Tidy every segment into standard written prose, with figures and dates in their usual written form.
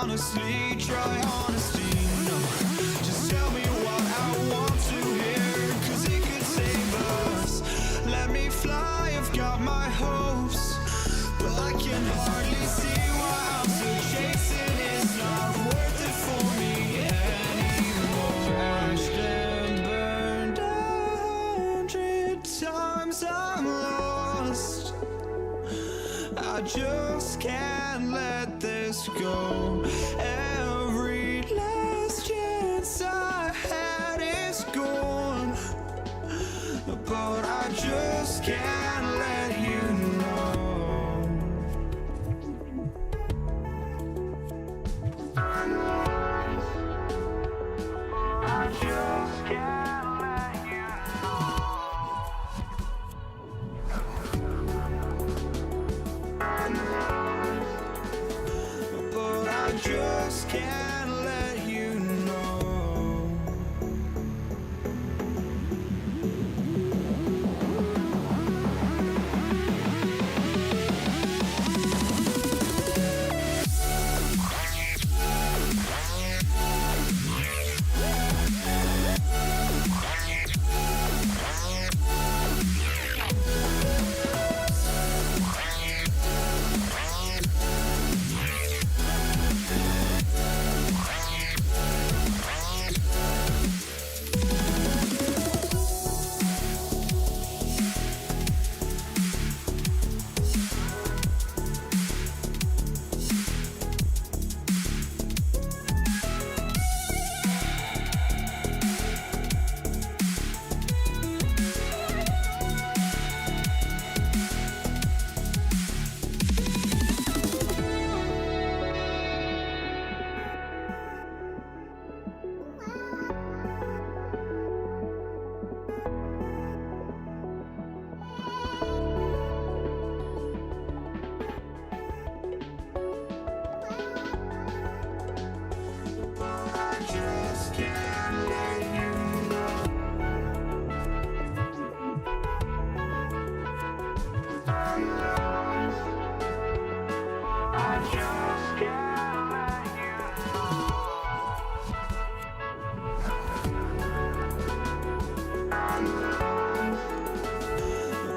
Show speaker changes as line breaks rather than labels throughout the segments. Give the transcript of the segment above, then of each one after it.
honestly, try honesty. No, just tell me what I want to hear, 'cause it could save us. Let me fly, I've got my hopes, but I can hardly see why I'm still chasing. It's not worth it for me anymore. Crashed and burned 100 times, I'm lost. I just can't let this go. Every last chance I had is gone, but I just can't let you know. I just can't let you know.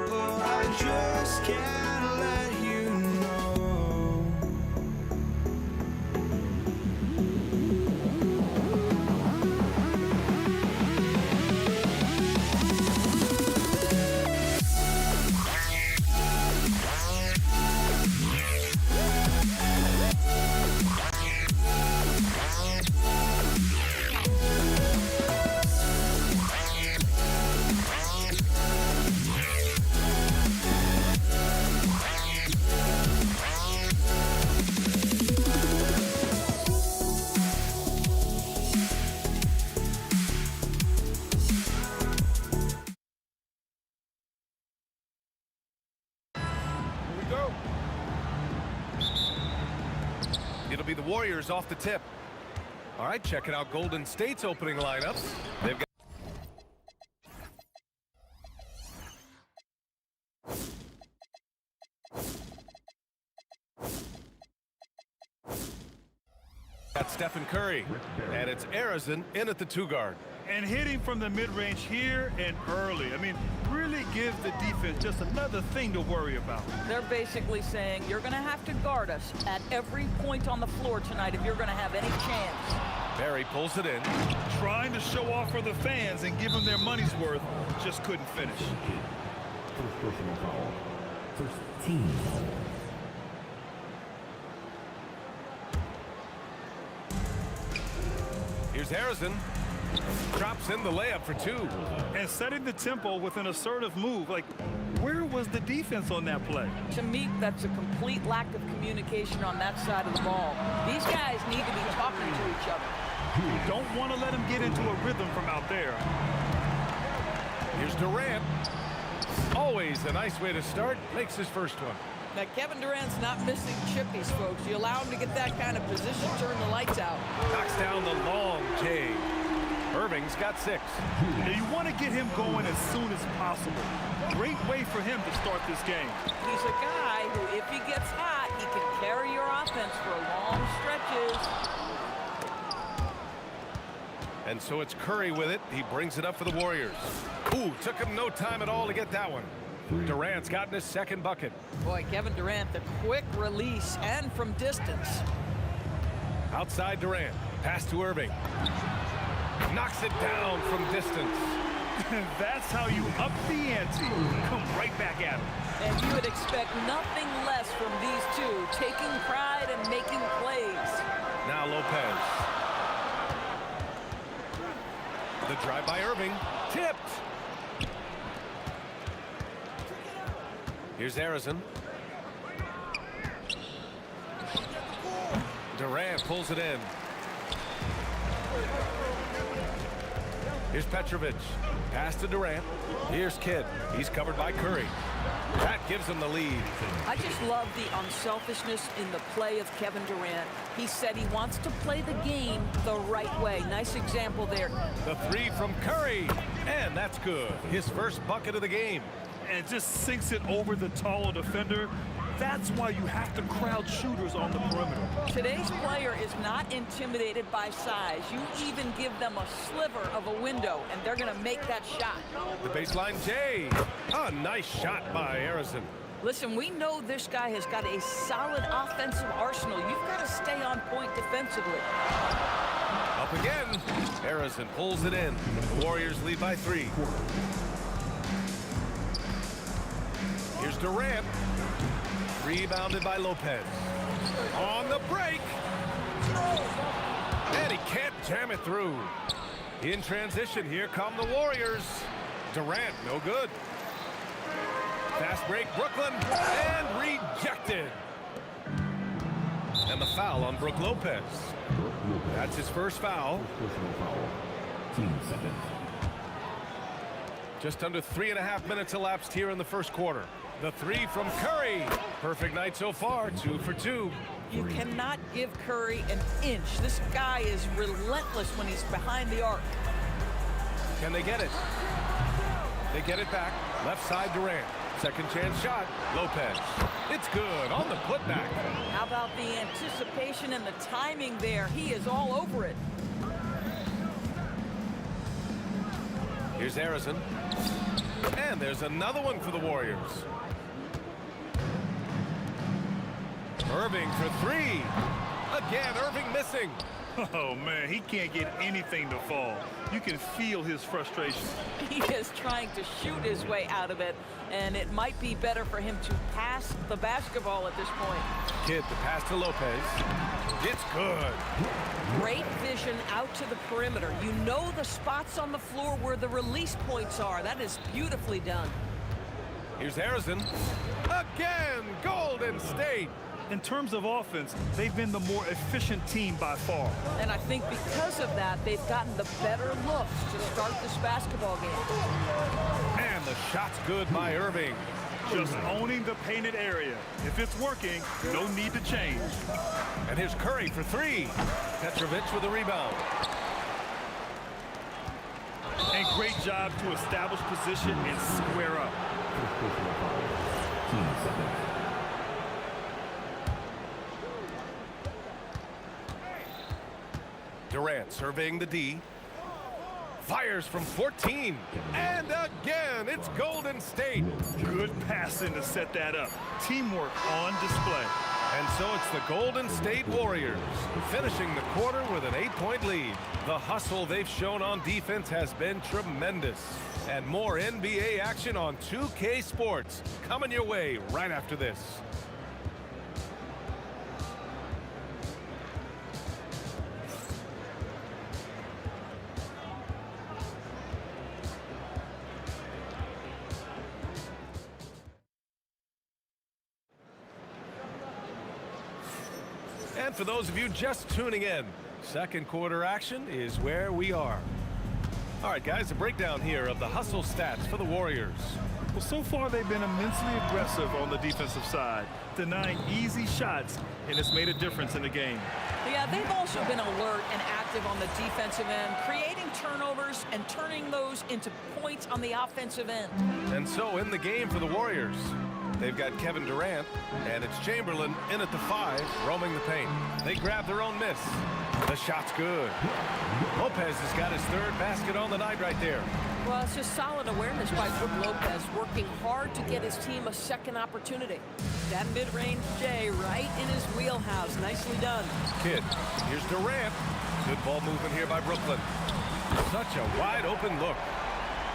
But I just can't let you know.
It'll be the Warriors off the tip. All right, checking out Golden State's opening lineups. They've got Stephen Curry, and it's Arizin in at the 2 guard.
And hitting from the mid-range here and early. I mean, really gives the defense just another thing to worry about.
They're basically saying you're going to have to guard us at every point on the floor tonight if you're going to have any chance.
Barry pulls it in.
Trying to show off for the fans and give them their money's worth, just couldn't finish.
First personal foul. First team foul.
Here's Harrison. Drops in the layup for 2.
And setting the tempo with an assertive move. Like, where was the defense on that play?
To me, that's a complete lack of communication on that side of the ball. These guys need to be talking to each other.
You don't want to let them get into a rhythm from out there.
Here's Durant. Always a nice way to start. Makes his first one.
Now, Kevin Durant's not missing chippies, folks. You allow him to get that kind of position, turn the lights out.
Knocks down the long J. Irving's got 6.
Now you want to get him going as soon as possible. Great way for him to start this game.
He's a guy who, if he gets hot, he can carry your offense for long stretches.
And so it's Curry with it. He brings it up for the Warriors. Ooh, took him no time at all to get that one. Durant's gotten his second bucket.
Boy, Kevin Durant, the quick release and from distance.
Outside Durant. Pass to Irving. Knocks it down from distance.
That's how you up the ante. Come right back at him.
And you would expect nothing less from these two, taking pride and making plays.
Now Lopez. The drive by Irving. Tipped. Here's Harrison. Durant pulls it in. Here's Petrovic. Pass to Durant. Here's Kidd. He's covered by Curry. That gives him the lead.
I just love the unselfishness in the play of Kevin Durant. He said he wants to play the game the right way. Nice example there.
The 3 from Curry. And that's good. His first bucket of the game.
And just sinks it over the taller defender. That's why you have to crowd shooters on the perimeter.
Today's player is not intimidated by size. You even give them a sliver of a window, and they're going to make that shot.
The baseline J. A nice shot by Harrison.
Listen, we know this guy has got a solid offensive arsenal. You've got to stay on point defensively.
Up again. Harrison pulls it in. The Warriors lead by 3. Here's Durant. Rebounded by Lopez. On the break. And he can't jam it through. In transition, here come the Warriors. Durant, no good. Fast break, Brooklyn, and rejected. And the foul on Brook Lopez. That's his first foul.
Personal foul. Team seconds.
Just under 3.5 minutes elapsed here in the first quarter. The 3 from Curry. Perfect night so far, 2 for 2.
You cannot give Curry an inch. This guy is relentless when he's behind the arc.
Can they get it? They get it back. Left side Durant. Second chance shot. Lopez. It's good on the putback.
How about the anticipation and the timing there? He is all over it.
Here's Harrison. And there's another one for the Warriors. Irving for 3. Again, Irving missing.
Oh, man, he can't get anything to fall. You can feel his frustration.
He is trying to shoot his way out of it, and it might be better for him to pass the basketball at this point.
Kidd, the pass to Lopez. It's good.
Great vision out to the perimeter. You know the spots on the floor where the release points are. That is beautifully done.
Here's Harrison. Again, Golden State.
In terms of offense, they've been the more efficient team by far.
And I think because of that, they've gotten the better looks to start this basketball game.
And the shot's good by Irving.
Just owning the painted area. If it's working, no need to change.
And here's Curry for 3. Petrovic with a rebound.
And great job to establish position and square up.
Personal foul. Team seconds.
Durant surveying the D. Fires from 14. And again, it's Golden State.
Good passing to set that up. Teamwork on display.
And so it's the Golden State Warriors finishing the quarter with an 8-point lead. The hustle they've shown on defense has been tremendous. And more NBA action on 2K Sports coming your way right after this. And for those of you just tuning in, second quarter action is where we are. All right, guys, a breakdown here of the hustle stats for the Warriors.
Well, so far they've been immensely aggressive on the defensive side, denying easy shots, and it's made a difference in the game.
Yeah, Yeah, they've also been alert and active on the defensive end, creating turnovers and turning those into points on the offensive end.
And so in the game for the Warriors, they've got Kevin Durant, and it's Chamberlain in at the 5, roaming the paint. They grab their own miss. The shot's good. Lopez has got his 3rd basket on the night right there.
Well, it's just solid awareness by Brook Lopez, working hard to get his team a second opportunity. That mid-range J right in his wheelhouse. Nicely done.
Kidd, here's Durant. Good ball movement here by Brooklyn. Such a wide open look.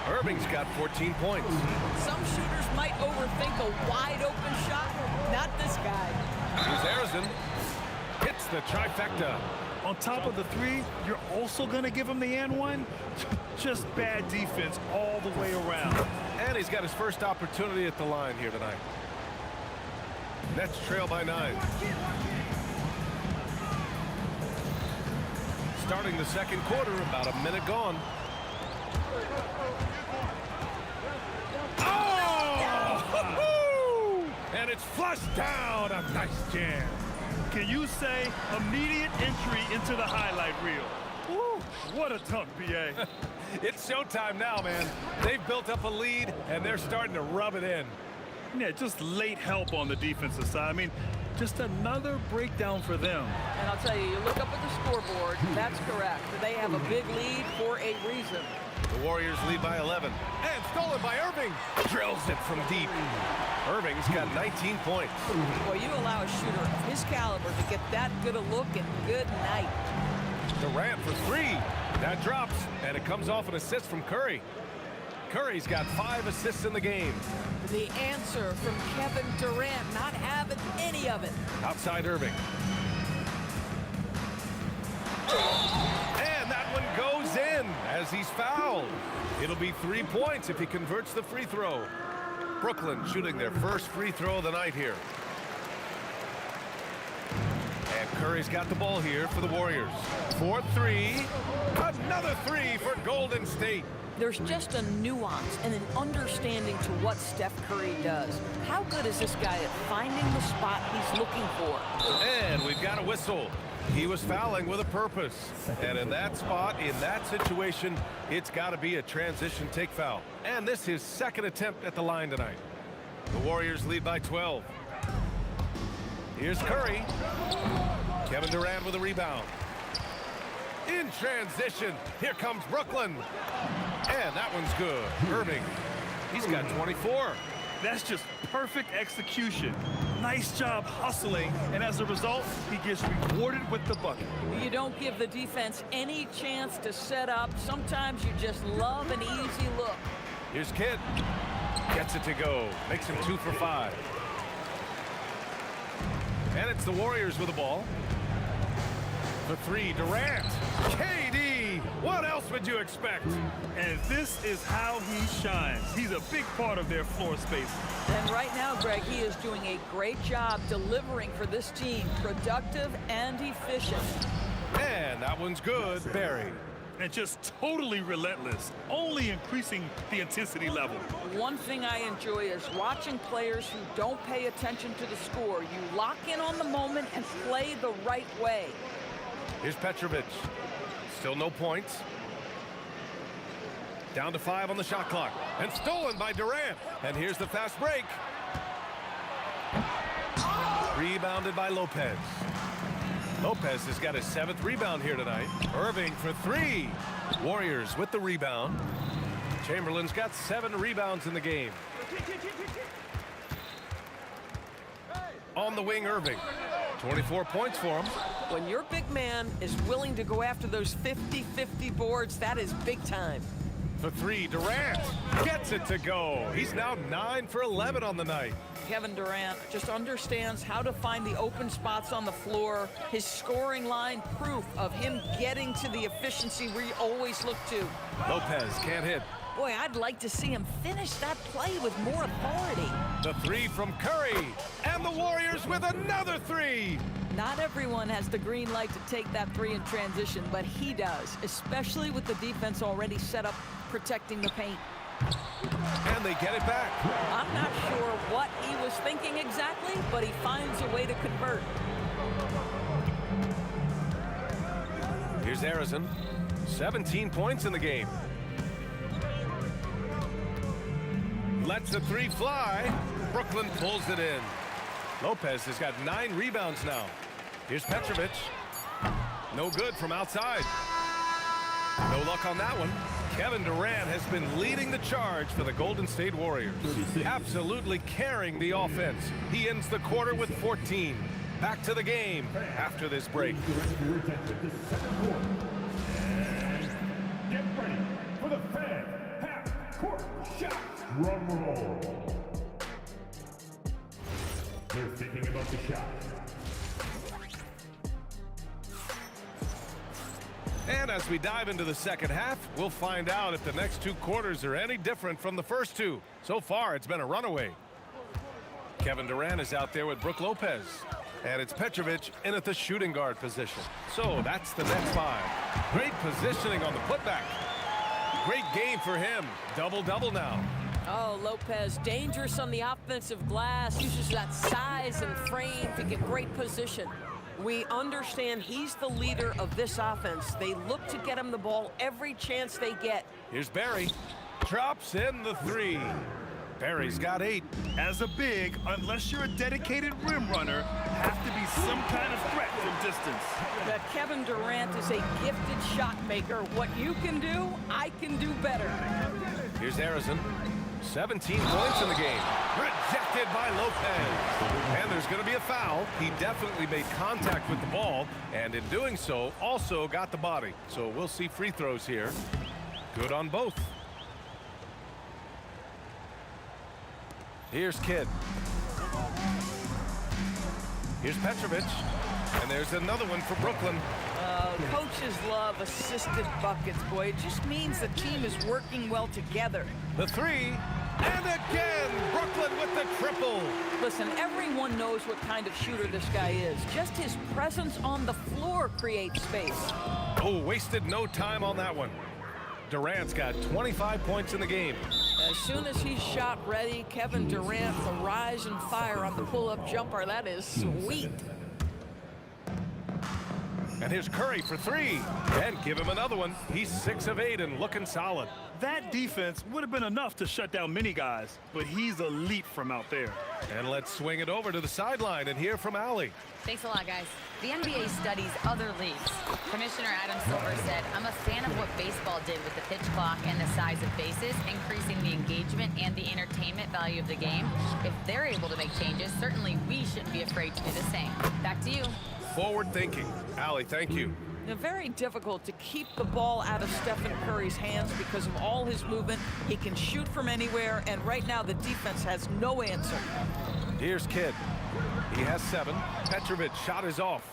Irving's got 14 points.
Some shooters might overthink a wide open shot. Not this guy.
Here's Arizin. Hits the trifecta.
On top of the 3, you're also going to give him the and one? Just bad defense all the way around.
And he's got his first opportunity at the line here tonight. Nets trail by 9. Starting the second quarter, about a minute gone. Oh! And it's flushed down. A nice jam.
Can you say immediate entry into the highlight reel? Woo, what a dunk, B.A.
It's showtime now, man. They've built up a lead, and they're starting to rub it in.
Yeah, just late help on the defensive side. I mean, just another breakdown for them.
And I'll tell you look up at the scoreboard. That's correct. They have a big lead for a reason.
The Warriors lead by 11. And stolen by Irving. Drills it from deep. Irving's got 19 points.
Well, you allow a shooter of his caliber to get that good a look, and good night.
Durant for 3. That drops, and it comes off an assist from Curry. Curry's got 5 assists in the game.
The answer from Kevin Durant, not having any of it.
Outside Irving. And that one goes in as he's fouled. It'll be 3 points if he converts the free throw. Brooklyn shooting their first free throw of the night here. And Curry's got the ball here for the Warriors. 4-3. Another 3 for Golden State.
There's just a nuance and an understanding to what Steph Curry does. How good is this guy at finding the spot he's looking for?
And we've got a whistle. He was fouling with a purpose. And in that spot, in that situation, it's got to be a transition take foul. And this is his 2nd attempt at the line tonight. The Warriors lead by 12. Here's Curry. Kevin Durant with a rebound. In transition, here comes Brooklyn. And that one's good. Irving, he's got 24.
That's just perfect execution. Nice job hustling, and as a result, he gets rewarded with the bucket.
You don't give the defense any chance to set up. Sometimes you just love an easy look.
Here's Kidd. Gets it to go. Makes him 2 for 5. And it's the Warriors with the ball. For 3, Durant. KD! What else would you expect?
And this is how he shines. He's a big part of their floor space.
And right now, Greg, he is doing a great job delivering for this team. Productive and efficient.
And that one's good. Barry.
And just totally relentless, only increasing the intensity level.
One thing I enjoy is watching players who don't pay attention to the score. You lock in on the moment and play the right way.
Here's Petrovic. Still no points. Down to 5 on the shot clock. And stolen by Durant. And here's the fast break. Rebounded by Lopez. Lopez has got his 7th rebound here tonight. Irving for 3. Warriors with the rebound. Chamberlain's got 7 rebounds in the game. On the wing, Irving. 24 points for him.
When your big man is willing to go after those 50-50 boards, that is big time.
For 3, Durant gets it to go. He's now 9 for 11 on the night.
Kevin Durant just understands how to find the open spots on the floor. His scoring line, proof of him getting to the efficiency we always look to.
Lopez can't hit.
Boy, I'd like to see him finish that play with more authority.
The 3 from Curry. And the Warriors with another 3.
Not everyone has the green light to take that 3 in transition, but he does, especially with the defense already set up protecting the paint.
And they get it back.
I'm not sure what he was thinking exactly, but he finds a way to convert.
Here's Arizon. 17 points in the game. Lets the three fly. Brooklyn pulls it in. Lopez has got 9 rebounds now. Here's Petrovic. No good from outside. No luck on that one. Kevin Durant has been leading the charge for the Golden State Warriors. Absolutely carrying the offense. He ends the quarter with 14. Back to the game after this break.
Get ready for the fan half-court shot. Drum roll. They're thinking about the shot.
And as we dive into the second half, we'll find out if the next 2 quarters are any different from the first 2. So far, it's been a runaway. Kevin Durant is out there with Brook Lopez. And it's Petrovic in at the shooting guard position. So that's the next 5. Great positioning on the putback. Great game for him. Double-double now.
Oh, Lopez, dangerous on the offensive glass. Uses that size and frame to get great position. We understand he's the leader of this offense. They look to get him the ball every chance they get.
Here's Barry. Drops in the 3. Barry's got 8.
As a big, unless you're a dedicated rim runner, have to be some kind of threat from distance.
Kevin Durant is a gifted shot maker. What you can do, I can do better.
Here's Arizon. 17 points in the game. Rejected by Lopez. And there's going to be a foul. He definitely made contact with the ball, and in doing so, also got the body. So we'll see free throws here. Good on both. Here's Kidd. Here's Petrovic. And there's another one for Brooklyn.
Coaches love assisted buckets, boy. It just means the team is working well together.
The 3. And again, Brooklyn with the triple.
Listen, everyone knows what kind of shooter this guy is. Just his presence on the floor creates space.
Oh, wasted no time on that one. Durant's got 25 points in the game.
As soon as he's shot ready, Kevin Durant will rise and fire on the pull-up jumper. That is sweet.
And here's Curry for 3. And give him another one. He's 6 of 8 and looking solid.
That defense would have been enough to shut down many guys, but he's elite from out there.
And let's swing it over to the sideline and hear from Allie.
Thanks a lot, guys. The NBA studies other leagues. Commissioner Adam Silver said, I'm a fan of what baseball did with the pitch clock and the size of bases, increasing the engagement and the entertainment value of the game. If they're able to make changes, certainly we shouldn't be afraid to do the same. Back to you.
Forward thinking. Allie, thank you.
Very difficult to keep the ball out of Stephen Curry's hands because of all his movement. He can shoot from anywhere, and right now the defense has no answer.
Here's Kidd. He has 7. Petrovic shot is off.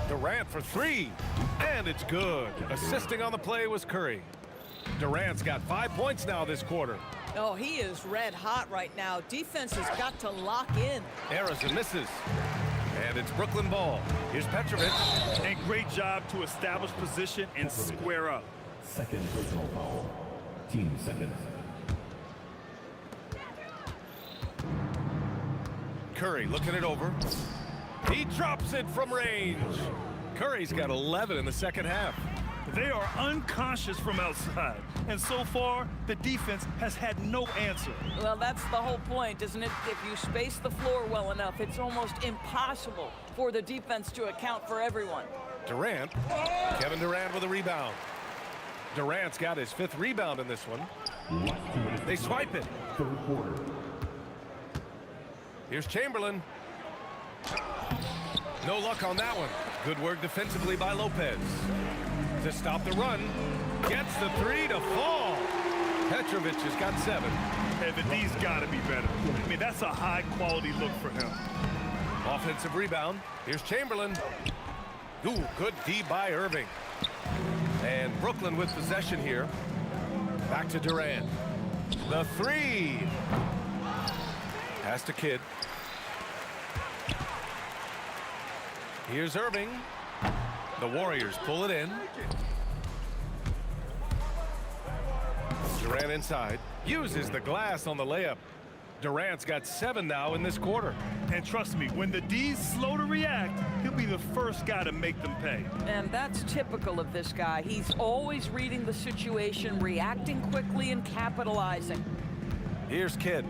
Durant for 3. And it's good. Assisting on the play was Curry. Durant's got 5 points now this quarter.
Oh, he is red hot right now. Defense has got to lock in.
Arizon misses. And it's Brooklyn ball. Here's Petrovic.
And great job to establish position and square up.
Second personal foul. Team seconds.
Curry looking it over. He drops it from range. Curry's got 11 in the second half.
They are unconscious from outside, and so far, the defense has had no answer.
Well, that's the whole point, isn't it? If you space the floor well enough, it's almost impossible for the defense to account for everyone.
Durant. Kevin Durant with a rebound. Durant's got his 5th rebound in this one. They swipe it.
Third quarter.
Here's Chamberlain. No luck on that one. Good work defensively by Lopez. To stop the run. Gets the 3 to fall. Petrovic has got 7.
And D's got to be better. I mean, that's a high-quality look for him.
Offensive rebound. Here's Chamberlain. Ooh, good D by Irving. And Brooklyn with possession here. Back to Durant. The 3. Pass to Kidd. Here's Irving. The Warriors pull it in. Durant inside. Uses the glass on the layup. Durant's got 7 now in this quarter.
And trust me, when the D's slow to react, he'll be the first guy to make them pay.
And that's typical of this guy. He's always reading the situation, reacting quickly, and capitalizing.
Here's Kidd.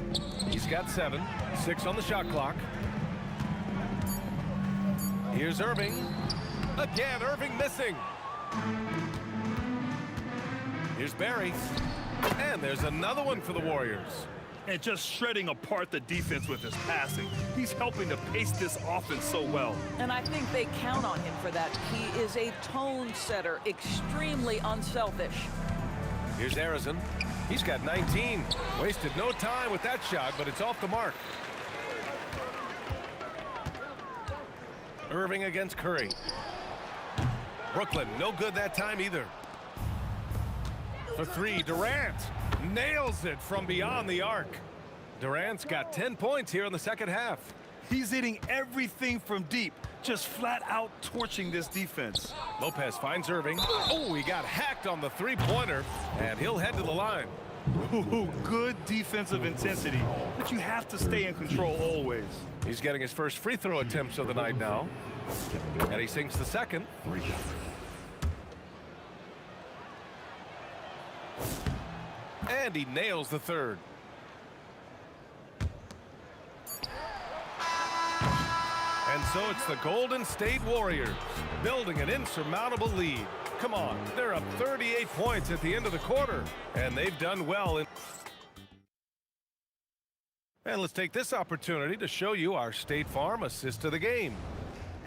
He's got 7, 6 on the shot clock. Here's Irving. Again, Irving missing. Here's Barry. And there's another one for the Warriors.
And just shredding apart the defense with his passing. He's helping to pace this offense so well.
And I think they count on him for that. He is a tone setter, extremely unselfish.
Here's Arizin. He's got 19. Wasted no time with that shot, but it's off the mark. Irving against Curry. Brooklyn, no good that time either. For 3, Durant nails it from beyond the arc. Durant's got 10 points here in the second half.
He's hitting everything from deep, just flat out torching this defense.
Lopez finds Irving. Oh, he got hacked on the three-pointer, and he'll head to the line.
Ooh, good defensive intensity, but you have to stay in control always.
He's getting his first free throw attempts of the night now. And he sinks the second. And he nails the third. And so it's the Golden State Warriors building an insurmountable lead. Come on, they're up 38 points at the end of the quarter, and they've done well. And let's take this opportunity to show you our State Farm assist of the game.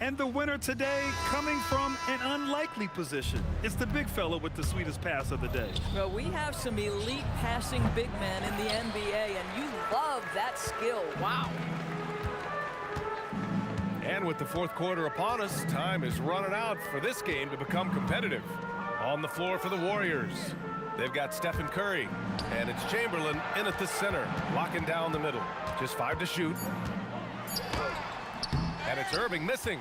And the winner today coming from an unlikely position. It's the big fella with the sweetest pass of the day.
Well, we have some elite passing big men in the NBA, and you love that skill. Wow.
And with the fourth quarter upon us, time is running out for this game to become competitive. On the floor for the Warriors, they've got Stephen Curry, and it's Chamberlain in at the center, locking down the middle. Just 5 to shoot. And it's Irving missing.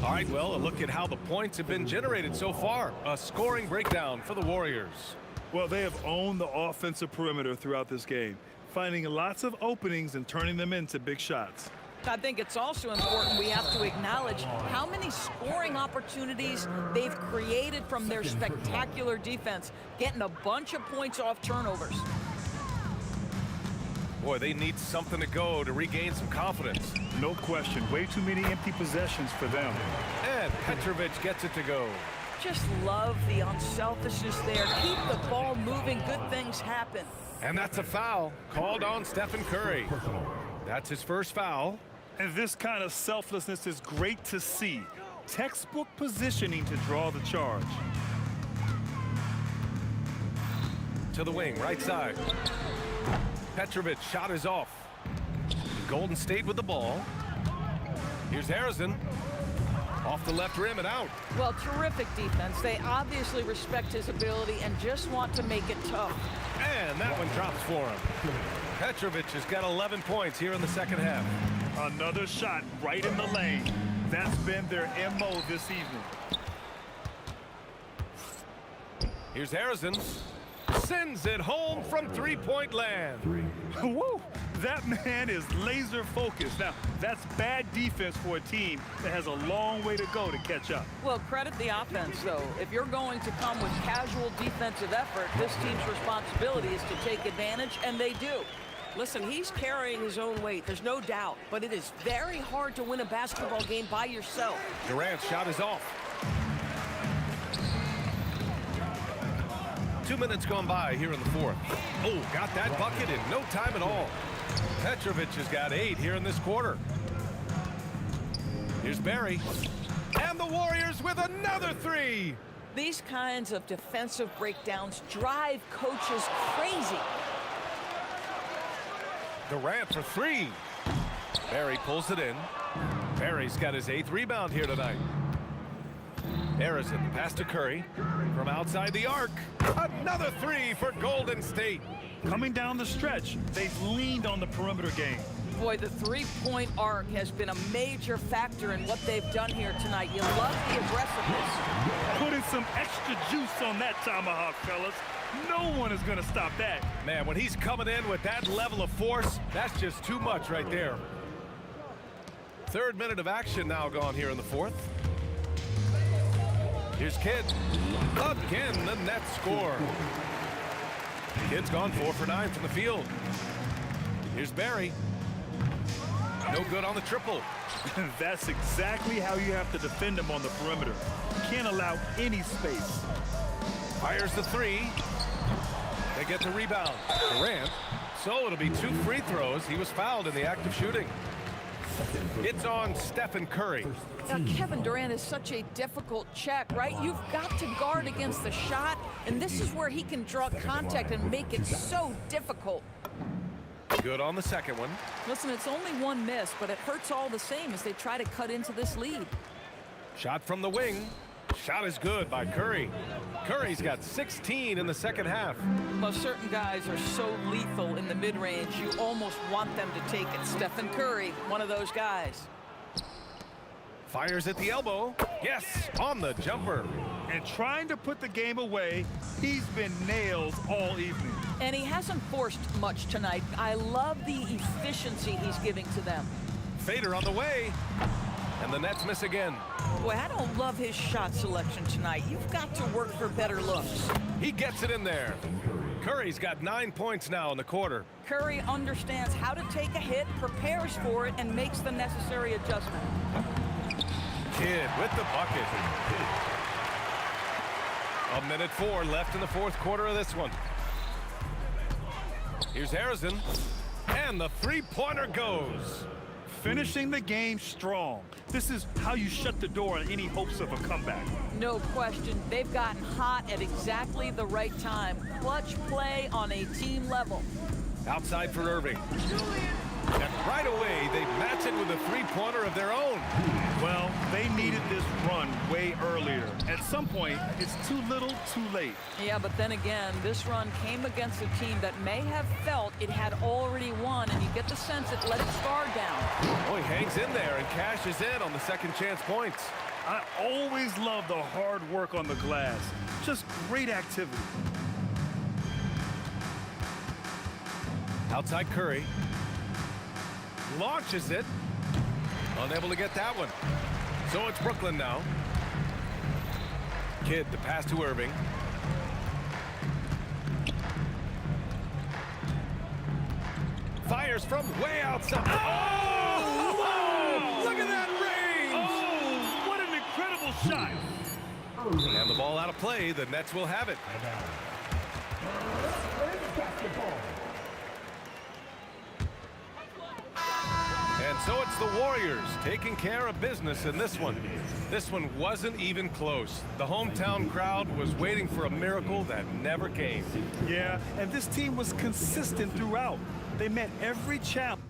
All right, well, a look at how the points have been generated so far. A scoring breakdown for the Warriors.
Well, they have owned the offensive perimeter throughout this game, finding lots of openings and turning them into big shots.
I think it's also important we have to acknowledge how many scoring opportunities they've created from their spectacular defense, getting a bunch of points off turnovers.
Boy, they need something to go to regain some confidence.
No question. Way too many empty possessions for them.
And Petrovic gets it to go.
Just love the unselfishness there. Keep the ball moving. Good things happen.
And that's a foul called on Stephen Curry. That's his first foul.
And this kind of selflessness is great to see. Textbook positioning to draw the charge.
To the wing, right side. Petrovic shot is off. Golden State with the ball. Here's Harrison. Off the left rim and out.
Well, terrific defense. They obviously respect his ability and just want to make it tough.
And that one drops for him. Petrovic has got 11 points here in the second half.
Another shot right in the lane. That's been their MO this evening.
Here's Harrison. Sends it home from three-point land.
Woo! That man is laser focused. Now, that's bad defense for a team that has a long way to go to catch up.
Well, credit the offense, though. If you're going to come with casual defensive effort, this team's responsibility is to take advantage, and they do. Listen, he's carrying his own weight, there's no doubt, but it is very hard to win a basketball game by yourself.
Durant's shot is off. 2 minutes gone by here in the fourth. Oh, got that bucket in no time at all. Petrovic has got 8 here in this quarter. Here's Barry. And the Warriors with another 3.
These kinds of defensive breakdowns drive coaches crazy.
Durant for 3. Barry pulls it in. Barry's got his 8th rebound here tonight. Harrison, pass to Curry from outside the arc. Another 3 for Golden State.
Coming down the stretch, they've leaned on the perimeter game.
Boy, the three-point arc has been a major factor in what they've done here tonight. You love the aggressiveness.
Putting some extra juice on that tomahawk, fellas. No one is going to stop that.
Man, when he's coming in with that level of force, that's just too much right there. Third minute of action now gone here in the fourth. Here's Kidd. Again, the net score. Kidd's gone 4 for 9 from the field. Here's Barry. No good on the triple.
That's exactly how you have to defend him on the perimeter. You can't allow any space.
Fires the three. They get the rebound. Durant. So it'll be 2 free throws. He was fouled in the act of shooting. It's on Stephen Curry.
Now, Kevin Durant is such a difficult check, right? You've got to guard against the shot, and this is where he can draw contact and make it so difficult.
Good on the second one.
Listen, it's only one miss, but it hurts all the same as they try to cut into this lead.
Shot from the wing. Shot is good by Curry. Curry's got 16 in the second half.
Well, certain guys are so lethal in the mid-range, you almost want them to take it. Stephen Curry, one of those guys.
Fires at the elbow. Yes, on the jumper.
And trying to put the game away, he's been nailed all evening.
And he hasn't forced much tonight. I love the efficiency he's giving to them.
Fader on the way. And the Nets miss again.
Boy, I don't love his shot selection tonight. You've got to work for better looks.
He gets it in there. Curry's got 9 points now in the quarter.
Curry understands how to take a hit, prepares for it, and makes the necessary adjustment.
Kidd with the bucket. 1:04 left in the fourth quarter of this one. Here's Harrison. And the three-pointer goes.
Finishing the game strong. This is how you shut the door on any hopes of a comeback.
No question. They've gotten hot at exactly the right time. Clutch play on a team level.
Outside for Irving. And right away, they match it with a three-pointer of their own.
Well, they needed this run way earlier. At some point, it's too little, too late.
Yeah, but then again, this run came against a team that may have felt it had already won, and you get the sense it let its guard down.
Oh, he hangs in there and cashes in on the second chance points.
I always love the hard work on the glass. Just great activity.
Outside Curry. Launches it. Unable to get that one. So it's Brooklyn now. Kidd, the pass to Irving. Fires from way outside. Oh! Whoa! Look at that range!
Oh, what an incredible shot.
And the ball out of play. The Nets will have it. And so it's the Warriors taking care of business in this one. This one wasn't even close. The hometown crowd was waiting for a miracle that never came.
Yeah, and this team was consistent throughout. They met every challenge.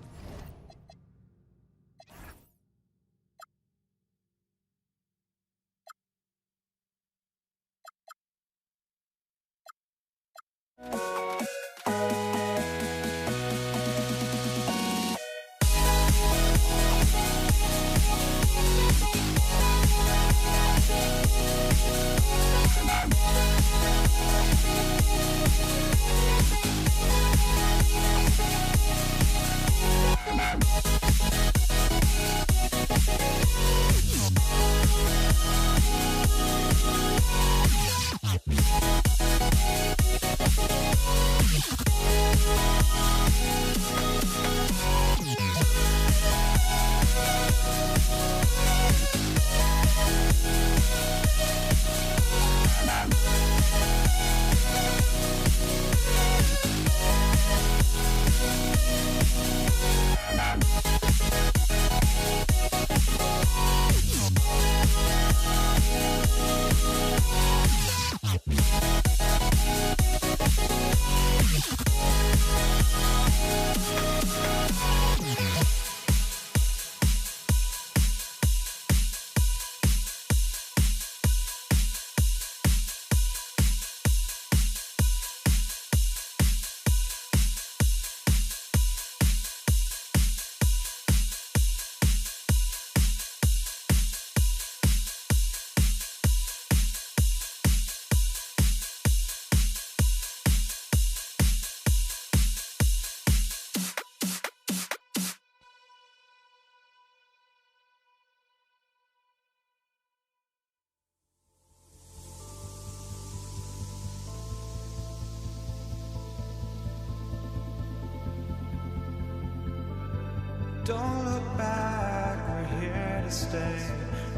Don't look back, we're here to stay.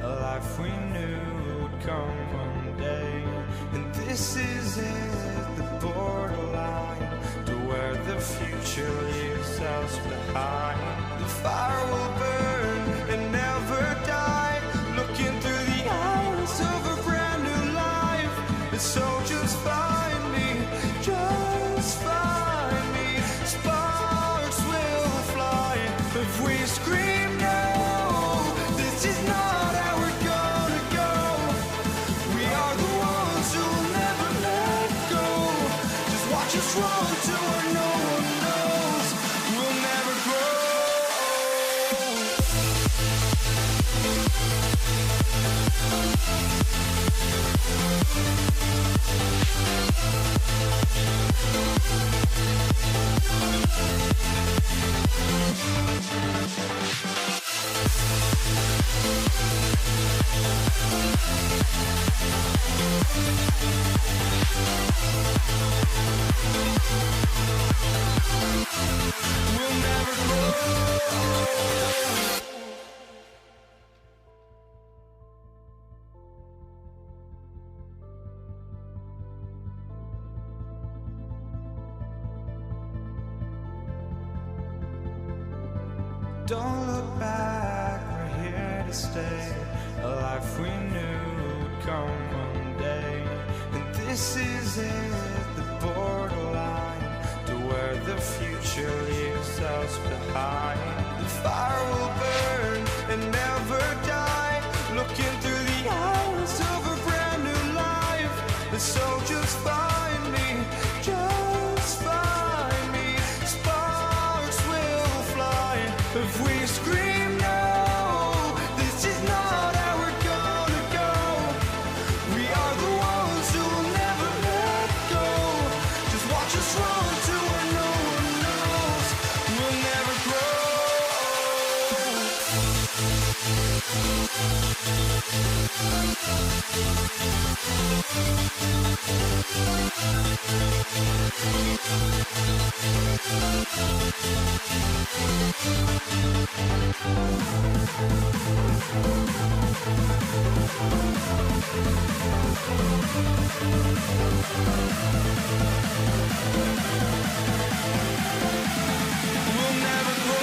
A life we knew would come one day. And this is it, the borderline to where the future leaves us behind. The fire will burn and never die, looking through the eyes of a brand new life. And so just find me, just find me. Sparks will fly if we scream no. This is not how we're gonna go. We are the ones who will never let go. Just watch us run to where no one knows. We'll never grow. We'll never grow. Don't look back, we're here to stay. A life we knew would come one day. And this is it, the borderline to where the future leaves us behind. The fire will burn and never die, looking through the eyes of a brand new life. And so just find me, just find me. Sparks will fly if we scream no. This is not how we're gonna go. We are the ones who will never let go. Just watch us run to where no one knows. We'll never grow. We'll never grow.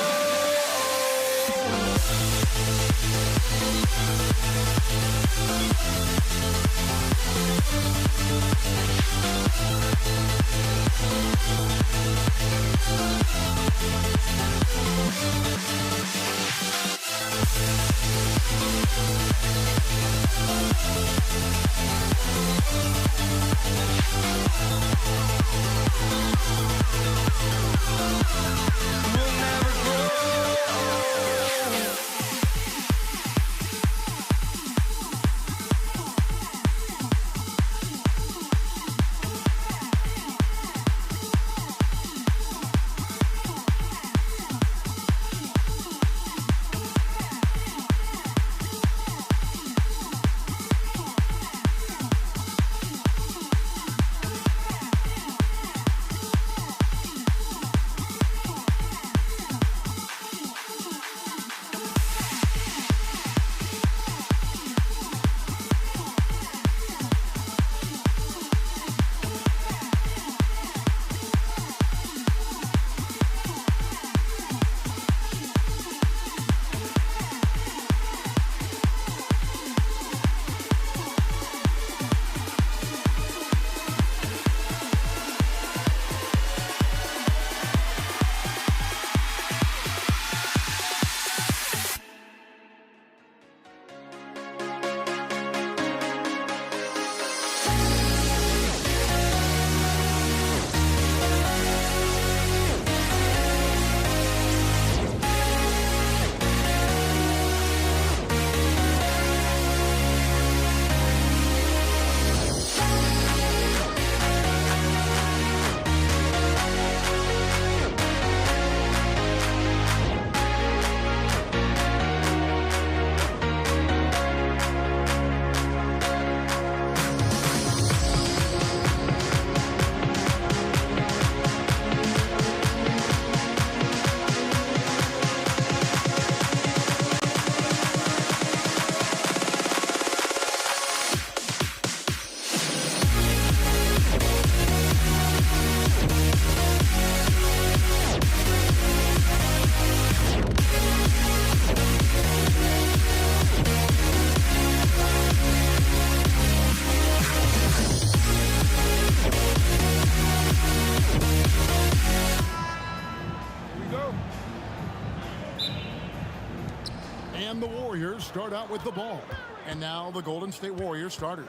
And the Warriors start out with the ball. And now the Golden State Warriors starters.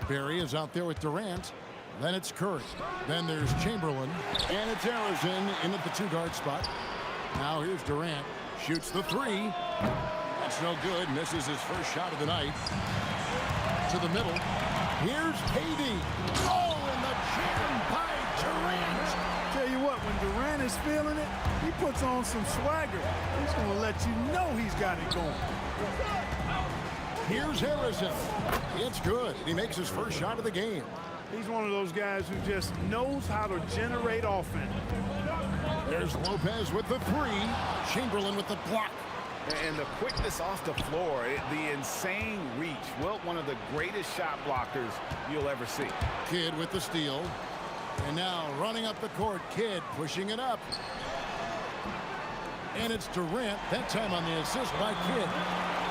Barry is out there with Durant. Then it's Curry. Then there's Chamberlain. And it's Harrison in at the 2-guard spot. Now here's Durant. Shoots the 3. That's no good. Misses his first shot of the night. To the middle. Here's KD. Oh, and the jam by Durant.
Tell you what, when Durant is feeling it, he puts on some swagger. He's going to let you know he's got it going.
Here's Harrison. It's good. He makes his first shot of the game.
He's one of those guys who just knows how to generate offense.
There's Lopez with the 3. Chamberlain with the block.
And the quickness off the floor, the insane reach. Well, one of the greatest shot blockers you'll ever see.
Kidd with the steal. And now running up the court, Kidd pushing it up. And it's Durant, that time on the assist by Kidd.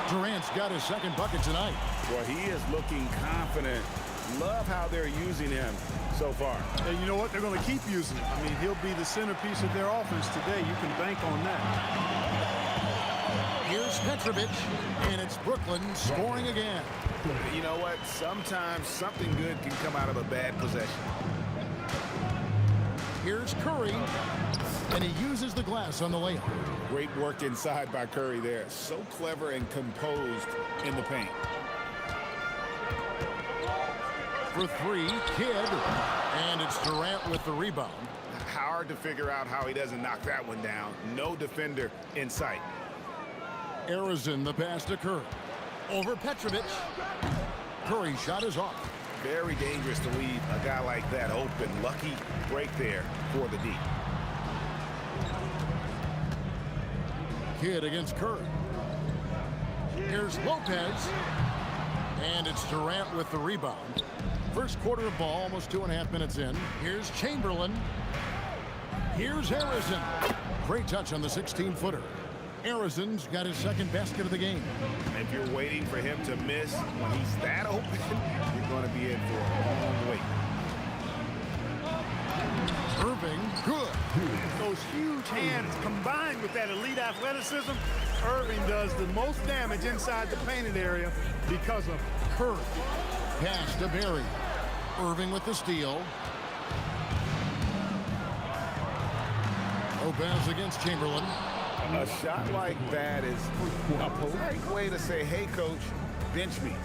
Durant's got his second bucket tonight.
Well, he is looking confident. Love how they're using him so far.
And you know what? They're going to keep using him. I mean, he'll be the centerpiece of their offense today. You can bank on that.
Here's Petrovic, and it's Brooklyn scoring again.
You know what? Sometimes something good can come out of a bad possession.
Here's Curry, and he uses the glass on the layup.
Great work inside by Curry there. So clever and composed in the paint.
For 3, Kidd, and it's Durant with the rebound.
Hard to figure out how he doesn't knock that one down. No defender in sight.
Harrison, the pass to Curry. Over Petrovic. Curry's shot is off.
Very dangerous to leave a guy like that open. Lucky break there for the D.
Kidd against Curry. Here's Lopez. And it's Durant with the rebound. First quarter of ball, almost 2.5 minutes in. Here's Chamberlain. Here's Harrison. Great touch on the 16-footer. Harrison's got his second basket of the game.
If you're waiting for him to miss when he's that open, you're going to be in for a long wait.
Irving, good.
Those huge hands combined with that elite athleticism, Irving does the most damage inside the painted area because of Curry.
Pass to Barry. Irving with the steal. Lopez against Chamberlain.
A shot like that is a polite way to say, hey, coach, bench me.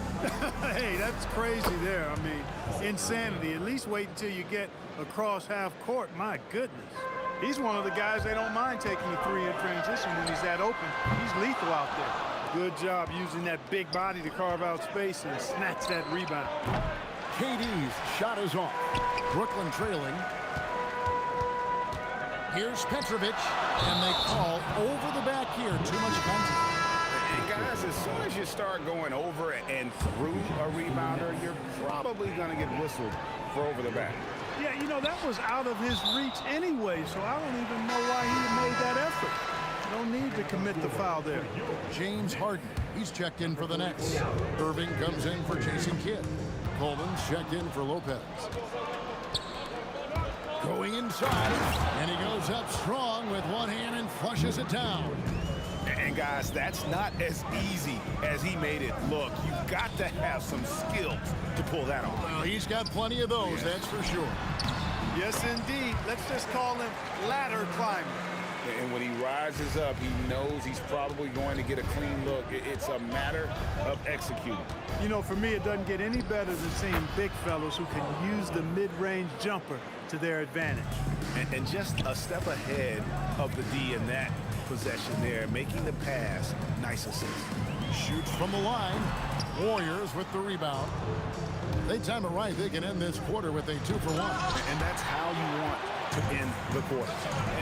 Hey, that's crazy there. I mean, insanity. At least wait until you get across half court. My goodness. He's one of the guys they don't mind taking the 3 in transition when he's that open. He's lethal out there. Good job using that big body to carve out space and snatch that rebound.
KD's shot is off. Brooklyn trailing. Here's Petrovic, and they call over the back here. Too much contact.
And guys, as soon as you start going over and through a rebounder, you're probably going to get whistled for over the back.
Yeah, you know, that was out of his reach anyway, so I don't even know why he made that effort. No need to commit the foul there.
James Harden, he's checked in for the Nets. Irving comes in for Jason Kidd. Coleman's checked in for Lopez. Going inside, and he goes up strong with one hand and flushes it down.
And guys, that's not as easy as he made it look. You've got to have some skills to pull that off.
Well, he's got plenty of those, that's for sure.
Yes, indeed. Let's just call him ladder climbing.
And when he rises up, he knows he's probably going to get a clean look. It's a matter of executing.
You know, for me, it doesn't get any better than seeing big fellows who can use the mid-range jumper to their advantage.
And just a step ahead of the D in that possession there, making the pass. Nice assist.
Shoots from the line. Warriors with the rebound. They time it right. They can end this quarter with a 2-for-1.
And that's how you want to end the quarter.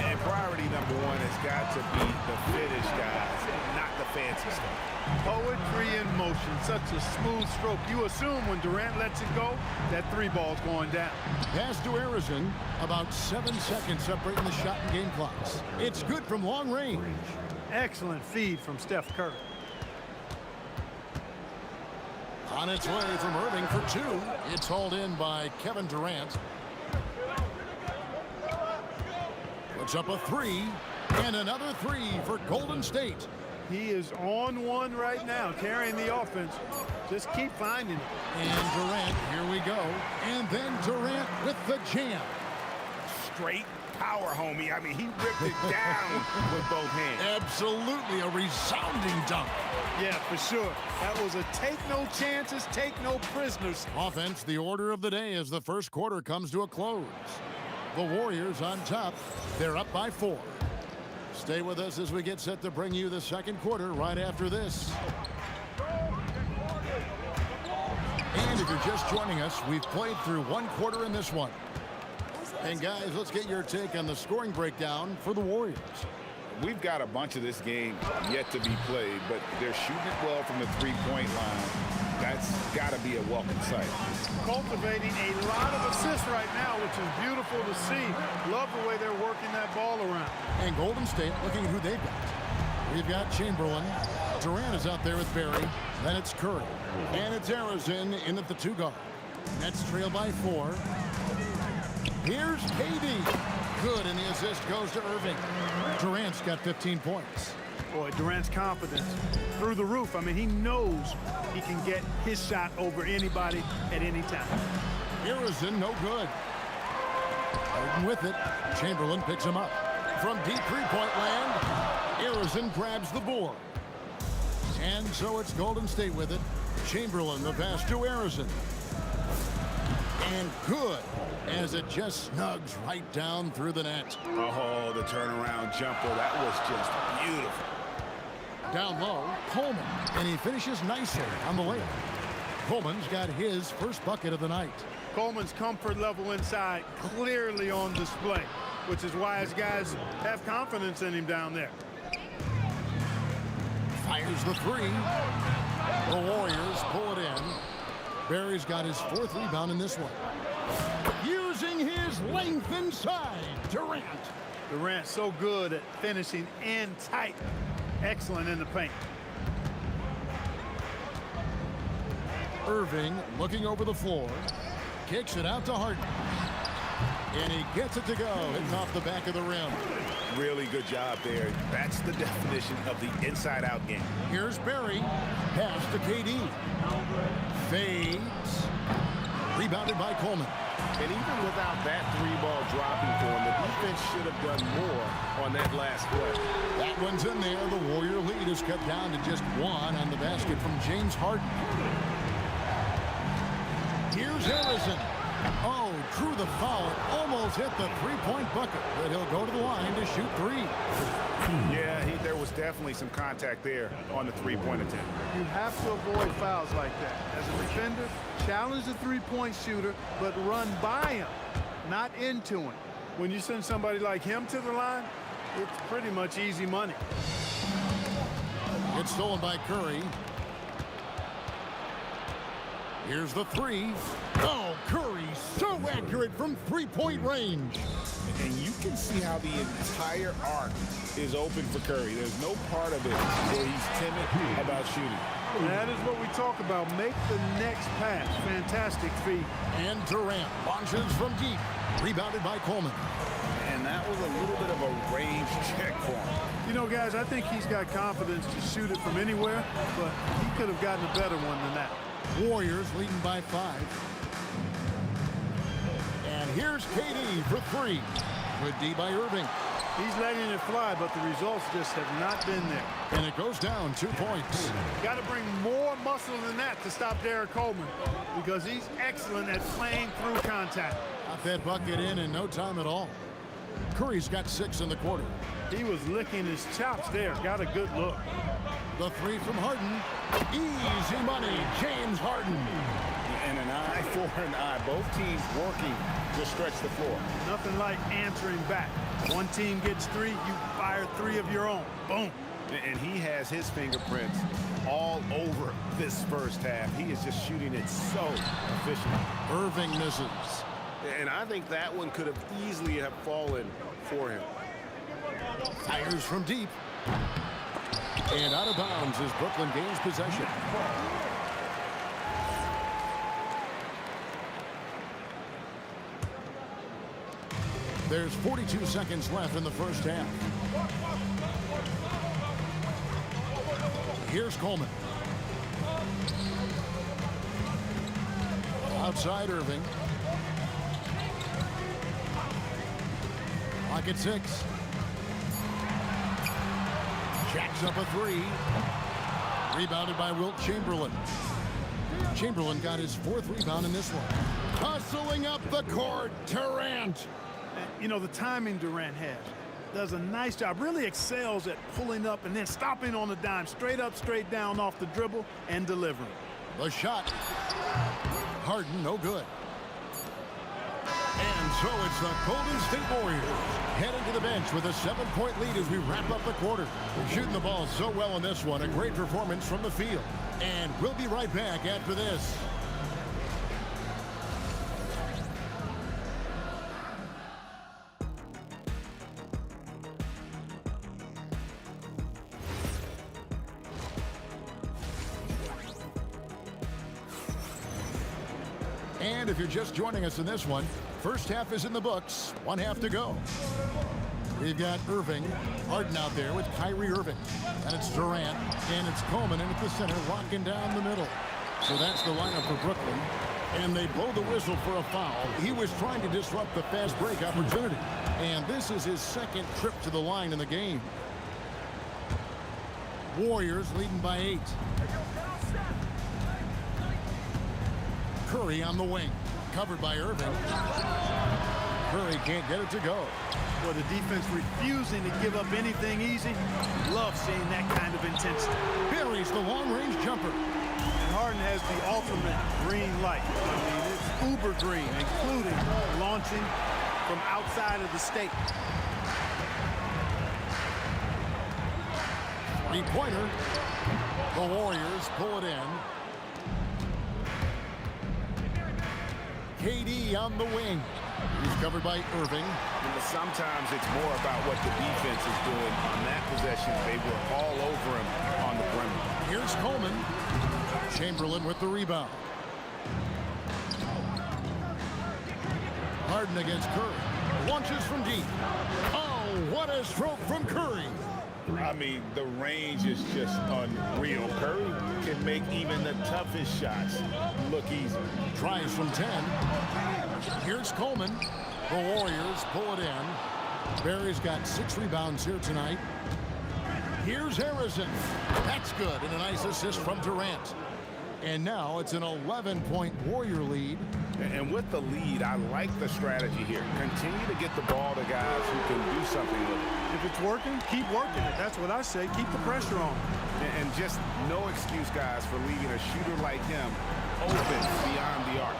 And priority number one has got to be the finish, guys, not the fancy stuff.
Poetry in motion, such a smooth stroke. You assume when Durant lets it go, that 3 ball's going down.
Pass to Harrison, about 7 seconds separating the shot and game clocks. It's good from long range.
Excellent feed from Steph Curry.
On its way from Irving for 2. It's hauled in by Kevin Durant. Puts up a 3, and another 3 for Golden State.
He is on one right now, carrying the offense. Just keep finding it.
And Durant, here we go. And then Durant with the jam.
Straight power, homie. I mean, he ripped it down with both hands.
Absolutely a resounding dunk.
Yeah, for sure. That was a take no chances, take no prisoners.
Offense, the order of the day as the first quarter comes to a close. The Warriors on top. They're up by 4. Stay with us as we get set to bring you the second quarter right after this. And if you're just joining us, we've played through one quarter in this one. And guys, let's get your take on the scoring breakdown for the Warriors.
We've got a bunch of this game yet to be played, but they're shooting it well from the three-point line. That's got to be a welcome sight.
Cultivating a lot of assists right now, which is beautiful to see. Love the way they're working that ball around.
And Golden State looking at who they've got. We've got Chamberlain. Durant is out there with Barry. Then it's Curry. And it's Arizin in at the 2 guard. Nets trail by 4. Here's KD. Good, and the assist goes to Irving. Durant's got 15 points.
Boy, Durant's confidence through the roof. I mean, he knows he can get his shot over anybody at any time.
Arizin, no good. Harden with it. Chamberlain picks him up. From deep three-point land, Arizin grabs the board. And so it's Golden State with it. Chamberlain, the pass to Arizin. And good, as it just snugs right down through the net.
Oh, the turnaround jumper. That was just beautiful.
Down low, Coleman, and he finishes nicely on the layup. Coleman's got his first bucket of the night.
Coleman's comfort level inside clearly on display, which is why his guys have confidence in him down there.
Fires the 3. The Warriors pull it in. Barry's got his 4th rebound in this one. Using his length inside, Durant.
Durant so good at finishing in tight. Excellent in the paint.
Irving looking over the floor. Kicks it out to Harden. And he gets it to go. Hitting off the back of the rim.
Really good job there. That's the definition of the inside-out game.
Here's Barry. Pass to KD. Fades. Rebounded by Coleman.
And even without that 3-ball dropping for him, the defense should have done more on that last play.
That one's in there. The Warrior lead is cut down to just 1 on the basket from James Harden. Here's Harrison. Oh, drew the foul. Almost hit the 3-point bucket. But he'll go to the line to shoot 3.
Yeah, there was definitely some contact there on the 3-point attempt.
You have to avoid fouls like that. As a defender, challenge the 3-point shooter, but run by him, not into him. When you send somebody like him to the line, it's pretty much easy money.
It's stolen by Curry. Here's the 3. Oh, Curry so accurate from 3-point range.
And you can see how the entire arc is open for Curry. There's no part of it where he's timid about shooting.
That is what we talk about. Make the next pass. Fantastic feat.
And Durant launches from deep. Rebounded by Coleman.
And that was a little bit of a range check for him.
You know, guys, I think he's got confidence to shoot it from anywhere, but he could have gotten a better one than that.
Warriors leading by 5. And here's KD for 3. Good D by Irving.
He's letting it fly, but the results just have not been there.
And it goes down 2 points.
Got to bring more muscle than that to stop Derek Coleman, because he's excellent at playing through contact.
Got that bucket in no time at all. Curry's got 6 in the quarter.
He was licking his chops there. Got a good look.
The 3 from Harden. Easy money, James Harden.
And an eye for an eye. Both teams working to stretch the floor.
Nothing like answering back. One team gets 3, you fire 3 of your own. Boom.
And he has his fingerprints all over this first half. He is just shooting it so efficiently.
Irving misses.
And I think that one could have easily have fallen for him.
Fires from deep. And out of bounds as Brooklyn gains possession. There's 42 seconds left in the first half. Here's Coleman. Outside Irving. Lock at 6. Jacks up a 3. Rebounded by Wilt Chamberlain. Chamberlain got his 4th rebound in this one. Hustling up the court, Durant.
You know, the timing Durant has. Does a nice job, really excels at pulling up and then stopping on the dime, straight up, straight down off the dribble and delivering.
The shot. Harden, no good. And so it's the Golden State Warriors heading to the bench with a 7-point lead as we wrap up the quarter. They're shooting the ball so well in this one. A great performance from the field. And we'll be right back after this. And if you're just joining us in this one, first half is in the books. 1 half to go. We've got Irving, Harden out there with Kyrie Irving. And it's Durant, and it's Coleman in at the center, locking down the middle. So that's the lineup for Brooklyn. And they blow the whistle for a foul. He was trying to disrupt the fast break opportunity. And this is his 2nd trip to the line in the game. Warriors leading by 8. Curry on the wing, covered by Irving. Curry can't get it to go.
Well, the defense refusing to give up anything easy. Love seeing that kind of intensity.
Buries the long-range jumper.
And Harden has the ultimate green light. I mean, it's uber green, including launching from outside of the state.
Three-pointer. The Warriors pull it in. KD on the wing. He's covered by Irving.
Sometimes it's more about what the defense is doing on that possession. They were all over him on the perimeter.
Here's Coleman. Chamberlain with the rebound. Harden against Curry. Launches from deep. Oh, what a stroke from Curry.
I mean, the range is just unreal. Curry can make even the toughest shots look easy.
Tries from 10. Here's Coleman. The Warriors pull it in. Barry's got 6 rebounds here tonight. Here's Harrison. That's good, and a nice assist from Durant. And now it's an 11-point Warrior lead.
And with the lead, I like the strategy here. Continue to get the ball to guys who can do something with it.
If it's working, keep working it. That's what I say. Keep the pressure on.
And just no excuse, guys, for leaving a shooter like him open beyond the arc.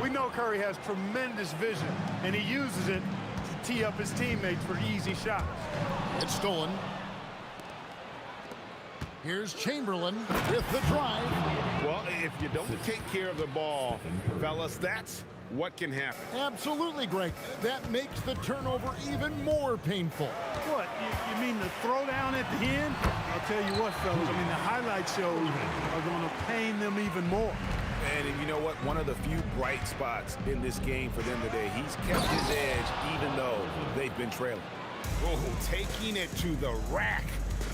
We know Curry has tremendous vision, and he uses it to tee up his teammates for easy shots.
It's stolen. Here's Chamberlain with the drive.
Well, if you don't take care of the ball, fellas, that's what can happen.
Absolutely, Greg. That makes the turnover even more painful.
What? You mean the throwdown at the end? I'll tell you what, fellas. I mean, the highlight shows are going to pain them even more.
And you know what? One of the few bright spots in this game for them today. He's kept his edge even though they've been trailing. Oh, taking it to the rack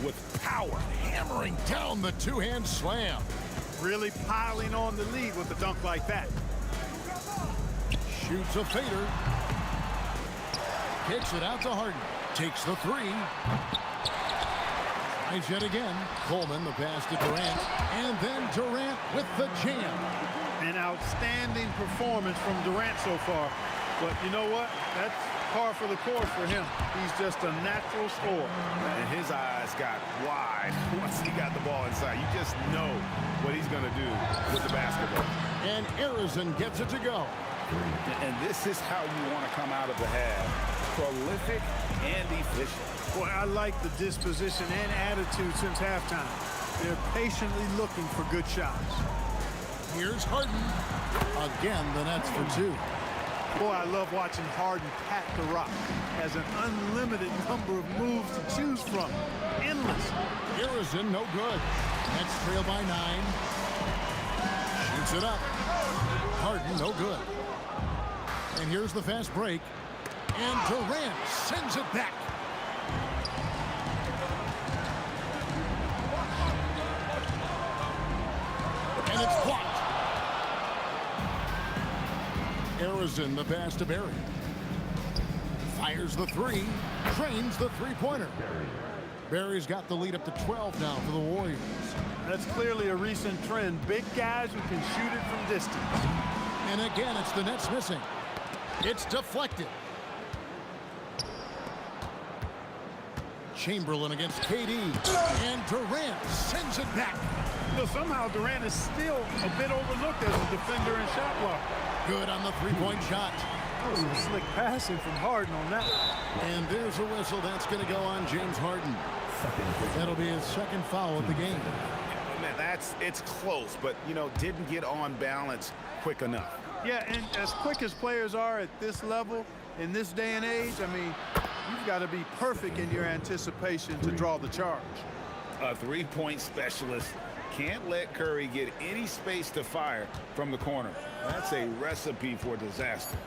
with power.
Hammering down the two-hand slam.
Really piling on the lead with a dunk like that.
Shoots a fader. Kicks it out to Harden. Takes the 3. Tries yet again. Coleman, the pass to Durant. And then Durant with the jam.
An outstanding performance from Durant so far. But you know what? That's par for the course for him. He's just a natural scorer.
And his eyes got wide once he got the ball inside. You just know what he's going to do with the basketball.
And Harrison gets it to go.
And this is how you want to come out of the half. Prolific and efficient.
Boy, I like the disposition and attitude since halftime. They're patiently looking for good shots.
Here's Harden. Again, the Nets for 2.
Boy, I love watching Harden pat the rock. Has an unlimited number of moves to choose from. Endless.
Harrison, no good. Nets trail by 9. Shoots it up. Harden, no good. And here's the fast break. And Durant sends it back. And it's blocked. Harrison, the pass to Barry. Fires the three. Trains the three-pointer. Barry's got the lead up to 12 now for the Warriors.
That's clearly a recent trend. Big guys who can shoot it from distance.
And again, it's the Nets missing. It's deflected. Chamberlain against KD. And Durant sends it back.
You know, somehow Durant is still a bit overlooked as a defender and shot blocker.
Good on the three-point shot.
That was some slick passing from Harden on that.
And there's a whistle. That's going to go on James Harden. That'll be his second foul of the game.
Man, it's close, but, you know, didn't get on balance quick enough.
Yeah, and as quick as players are at this level, in this day and age, I mean, you've got to be perfect in your anticipation to draw the charge.
A three-point specialist can't let Curry get any space to fire from the corner. That's a recipe for disaster.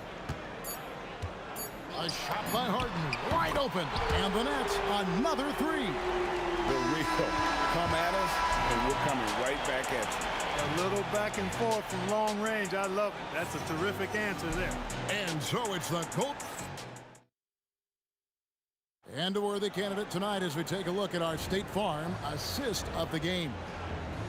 A shot by Harden, wide open, and the Nets another three.
The Rio, come at us, and we're coming right back at you.
A little back and forth from long range. I love it. That's a terrific answer there.
And so it's the Colts. And a worthy candidate tonight as we take a look at our State Farm assist of the game.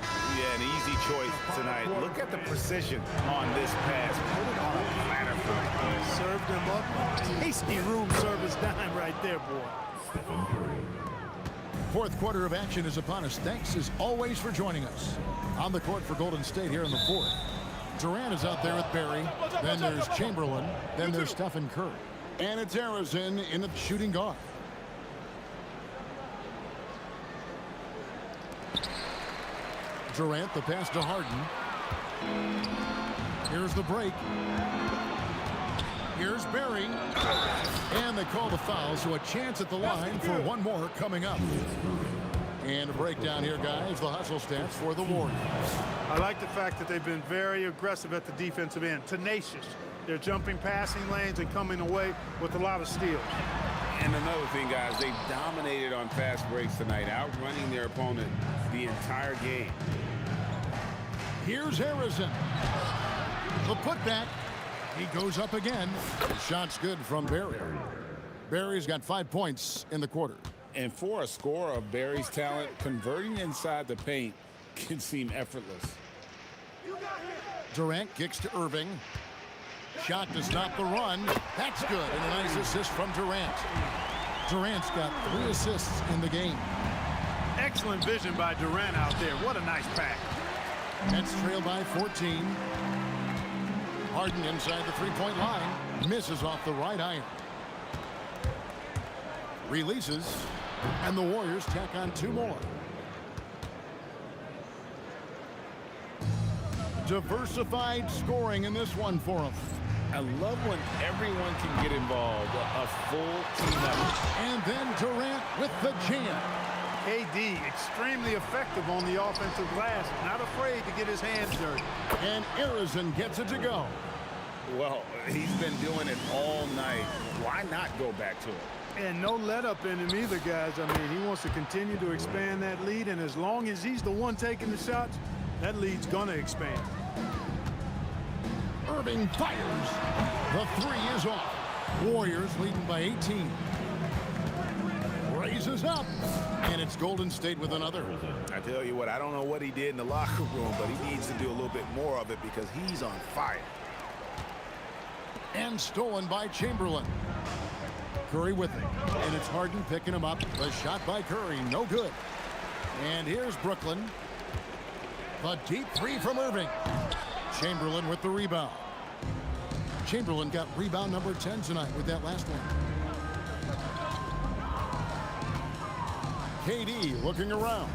Yeah, an easy choice tonight. Look at the precision on this pass. Put it on a platter for him.
Served him up. Tasty room service dime right there, boy.
Fourth quarter of action is upon us. Thanks as always for joining us. On the court for Golden State here in the fourth. Durant is out there with Barry. Then there's Chamberlain. Then there's Stephen Curry. And it's Harrison in the shooting guard. Durant, the pass to Harden. Here's the break. Here's Barry. And they call the foul, so a chance at the line for one more coming up. And a breakdown here, guys. The hustle stats for the Warriors.
I like the fact that they've been very aggressive at the defensive end. Tenacious. They're jumping passing lanes and coming away with a lot of steals.
And another thing, guys, they dominated on fast breaks tonight, outrunning their opponent the entire game.
Here's Harrison. The putback. He goes up again. The shot's good from Barry. Barry's got 5 points in the quarter.
And for a scorer of Barry's talent, converting inside the paint can seem effortless.
Durant kicks to Irving. Shot to stop the run. That's good. And a nice assist from Durant. Durant's got 3 assists in the game.
Excellent vision by Durant out there. What a nice pass.
Nets trail by 14. Harden inside the three-point line. Misses off the right iron. Releases. And the Warriors tack on 2 more. Diversified scoring in this one for them.
I love when everyone can get involved, a full team effort.
And then Durant with the jam.
KD extremely effective on the offensive glass. Not afraid to get his hands dirty.
And Harrison gets it to go.
Well, he's been doing it all night. Why not go back to it?
And no let up in him either, guys. I mean, he wants to continue to expand that lead, and as long as he's the one taking the shots, that lead's going to expand.
Irving fires. The 3 is off. Warriors leading by 18. Raises up. And it's Golden State with another.
I tell you what, I don't know what he did in the locker room, but he needs to do a little bit more of it because he's on fire.
And stolen by Chamberlain. Curry with it. And it's Harden picking him up. The shot by Curry, no good. And here's Brooklyn. The deep 3 from Irving. Chamberlain with the rebound. Chamberlain got rebound number 10 tonight with that last one. KD looking around.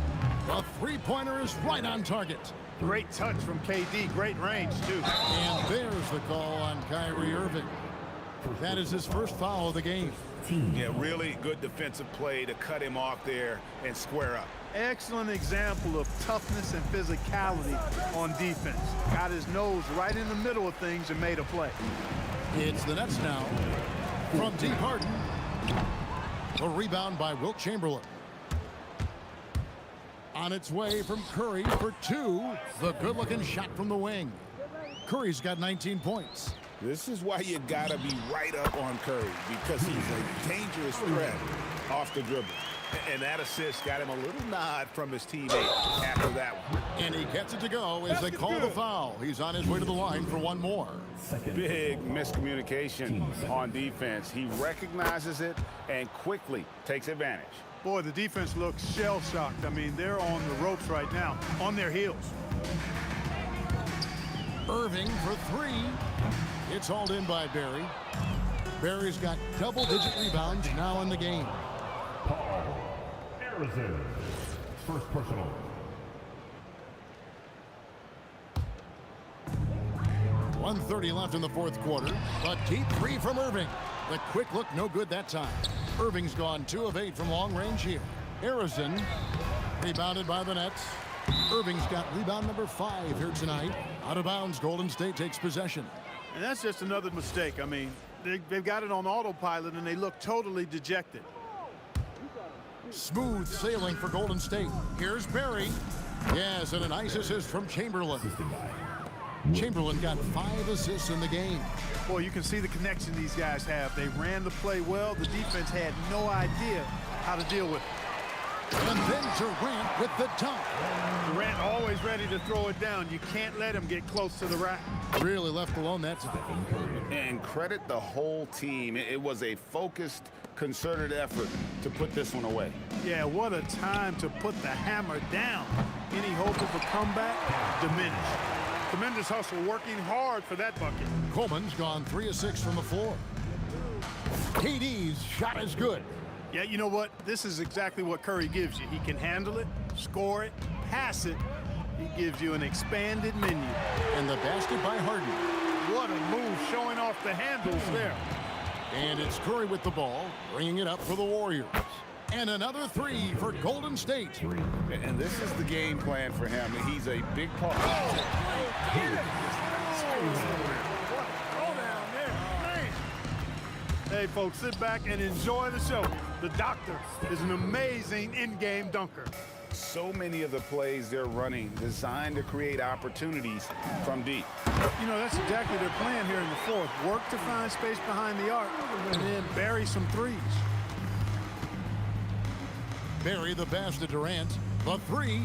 The three-pointer is right on target.
Great touch from KD. Great range, too.
And there's the call on Kyrie Irving. That is his first foul of the game.
Yeah, really good defensive play to cut him off there and square up.
Excellent example of toughness and physicality on defense. Got his nose right in the middle of things and made a play.
It's the Nets now. From deep Harden. The rebound by Wilt Chamberlain. On its way from Curry for two. The good-looking shot from the wing. Curry's got 19 points.
This is why you gotta be right up on Curry, because he's a dangerous threat off the dribble. And that assist got him a little nod from his teammate after that one.
And he gets it to go as they call the foul. He's on his way to the line for one more.
Big miscommunication on defense. He recognizes it and quickly takes advantage.
Boy, the defense looks shell-shocked. I mean, they're on the ropes right now, on their heels.
Irving for three. It's hauled in by Barry. Barry's got double-digit rebounds now in the game.
Paul Arizona. First personal.
.130 left in the fourth quarter. A deep three from Irving. The quick look, no good that time. Irving's gone 2 of 8 from long range here. Arizona rebounded by the Nets. Irving's got rebound number 5 here tonight. Out of bounds, Golden State takes possession.
And that's just another mistake. I mean, they've got it on autopilot, and they look totally dejected.
Smooth sailing for Golden State. Here's Barry. Yes, and a nice assist from Chamberlain. Chamberlain got 5 assists in the game.
Boy, you can see the connection these guys have. They ran the play well. The defense had no idea how to deal with it.
And then Durant with the dunk.
Durant always ready to throw it down. You can't let him get close to the rack.
Really left alone that time.
And credit the whole team. It was a focused, concerted effort to put this one away.
Yeah, what a time to put the hammer down. Any hope of a comeback? Diminished. Tremendous hustle, working hard for that bucket.
Coleman's gone 3 of 6 from the floor. KD's shot is good.
Yeah, you know what? This is exactly what Curry gives you. He can handle it, score it, pass it. He gives you an expanded menu.
And the basket by Harden.
What a move, showing off the handles there.
And it's Curry with the ball, bringing it up for the Warriors. And another 3 for Golden State.
And this is the game plan for him. He's a big part.
Hey, folks, sit back and enjoy the show. The doctor is an amazing in-game dunker.
So many of the plays they're running designed to create opportunities from deep.
You know, that's exactly their plan here in the fourth. Work to find space behind the arc and then bury some threes.
Barry the pass to Durant. The 3.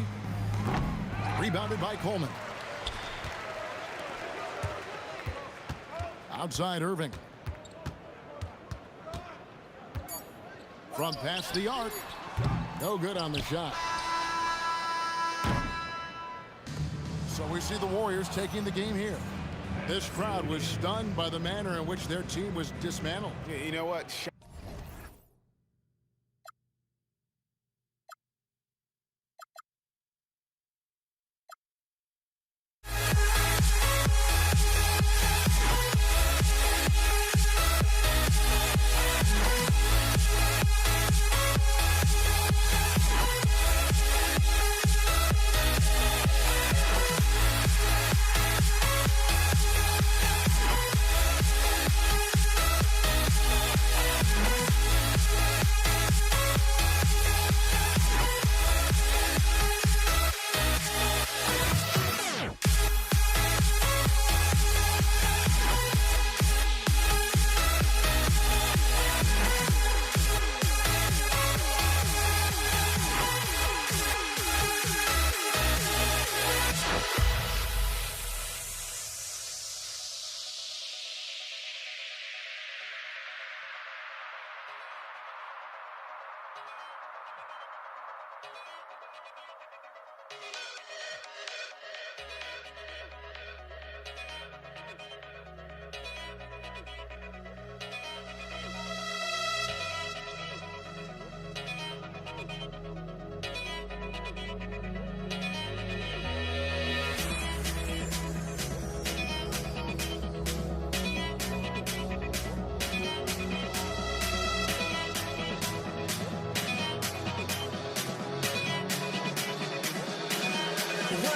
Rebounded by Coleman. Outside Irving. From past the arc. No good on the shot. So we see the Warriors taking the game here. This crowd was stunned by the manner in which their team was dismantled.
You know what?
When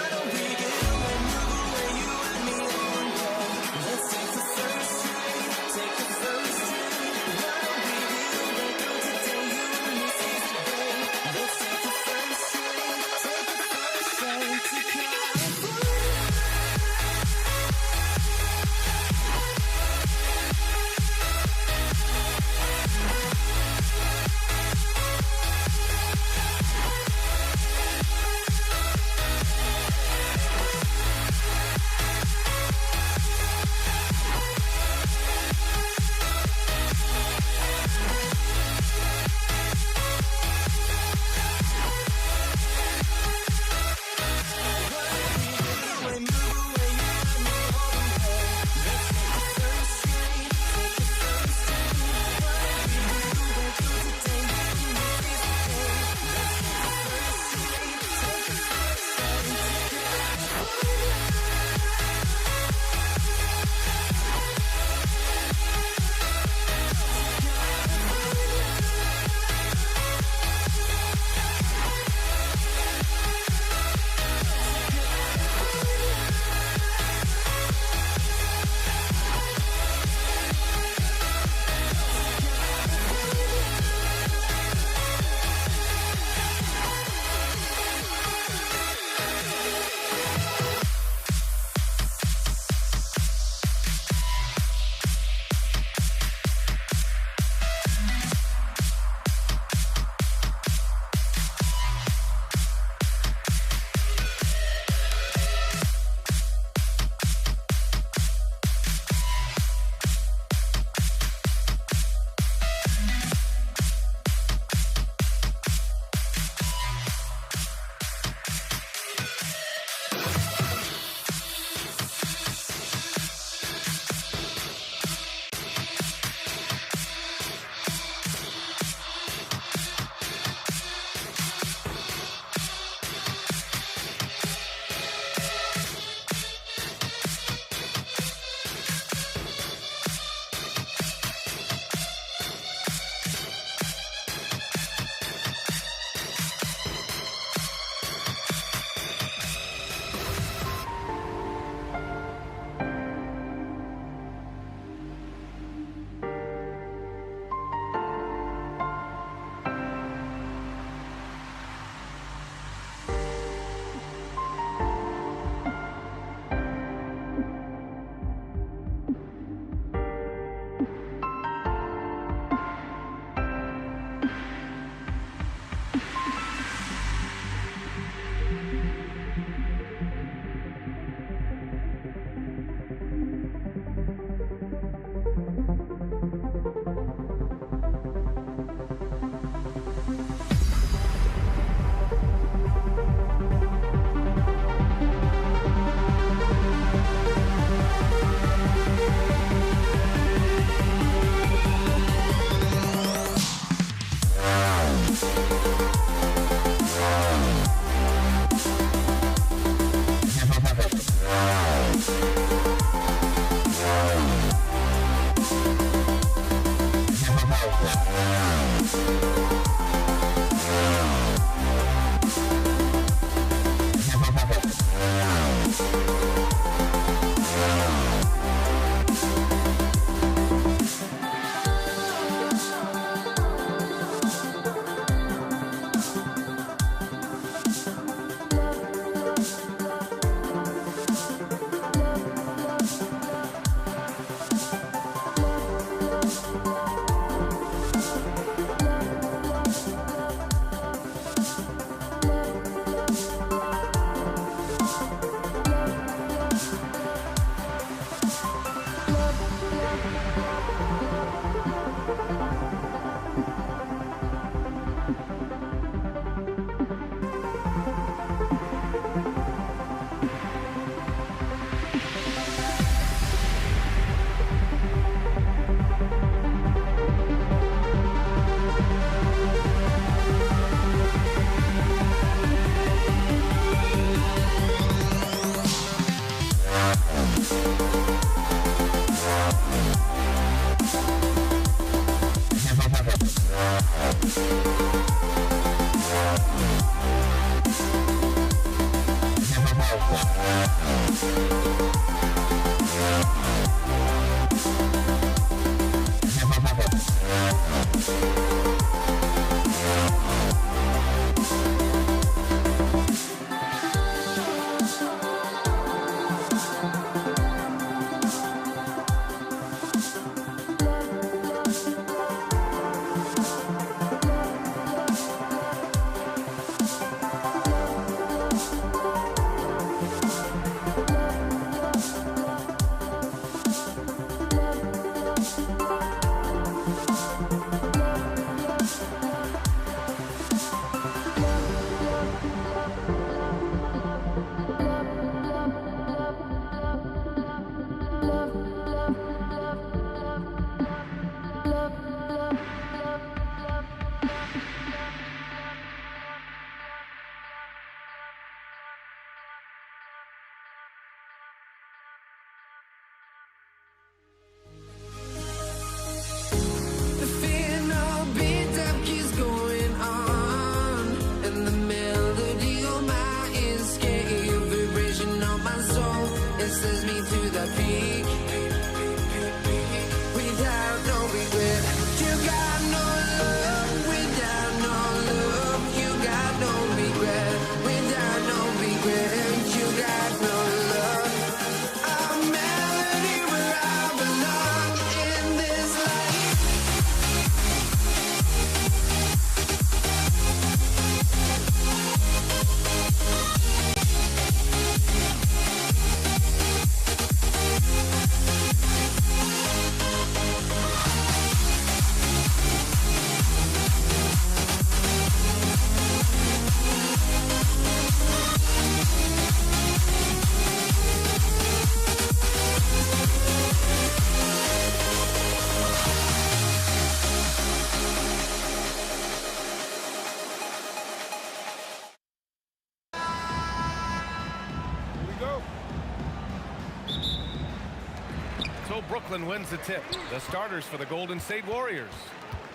So Brooklyn wins the tip. The starters for the Golden State Warriors.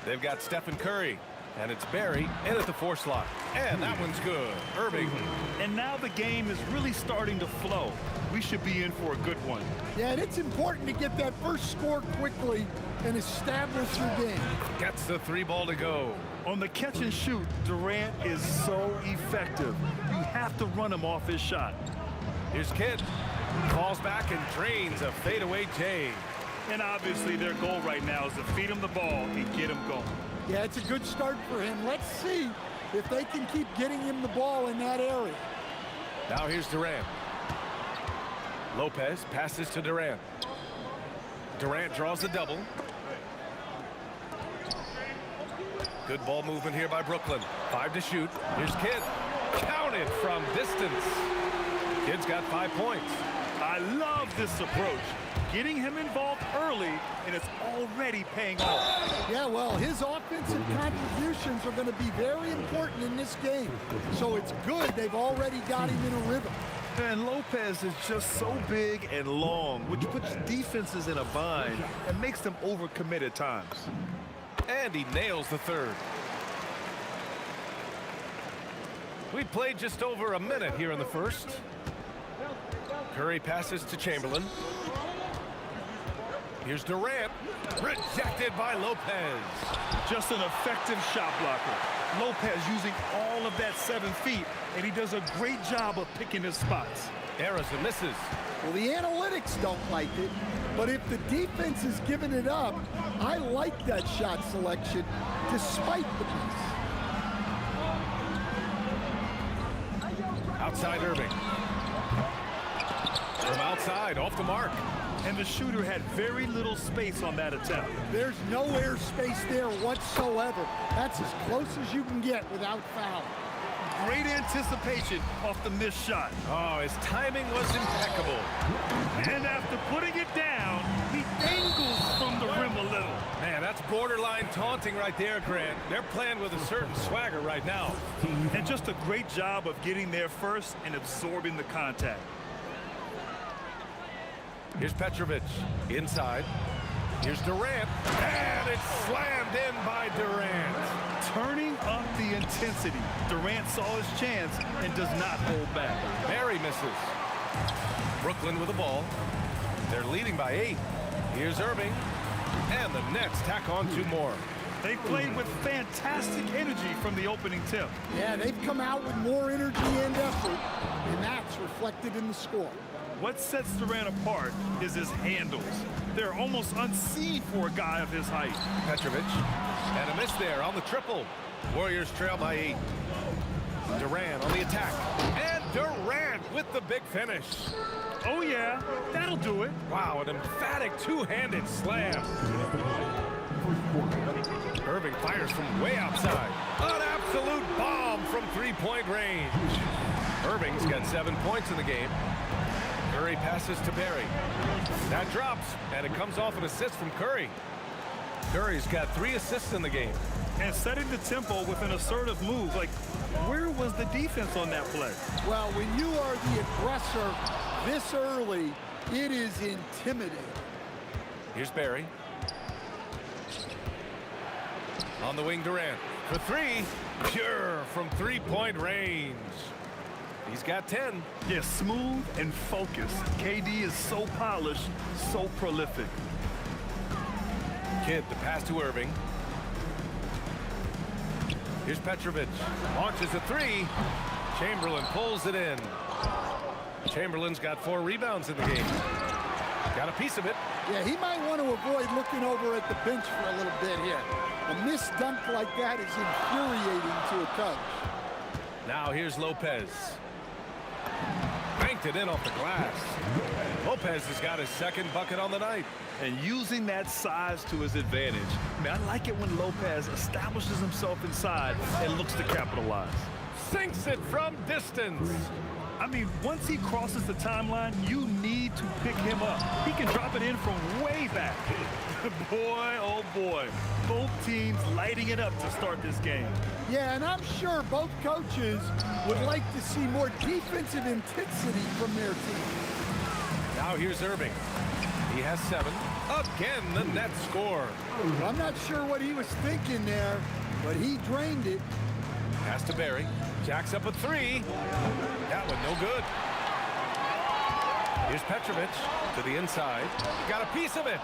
They've got Stephen Curry, and it's Barry in at the 4 slot. And that one's good. Irving.
And now the game is really starting to flow. We should be in for a good one.
Yeah, and it's important to get that first score quickly and establish your game.
Gets the 3 ball to go.
On the catch and shoot, Durant is so effective. You have to run him off his shot.
Here's Kidd. Falls back and drains a fadeaway J.
And obviously their goal right now is to feed him the ball and get him going.
Yeah, it's a good start for him. Let's see if they can keep getting him the ball in that area.
Now here's Durant. Lopez passes to Durant. Durant draws the double. Good ball movement here by Brooklyn. 5 to shoot. Here's Kidd. Counted from distance. Kidd's got 5 points.
I love this approach. Getting him involved early, and it's already paying off.
Yeah, well, his offensive contributions are going to be very important in this game. So it's good they've already got him in a rhythm.
And Lopez is just so big and long, which puts defenses in a bind and makes them overcommit at times.
And he nails the third. We played just over a minute here in the first. Curry passes to Chamberlain. Here's Durant. Rejected by Lopez.
Just an effective shot blocker. Lopez using all of that 7 feet, and he does a great job of picking his spots.
Arizona misses.
Well, the analytics don't like it, but if the defense is giving it up, I like that shot selection despite the miss.
Outside Irving. From outside, off the mark.
And the shooter had very little space on that attempt.
There's no air space there whatsoever. That's as close as you can get without foul.
Great anticipation off the missed shot.
Oh, his timing was impeccable.
And after putting it down, he dangles from the rim a little.
Man, that's borderline taunting right there, Grant. They're playing with a certain swagger right now.
And just a great job of getting there first and absorbing the contact.
Here's Petrovic inside. Here's Durant. And it's slammed in by Durant.
Turning up the intensity. Durant saw his chance and does not hold back.
Barry misses. Brooklyn with the ball. They're leading by 8. Here's Irving. And the Nets tack on 2 more.
They played with fantastic energy from the opening tip.
Yeah, they've come out with more energy and effort, and that's reflected in the score.
What sets Durant apart is his handles. They're almost unseen for a guy of his height.
Petrovic. And a miss there on the triple. Warriors trail by 8. Durant on the attack. And Durant with the big finish.
Oh, yeah, that'll do it.
Wow, an emphatic two-handed slam. Irving fires from way outside. An absolute bomb from 3-point range. Irving's got 7 points in the game. Curry passes to Barry. That drops, and it comes off an assist from Curry. Curry's got 3 assists in the game.
And setting the tempo with an assertive move. Like, where was the defense on that play?
Well, when you are the aggressor this early, it is intimidating.
Here's Barry. On the wing, Durant. For 3, pure from 3-point range. He's got 10.
Yeah, smooth and focused. KD is so polished, so prolific.
Kidd, the pass to Irving. Here's Petrovic. Launches a 3. Chamberlain pulls it in. Chamberlain's got 4 rebounds in the game. Got a piece of it.
Yeah, he might want to avoid looking over at the bench for a little bit here. A missed dunk like that is infuriating to a coach.
Now here's Lopez. Banked it in off the glass. Lopez has got his 2nd bucket on the night.
And using that size to his advantage. Man, I like it when Lopez establishes himself inside and looks to capitalize.
Sinks it from distance.
I mean, once he crosses the timeline, you need to pick him up. He can drop it in from way back. Boy, oh boy. Both teams lighting it up to start this game.
Yeah, and I'm sure both coaches would like to see more defensive intensity from their team.
Now here's Irving. He has 7. Again, the net score.
I'm not sure what he was thinking there, but he drained it.
Pass to Barry. Jacks up a 3. That one no good. Here's Petrovic to the inside. Got a piece of it.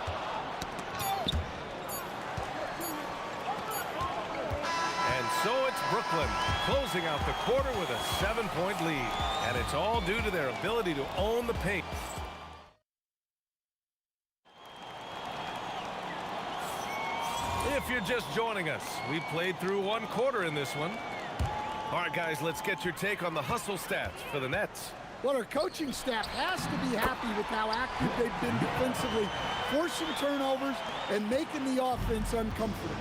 And so it's Brooklyn closing out the quarter with a 7-point lead. And it's all due to their ability to own the paint. If you're just joining us, we played through 1 quarter in this one. All right, guys, let's get your take on the hustle stats for the Nets.
Well, our coaching staff has to be happy with how active they've been defensively, forcing turnovers and making the offense uncomfortable.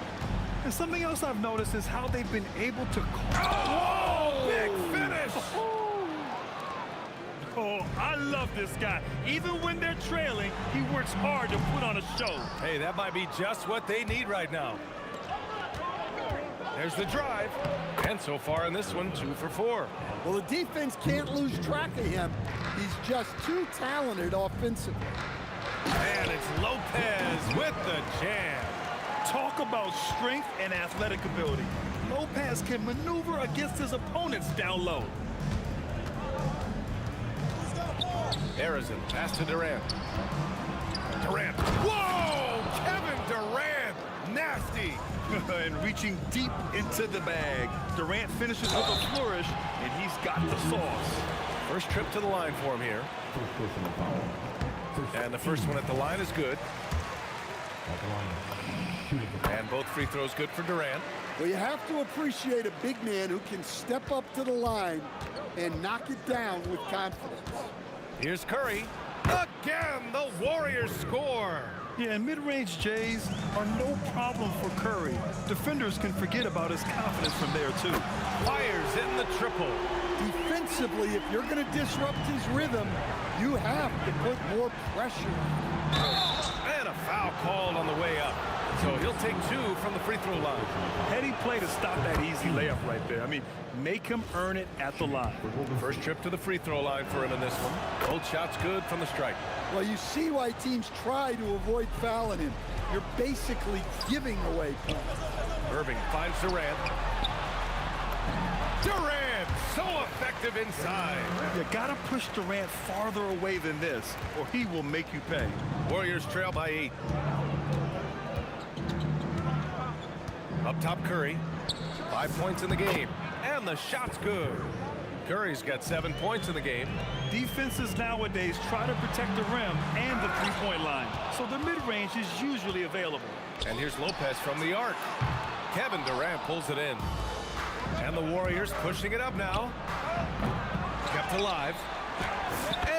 And something else I've noticed is how they've been able to...
Oh, big finish!
Oh, I love this guy. Even when they're trailing, he works hard to put on a show.
Hey, that might be just what they need right now. There's the drive. And so far in this one, 2 for 4.
Well, the defense can't lose track of him. He's just too talented offensively.
And it's Lopez with the jam.
Talk about strength and athletic ability. Lopez can maneuver against his opponents down low.
Harrison, pass to Durant. Durant. Whoa! Kevin Durant! Nasty!
And reaching deep into the bag. Durant finishes with a flourish, and he's got the sauce.
First trip to the line for him here. And the first one at the line is good. And both free throws good for Durant.
Well, you have to appreciate a big man who can step up to the line and knock it down with confidence.
Here's Curry. Again, the Warriors score.
Yeah, and mid-range Jays are no problem for Curry. Defenders can forget about his confidence from there, too.
Fires in the triple.
Defensively, if you're going to disrupt his rhythm, you have to put more pressure on.
And a foul called on the way up. So he'll take 2 from the free throw line.
Heady play to stop that easy layup right there. I mean, make him earn it at the line.
First trip to the free throw line for him in this one. Both shots good from the stripe.
Well, you see why teams try to avoid fouling him. You're basically giving away points.
Irving finds Durant. Durant, so effective inside.
You gotta push Durant farther away than this, or he will make you pay.
Warriors trail by 8. Up top, Curry. 5 points in the game. And the shot's good. Curry's got 7 points in the game.
Defenses nowadays try to protect the rim and the three-point line, so the mid-range is usually available.
And here's Lopez from the arc. Kevin Durant pulls it in. And the Warriors pushing it up now. Kept alive.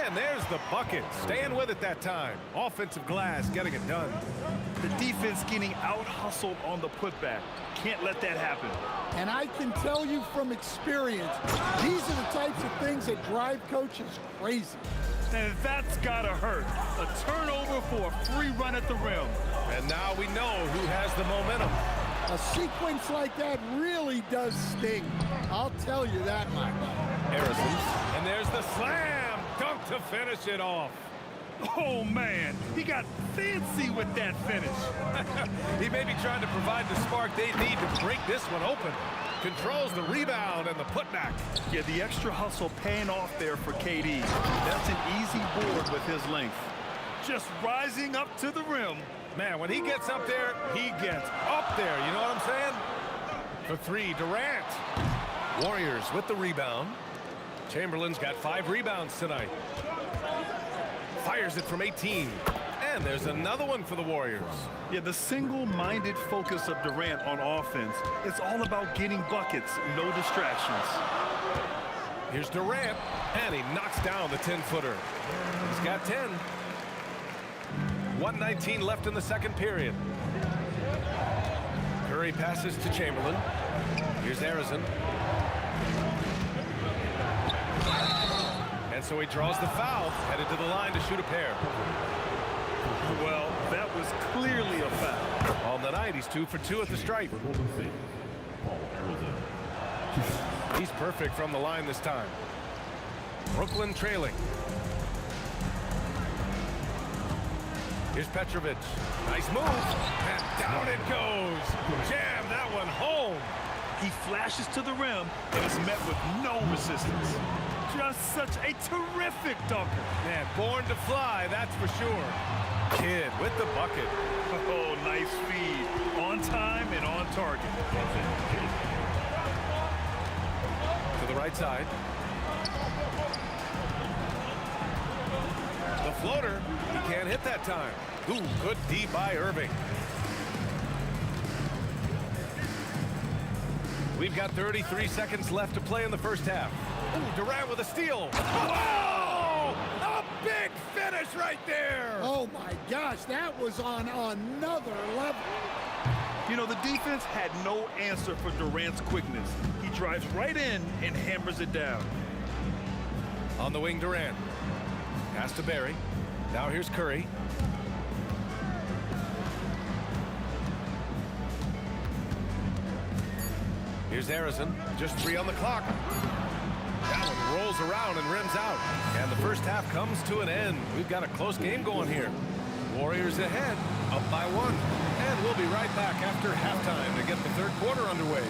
And there's the bucket. Staying with it that time. Offensive glass getting it done.
The defense getting out-hustled on the putback. Can't let that happen.
And I can tell you from experience, these are the types of things that drive coaches crazy.
And that's gotta hurt. A turnover for a free run at the rim.
And now we know who has the momentum.
A sequence like that really does sting. I'll tell you that much.
Harrison. And there's the slam. Dunk to finish it off.
Oh, man. He got fancy with that finish.
He may be trying to provide the spark they need to break this one open. Controls the rebound and the putback.
Yeah, the extra hustle paying off there for KD. That's an easy board with his length. Just rising up to the rim.
Man, when he gets up there, he gets up there. You know what I'm saying? For 3, Durant. Warriors with the rebound. Chamberlain's got 5 rebounds tonight. Fires it from 18. And there's another one for the Warriors.
Yeah, the single-minded focus of Durant on offense, it's all about getting buckets, no distractions.
Here's Durant, and he knocks down the 10-footer. He's got 10. 1:19 left in the second period. Curry passes to Chamberlain. Here's Harrison. And so he draws the foul, headed to the line to shoot a pair.
Well, that was clearly a foul.
On the night, he's 2 for 2 at the stripe. He's perfect from the line this time. Brooklyn trailing. Here's Petrovic. Nice move. And down it goes. Jam that one home.
He flashes to the rim and is met with no resistance. Just such a terrific dunker.
Man, born to fly, that's for sure. Kid with the bucket.
Oh, nice feed. On time and on target.
To the right side. The floater. He can't hit that time. Ooh, good D by Irving. We've got 33 seconds left to play in the first half. Ooh, Durant with a steal. Whoa! A big finish right there.
Oh, my gosh, that was on another level.
You know, the defense had no answer for Durant's quickness. He drives right in and hammers it down.
On the wing, Durant. Pass to Barry. Now here's Curry. Here's Harrison. Just 3 on the clock. That one rolls around and rims out. And the first half comes to an end. We've got a close game going here. Warriors ahead, up by 1. And we'll be right back after halftime to get the third quarter underway.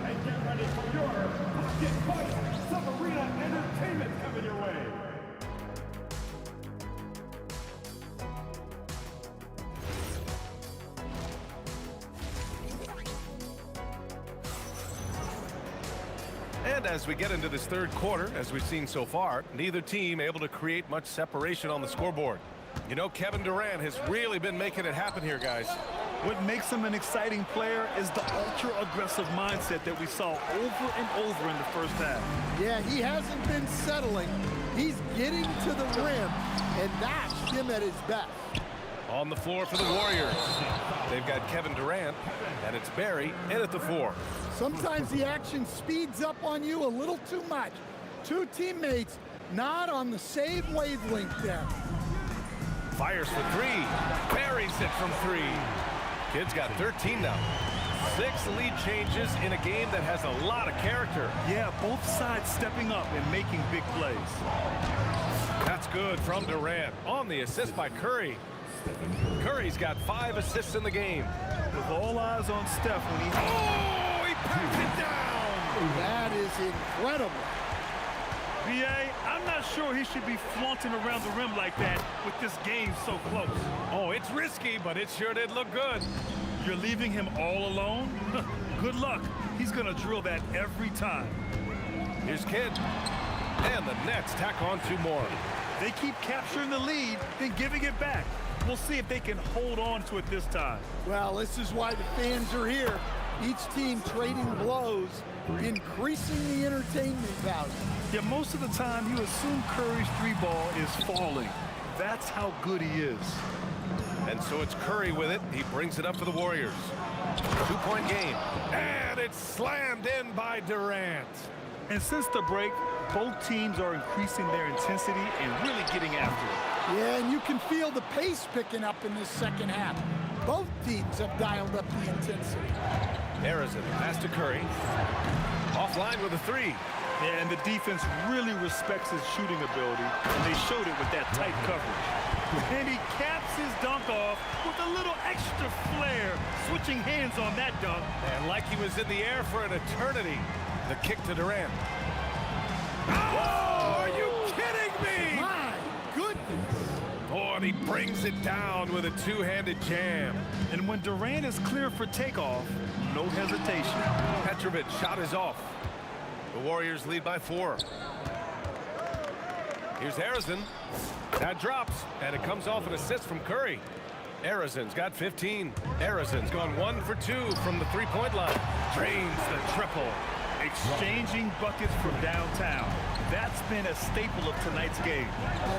And get ready for your Pocket Fight. Some arena entertainment coming your way.
And as we get into this third quarter, as we've seen so far, neither team able to create much separation on the scoreboard. You know, Kevin Durant has really been making it happen here, guys.
What makes him an exciting player is the ultra-aggressive mindset that we saw over and over in the first half.
Yeah, he hasn't been settling. He's getting to the rim, and that's him at his best.
On the floor for the Warriors, they've got Kevin Durant, and it's Barry in at the 4.
Sometimes the action speeds up on you a little too much. Two teammates not on the same wavelength there.
Fires for 3. Buries it from 3. Kid's got 13 now. 6 lead changes in a game that has a lot of character.
Yeah, both sides stepping up and making big plays.
That's good from Durant on the assist by Curry. Curry's got 5 assists in the game.
With all eyes on Steph when he...
Oh, he packs it down!
That is incredible.
B.A., I'm not sure he should be flaunting around the rim like that with this game so close.
Oh, it's risky, but it sure did look good.
You're leaving him all alone? Good luck. He's going to drill that every time.
Here's Kidd. And the Nets tack on 2 more.
They keep capturing the lead, then giving it back. We'll see if they can hold on to it this time.
Well, this is why the fans are here. Each team trading blows, increasing the entertainment value.
Yeah, most of the time you assume Curry's 3-ball is falling. That's how good he is.
And so it's Curry with it. He brings it up for the Warriors. 2-point game. And it's slammed in by Durant.
And since the break, both teams are increasing their intensity and really getting after it.
Yeah, and you can feel the pace picking up in this second half. Both teams have dialed up the intensity.
Harrison pass to Curry. Offline with a 3.
Yeah, and the defense really respects his shooting ability, and they showed it with that tight coverage. And he caps his dunk off with a little extra flair, switching hands on that dunk.
And like he was in the air for an eternity. The kick to Durant. Oh, are you kidding me?
My goodness.
Oh, and he brings it down with a 2-handed jam.
And when Durant is clear for takeoff, no hesitation.
Petrovic shot is off. The Warriors lead by 4. Here's Harrison. That drops, and it comes off an assist from Curry. Harrison's got 15. Harrison's gone 1 for 2 from the 3-point line. Drains the triple.
Exchanging buckets from downtown. That's been a staple of tonight's game.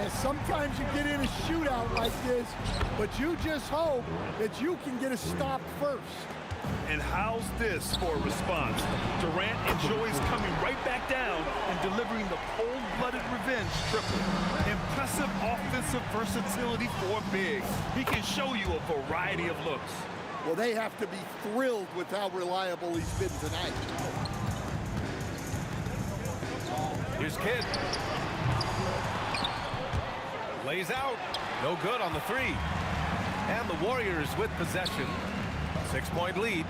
Sometimes you get in a shootout like this, but you just hope that you can get a stop first.
And how's this for a response? Durant enjoys coming right back down and delivering the cold-blooded revenge triple. Impressive offensive versatility for big. He can show you a variety of looks.
Well, they have to be thrilled with how reliable he's been tonight.
Here's Kidd. Lays out. No good on the 3. And the Warriors with possession. 6-point lead.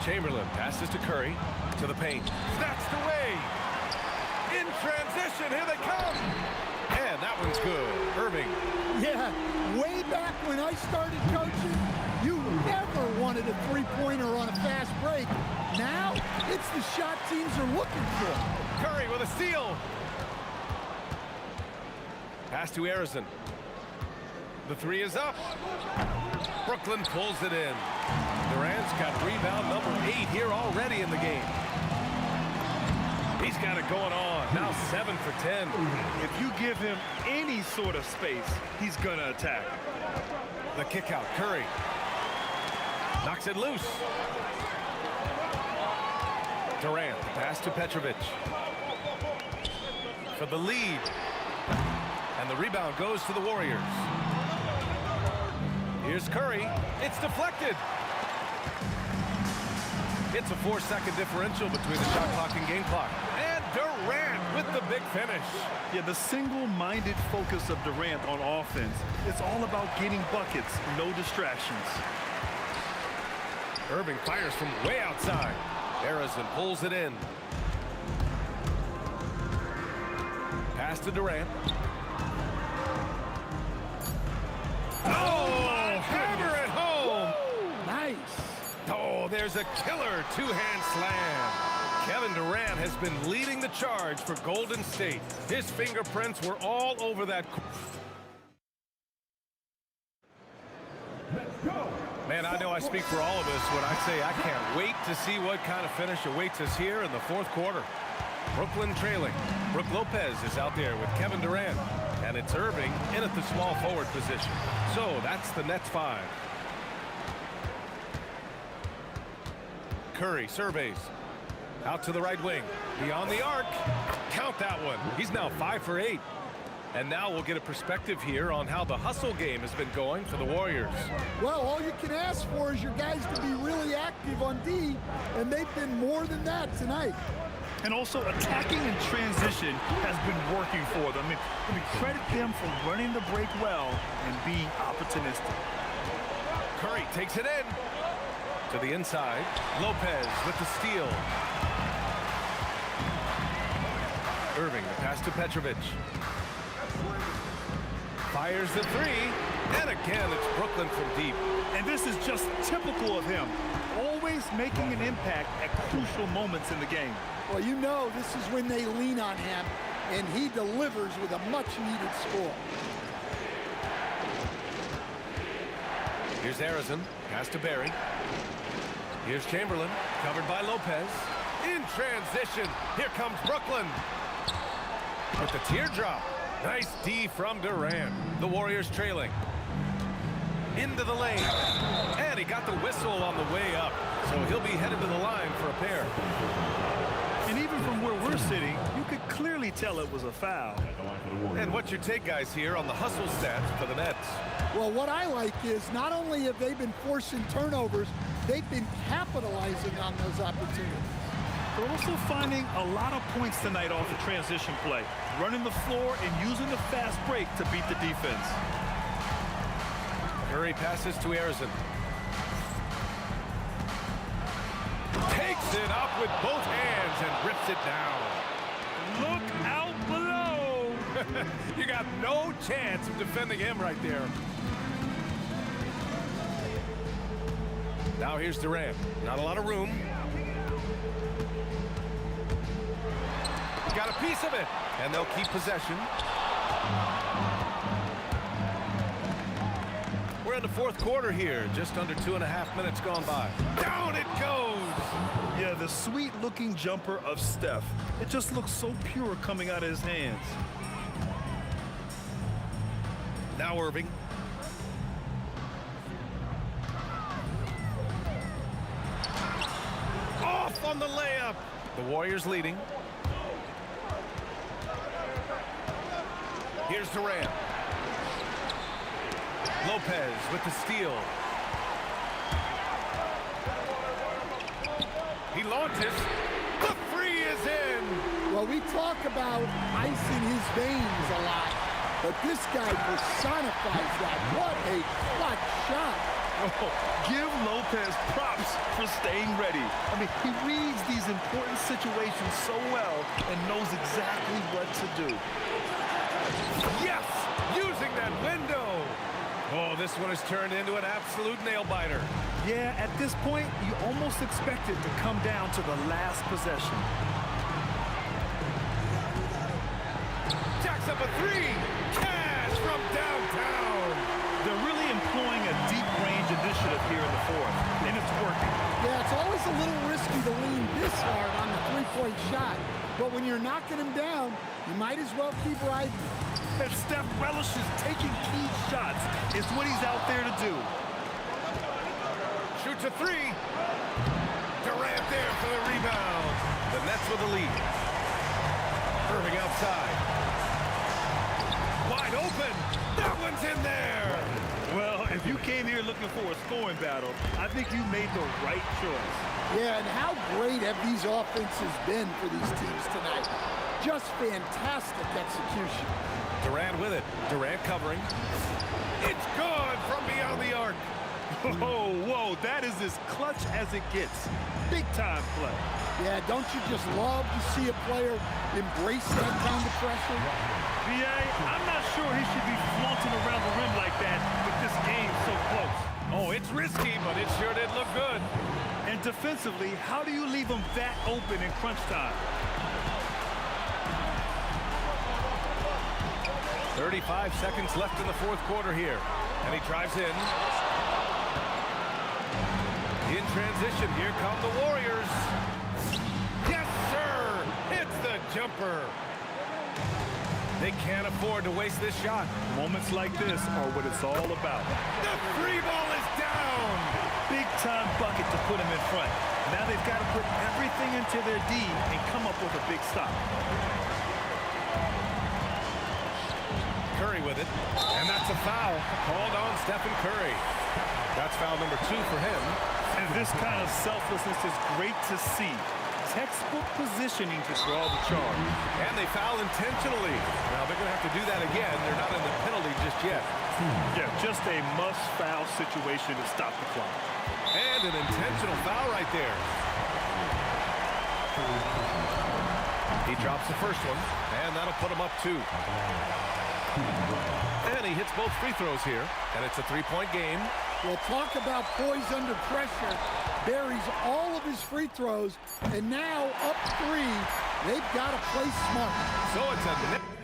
Chamberlain passes to Curry. To the paint. Snatched away. In transition. Here they come. And that one's good. Irving.
Yeah, way back when I started coaching, you never wanted a 3-pointer on a fast break. Now, it's the shot teams are looking for.
Curry with a steal. Pass to Harrison. The 3 is up. Brooklyn pulls it in. Durant's got rebound number 8 here already in the game. He's got it going on. Now 7 for 10.
If you give him any sort of space, he's gonna attack.
The kick out. Curry knocks it loose. Durant, the pass to Petrovic. For the lead. And the rebound goes to the Warriors. Here's Curry. It's deflected. It's a 4-second differential between the shot clock and game clock. And Durant with the big finish.
Yeah, the single-minded focus of Durant on offense. It's all about getting buckets, no distractions.
Irving fires from way outside. Harrison pulls it in. Pass to Durant. Oh, hammer it home.
Nice.
Oh, there's a killer two-hand slam. Kevin Durant has been leading the charge for Golden State. His fingerprints were all over that. Man, I know I speak for all of us when I say I can't wait to see what kind of finish awaits us here in the fourth quarter. Brooklyn trailing. Brook Lopez is out there with Kevin Durant. And it's Irving in at the small forward position. So that's the Nets 5. Curry surveys. Out to the right wing. Beyond the arc. Count that one. He's now 5 for 8. And now we'll get a perspective here on how the hustle game has been going for the Warriors.
Well, all you can ask for is your guys to be really active on D, and they've been more than that tonight.
And also attacking in transition has been working for them. I mean, credit them for running the break well and being opportunistic.
Curry takes it in. To the inside. Lopez with the steal. Irving, the pass to Petrovic. Fires the three. And again, it's Brooklyn from deep.
And this is just typical of him. Always making an impact at crucial moments in the game.
Well, you know this is when they lean on him, and he delivers with a much-needed score.
Here's Harrison. Pass to Barry. Here's Chamberlain. Covered by Lopez. In transition. Here comes Brooklyn. With the teardrop. Nice D from Durant. The Warriors trailing. Into the lane. And he got the whistle on the way up. So he'll be headed to the line for a pair.
And even from where we're sitting, you could clearly tell it was a foul.
And what's your take, guys, here on the hustle stats for the Nets?
Well, what I like is not only have they been forcing turnovers, they've been capitalizing on those opportunities.
They're also finding a lot of points tonight off the transition play, running the floor and using the fast break to beat the defense.
Curry passes to Harrison. Takes it up with both hands and rips it down.
Look out below!
You got no chance of defending him right there. Now here's Durant. Not a lot of room. Got a piece of it, and they'll keep possession. We're in the fourth quarter here, just under 2.5 minutes gone by. Down it goes!
Yeah, the sweet-looking jumper of Steph. It just looks so pure coming out of his hands.
Now Irving. Off on the layup. The Warriors leading. Here's Durant. Lopez with the steal. He launches. The three is in.
Well, we talk about ice in his veins a lot, but this guy personifies that. What a clutch shot.
Oh, give Lopez props for staying ready. I mean, he reads these important situations so well and knows exactly what to do.
Yes! Using that window! Oh, this one has turned into an absolute nail-biter.
Yeah, at this point, you almost expect it to come down to the last possession.
Jacks up a three! Cash from downtown!
They're really employing a deep-range initiative here in the fourth, and it's working.
Yeah, it's always a little risky to lean this hard on the three-point shot, but when you're knocking him down, you might as well keep riding.
And Steph relishes taking key shots. It's what he's out there to do.
Shoots a three. Durant there for the rebound. The Nets with the lead. Irving outside. Wide open. That one's in there.
Well, if you came here looking for a scoring battle, I think you made the right choice.
Yeah, and how great have these offenses been for these teams tonight? Just fantastic execution.
Durant with it. Durant covering. It's good from beyond the arc.
Oh, whoa, that is as clutch as it gets. Big time play.
Yeah, don't you just love to see a player embrace that kind of pressure?
B.A., I'm not sure he should be flaunting around the rim like that with this game so close.
Oh, it's risky, but it sure did look good.
And defensively, how do you leave him that open in crunch time?
35 seconds left in the fourth quarter here. And he drives in. In transition, here come the Warriors. Yes, sir! Hits the jumper. They can't afford to waste this shot.
Moments like this are what it's all about.
The free ball is down.
Big time bucket to put him in front. Now they've got to put everything into their D and come up with a big stop.
Curry with it, and that's a foul called on Stephen Curry. That's foul number 2 for him.
And this kind of selflessness is great to see. Textbook positioning to draw the charge.
And they foul intentionally. Now they're going to have to do that again. They're not in the penalty just yet.
Yeah, just a must-foul situation to stop the clock.
And an intentional foul right there. He drops the first one, and that'll put him up 2. And he hits both free throws here, and it's a 3-point game.
Well, talk about poise under pressure. Buries all of his free throws, and now up 3. They've got to play smart.
So it's a...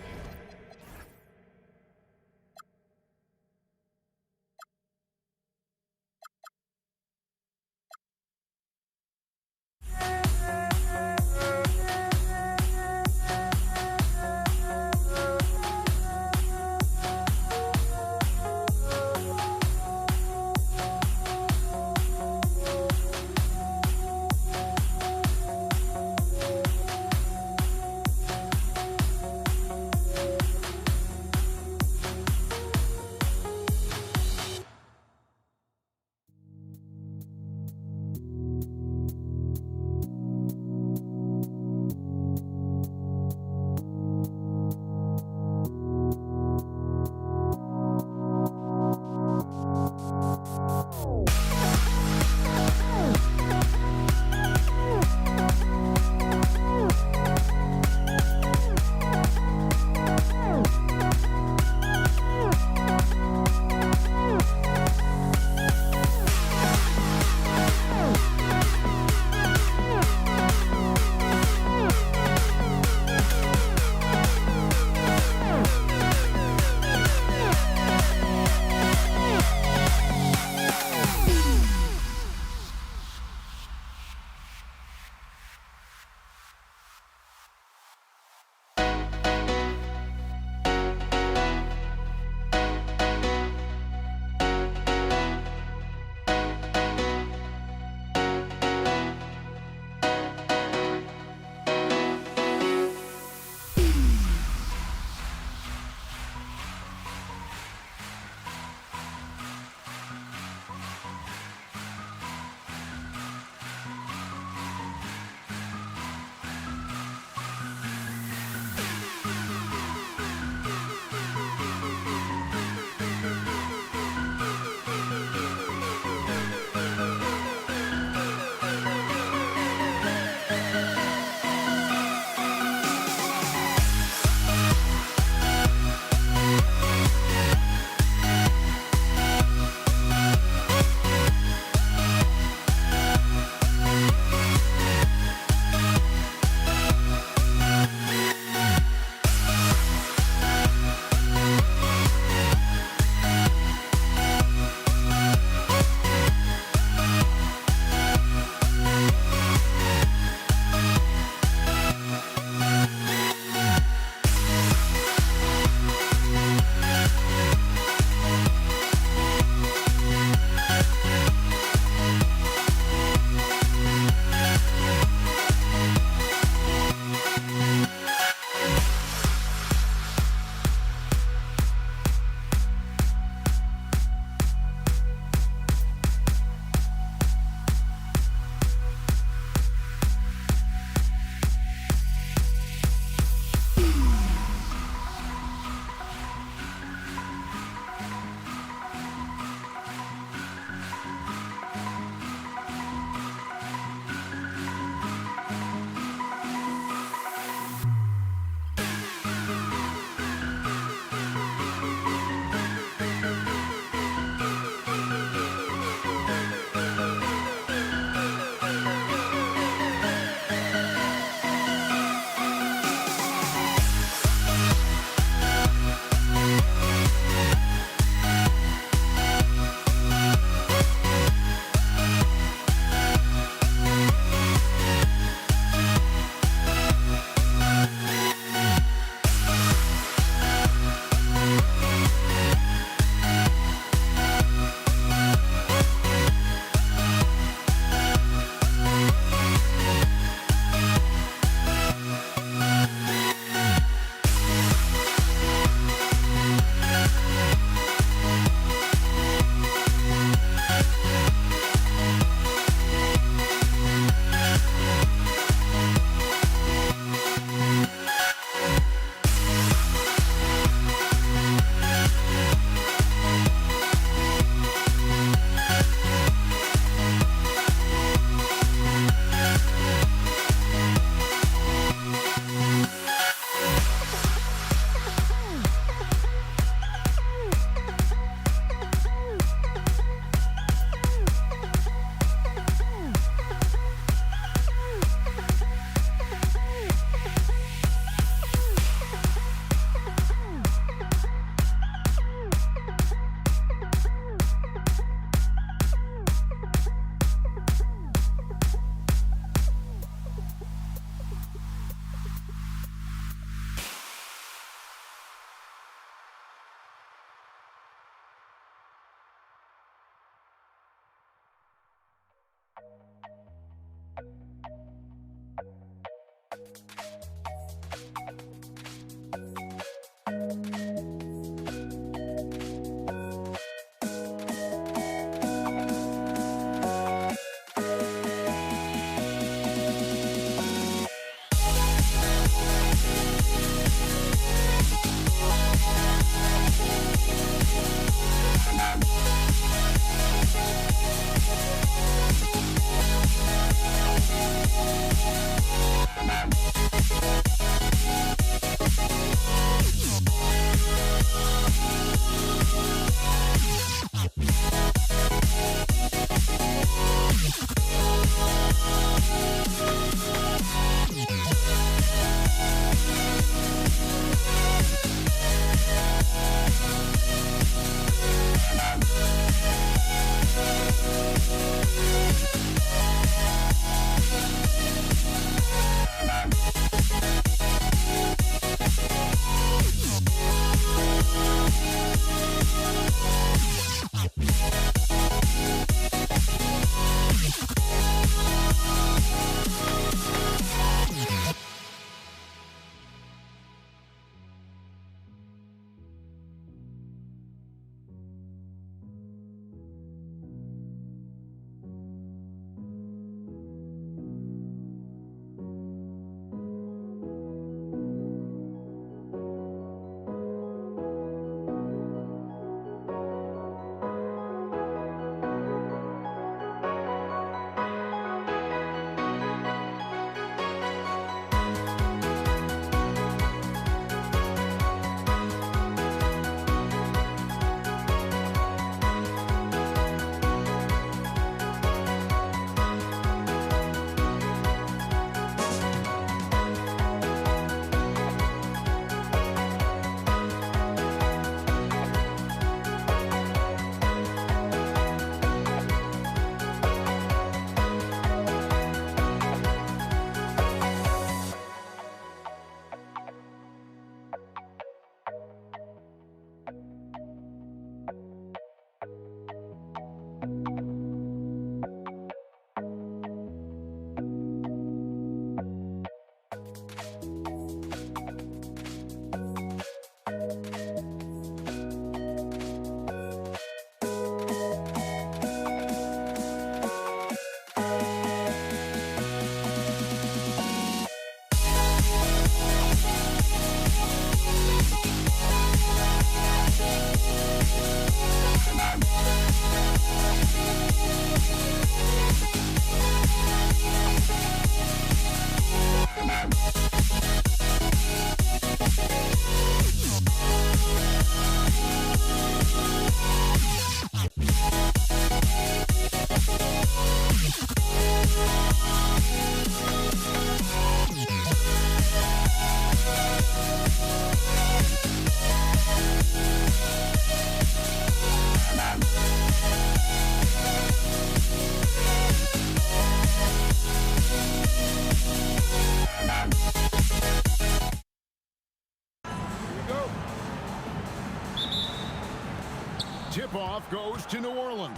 Tip-off goes to New Orleans.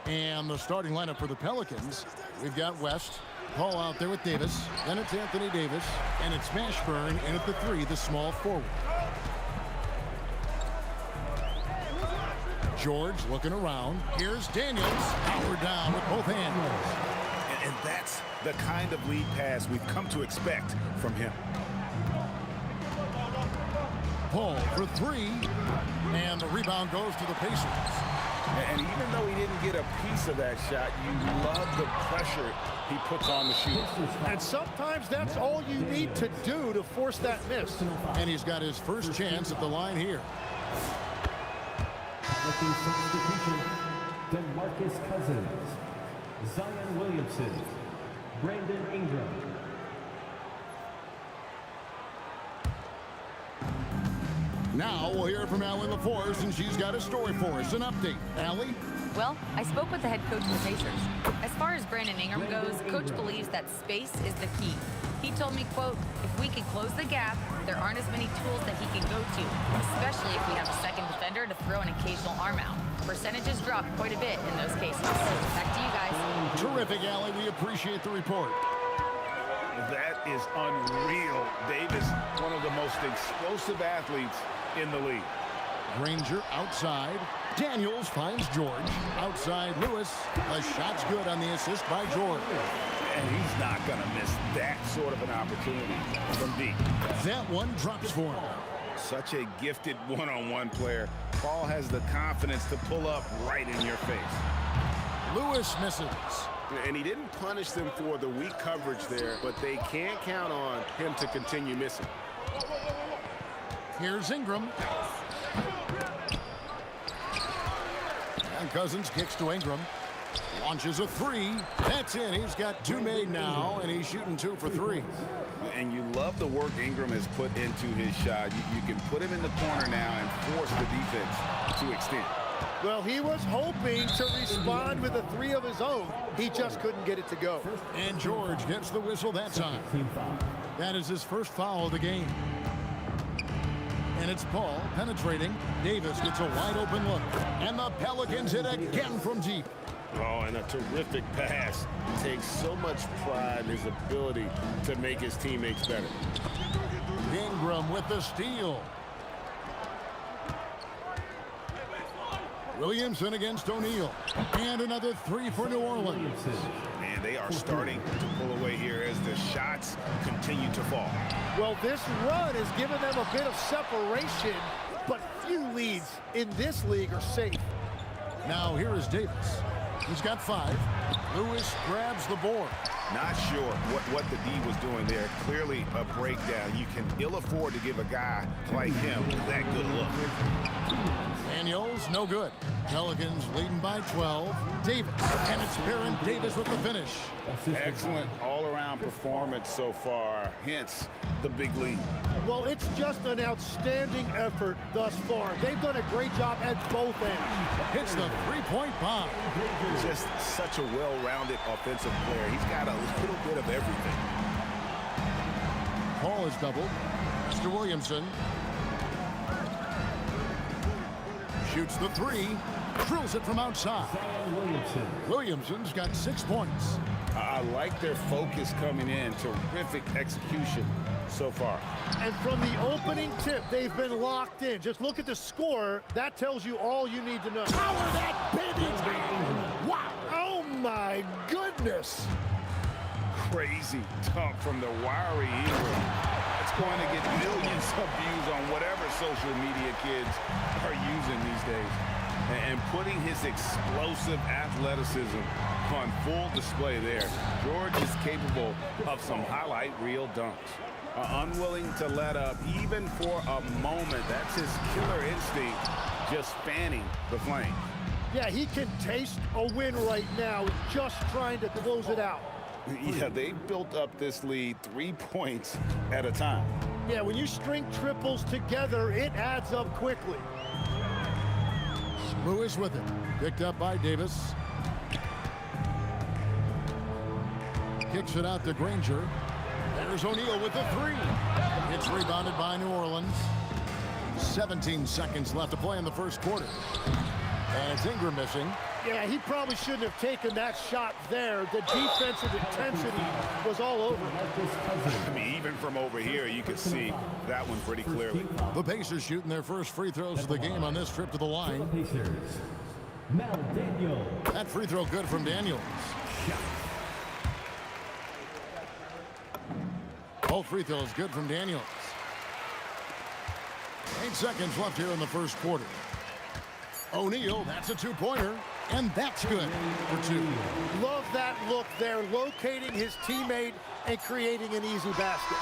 And the starting lineup for the Pelicans, we've got West, Paul out there with Davis. Then it's Anthony Davis. And it's Mashburn in at the 3, the small forward. George looking around. Here's Daniels. Power down with both hands.
And that's the kind of lead pass we've come to expect from him.
Paul for 3. And the rebound goes to the Pacers.
And even though he didn't get a piece of that shot, you love the pressure he puts on the shooter.
And sometimes that's all you need to do to force that miss.
And he's got his first chance at the line here.
Looking substitution, DeMarcus Cousins, Zion Williamson, Brandon Ingram.
Now we'll hear from Allie LaForce, and she's got a story for us. An update. Allie?
Well, I spoke with the head coach of the Pacers. As far as Brandon Ingram goes, Coach believes that space is the key. He told me, quote, if we can close the gap, there aren't as many tools that he can go to, especially if we have a second defender to throw an occasional arm out. Percentages drop quite a bit in those cases. Back to you guys.
Terrific, Allie. We appreciate the report.
That is unreal. Davis, one of the most explosive athletes in the league.
Granger outside. Daniels finds George. Outside Lewis. The shot's good on the assist by George.
And he's not going to miss that sort of an opportunity from deep.
That one drops for him.
Such a gifted one-on-one player. Paul has the confidence to pull up right in your face.
Lewis misses.
And he didn't punish them for the weak coverage there, but they can't count on him to continue missing.
Here's Ingram. And Cousins kicks to Ingram. Launches a three. That's in. He's got 2 made now, and he's shooting 2 for 3.
And you love the work Ingram has put into his shot. You can put him in the corner now and force the defense to extend.
Well, he was hoping to respond with a 3 of his own. He just couldn't get it to go.
And George gets the whistle that time. That is his first foul of the game. And it's Paul penetrating. Davis gets a wide open look. And the Pelicans hit again from deep.
Oh, and a terrific pass. He takes so much pride in his ability to make his teammates better.
Ingram with the steal. Williamson against O'Neal. And another 3 for New Orleans.
Man, they are starting to pull away here as the shots continue to fall.
Well, this run has given them a bit of separation, but few leads in this league are safe.
Now here is Davis. He's got 5. Lewis grabs the board.
Not sure what the D was doing there. Clearly a breakdown. You can ill afford to give a guy like him that good look.
Daniels, no good. Pelicans leading by 12. Davis, and it's Baron Davis with the finish.
Excellent all-around performance so far, hence the big lead.
Well, it's just an outstanding effort thus far. They've done a great job at both ends.
Hits the three-point bomb.
Just such a well-rounded offensive player. He's got a little bit of everything.
Paul is doubled. Mr. Williamson shoots the 3. Drills it from outside. Williamson's got 6 points.
I like their focus coming in. Terrific execution so far.
And from the opening tip, they've been locked in. Just look at the score. That tells you all you need to know.
Power that baby down.
Wow. Oh, my goodness.
Crazy dunk from the wiry Ingram. That's going to get millions of views on whatever social media kids are using these days. And putting his explosive athleticism on full display there. George is capable of some highlight reel dunks. Unwilling to let up even for a moment. That's his killer instinct, just fanning the flame.
Yeah, he can taste a win right now, just trying to close it out.
Yeah, they built up this lead 3 points at a time.
Yeah, when you string triples together, it adds up quickly.
Lewis with it. Picked up by Davis. Kicks it out to Granger. There's O'Neal with the 3. It's rebounded by New Orleans. 17 seconds left to play in the first quarter. And it's Ingram missing.
Yeah, he probably shouldn't have taken that shot there. The defensive intensity was all over.
I mean, even from over here, you could see that one pretty clearly.
The Pacers shooting their first free throws of the game on this trip to the line. That free throw good from Daniels. Both free throws good from Daniels. 8 seconds left here in the first quarter. O'Neal, that's a 2-pointer, and that's good for 2.
Love that look there, locating his teammate and creating an easy basket.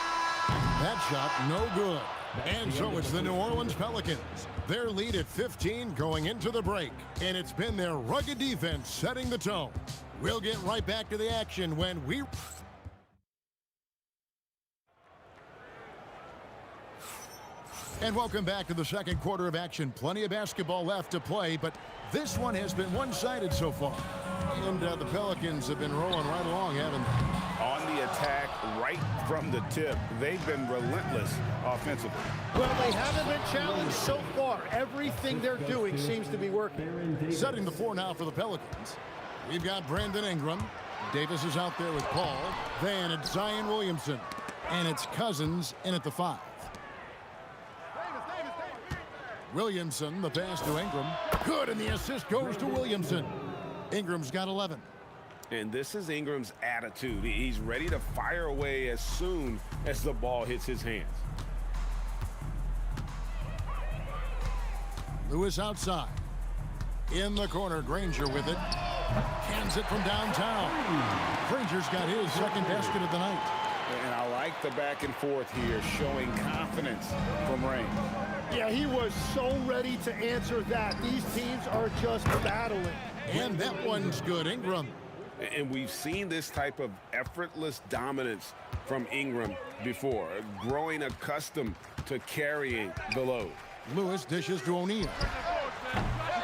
That shot, no good. And so it's the New Orleans Pelicans. Their lead at 15 going into the break, and it's been their rugged defense setting the tone. We'll get right back to the action when we... And welcome back to the second quarter of action. Plenty of basketball left to play, but this one has been one-sided so far. And the Pelicans have been rolling right along, haven't they?
On the attack, right from the tip, they've been relentless offensively.
Well, they haven't been challenged so far. Everything they're doing seems to be working.
Setting the floor now for the Pelicans. We've got Brandon Ingram. Davis is out there with Paul. Then it's Zion Williamson. And it's Cousins in at the 5. Williamson, the pass to Ingram. Good, and the assist goes to Williamson. Ingram's got 11.
And this is Ingram's attitude. He's ready to fire away as soon as the ball hits his hands.
Lewis outside. In the corner, Granger with it. Hands it from downtown. Granger's got his second basket of the night.
And I like the back and forth here, showing confidence from Rain.
Yeah, he was so ready to answer that. These teams are just battling.
And that one's good. Ingram.
And we've seen this type of effortless dominance from Ingram before, growing accustomed to carrying the load.
Lewis dishes to O'Neal.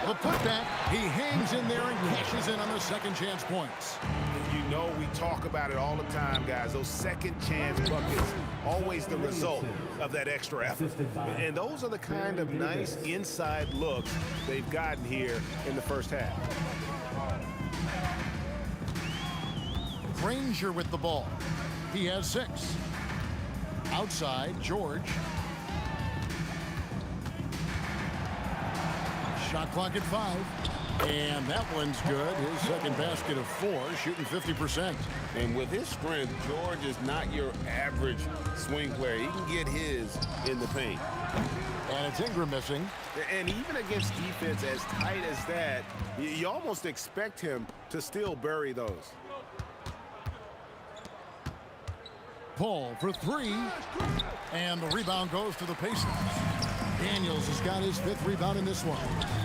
The putback, he hangs in there and cashes in on the second chance points.
You know, we talk about it all the time, guys. Those second chance buckets, always the result of that extra effort. And those are the kind of nice inside looks they've gotten here in the first half.
Granger with the ball. He has 6. Outside, George. Shot clock at 5. And that one's good. His second basket of 4, shooting 50%.
And with his strength, George is not your average swing player. He can get his in the paint.
And it's Ingram missing.
And even against defense as tight as that, you almost expect him to still bury those.
Paul for 3. And the rebound goes to the Pacers. Daniels has got his 5th rebound in this one.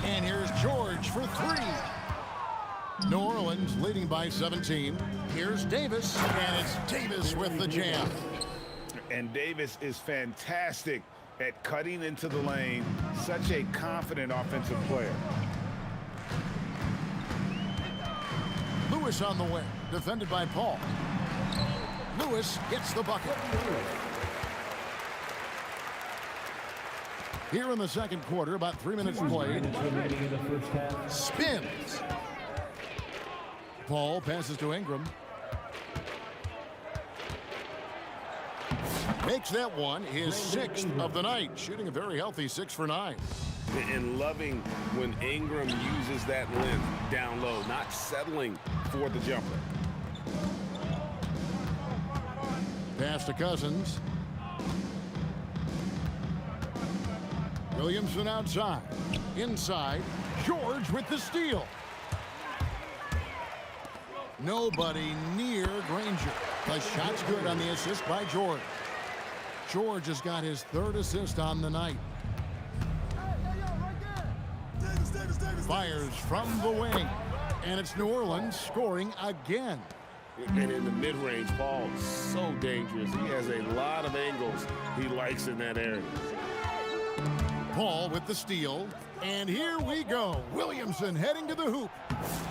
And here's George for 3. New Orleans leading by 17. Here's Davis, and it's Davis with the jam.
And Davis is fantastic at cutting into the lane. Such a confident offensive player.
Lewis on the wing, defended by Paul. Lewis gets the bucket. Here in the second quarter, about 3 minutes played. Spins. Paul passes to Ingram. Makes that one his 6th of the night, shooting a very healthy 6 for 9.
And loving when Ingram uses that length down low, not settling for the jumper.
Pass to Cousins. Williamson outside. Inside, George with the steal. Nobody near Granger. The shot's good on the assist by George. George has got his 3rd assist on the night. Fires from the wing. And it's New Orleans scoring again.
And in the mid-range, Paul, so dangerous. He has a lot of angles he likes in that area.
Paul with the steal. And here we go. Williamson heading to the hoop.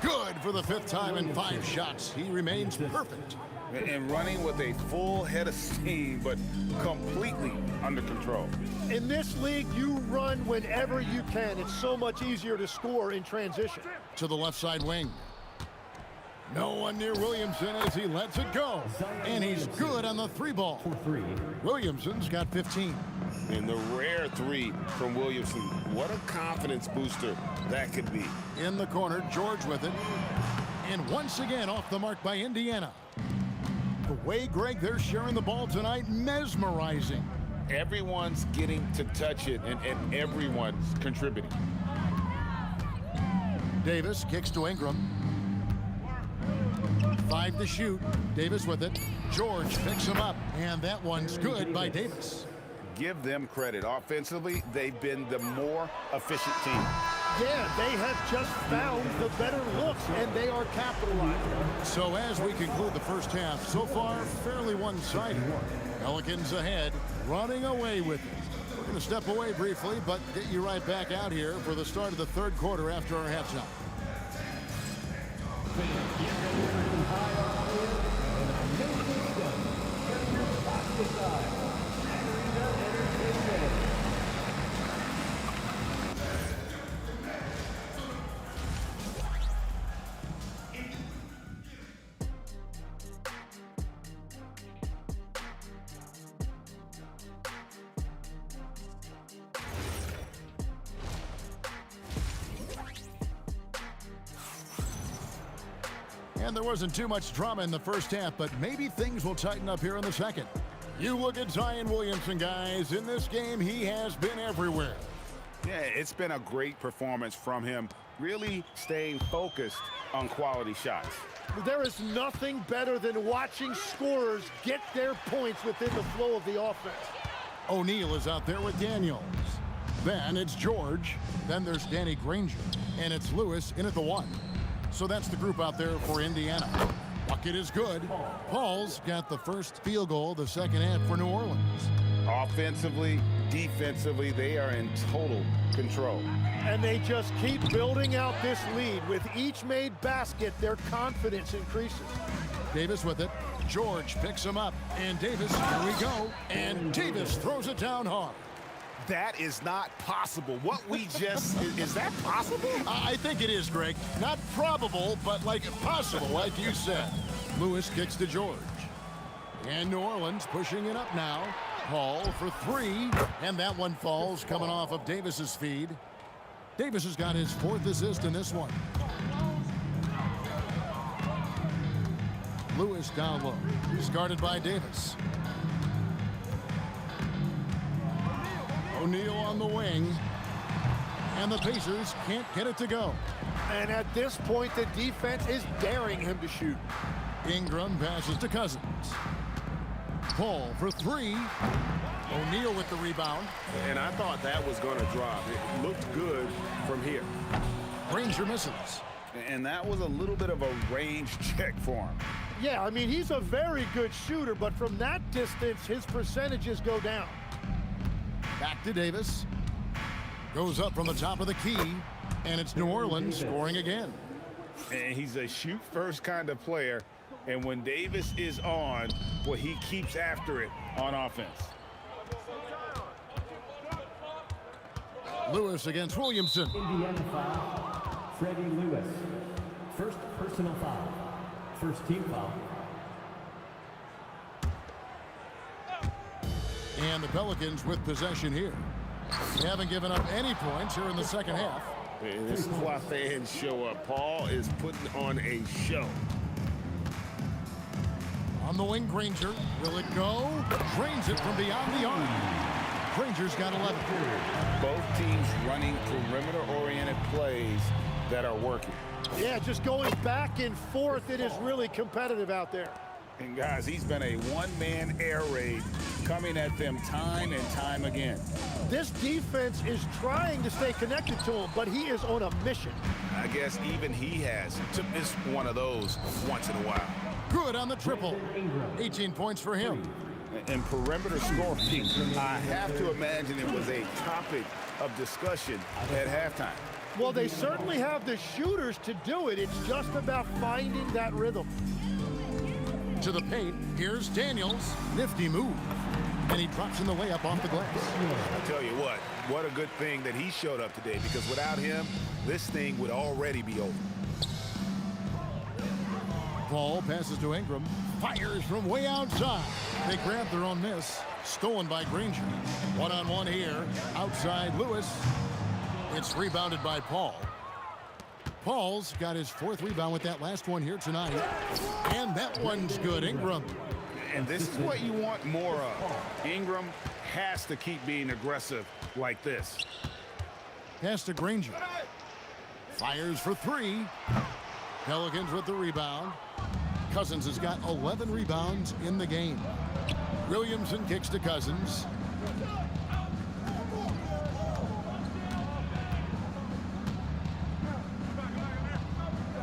Good for the 5th time in 5 shots. He remains perfect.
And running with a full head of steam, but completely under control.
In this league, you run whenever you can. It's so much easier to score in transition.
To the left side wing. No one near Williamson as he lets it go. And he's good on the 3 ball. Williamson's got 15.
And the rare 3 from Williamson. What a confidence booster that could be.
In the corner, George with it. And once again off the mark by Indiana. The way, Greg, they're sharing the ball tonight, mesmerizing.
Everyone's getting to touch it, and everyone's contributing.
Davis kicks to Ingram. 5 to shoot. Davis with it. George picks him up. And that one's good by Davis.
Give them credit. Offensively, they've been the more efficient team.
Yeah, they have just found the better looks, and they are capitalizing.
So as we conclude the first half, so far, fairly one-sided. Pelicans ahead, running away with it. We're going to step away briefly, but get you right back out here for the start of the 3rd quarter after our halftime. And there wasn't too much drama in the first half, but maybe things will tighten up here in the second. You look at Zion Williamson, guys. In this game, he has been everywhere.
Yeah, it's been a great performance from him really staying focused on quality shots.
There is nothing better than watching scorers get their points within the flow of the offense.
O'Neal is out there with Daniels. Then it's George. Then there's Danny Granger. And it's Lewis in at the 1. So that's the group out there for Indiana. Bucket is good. Paul's got the first field goal the second half for New Orleans.
Offensively, defensively, they are in total control.
And they just keep building out this lead. With each made basket, their confidence increases.
Davis with it. George picks him up. And Davis, here we go. And Davis throws it down hard.
That is not possible. What we just, is that possible?
I think it is, Greg. Not probable, but like possible, like you said. Lewis kicks to George. And New Orleans pushing it up now. Paul for 3. And that one falls coming off of Davis's feed. Davis has got his 4th assist in this one. Lewis down low. He's guarded by Davis. O'Neal on the wing. And the Pacers can't get it to go.
And at this point, the defense is daring him to shoot.
Ingram passes to Cousins. Paul for 3. O'Neal with the rebound.
And I thought that was going to drop. It looked good from here.
Granger misses.
And that was a little bit of a range check for him.
Yeah, I mean, he's a very good shooter, but from that distance, his percentages go down.
Back to Davis. Goes up from the top of the key. And it's New Orleans scoring again.
And he's a shoot-first kind of player. And when Davis is on, well, he keeps after it on offense.
Lewis against Williamson.
Indiana foul. Freddie Lewis. First personal foul. First team foul.
And the Pelicans with possession here. They haven't given up any points here in the second half.
This is why fans show up. Paul is putting on a show.
On the wing, Granger. Will it go? Drains it from beyond the arc. Granger's got 11.
Both teams running perimeter-oriented plays that are working.
Yeah, just going back and forth. It is really competitive out there.
And guys, he's been a one-man air raid coming at them time and time again.
This defense is trying to stay connected to him, but he is on a mission.
I guess even he has to miss one of those once in a while.
Good on the triple. 18 points for him.
And perimeter scoring, I have to imagine it was a topic of discussion at halftime.
Well, they certainly have the shooters to do it. It's just about finding that rhythm.
To the paint, here's Daniels. Nifty move. And he drops in the layup off the glass.
I tell you what a good thing that he showed up today, because without him, this thing would already be over.
Paul passes to Ingram. Fires from way outside. They grab their own miss. Stolen by Granger. One-on-one here. Outside Lewis. It's rebounded by Paul. Paul's got his 4th rebound with that last one here tonight. And that one's good. Ingram.
And this is what you want more of. Ingram has to keep being aggressive like this.
Pass to Granger. Fires for 3. Pelicans with the rebound. Cousins has got 11 rebounds in the game. Williamson kicks to Cousins.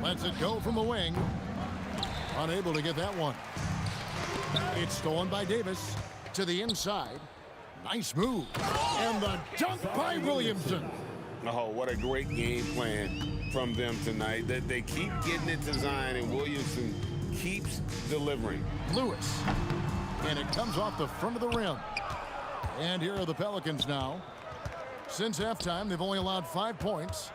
Lets it go from the wing. Unable to get that one. It's stolen by Davis to the inside. Nice move. And the dunk by Williamson.
Oh, what a great game plan from them tonight. That they keep getting it to Zion, and Williamson keeps delivering.
Lewis. And it comes off the front of the rim. And here are the Pelicans now. Since halftime, they've only allowed 5 points.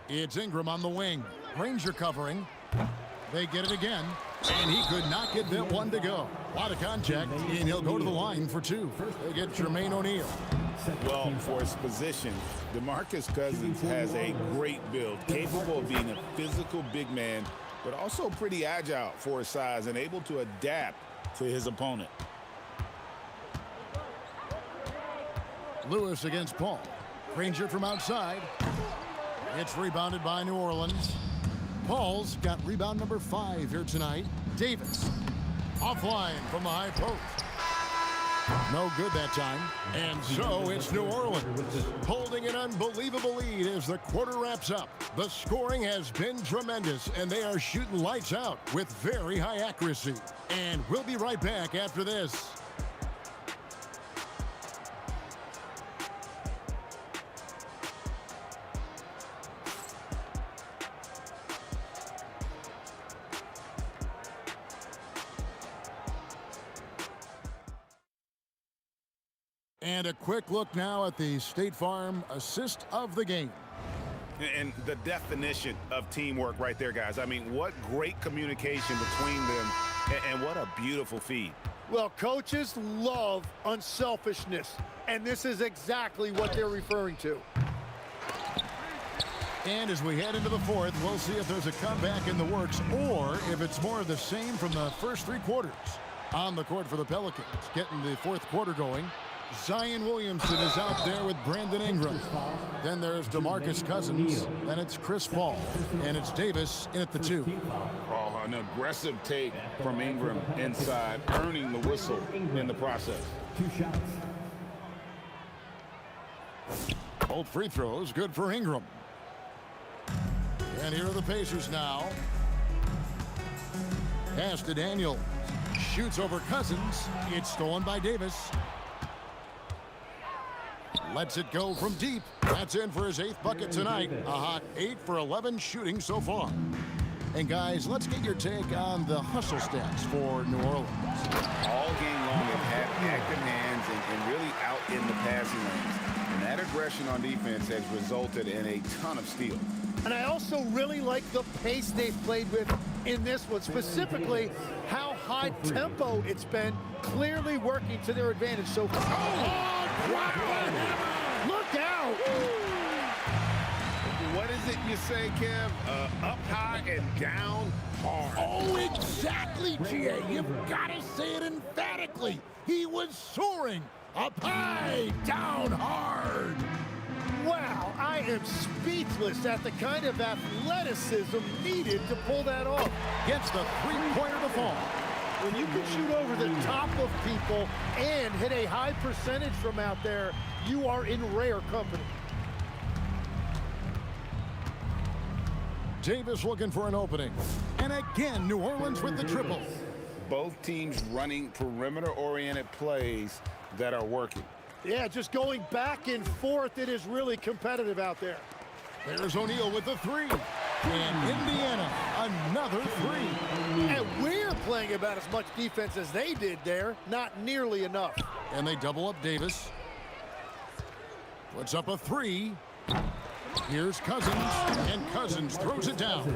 It's Ingram on the wing. Granger covering. They get it again. And he could not get that one to go. A lot of contact, and he'll go to the line for 2. They get Jermaine O'Neal.
Well, for his position, DeMarcus Cousins has a great build, capable of being a physical big man, but also pretty agile for his size and able to adapt to his opponent.
Lewis against Paul. Granger from outside. It's rebounded by New Orleans. Paul's got rebound number 5 here tonight. Davis offline from the high post. No good that time. And so it's New Orleans holding an unbelievable lead as the quarter wraps up. The scoring has been tremendous, and they are shooting lights out with very high accuracy. And we'll be right back after this. And a quick look now at the State Farm assist of the game.
And the definition of teamwork right there, guys. I mean, what great communication between them, and what a beautiful feed.
Well, coaches love unselfishness, and this is exactly what they're referring to.
And as we head into the fourth, we'll see if there's a comeback in the works or if it's more of the same from the first 3 quarters. On the court for the Pelicans, getting the fourth quarter going. Zion Williamson is out there with Brandon Ingram. Then there's DeMarcus Cousins. Then it's Chris Paul. And it's Davis in at the 2.
Oh, an aggressive take from Ingram inside, earning the whistle in the process.
2 shots.
Both free throws good for Ingram. And here are the Pacers now. Pass to Daniels. Shoots over Cousins. It's stolen by Davis. Lets it go from deep. That's in for his 8th bucket tonight. A hot 8 for 11 shooting so far. And guys, let's get your take on the hustle stats for New Orleans.
All game long, they've had active hands and really out in the passing lanes. And that aggression on defense has resulted in a ton of steals.
And I also really like the pace they've played with in this one, specifically how high tempo it's been, clearly working to their advantage so far. Oh, drop the hammer! Look out!
What is it you say, Kev? Up high and down hard.
Oh, exactly, G.A. You've got to say it emphatically. He was soaring. Up high, down hard.
Wow, I am speechless at the kind of athleticism needed to pull that off.
Gets the three-pointer to fall.
When you can shoot over the top of people and hit a high percentage from out there, you are in rare company.
Davis looking for an opening. And again, New Orleans with the triple.
Both teams running perimeter-oriented plays that are working.
Yeah, just going back and forth, it is really competitive out there.
There's O'Neal with the 3. And Indiana, another 3.
And we're playing about as much defense as they did there. Not nearly enough.
And they double up Davis. Puts up a 3. Here's Cousins. And Cousins throws it down.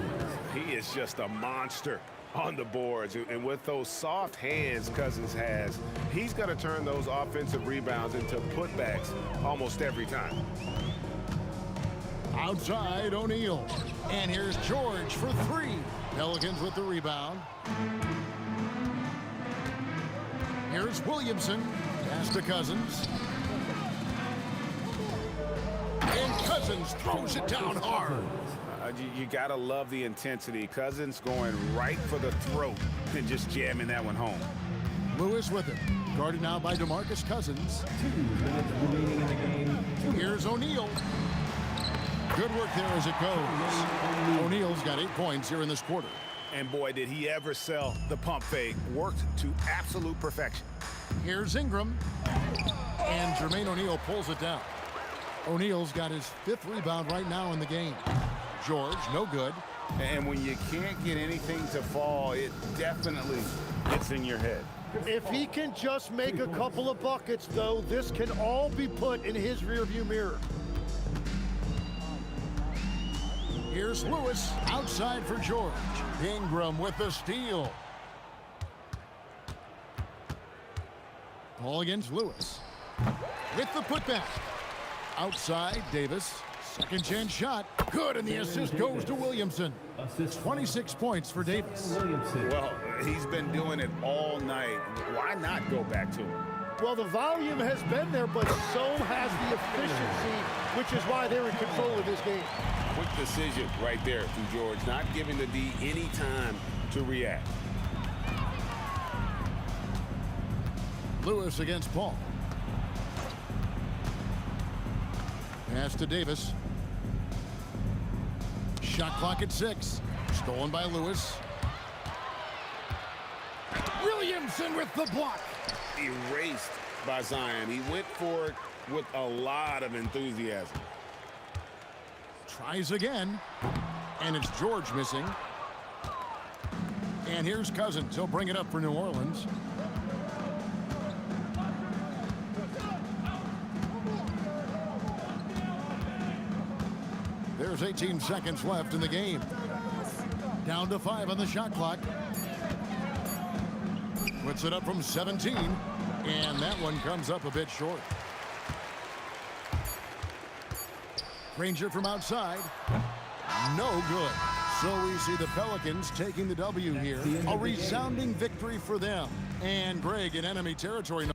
He is just a monster on the boards. And with those soft hands Cousins has, he's going to turn those offensive rebounds into putbacks almost every time.
Outside, O'Neal. And here's George for 3. Pelicans with the rebound. Here's Williamson. Pass to Cousins. And Cousins throws it down hard.
You got to love the intensity. Cousins going right for the throat and just jamming that one home.
Lewis with it. Guarded now by DeMarcus Cousins.
2 minutes remaining in the game.
Here's O'Neal. Good work there as it goes. O'Neal's got 8 points here in this quarter.
And boy, did he ever sell the pump fake. Worked to absolute perfection.
Here's Ingram. And Jermaine O'Neal pulls it down. O'Neal's got his 5th rebound right now in the game. George, no good.
And when you can't get anything to fall, it definitely gets in your head.
If he can just make a couple of buckets, though, this can all be put in his rearview mirror.
Here's Lewis outside for George. Ingram with the steal. Ball against Lewis. With the putback. Outside, Davis. Second chance shot. Good, and the assist goes to Williamson. 26 points for Davis.
Well, he's been doing it all night. Why not go back to him?
Well, the volume has been there, but so has the efficiency, which is why they're in control of this game.
Quick decision right there from George, not giving the D any time to react.
Lewis against Paul. Pass to Davis. Shot clock at 6. Stolen by Lewis. Williamson with the block.
Erased by Zion. He went for it with a lot of enthusiasm.
Tries again. And it's George missing. And here's Cousins. He'll bring it up for New Orleans. There's 18 seconds left in the game. Down to 5 on the shot clock. Puts it up from 17. And that one comes up a bit short. Granger from outside. No good. So we see the Pelicans taking the W here. A resounding victory for them. And Greg in enemy territory.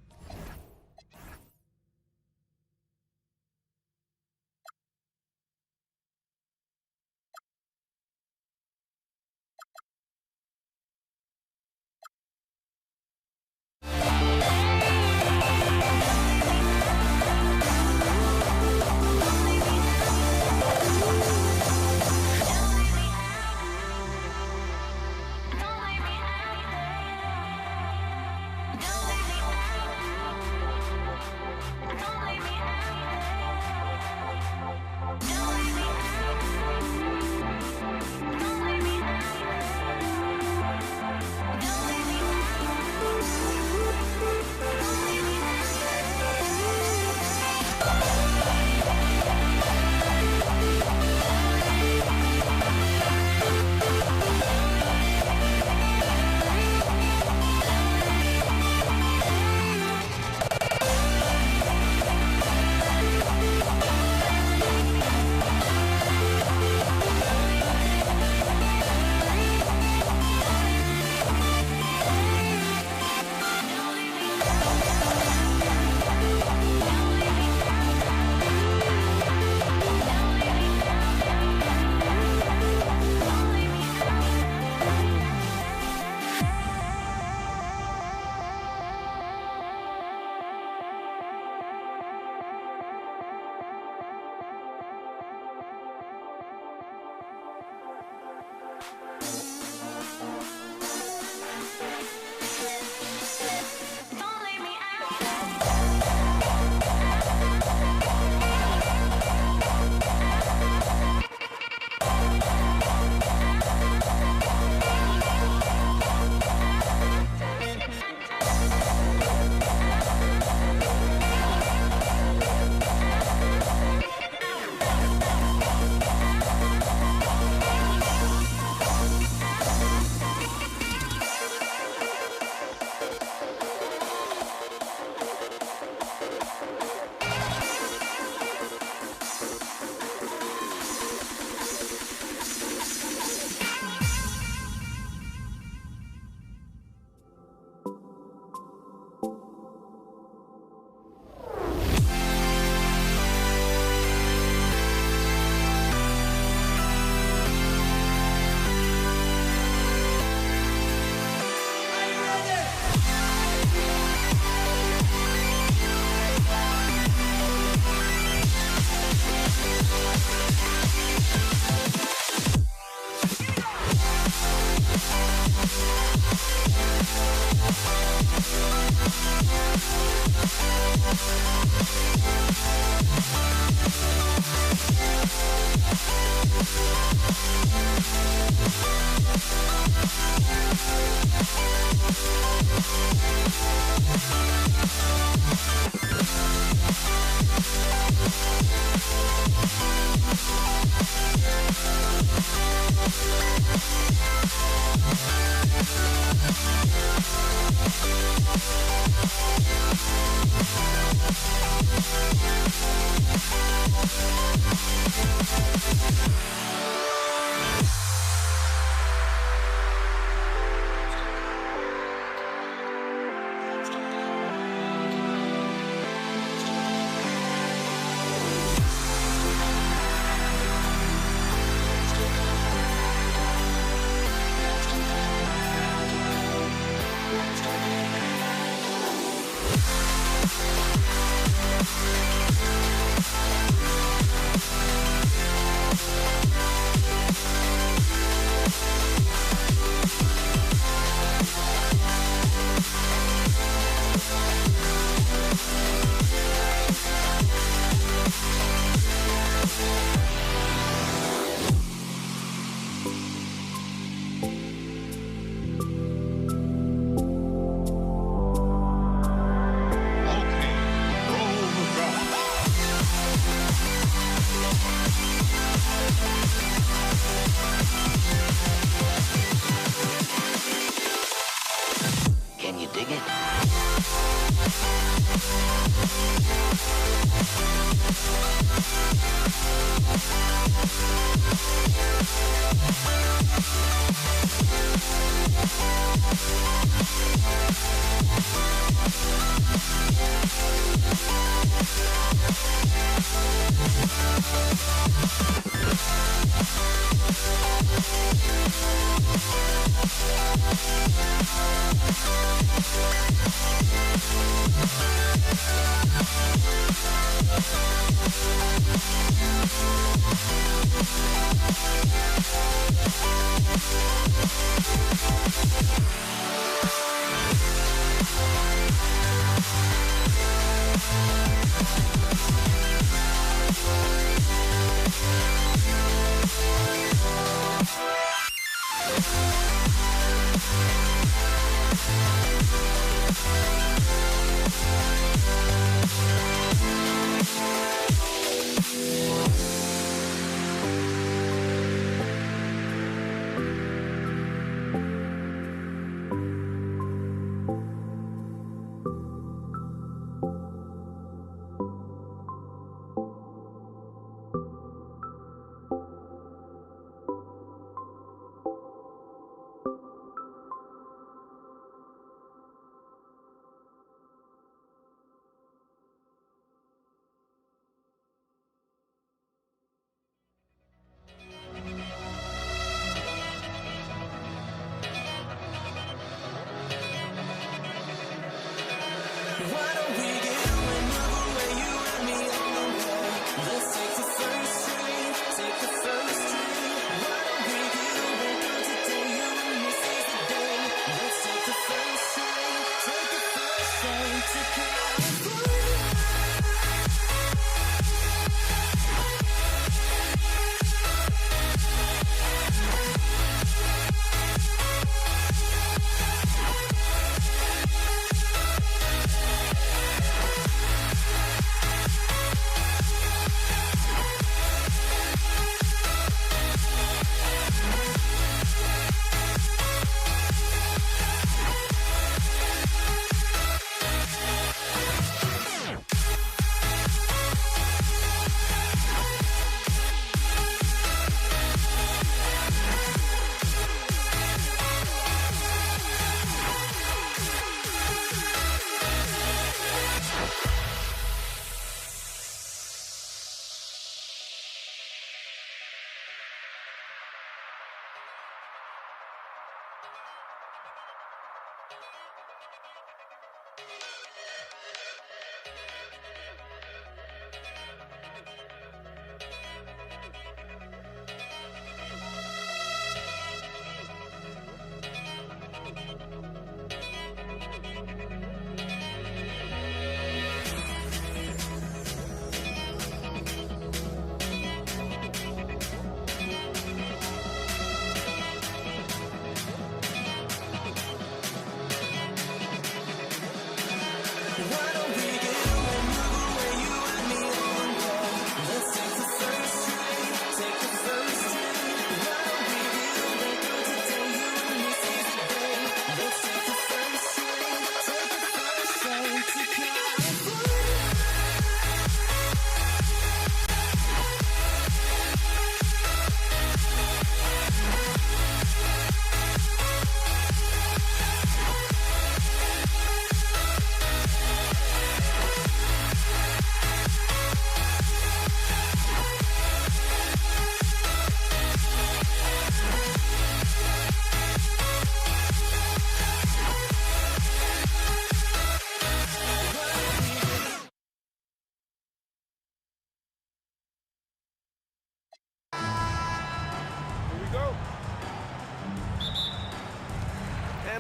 Can you dig it?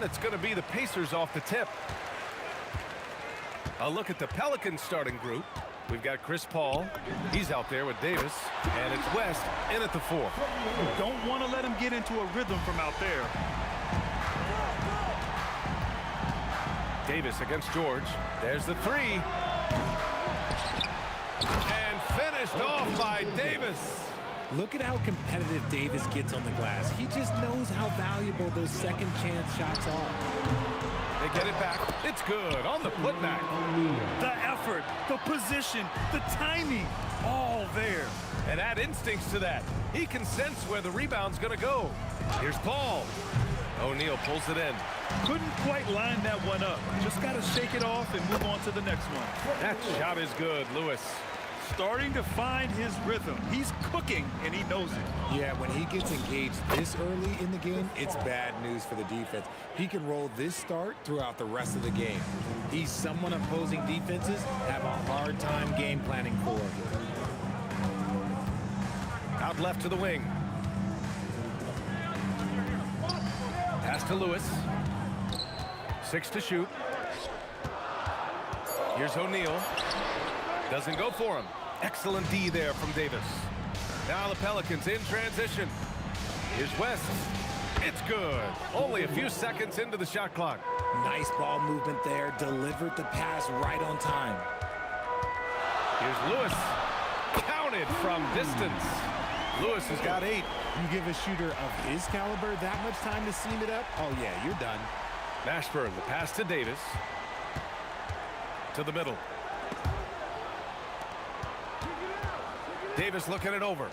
it's going to be the Pacers off the tip. A look at the Pelicans starting group. We've got Chris Paul. He's out there with Davis. And it's West in at the 4.
Don't want to let him get into a rhythm from out there.
Davis against George. There's the 3. And finished off by Davis.
Look at how competitive Davis gets on the glass. He just knows how valuable those second chance shots are.
They get it back. It's good on the putback.
The effort, the position, the timing, all there.
And add instincts to that. He can sense where the rebound's going to go. Here's Paul. O'Neal pulls it in.
Couldn't quite line that one up. Just got to shake it off and move on to the next one.
That shot is good, Lewis.
Starting to find his rhythm. He's cooking, and he knows it.
Yeah, when he gets engaged this early in the game, it's bad news for the defense. He can roll this start throughout the rest of the game. He's someone opposing defenses have a hard time game planning for.
Out left to the wing. Pass to Lewis. 6 to shoot. Here's O'Neal. Doesn't go for him. Excellent D there from Davis. Now the Pelicans in transition. Here's West. It's good. Only a few seconds into the shot clock.
Nice ball movement there. Delivered the pass right on time.
Here's Lewis. Counted from distance. Lewis has got 8.
You give a shooter of his caliber that much time to seam it up? Oh, yeah, you're done.
Mashburn, the pass to Davis. To the middle. Davis looking it over.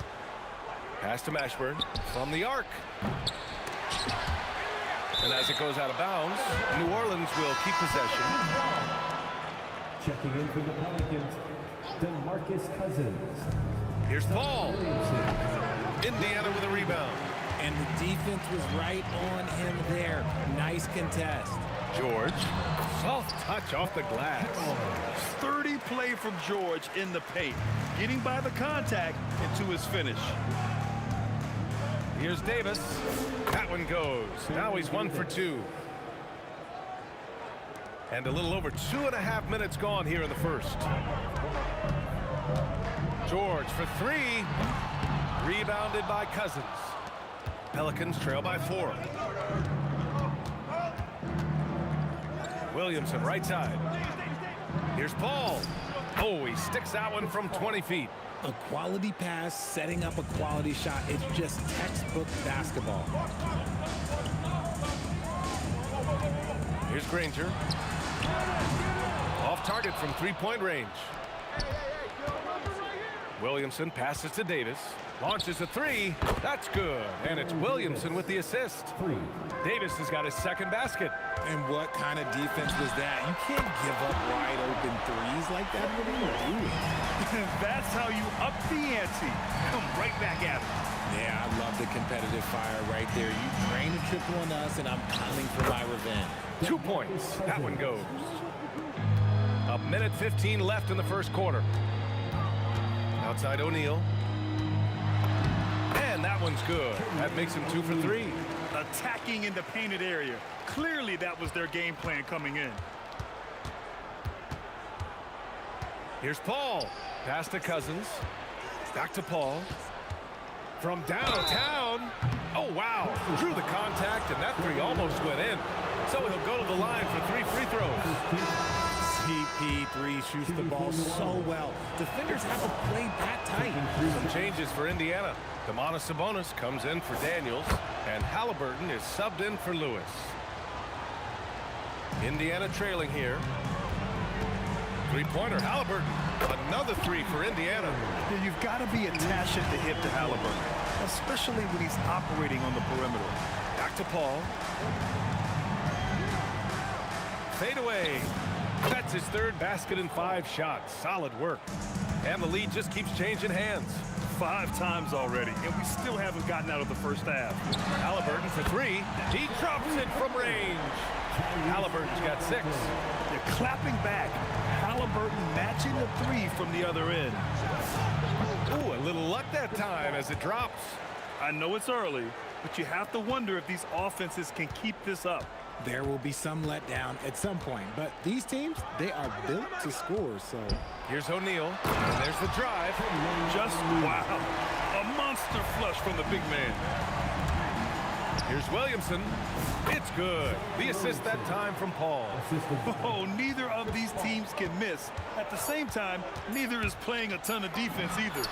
Pass to Mashburn from the arc. And as it goes out of bounds, New Orleans will keep possession.
Checking in for the Pelicans, DeMarcus Cousins.
Here's Paul. Indiana with a rebound.
And the defense was right on him there. Nice contest.
George. Soft touch off the glass.
Sturdy play from George in the paint. Getting by the contact and to his finish.
Here's Davis. That one goes. Now he's 1 for 2. And a little over 2.5 minutes gone here in the first. George for 3. Rebounded by Cousins. Pelicans trail by 4. Williamson right side. Here's Paul. Oh, he sticks that one from 20 feet.
A quality pass, setting up a quality shot. It's just textbook basketball.
Here's Granger. Off target from 3-point range. Williamson passes to Davis. Launches a 3. That's good. And it's Williamson with the assist. Davis has got his second basket.
And what kind of defense was that? You can't give up wide open threes like that. What are you doing?
That's how you up the ante. Come right back at it.
Yeah, I love the competitive fire right there. You drain a triple on us, and I'm coming for my revenge.
2 points. That one goes. 1:15 left in the first quarter. Outside O'Neal. And that one's good. That makes him 2 for 3.
Attacking in the painted area. Clearly that was their game plan coming in.
Here's Paul. Pass to Cousins. Back to Paul. From downtown. Oh, wow. Drew the contact, and that 3 almost went in. So he'll go to the line for 3 free throws.
CP3 shoots the ball so well. Defenders have to play that tight.
Some changes for Indiana. Domantas Sabonis comes in for Daniels, and Halliburton is subbed in for Lewis. Indiana trailing here. 3-pointer, Halliburton. Another 3 for Indiana.
Yeah, you've got to be attached at the hip to Halliburton, especially when he's operating on the perimeter.
Back to Paul. Fade away. That's his 3rd basket in 5 shots. Solid work. And the lead just keeps changing hands.
5 times already, and we still haven't gotten out of the first half.
Halliburton for 3. He drops it from range. Halliburton's got 6.
They're clapping back. Halliburton matching the 3 from the other end.
Ooh, a little luck that time as it drops.
I know it's early, but you have to wonder if these offenses can keep this up.
There will be some letdown at some point, but these teams, they are built to score, so.
Here's O'Neal, and there's the drive.
Just wow. A monster flush from the big man.
Here's Williamson. It's good. The assist that time from Paul.
Oh, neither of these teams can miss. At the same time, neither is playing a ton of defense either.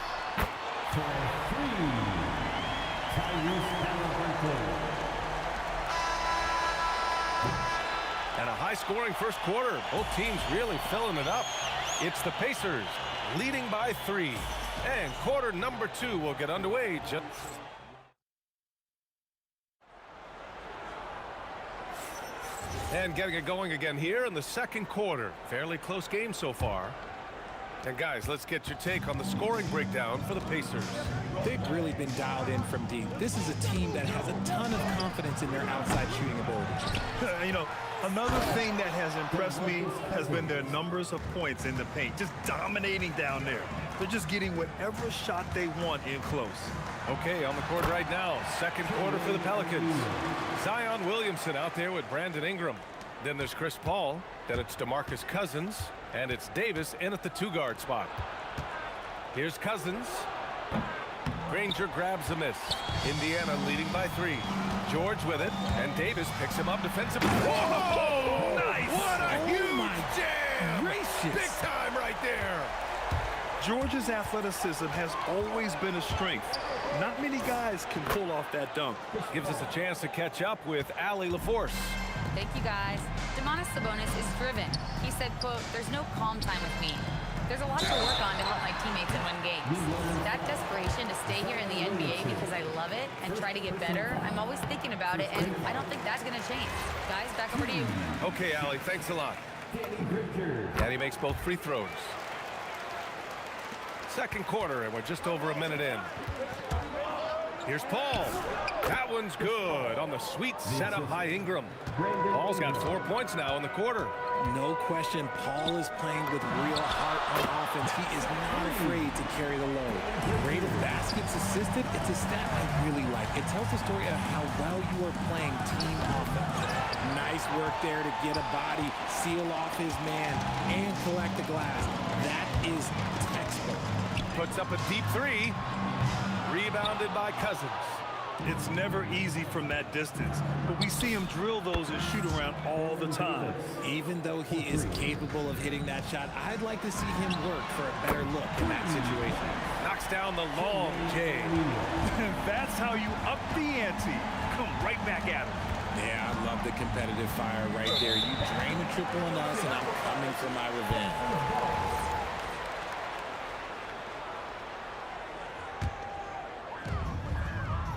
And a high-scoring first quarter. Both teams really filling it up. It's the Pacers leading by 3. And quarter number 2 will get underway. And getting it going again here in the second quarter. Fairly close game so far. And guys, let's get your take on the scoring breakdown for the Pacers.
They've really been dialed in from deep. This is a team that has a ton of confidence in their outside shooting ability.
You know, another thing that has impressed me has been their numbers of points in the paint, just dominating down there. They're just getting whatever shot they want in close.
Okay, on the court right now, second quarter for the Pelicans. Zion Williamson out there with Brandon Ingram. Then there's Chris Paul. Then it's DeMarcus Cousins. And it's Davis in at the 2-guard spot. Here's Cousins. Granger grabs a miss. Indiana leading by 3. George with it. And Davis picks him up defensively. Whoa! Nice! What a huge jam!
Gracious.
Big time right there.
George's athleticism has always been a strength. Not many guys can pull off that dunk.
Gives us a chance to catch up with Allie LaForce.
Thank you, guys. Domantas Sabonis is driven. He said, quote, "There's no calm time with me. There's a lot to work on to help my teammates and win games. That desperation to stay here in the NBA because I love it and try to get better, I'm always thinking about it, and I don't think that's going to change." Guys, back over to you.
Okay, Allie, thanks a lot. And he makes both free throws. Second quarter, and we're just over a minute in. Here's Paul. That one's good on the sweet setup by Ingram. Paul's got 4 points now in the quarter.
No question, Paul is playing with real heart on offense. He is not afraid to carry the load. Rate of baskets assisted, it's a stat I really like. It tells the story of how well you are playing team offense. Nice work there to get a body, seal off his man, and collect the glass. That is textbook.
Puts up a deep 3. Rebounded by Cousins.
It's never easy from that distance, but we see him drill those and shoot around all the time.
Even though he is capable of hitting that shot, I'd like to see him work for a better look in that situation.
Knocks down the long J.
That's how you up the ante. Come right back at him.
Yeah, I love the competitive fire right there. You drain a triple on us, and I'm coming for my revenge.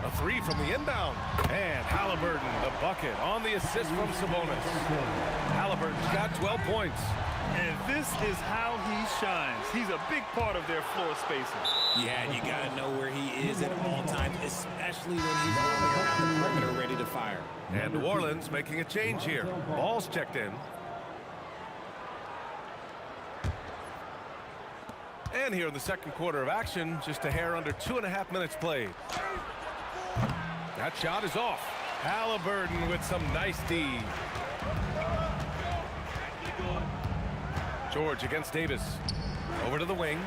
A 3 from the inbound. And Halliburton, the bucket on the assist from Sabonis. Halliburton's got 12 points.
And this is how he shines. He's a big part of their floor spacing.
Yeah, and you got to know where he is at all times, especially when he's roaming around the perimeter ready to fire.
And New Orleans making a change here. Ball's checked in. And here in the second quarter of action, just a hair under 2.5 minutes played. That shot is off. Halliburton with some nice D. George against Davis. Over to the wing.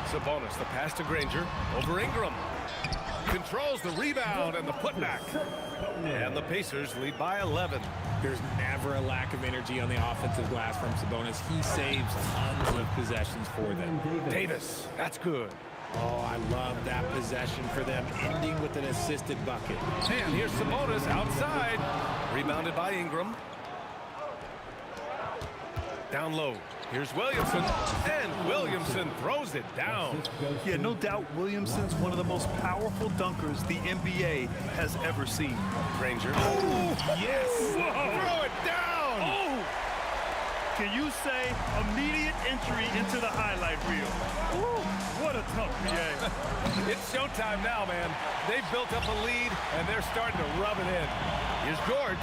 Sabonis, the pass to Granger. Over Ingram. Controls the rebound and the putback. And the Pacers lead by 11.
There's never a lack of energy on the offensive glass from Sabonis. He saves tons of possessions for them.
Davis, that's good.
Oh, I love that possession for them, ending with an assisted bucket.
And here's Sabonis outside. Rebounded by Ingram. Down low. Here's Williamson. And Williamson throws it down.
Yeah, no doubt Williamson's one of the most powerful dunkers the NBA has ever seen.
Granger. Oh, yes.
Whoa.
Throw it down.
Oh. Can you say immediate entry into the highlight reel? Woo. What a dunk, BA.
It's showtime now, man. They've built up a lead, and they're starting to rub it in. Here's George.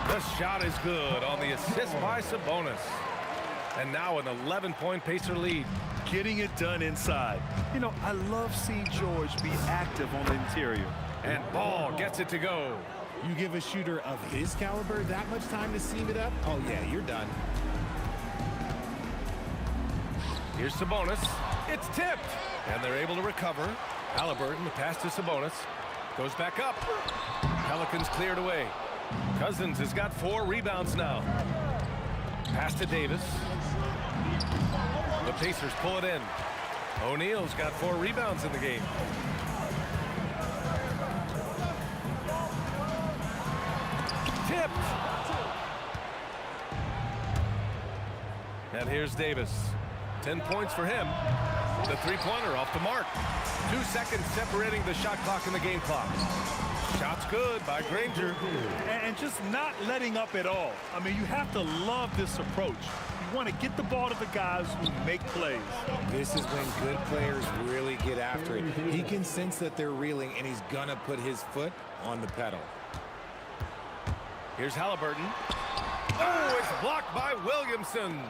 The shot is good on the assist by Sabonis. And now an 11-point Pacer lead.
Getting it done inside. You know, I love seeing George be active on the interior.
And Ball gets it to go.
You give a shooter of his caliber that much time to seam it up, oh yeah, you're done.
Here's Sabonis. It's tipped, and they're able to recover. Halliburton, the pass to Sabonis. Goes back up. Pelicans cleared away. Cousins has got 4 rebounds now. Pass to Davis. The Pacers pull it in. O'Neal's got 4 rebounds in the game. Tipped. And here's Davis. 10 points for him. The three-pointer off the mark. 2 seconds separating the shot clock and the game clock. Shot's good by Granger.
And just not letting up at all. I mean, you have to love this approach. You want to get the ball to the guys who make plays.
This is when good players really get after it. He can sense that they're reeling, and he's going to put his foot on the pedal.
Here's Halliburton. Oh, it's blocked by Williamson.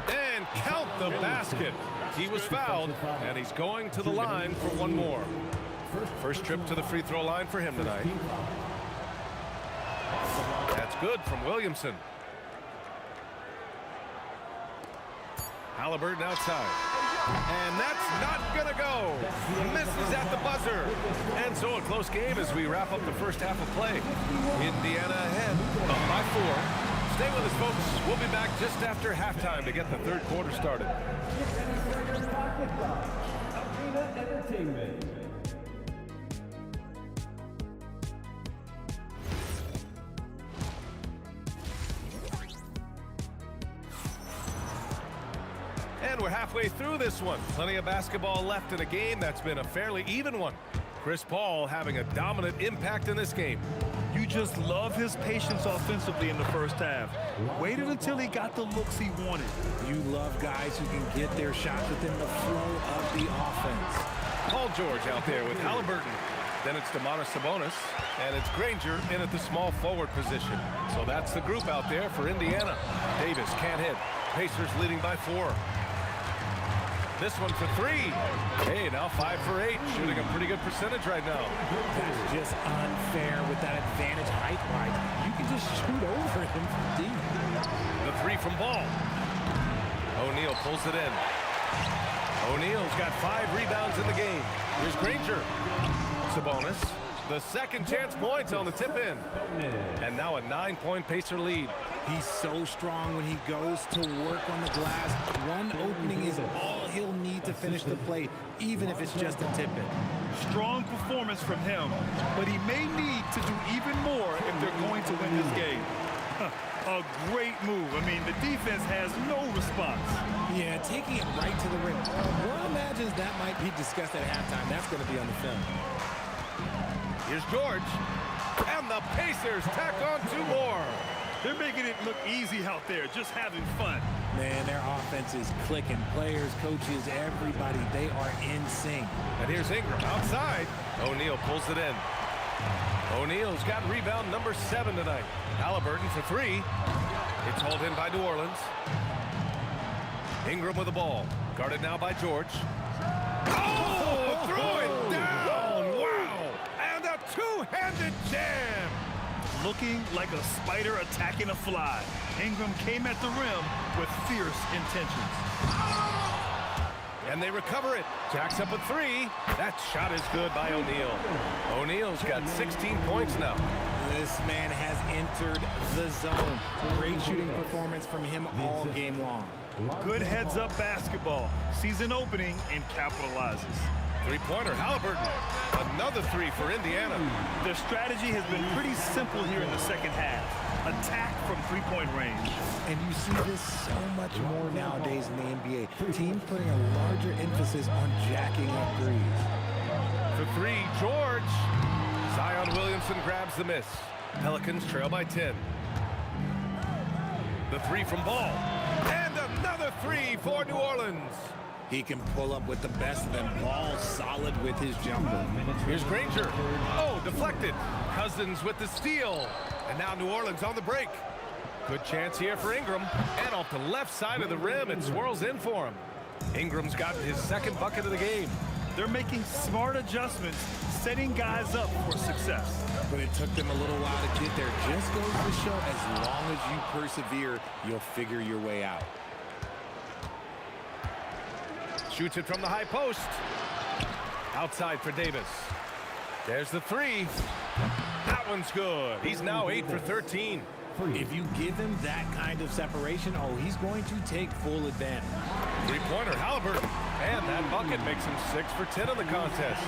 And count the basket. He was fouled, and he's going to the line for one more. First trip to the free throw line for him tonight. That's good from Williamson. Halliburton outside. And that's not going to go. Misses at the buzzer. And so a close game as we wrap up the first half of play. Indiana ahead, up by 4. Stay with us, folks. We'll be back just after halftime to get the third quarter started. And we're halfway through this one. Plenty of basketball left in a game that's been a fairly even one. Chris Paul having a dominant impact in this game.
You just love his patience offensively in the first half. Waited until he got the looks he wanted.
You love guys who can get their shot within the flow of the offense.
Paul George out there with Halliburton. Then it's Domantas Sabonis, and it's Granger in at the small forward position. So that's the group out there for Indiana. Davis can't hit. Pacers leading by 4. This one for 3. Hey, now 5 for 8. Shooting a pretty good percentage right now.
That's just unfair with that advantage height-wise. You can just shoot over him from deep.
The 3 from Ball. O'Neal pulls it in. O'Neal's got 5 rebounds in the game. Here's Granger. Sabonis. The second chance points on the tip-in. And now a 9-point Pacer lead.
He's so strong when he goes to work on the glass. One opening is all he'll need to finish the play, even if it's just a tip-in.
Strong performance from him, but he may need to do even more if they're going to win this game. A great move. I mean, the defense has no response.
Yeah, taking it right to the rim. One imagines that might be discussed at halftime. That's going to be on the film.
Here's George. And the Pacers tack on 2 more.
They're making it look easy out there, just having fun.
Man, their offense is clicking. Players, coaches, everybody, they are in sync.
And here's Ingram outside. O'Neal pulls it in. O'Neal's got rebound number 7 tonight. Halliburton for 3. It's hauled in by New Orleans. Ingram with the ball. Guarded now by George. Oh, throw it down. Wow. And a 2-handed jam.
Looking like a spider attacking a fly. Ingram came at the rim with fierce intentions.
And they recover it. Jacks up a 3. That shot is good by O'Neal. O'Neal's got 16 points now.
This man has entered the zone. Great shooting performance from him all game long.
Good heads-up basketball. Sees an opening and capitalizes.
Three-pointer, Halliburton. Another 3 for Indiana.
Their strategy has been pretty simple here in the second half. Attack from three-point range.
And you see this so much more nowadays in the NBA. Teams putting a larger emphasis on jacking up threes.
For 3, George. Zion Williamson grabs the miss. Pelicans trail by 10. The 3 from Ball. And another 3 for New Orleans.
He can pull up with the best of them. Ball solid with his jumper.
Here's Granger. Oh, deflected. Cousins with the steal. And now New Orleans on the break. Good chance here for Ingram. And off the left side of the rim, it swirls in for him. Ingram's got his second bucket of the game.
They're making smart adjustments, setting guys up for success.
But it took them a little while to get there. Just goes to show, as long as you persevere, you'll figure your way out.
Shoots it from the high post. Outside for Davis. There's the three. That one's good. He's now 8 for 13.
If you give him that kind of separation, oh, he's going to take full advantage.
Three-pointer, Halliburton. And that bucket makes him 6 for 10 in the contest.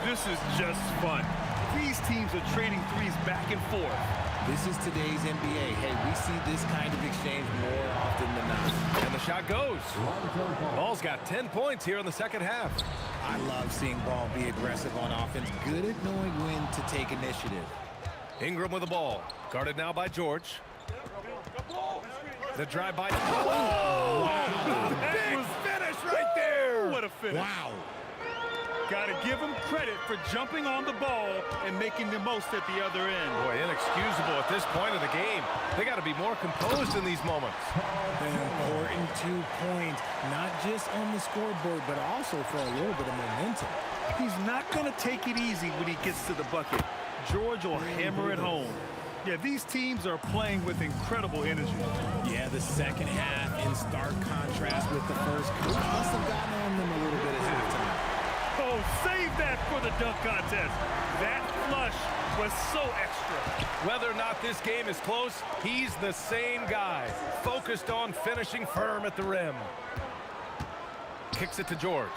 This is just fun. These teams are trading threes back and forth.
This is today's NBA. Hey, we see this kind of exchange more often than not.
And the shot goes. Ball's got 10 points here in the second half.
I love seeing Ball be aggressive on offense. Good at knowing when to take initiative.
Ingram with the ball. Guarded now by George. The drive by...
Oh!
Big finish right there!
What a finish.
Wow.
Got to give him credit for jumping on the ball and making the most at the other end.
Boy, inexcusable at this point of the game. They got to be more composed in these moments.
An important 2 points, not just on the scoreboard, but also for a little bit of momentum.
He's not going to take it easy when he gets to the bucket. George will hammer it home. Yeah, these teams are playing with incredible energy.
Yeah, the second half in stark contrast with the first. Coach must have gotten on them a little bit at halftime.
Oh, save that for the dunk contest. That flush was so extra.
Whether or not this game is close, he's the same guy, focused on finishing firm at the rim. Kicks it to George.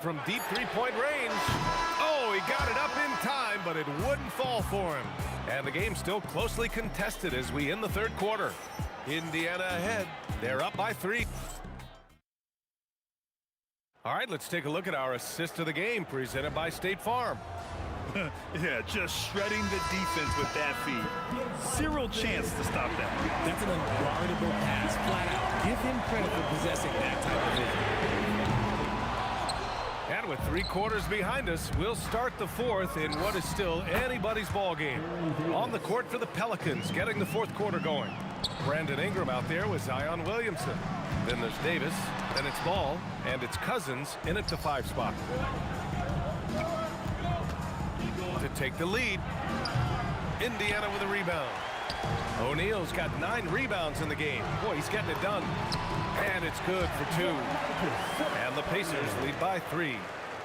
From deep three-point range. Oh, he got it up in time, but it wouldn't fall for him. And the game's still closely contested as we end the third quarter. Indiana ahead. They're up by 3. All right, let's take a look at our assist of the game presented by State Farm.
Yeah, just shredding the defense with that feed. Zero chance to stop that.
That's an unguardable pass, flat out. Give him credit for possessing that type of vision.
And with 3 quarters behind us, we'll start the fourth in what is still anybody's ball game. On the court for the Pelicans, getting the fourth quarter going. Brandon Ingram out there with Zion Williamson. Then there's Davis, then it's Ball, and it's Cousins in at the 5 spot. To take the lead, Indiana with a rebound. O'Neal's got 9 rebounds in the game. Boy, he's getting it done. And it's good for 2. And the Pacers lead by 3.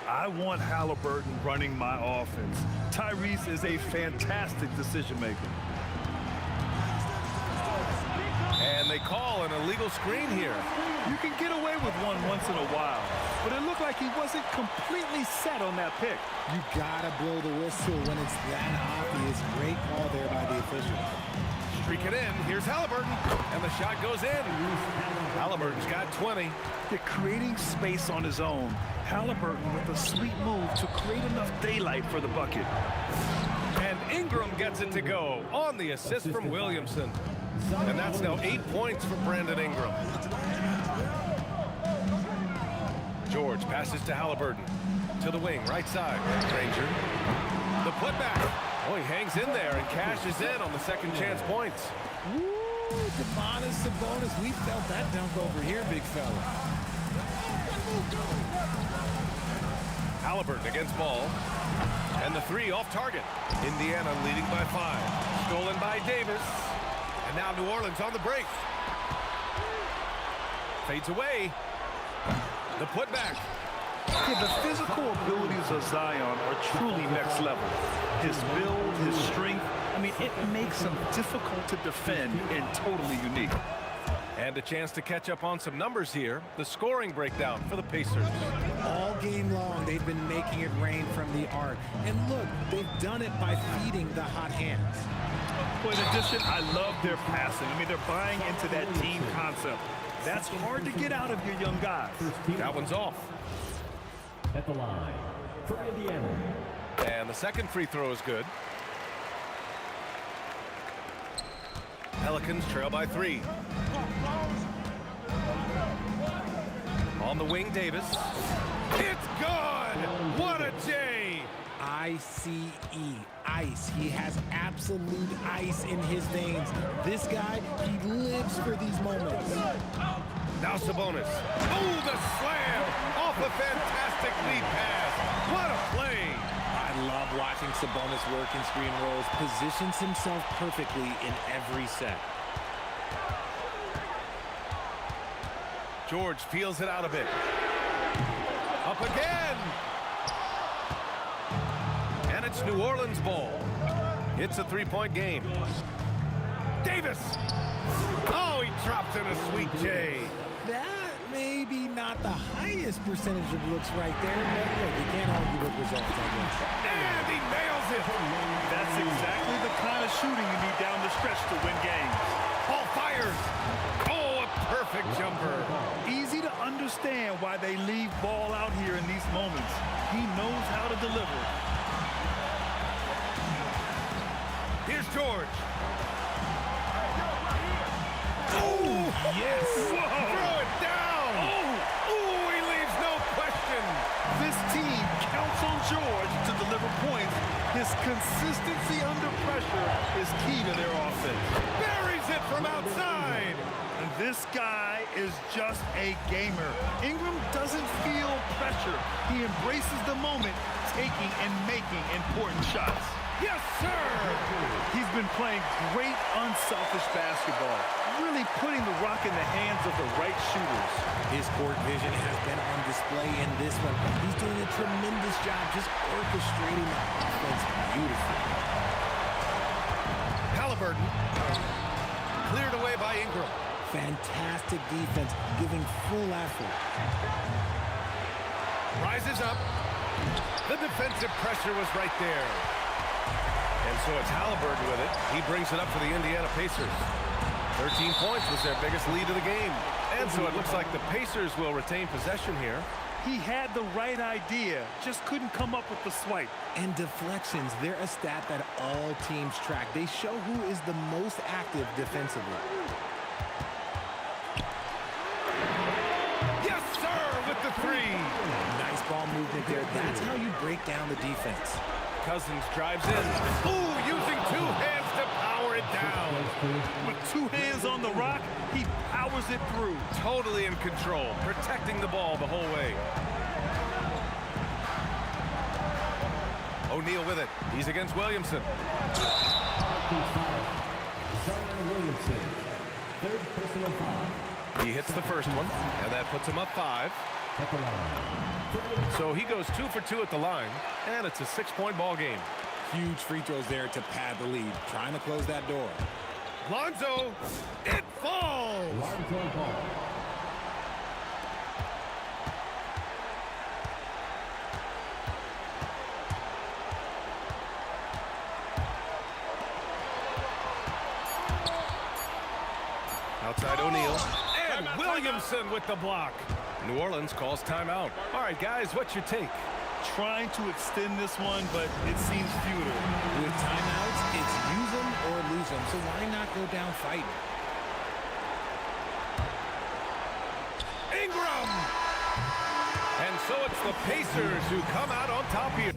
I want Halliburton running my offense. Tyrese is a fantastic decision maker.
And they call an illegal screen here.
You can get away with one once in a while, but it looked like he wasn't completely set on that pick.
You gotta blow the whistle when it's that obvious. Great call there by the official.
Streak it in. Here's Halliburton. And the shot goes in. Halliburton's got 20.
They're creating space on his own. Halliburton with a sweet move to create enough daylight for the bucket.
And Ingram gets it to go on the assist from Williamson. And that's now 8 points for Brandon Ingram. George passes to Halliburton. To the wing, right side. Granger. The putback. Oh, he hangs in there and cashes in on the second chance points.
Woo! Demonis Sabonis. We felt that dunk over here, big fella.
Halliburton against Ball. And the 3 off target. Indiana leading by 5. Stolen by Davis. And now New Orleans on the break. Fades away. The putback.
Yeah, the physical abilities of Zion are truly next level. His build, his strength, I mean, it makes him difficult to defend and totally unique.
And a chance to catch up on some numbers here. The scoring breakdown for the Pacers.
All game long, they've been making it rain from the arc. And look, they've done it by feeding the hot hands.
Well, in addition, I love their passing. I mean, they're buying into that team concept. That's hard to get out of your young guys.
That one's off.
At the line for Indiana.
And the second free throw is good. Pelicans trail by 3. On the wing, Davis. It's good! What a J!
I I-C-E, ice. He has absolute ice in his veins. This guy, he lives for these moments.
Now Sabonis. Oh, the slam off a fantastic lead pass. What a play.
I love watching Sabonis work in screen rolls. Positions himself perfectly in every set.
George feels it out a bit. Up again. And it's New Orleans ball. It's a three-point game. Davis. Oh, he dropped in a sweet J.
That may be not the highest percentage of looks right there, but look, you can't argue with results, I guess.
And he nails it.
That's exactly the kind of shooting you need down the stretch to win games.
Paul fires. Oh, a perfect jumper.
Easy to understand why they leave Ball out here in these moments. He knows how to deliver.
Here's George. Oh, yes. Whoa. Throw it down. Oh, he leaves no question.
This team counts on George to deliver points. His consistency under pressure is key to their offense.
Buries it from outside.
And this guy is just a gamer. Ingram doesn't feel pressure. He embraces the moment, taking and making important shots.
Yes, sir.
He's been playing great, unselfish basketball, really putting the rock in the hands of the right shooters.
His court vision has been on display in this one. He's doing a tremendous job just orchestrating the offense beautifully.
Halliburton cleared away by Ingram.
Fantastic defense, giving full effort.
Rises up. The defensive pressure was right there. And so it's Halliburton with it. He brings it up for the Indiana Pacers. 13 points was their biggest lead of the game. And so it looks like the Pacers will retain possession here.
He had the right idea, just couldn't come up with the swipe.
And deflections, they're a stat that all teams track. They show who is the most active defensively.
Yes, sir, with the three.
Nice ball movement there. That's how you break down the defense.
Cousins drives in. Ooh, using two hands to power it down.
With two hands on the rock, he powers it through.
Totally in control, protecting the ball the whole way. O'Neal with it. He's against Williamson.
Williamson, third personal foul.
He hits the first one, and that puts him up 5. So he goes 2 for 2 at the line, and it's a 6-point ball game.
Huge free throws there to pad the lead, trying to close that door.
Lonzo, it falls!
Lonzo Ball.
Outside O'Neal, and Williamson with the block. New Orleans calls timeout. All right, guys, what's your take?
Trying to extend this one, but it seems futile.
With timeouts, it's use them or lose them, so why not go down fighting?
Ingram! And so it's the Pacers who come out on top here.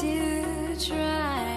To try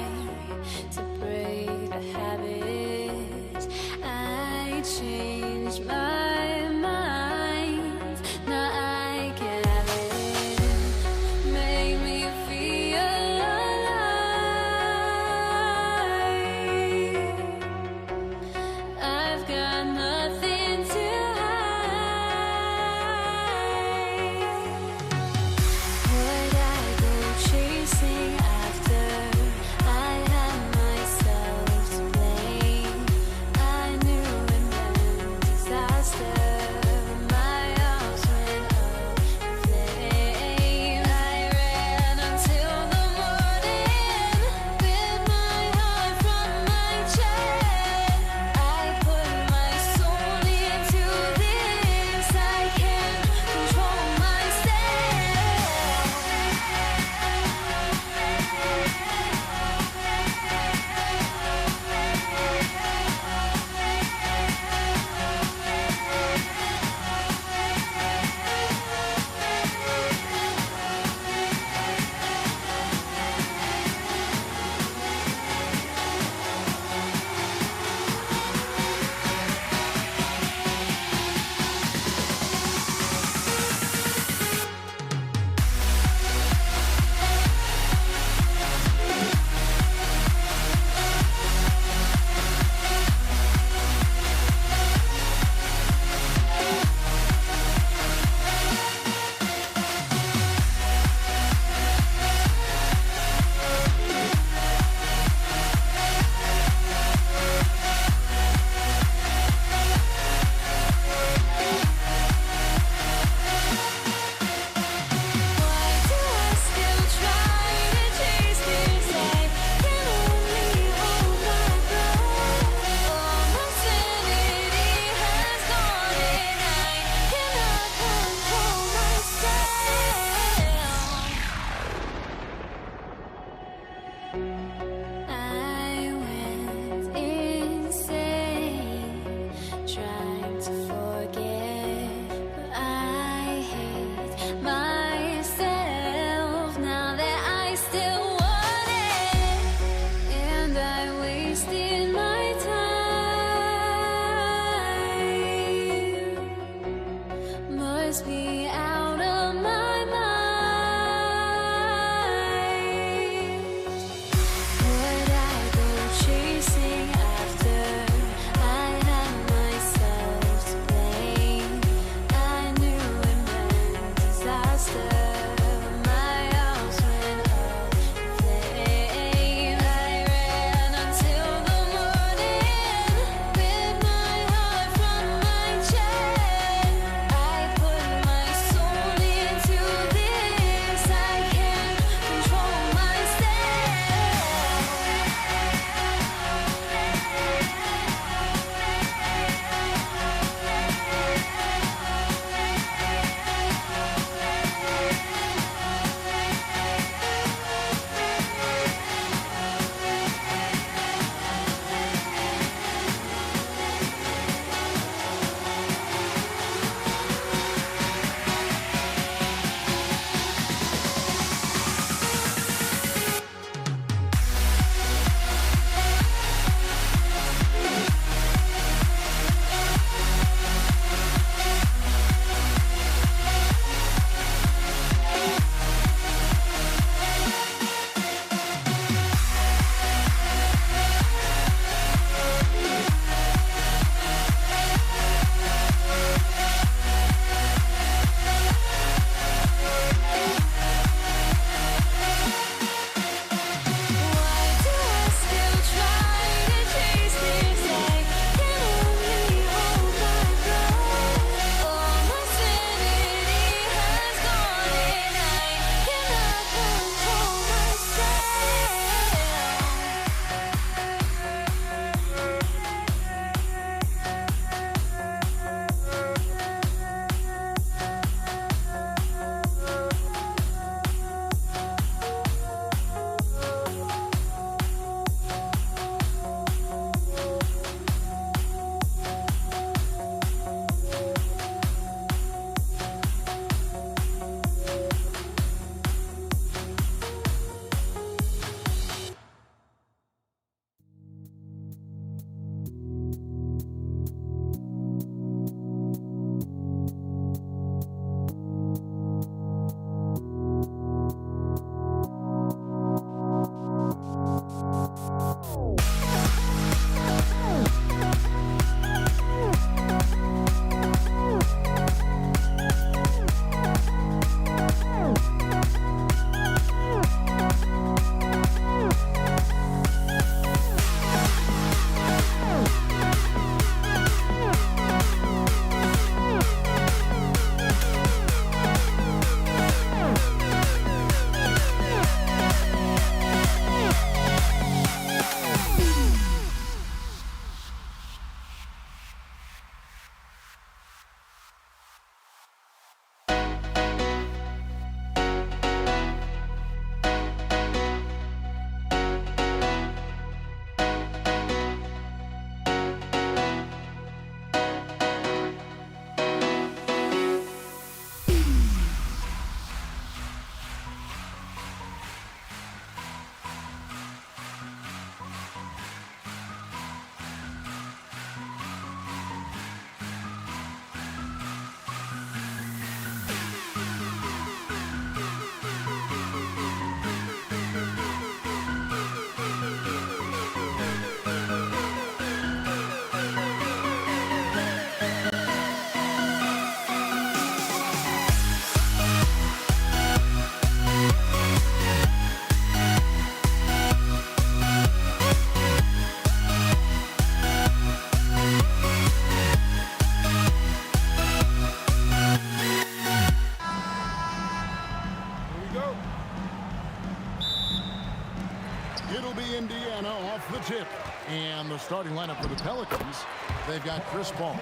Indiana off the tip. And the starting lineup for the Pelicans, they've got Chris Paul.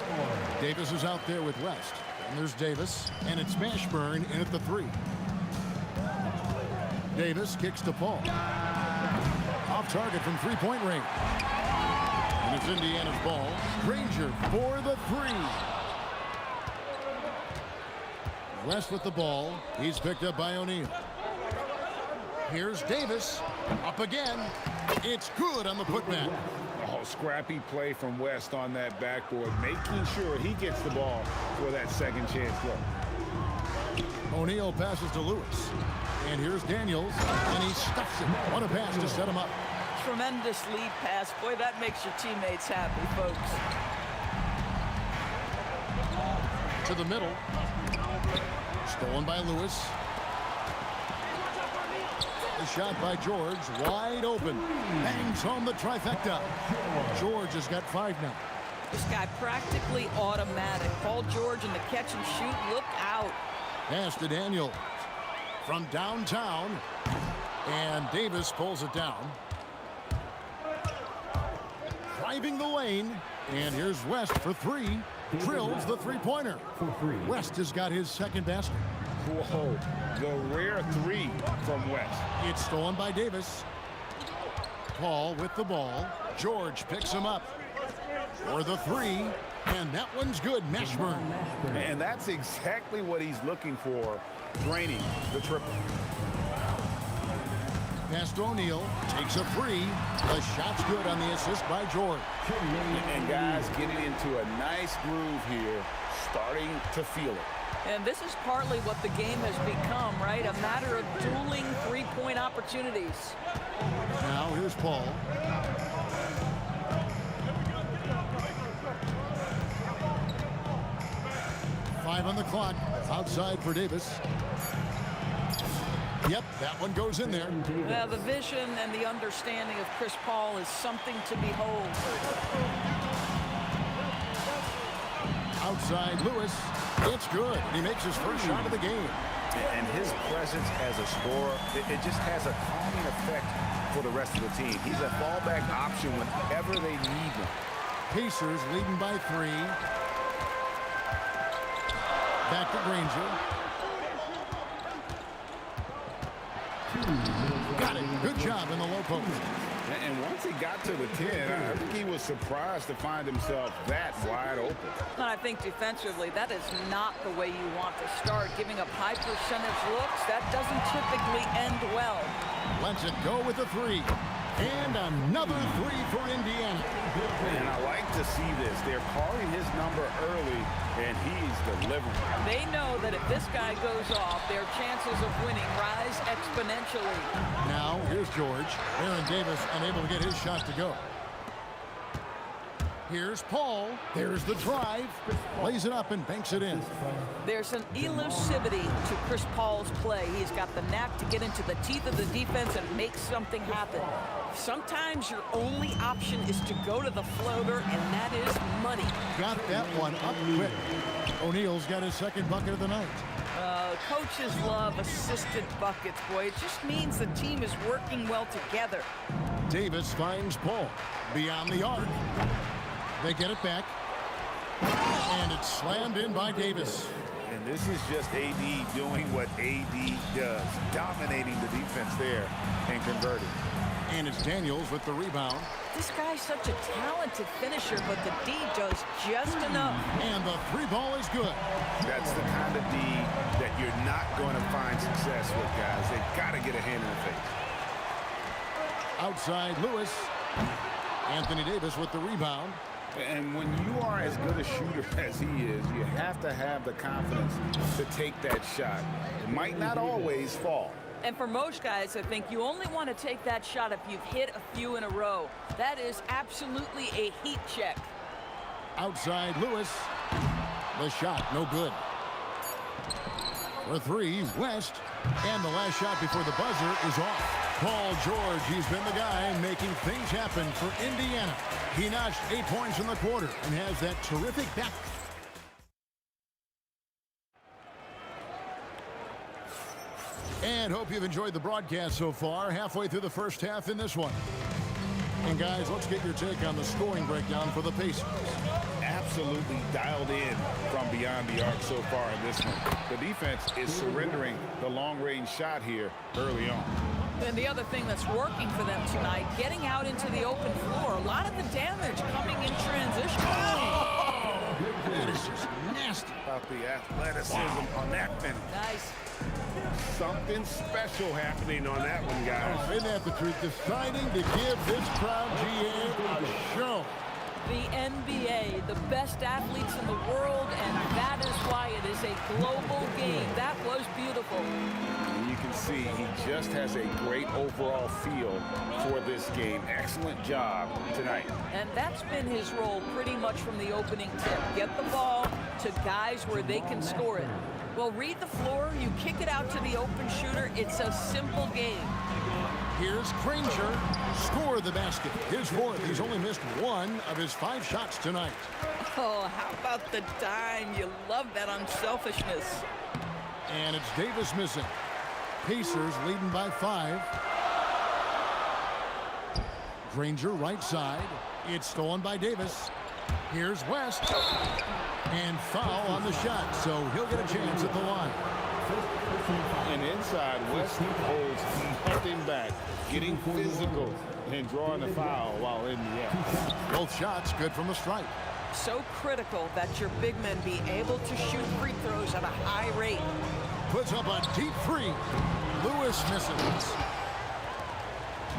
Davis is out there with West. And there's Davis, and it's Mashburn in at the 3. Davis kicks to Paul. Off target from three-point range. And it's Indiana's ball. Granger for the 3. West with the ball. He's picked up by O'Neal. Here's Davis. Up again. It's good on the putback.
Oh, scrappy play from West on that backboard, making sure he gets the ball for that second chance look.
O'Neal passes to Lewis. And here's Daniels, and he stuffs it. What a pass to set him up.
Tremendous lead pass. Boy, that makes your teammates happy, folks.
To the middle. Stolen by Lewis. The shot by George, wide open. Bangs home the trifecta. George has got 5 now.
This guy practically automatic. Paul George in the catch and shoot. Look out.
Pass to Daniel from downtown. And Davis pulls it down. Driving the lane. And here's West for 3. Drills the three-pointer. West has got his second basket.
Whoa, the rare 3 from West.
It's stolen by Davis. Paul with the ball. George picks him up for the 3. And that one's good. Mashburn.
And that's exactly what he's looking for, draining the triple.
Pass to O'Neal. Takes a 3. The shot's good on the assist by George.
And guys getting into a nice groove here, starting to feel it.
And this is partly what the game has become, right? A matter of dueling three-point opportunities.
Now here's Paul. Five on the clock. Outside for Davis. Yep, that one goes in there.
Well, the vision and the understanding of Chris Paul is something to behold.
Outside Lewis. It's good. He makes his first shot of the game.
And his presence as a scorer, it just has a calming effect for the rest of the team. He's a fallback option whenever they need him.
Pacers leading by 3. Back to Granger. Got it. Good job in the low post.
And once he got to the 10, I think he was surprised to find himself that wide open.
And I think defensively, that is not the way you want to start. Giving up high percentage looks, that doesn't typically end well.
Lets it go with a 3. And another 3 for Indiana.
And I like to see this. They're calling his number early, and he's delivering.
They know that if this guy goes off, their chances of winning rise exponentially.
Now, here's George. Aaron Davis unable to get his shot to go. Here's Paul. There's the drive. Lays it up and banks it in.
There's an elusivity to Chris Paul's play. He's got the knack to get into the teeth of the defense and make something happen. Sometimes your only option is to go to the floater, and that is money.
Got that one up quick. O'Neal's got his second bucket of the night.
Coaches love assisted buckets, boy. It just means the team is working well together.
Davis finds Paul beyond the arc. They get it back. And it's slammed in by Davis.
And this is just AD doing what AD does, dominating the defense there and converting.
And it's Daniels with the rebound.
This guy's such a talented finisher, but the D does just enough.
And the 3 ball is good.
That's the kind of D that you're not going to find success with, guys. They've got to get a hand in the face.
Outside Lewis. Anthony Davis with the rebound.
And when you are as good a shooter as he is, you have to have the confidence to take that shot. It might not always fall.
And for most guys, I think you only want to take that shot if you've hit a few in a row. That is absolutely a heat check.
Outside Lewis. The shot, no good. For 3, West. And the last shot before the buzzer is off. Paul George, he's been the guy making things happen for Indiana. He notched 8 points in the quarter and has that terrific back. And hope you've enjoyed the broadcast so far. Halfway through the first half in this one. And guys, let's get your take on the scoring breakdown for the Pacers.
Absolutely dialed in from beyond the arc so far in this one. The defense is surrendering the long-range shot here early on.
And the other thing that's working for them tonight, getting out into the open floor. A lot of the damage coming in transition.
Oh! That is just nasty.
About the athleticism on that finish.
Nice.
Something special happening on that one, guys.
Oh, isn't that the truth? Deciding to give this crowd, GA, a show.
The NBA, the best athletes in the world, and that is why it is a global game. That was beautiful.
You can see he just has a great overall feel for this game. Excellent job tonight.
And that's been his role pretty much from the opening tip. Get the ball to guys where they can score it. Well, read the floor, you kick it out to the open shooter. It's a simple game.
Here's Granger, score the basket. His fourth. He's only missed one of his 5 shots tonight.
Oh, how about the dime? You love that unselfishness.
And it's Davis missing. Pacers leading by 5. Granger right side. It's stolen by Davis. Here's West. And foul on the shot, so he'll get a chance at the line.
And inside, West holds nothing back, getting physical and drawing the foul while in the air.
Both shots good from the stripe.
So critical that your big men be able to shoot free throws at a high rate.
Puts up a deep 3. Lewis misses.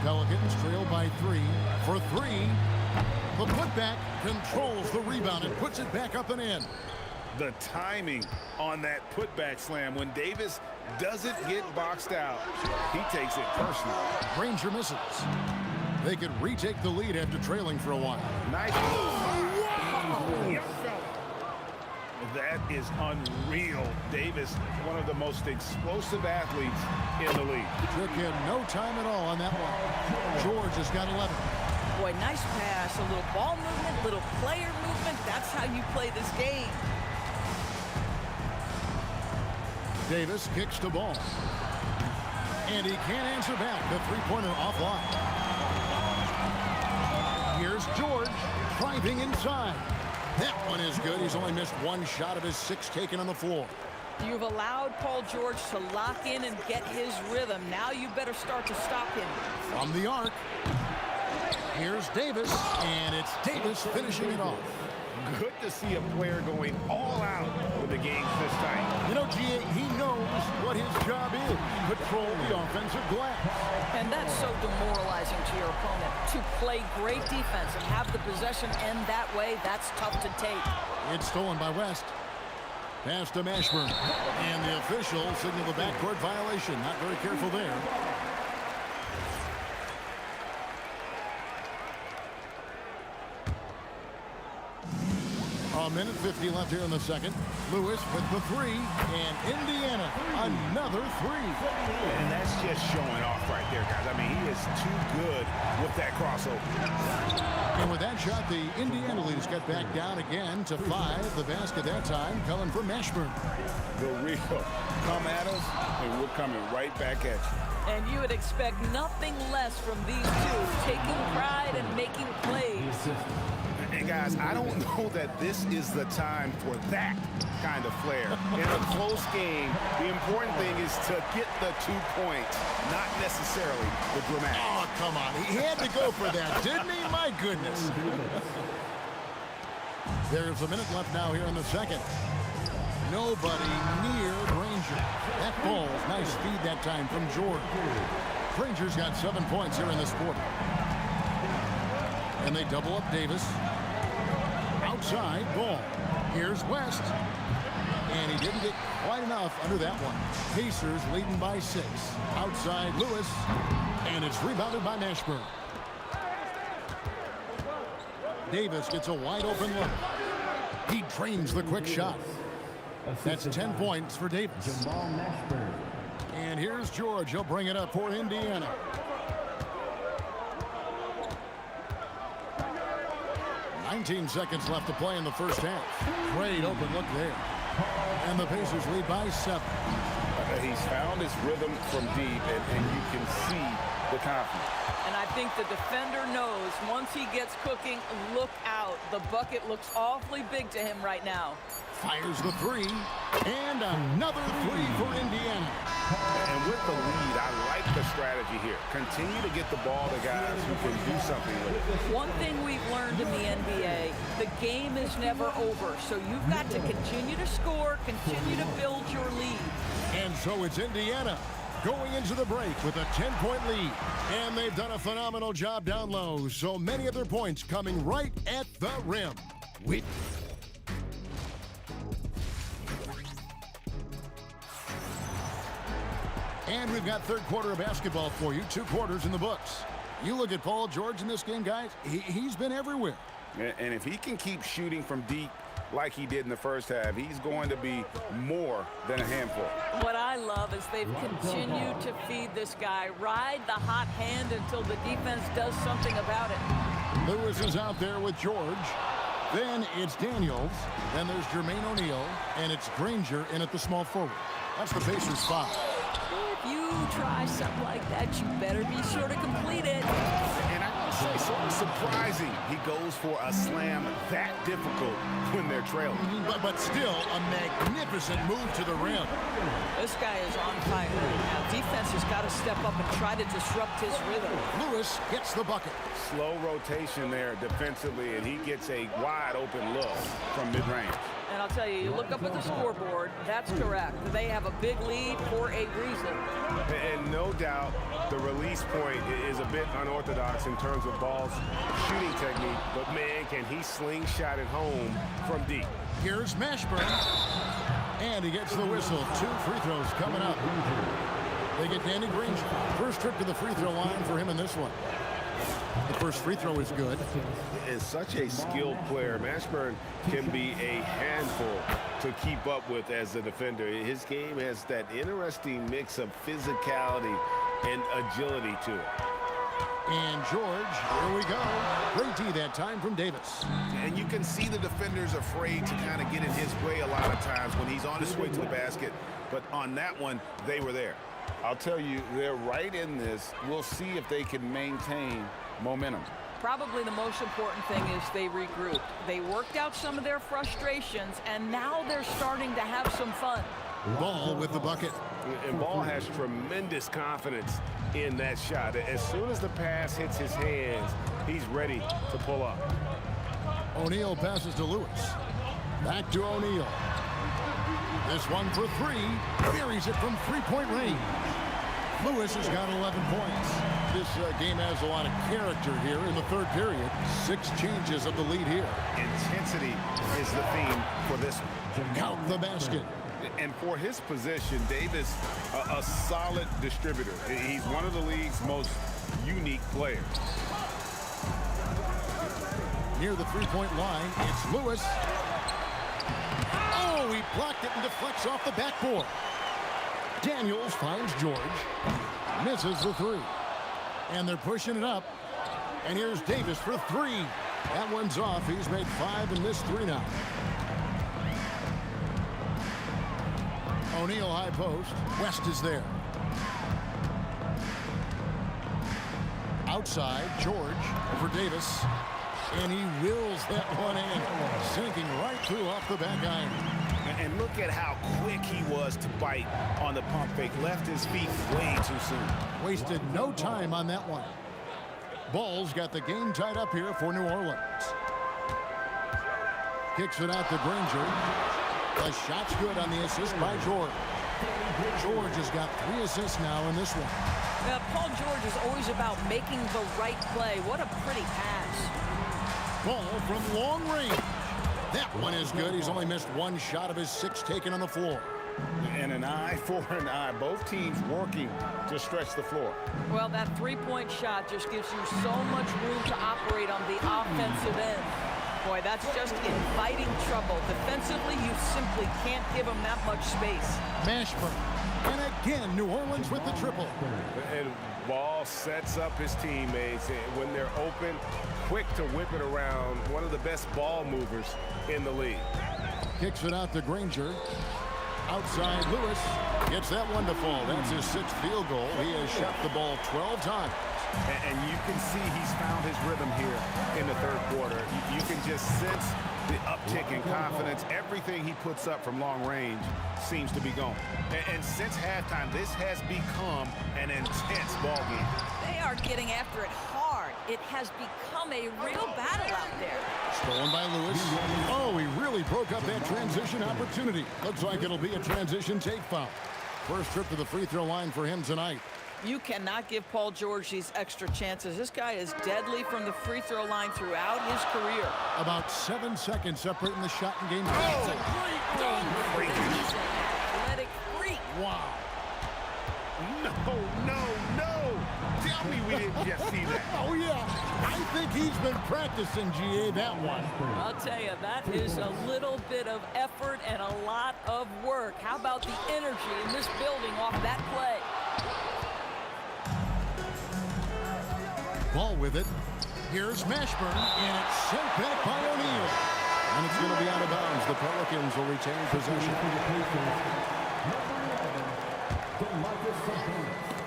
Pelicans trail by 3 for 3. The putback controls the rebound and puts it back up and in.
The timing on that putback slam when Davis doesn't get boxed out, he takes it personal.
Granger misses. They could retake the lead after trailing for a while.
Nice move. That is unreal. Davis, one of the most explosive athletes in the league.
Took him no time at all on that one. George has got 11.
Boy, nice pass. A little ball movement, little player movement. That's how you play this game.
Davis kicks the ball. And he can't answer back. The three-pointer offline. Here's George driving inside. That one is good. He's only missed 1 shot of his 6 taken on the floor.
You've allowed Paul George to lock in and get his rhythm. Now you better start to stop him.
From the arc. Here's Davis, and it's Davis finishing it off.
Good to see a player going all out when the game's this tight.
You know, GA, he knows what his job is. Control the offensive glass.
And that's so demoralizing to your opponent. To play great defense and have the possession end that way, that's tough to take.
It's stolen by West. Pass to Mashburn. And the official signaled the backcourt violation. Not very careful there. A minute 50 left here in the second. Lewis with the 3, and Indiana another 3.
And that's just showing off right there, guys. I mean, he is too good with that crossover.
And with that shot, the Indiana leaders get back down again to 5. The basket that time coming from Mashburn.
The real come at us, and we're coming right back at you.
And you would expect nothing less from these two, taking pride and making plays.
And guys, I don't know that this is the time for that kind of flair. In a close game, the important thing is to get the 2 points, not necessarily the dramatics.
Oh, come on. He had to go for that, didn't he? My goodness. There's a minute left now here in the second. Nobody near Granger. That ball, nice speed that time from George. Granger's got 7 points here in this quarter. And they double up Davis. Outside ball. Here's West. And he didn't get quite enough under that one. Pacers leading by 6. Outside Lewis. And it's rebounded by Mashburn. Davis gets a wide open look. He drains the quick shot. That's 10 points for Davis. And here's George. He'll bring it up for Indiana. $19 seconds left to play in the first half. Great open look there. And the Pacers lead by 7.
He's found found his rhythm from deep, and you can see the confidence.
And I think the defender knows once he gets cooking, look out. The bucket looks awfully big to him right now.
Fires the three, and another three for Indiana.
And with the lead, I like the strategy here. Continue to get the ball to guys who can do something with it.
One thing we've learned in the NBA, the game is never over. So you've got to continue to score, continue to build your lead.
And so it's Indiana going into the break with a 10-point lead. And they've done a phenomenal job down low. So many of their points coming right at the rim. And we've got third quarter of basketball for you. 2 quarters in the books. You look at Paul George in this game, guys. He's been everywhere.
And if he can keep shooting from deep like he did in the first half, he's going to be more than a handful.
What I love is they've continued to feed this guy. Ride the hot hand until the defense does something about it.
Lewis is out there with George. Then it's Daniels. Then there's Jermaine O'Neal. And it's Granger in at the small forward. That's the Pacers' foul.
If you try something like that, you better be sure to complete it.
And I gotta say, sort of surprising he goes for a slam that difficult when they're trailing.
But still, a magnificent move to the rim.
This guy is on fire right now. Defense has got to step up and try to disrupt his rhythm.
Lewis gets the bucket.
Slow rotation there defensively, and he gets a wide open look from mid-range.
And I'll tell you, you look up at the scoreboard, that's correct. They have a big lead for a reason.
And no doubt the release point is a bit unorthodox in terms of Ball's shooting technique, but man, can he slingshot it home from deep.
Here's Mashburn, and he gets the whistle. 2 free throws coming up. They get Danny Granger. First trip to the free throw line for him in this one. The first free throw is good.
Is such a skilled player. Mashburn can be a handful to keep up with as a defender. His game has that interesting mix of physicality and agility to it.
And George, here we go. Great D that time from Davis.
And you can see the defenders afraid to kind of get in his way a lot of times when he's on his way to the basket. But on that one, they were there. I'll tell you, they're right in this. We'll see if they can maintain momentum.
Probably the most important thing is they regrouped. They worked out some of their frustrations, and now they're starting to have some fun.
Ball with the bucket.
And Ball has tremendous confidence in that shot. As soon as the pass hits his hands, he's ready to pull up.
O'Neal passes to Lewis. Back to O'Neal. This one for 3. Buries it from 3-point range. Lewis has got 11 points. This game has a lot of character here in the third period. 6 changes of the lead here.
Intensity is the theme for this one.
Count the basket.
And for his position, Davis, a solid distributor. He's one of the league's most unique players.
Near the 3-point line, it's Lewis. Oh, he blocked it and deflects off the backboard. Daniels finds George. Misses the 3. And they're pushing it up. And here's Davis for 3. That one's off. He's made 5 and missed 3 now. O'Neal high post. West is there. Outside, George for Davis. And he wills that one in. Sinking right through off the back iron.
And look at how quick he was to bite on the pump fake. Left his feet way too soon.
Wasted no time on that one. Ball's got the game tied up here for New Orleans. Kicks it out to Granger. The shot's good on the assist by George. George has got 3 assists now in this one.
Paul George is always about making the right play. What a pretty pass.
Ball from long range. That one is good. He's only missed 1 shot of his 6 taken on the floor.
And an eye for an eye. Both teams working to stretch the floor.
Well, that 3-point shot just gives you so much room to operate on the offensive end. Boy, that's just inviting trouble. Defensively, you simply can't give them that much space.
Mashburn. And again, New Orleans with the triple.
And Ball sets up his teammates. And when they're open, quick to whip it around. One of the best ball movers in the league.
Kicks it out to Granger. outside. Lewis gets that one to fall. That's his 6th field goal. He has shot the ball 12 times.
And you can see he's found his rhythm here in the third quarter. You can just sense the uptick in confidence. Everything he puts up from long range seems to be going. And since halftime, this has become an intense ball game.
They are getting after it hard. It has become a real battle out there.
Stolen by Lewis. Oh, he really broke up that transition opportunity. Looks like it'll be a transition take foul. First trip to the free throw line for him tonight.
You cannot give Paul George these extra chances. This guy is deadly from the free throw line throughout his career.
About 7 seconds separating the shot and game.
Oh,
it's a great dunk.
He's an athletic freak.
Wow.
No. Tell me we didn't just see that.
Oh, yeah. I think he's been practicing, GA, that one.
I'll tell you, that is a little bit of effort and a lot of work. How about the energy in this building off that play?
Ball with it. Here's Mashburn, and it's sent back by O'Neal. And it's going to be out of bounds. The Pelicans will retain possession.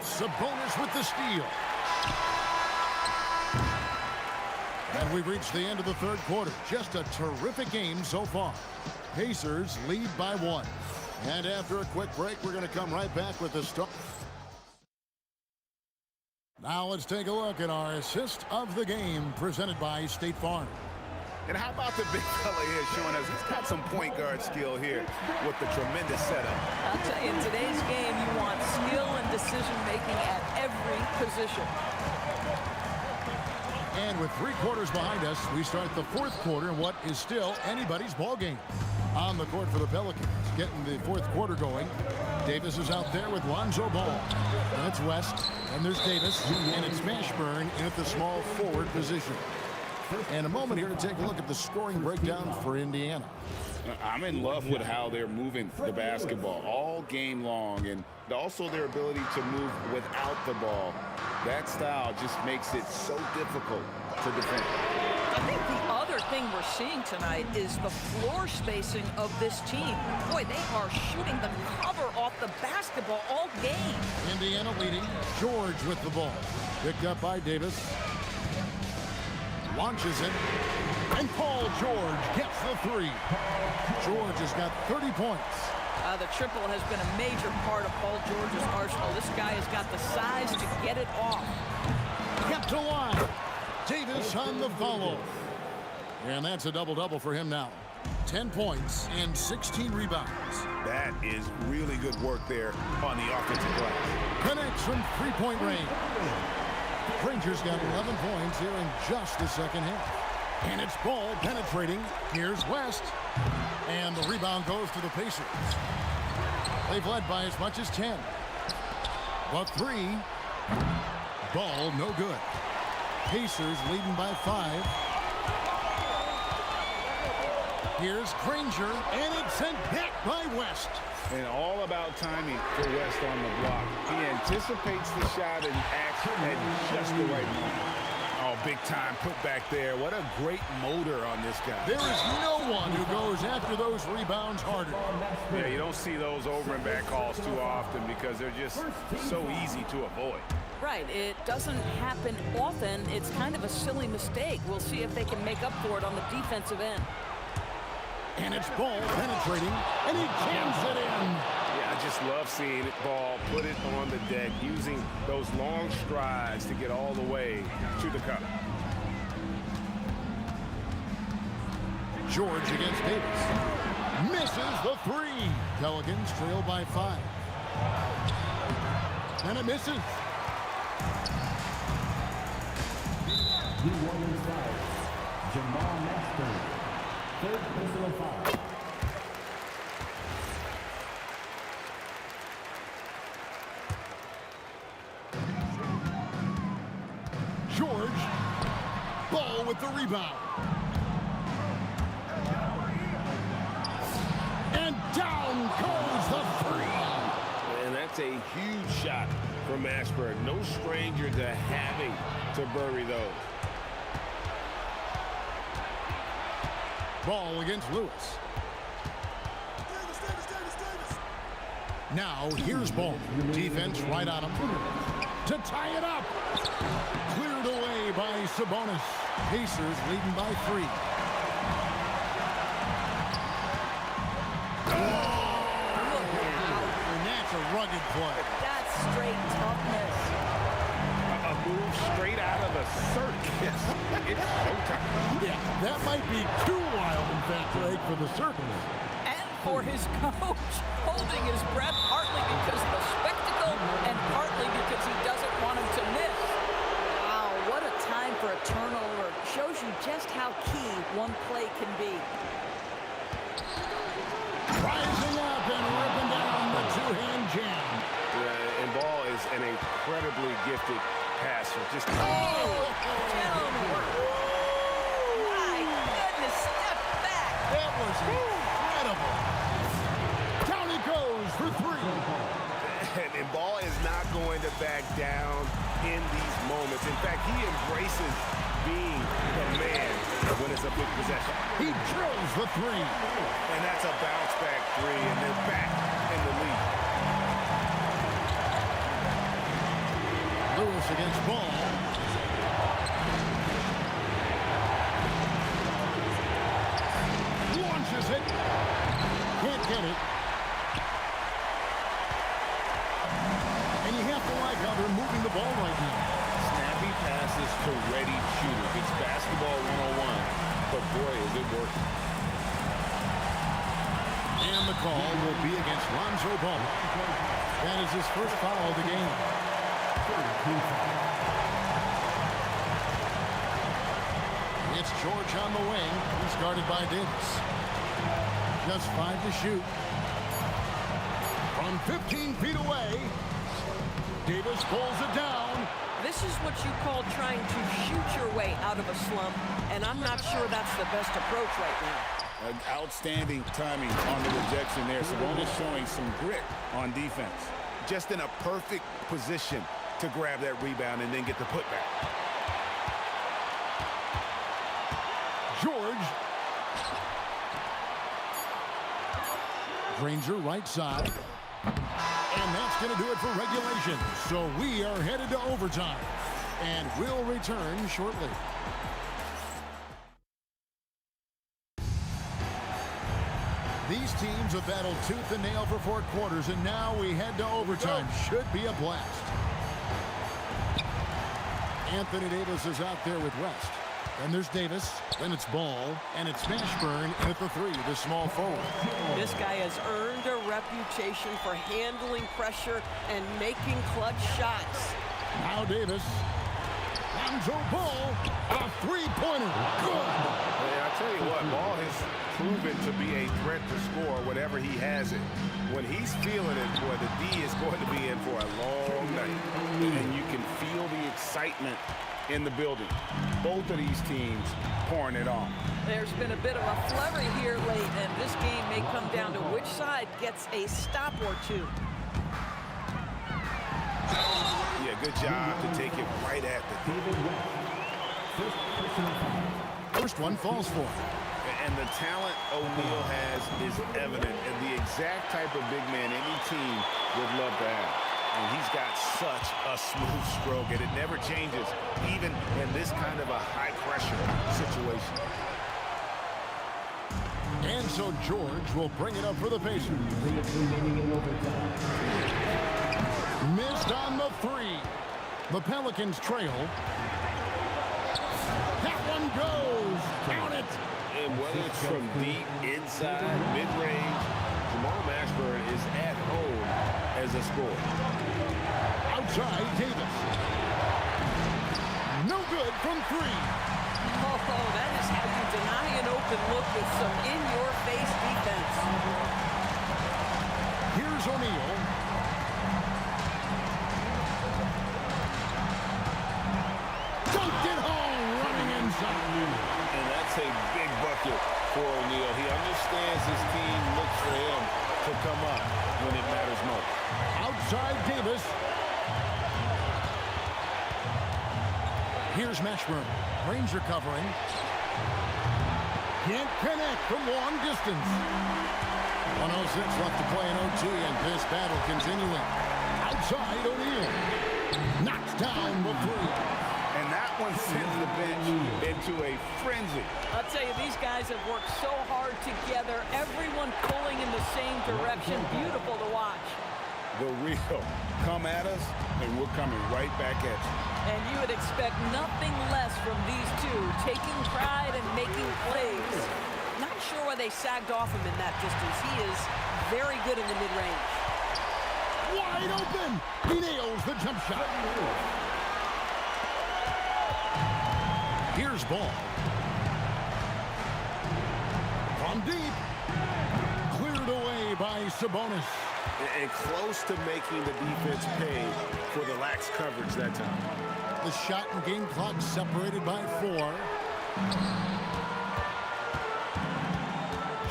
Sabonis with the steal. And we've reached the end of the third quarter. Just a terrific game so far. Pacers lead by 1. And after a quick break, we're going to come right back with the start. Now let's take a look at our assist of the game presented by State Farm.
And how about the big fella here showing us he's got some point guard skill here with the tremendous setup.
I'll tell you, in today's game, you want skill and decision-making at every position.
And with 3 quarters behind us, we start the fourth quarter in what is still anybody's ball game. On the court for the Pelicans, getting the fourth quarter going. Davis is out there with Lonzo Ball. And it's West, and there's Davis, and it's Mashburn in at the small forward position. And a moment here to take a look at the scoring breakdown for Indiana.
I'm in love with how they're moving the basketball all game long, and also their ability to move without the ball. That style just makes it so difficult to defend.
I think the other thing we're seeing tonight is the floor spacing of this team. Boy, they are shooting the cover off the basketball all game.
Indiana leading. George with the ball. Picked up by Davis. Launches it. And Paul George gets the 3. George has got 30 points.
The triple has been a major part of Paul George's arsenal. This guy has got the size to get it off.
Kept to line. Davis on the follow. And that's a double-double for him now. 10 points and 16 rebounds.
That is really good work there on the offensive glass.
Connects from three-point range. Granger's got 11 points here in just the second half. And it's Ball penetrating. Here's West. And the rebound goes to the Pacers. They've led by as much as 10. But 3. Ball no good. Pacers leading by 5. Here's Granger, and it's sent back by West.
And all about timing for West on the block. He anticipates the shot and acts at just the right moment. Oh, big time put back there. What a great motor on this guy.
There is no one who goes after those rebounds harder.
Yeah, you don't see those over and back calls too often because they're just so easy to avoid.
Right, it doesn't happen often. It's kind of a silly mistake. We'll see if they can make up for it on the defensive end.
And it's Ball penetrating, and he jams it in.
Yeah, I just love seeing it, Ball put it on the deck, using those long strides to get all the way to the cup.
George against Davis. Misses the 3. Pelicans trail by 5. And it misses.
The Warriors foul. Jamal Mashburn. Third personal foul.
George. Ball with the rebound. And down goes the 3.
And that's a huge shot from Mashburn. No stranger to having to bury those.
Ball against Lewis. Now, here's ball. Defense right on him. To tie it up. Cleared away by Sabonis. Pacers leading by 3. And that's a rugged play.
That's straight toughness.
A move straight out of a circus. It's showtime.
Yeah, that might be too wild, in fact, Greg, for the circus.
And for his coach, holding his breath partly because of the spectacle and partly because he doesn't want him to miss. Wow, what a time for a turnover. Shows you just how key one play can be.
Rising up and ripping down the two-hand jam.
Yeah, and Ball is an incredibly gifted passer. Just
Gentlemen. My goodness, step back.
That was incredible. Down he goes for 3.
and Ball is not going to back down in these moments. In fact, he embraces being the man when it's a big possession.
He drills the 3.
And that's a bounce back 3, and they're back in the lead.
Lewis against Ball. Launches it. Can't get it. And you have to like how they're moving the ball right now.
Snappy passes to ready shooters. It's basketball 101, but boy, is it working.
And the call will be against Lonzo Ball. That is his first foul of the game. It's George on the wing. He's guarded by Davis. Just 5 to shoot. From 15 feet away, Davis pulls it down.
This is what you call trying to shoot your way out of a slump, and I'm not sure that's the best approach right now.
Outstanding timing on the rejection there. Sabonis showing some grit on defense. Just in a perfect position to grab that rebound and then get the putback.
George. Granger right side. And that's going to do it for regulation. So we are headed to overtime. And we'll return shortly. These teams have battled tooth and nail for 4 quarters, and now we head to overtime. Should be a blast. Anthony Davis is out there with West. Then there's Davis. Then it's Ball. And it's Mashburn at the 3, the small forward.
This guy has earned a reputation for handling pressure and making clutch shots.
Now Davis. Lonzo Ball. A 3-pointer. Good.
Hey, I'll tell you what, Ball has proven to be a threat to score whenever he has it. When he's feeling it, boy, the D is going to be in for a long night. And you can feel the excitement in the building. Both of these teams pouring it on.
There's been a bit of a flurry here late, and this game may come down to which side gets a stop or 2.
Yeah, good job to take it right at the D.
First one falls for him.
And the talent O'Neal has is evident, and the exact type of big man any team would love to have. And he's got such a smooth stroke, and it never changes, even in this kind of a high-pressure situation.
And so George will bring it up for the Pacers. Missed on the 3. The Pelicans trail. That one goes. Count it.
And whether it's from deep, inside, mid-range, Jamal Mashburn is at home as a scorer.
Outside, Davis. No good from 3.
Oh, that is how you deny an open look with some in-your-face defense.
Here's O'Neal. Dunked it home, running inside.
And that's a big bucket for O'Neal. He understands his team looks for him to come up when it matters most.
Outside Davis. Here's Mashburn. Ranger covering. Can't connect from long distance. 1:06 left to play in OT, and this battle continuing. Outside, O'Neal knocks down the three.
And that one sends the bench into a frenzy.
I'll tell you, these guys have worked so hard together. Everyone pulling in the same direction. Beautiful to watch.
The real. Come at us, and we're coming right back at you.
And you would expect nothing less from these two, taking pride and making plays.
Not sure why they sagged off him in that distance. He is very good in the mid-range.
Wide open. He nails the jump shot. Here's ball. From deep. Cleared away by Sabonis.
And close to making the defense pay for the lax coverage that time.
The shot and game clock separated by 4.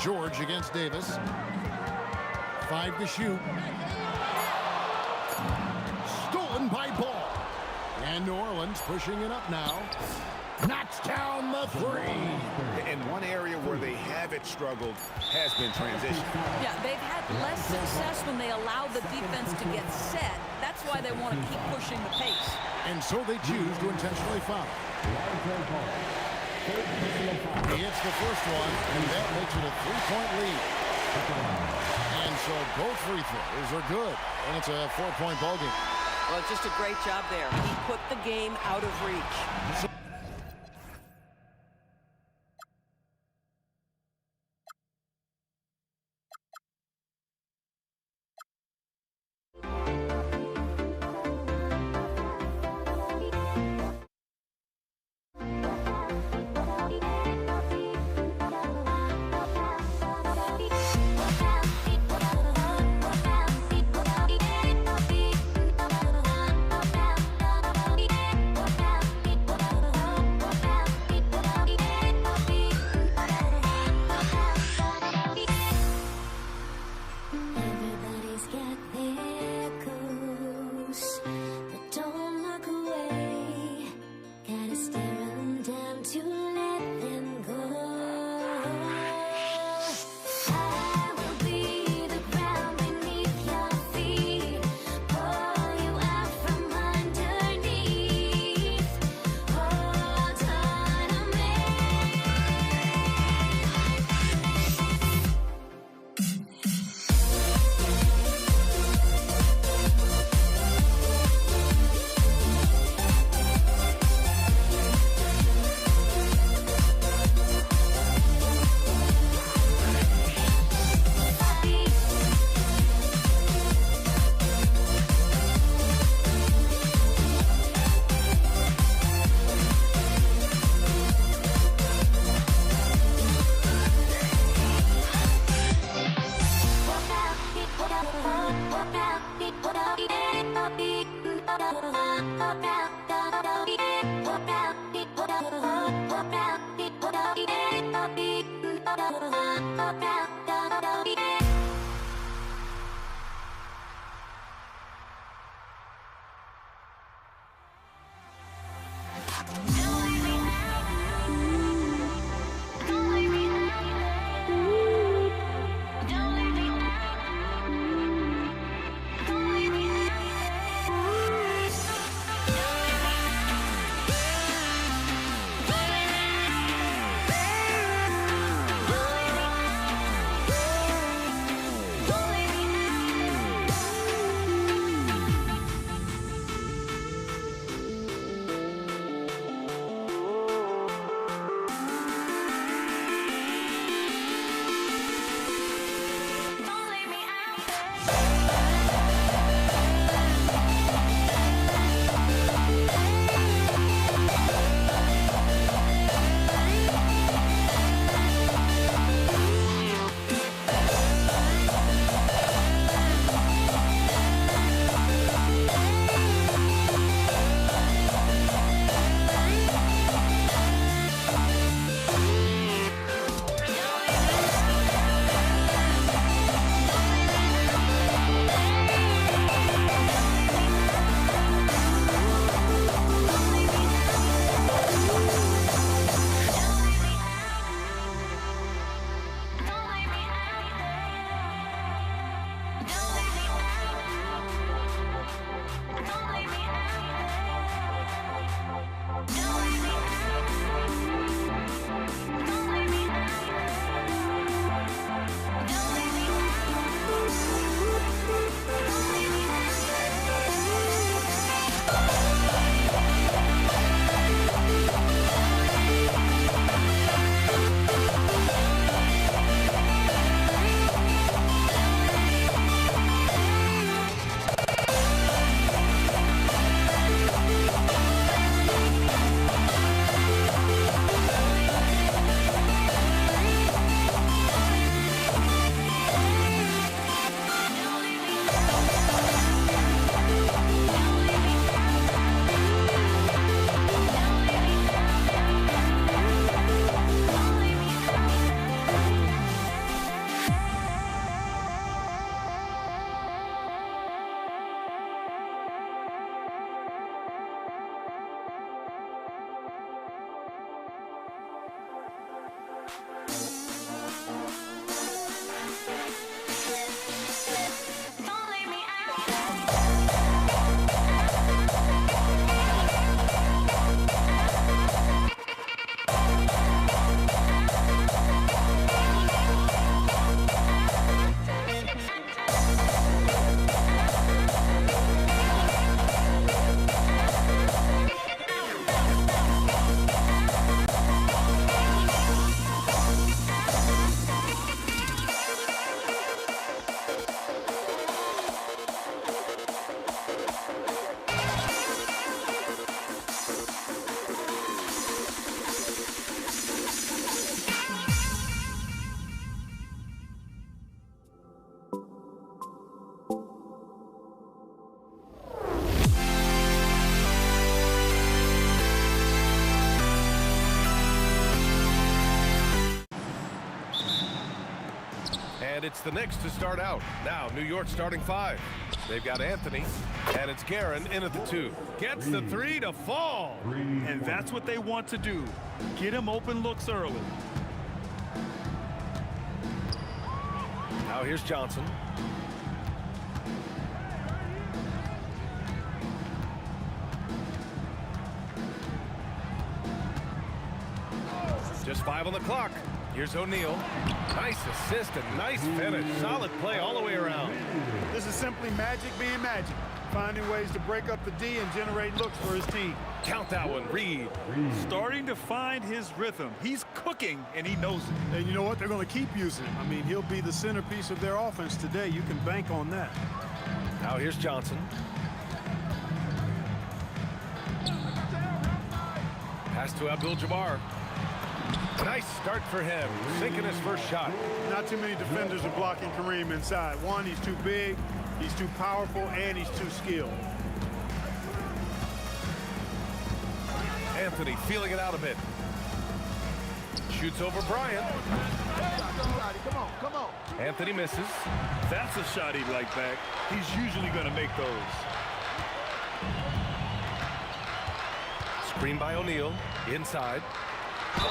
George against Davis. 5 to shoot. Stolen by Ball. And New Orleans pushing it up now. Knocks down the three.
And one area where they haven't struggled has been transition.
Yeah, they've had less success when they allow the defense to get set. That's why they want to keep pushing the pace.
And so they choose to intentionally foul. He hits the first one, and that makes it a 3-point lead. And so both free throws are good, and it's a 4-point ballgame.
Well, it's just a great job there. He put the game out of reach.
And it's the Knicks to start out. Now, New York starting 5. They've got Anthony, and it's Guerin in at the 2. Gets the 3 to fall.
And that's what they want to do. Get him open looks early.
Now here's Johnson. Just 5 on the clock. Here's O'Neal. Nice assist and nice finish. Solid play all the way around.
This is simply magic being magic. Finding ways to break up the D and generate looks for his team.
Count that one, Reed.
Starting to find his rhythm. He's cooking, and he knows it.
And you know what? They're going to keep using him. I mean, he'll be the centerpiece of their offense today. You can bank on that.
Now here's Johnson. Pass to Abdul-Jabbar. Nice start for him, sinking his first shot.
Not too many defenders are blocking Kareem inside. One, he's too big, he's too powerful, and he's too skilled.
Anthony feeling it out a bit. Shoots over Bryant.
Come on.
Anthony misses.
That's a shot he'd like back. He's usually going to make those.
Screen by O'Neal, inside.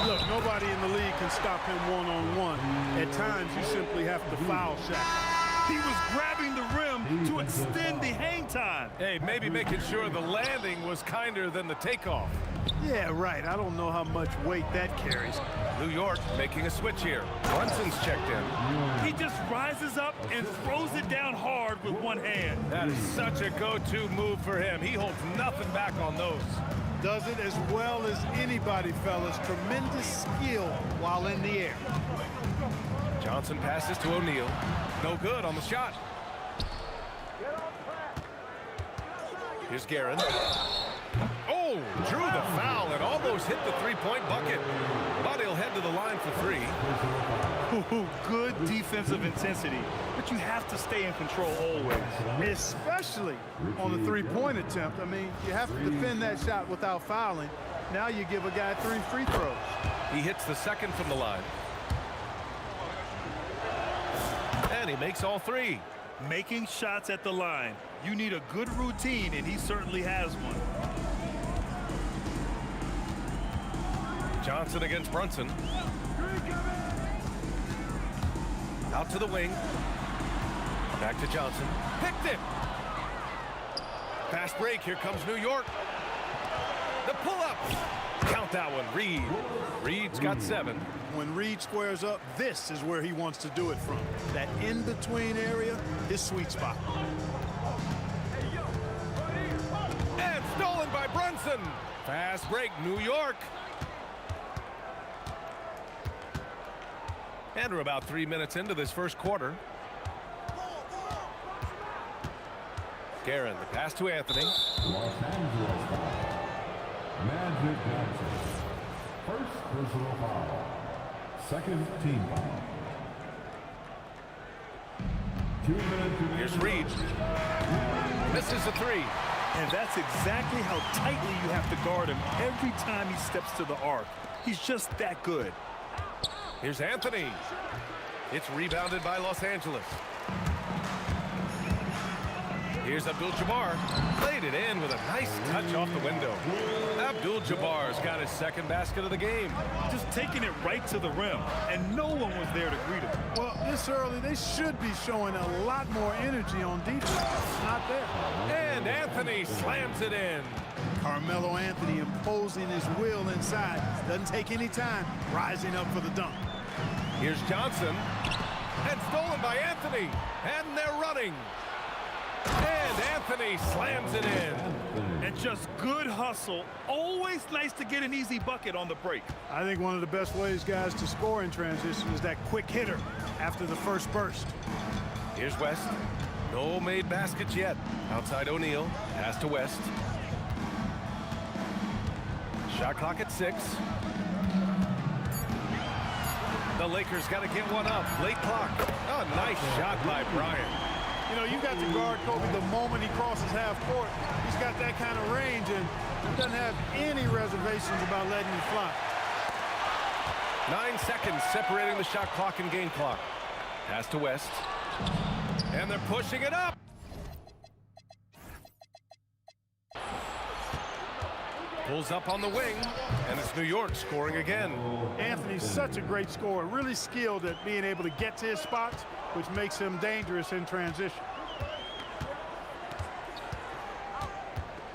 Look, nobody in the league can stop him one-on-one. At times, you simply have to foul shot.
He was grabbing the rim to extend the hang time.
Hey, maybe making sure the landing was kinder than the takeoff.
Yeah, right. I don't know how much weight that carries.
New York making a switch here. Brunson's checked in.
He just rises up and throws it down hard with one hand.
That is such a go-to move for him. He holds nothing back on those.
Does it as well as anybody, fellas. Tremendous skill while in the air.
Johnson passes to O'Neal. No good on the shot. Here's Guerin. Oh, drew the foul and almost hit the three-point bucket. But he'll head to the line for 3.
Ooh, good defensive intensity, but you have to stay in control always.
Especially on the three-point attempt. I mean, you have to defend that shot without fouling. Now you give a guy 3 free throws.
He hits the second from the line. And he makes all 3.
Making shots at the line. You need a good routine, and he certainly has one.
Johnson against Brunson. Out to the wing. Back to Johnson. Picked it. Fast break. Here comes New York. The pull-up. Count that one. Reed. Reed's got 7.
When Reed squares up, this is where he wants to do it from. That in-between area, his sweet spot.
And stolen by Brunson. Fast break. New York. And we're about 3 minutes into this first quarter. Guerin, the pass to Anthony.
Los Angeles foul. Magic Johnson. First personal foul. Second team foul. 2 minutes.
Here's Reed. Misses the 3.
And that's exactly how tightly you have to guard him every time he steps to the arc. He's just that good.
Here's Anthony. It's rebounded by Los Angeles. Here's Abdul-Jabbar. Played it in with a nice touch off the window. Abdul-Jabbar's got his second basket of the game.
Just taking it right to the rim, and no one was there to greet him.
Well, this early, they should be showing a lot more energy on defense. It's not there.
And Anthony slams it in.
Carmelo Anthony imposing his will inside. Doesn't take any time, rising up for the dunk.
Here's Johnson. And stolen by Anthony. And they're running. And Anthony slams it in.
And just good hustle. Always nice to get an easy bucket on the break.
I think one of the best ways, guys, to score in transition is that quick hitter after the first burst.
Here's West. No made baskets yet. Outside O'Neal. Pass to West. Shot clock at 6. The Lakers got to get one up. Late clock. Oh, nice shot by Bryant.
You know, you got to guard Kobe the moment he crosses half court. He's got that kind of range and he doesn't have any reservations about letting you fly.
9 seconds separating the shot clock and game clock. Pass to West. And they're pushing it up. Pulls up on the wing, and it's New York scoring again.
Anthony's such a great scorer, really skilled at being able to get to his spots, which makes him dangerous in transition.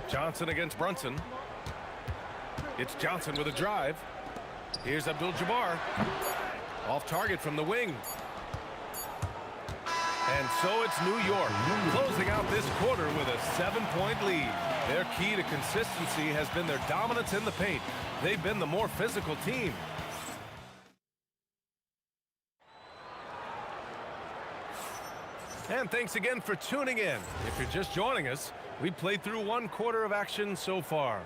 Johnson against Brunson. It's Johnson with a drive. Here's Abdul-Jabbar. Off target from the wing. And so it's New York closing out this quarter with a 7-point lead. Their key to consistency has been their dominance in the paint. They've been the more physical team. And thanks again for tuning in. If you're just joining us, we played through 1 quarter of action so far.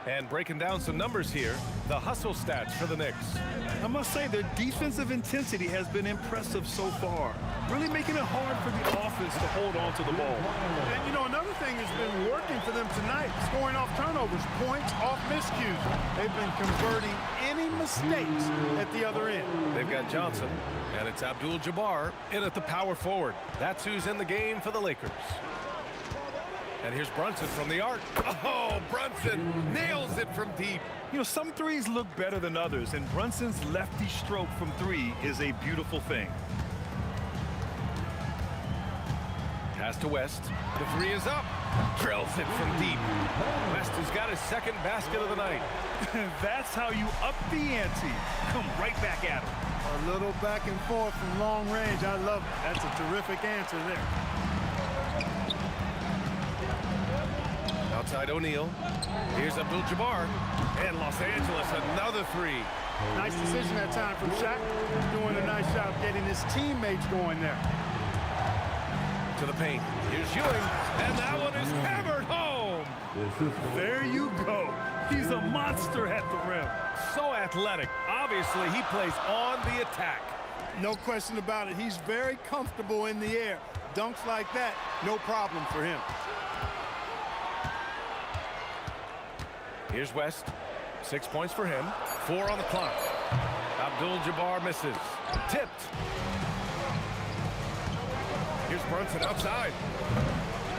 And breaking down some numbers here, the hustle stats for the Knicks.
I must say their defensive intensity has been impressive so far, really making it hard for the offense to hold on to the ball.
And you know, another thing that's been working for them tonight, scoring off turnovers, points off miscues. They've been converting any mistakes at the other end.
They've got Johnson, and it's Abdul-Jabbar in at the power forward. That's who's in the game for the Lakers. And here's Brunson from the arc. Oh, Brunson nails it from deep.
You know, some threes look better than others, and Brunson's lefty stroke from 3 is a beautiful thing.
Pass to West. The 3 is up. Drills it from deep. West has got his 2nd basket of the night.
That's how you up the ante. Come right back at him.
A little back and forth from long range. I love it. That's a terrific answer there.
Outside O'Neal. Here's Abdul-Jabbar. And Los Angeles, another 3.
Nice decision that time from Shaq. Doing a nice job getting his teammates going there.
To the paint. Here's Ewing. And that one is hammered home.
There you go. He's a monster at the rim.
So athletic. Obviously, he plays on the attack.
No question about it. He's very comfortable in the air. Dunks like that, no problem for him.
Here's West. 6 points for him. 4 on the clock. Abdul-Jabbar misses. Tipped. Here's Brunson outside.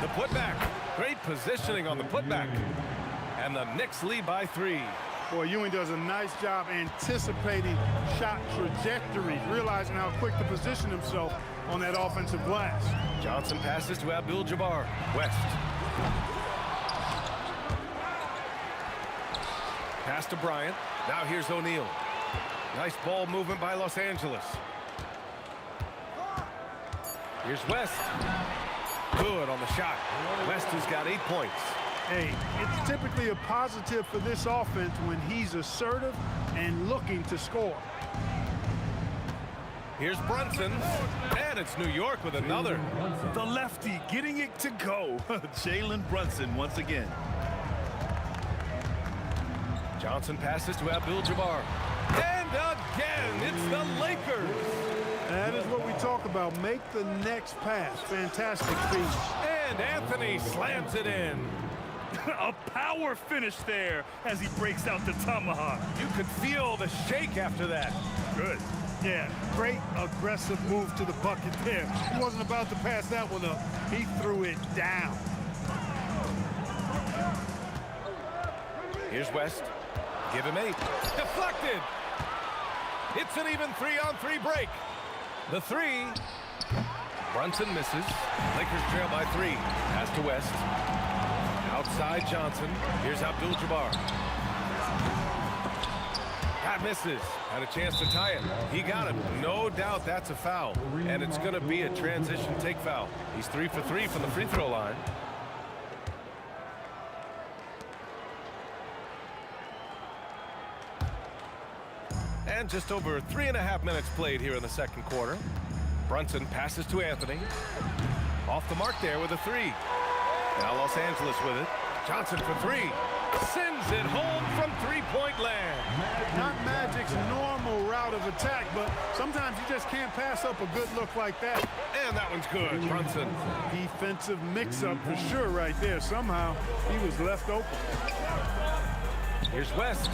The putback. Great positioning on the putback. And the Knicks lead by 3.
Boy, Ewing does a nice job anticipating shot trajectories, realizing how quick to position himself on that offensive glass.
Johnson passes to Abdul-Jabbar. West. Pass to Bryant. Now here's O'Neal. Nice ball movement by Los Angeles. Here's West. Good on the shot. West has got 8 points.
Hey, it's typically a positive for this offense when he's assertive and looking to score.
Here's Brunson, and it's New York with another.
The lefty getting it to go. Jalen Brunson once again.
Johnson passes to Abdul-Jabbar. And again, it's the Lakers.
That is what we talk about. Make the next pass. Fantastic feat.
And Anthony slams it in.
A power finish there as he breaks out the tomahawk.
You could feel the shake after that.
Good.
Yeah, great aggressive move to the bucket there. He wasn't about to pass that one up. He threw it down.
Here's West. Give him 8. Deflected. It's an even 3-on-3 break. The 3. Brunson misses. Lakers trail by 3. Pass to West. Outside Johnson. Here's Abdul-Jabbar. That misses. Had a chance to tie it. He got it. No doubt that's a foul. And it's going to be a transition take foul. He's 3 for 3 from the free throw line. And just over 3.5 minutes played here in the second quarter. Brunson passes to Anthony. Off the mark there with a 3. Now Los Angeles with it. Johnson for 3. Sends it home from 3-point land.
Not Magic's normal route of attack, but sometimes you just can't pass up a good look like that.
And that one's good. Brunson.
Defensive mix-up for sure right there. Somehow he was left open.
Here's West.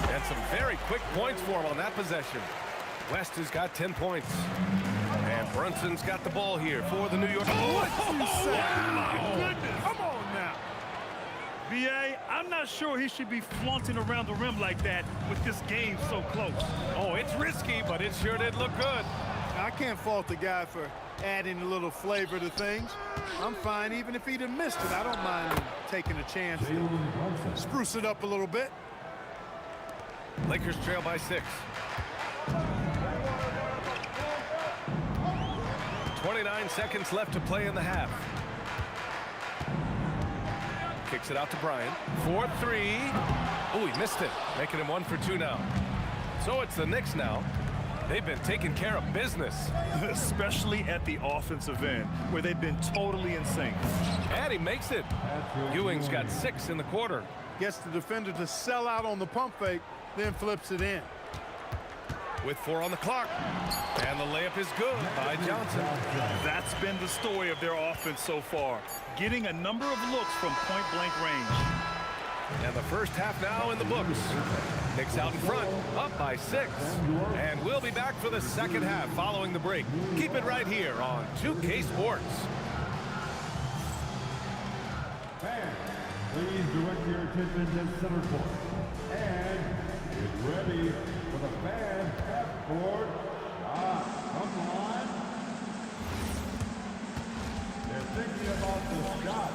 And some very quick points for him on that possession. West has got 10 points. And Brunson's got the ball here for the New York.
What you say? My goodness. Come on now. B.A., I'm not sure he should be flaunting around the rim like that with this game so close.
Oh, it's risky, but it sure did look good.
I can't fault the guy for adding a little flavor to things. I'm fine even if he'd have missed it. I don't mind taking a chance to spruce it up a little bit.
Lakers trail by 6. 29 seconds left to play in the half. Kicks it out to Bryant. 4-3. Oh, he missed it. Making him 1 for 2 now. So it's the Knicks now. They've been taking care of business.
Especially at the offensive end, where they've been totally in sync.
And he makes it. Ewing's got 6 in the quarter.
Gets the defender to sell out on the pump fake, then flips it in.
With 4 on the clock. And the layup is good by Johnson.
That's been the story of their offense so far. Getting a number of looks from point-blank range.
And the first half now in the books. Knicks out in front, up by 6. And we'll be back for the second half following the break. Keep it right here on 2K Sports.
Fans, please direct your attention to center court. And get ready for the fan half-court shot. Come on. They're thinking about the shot.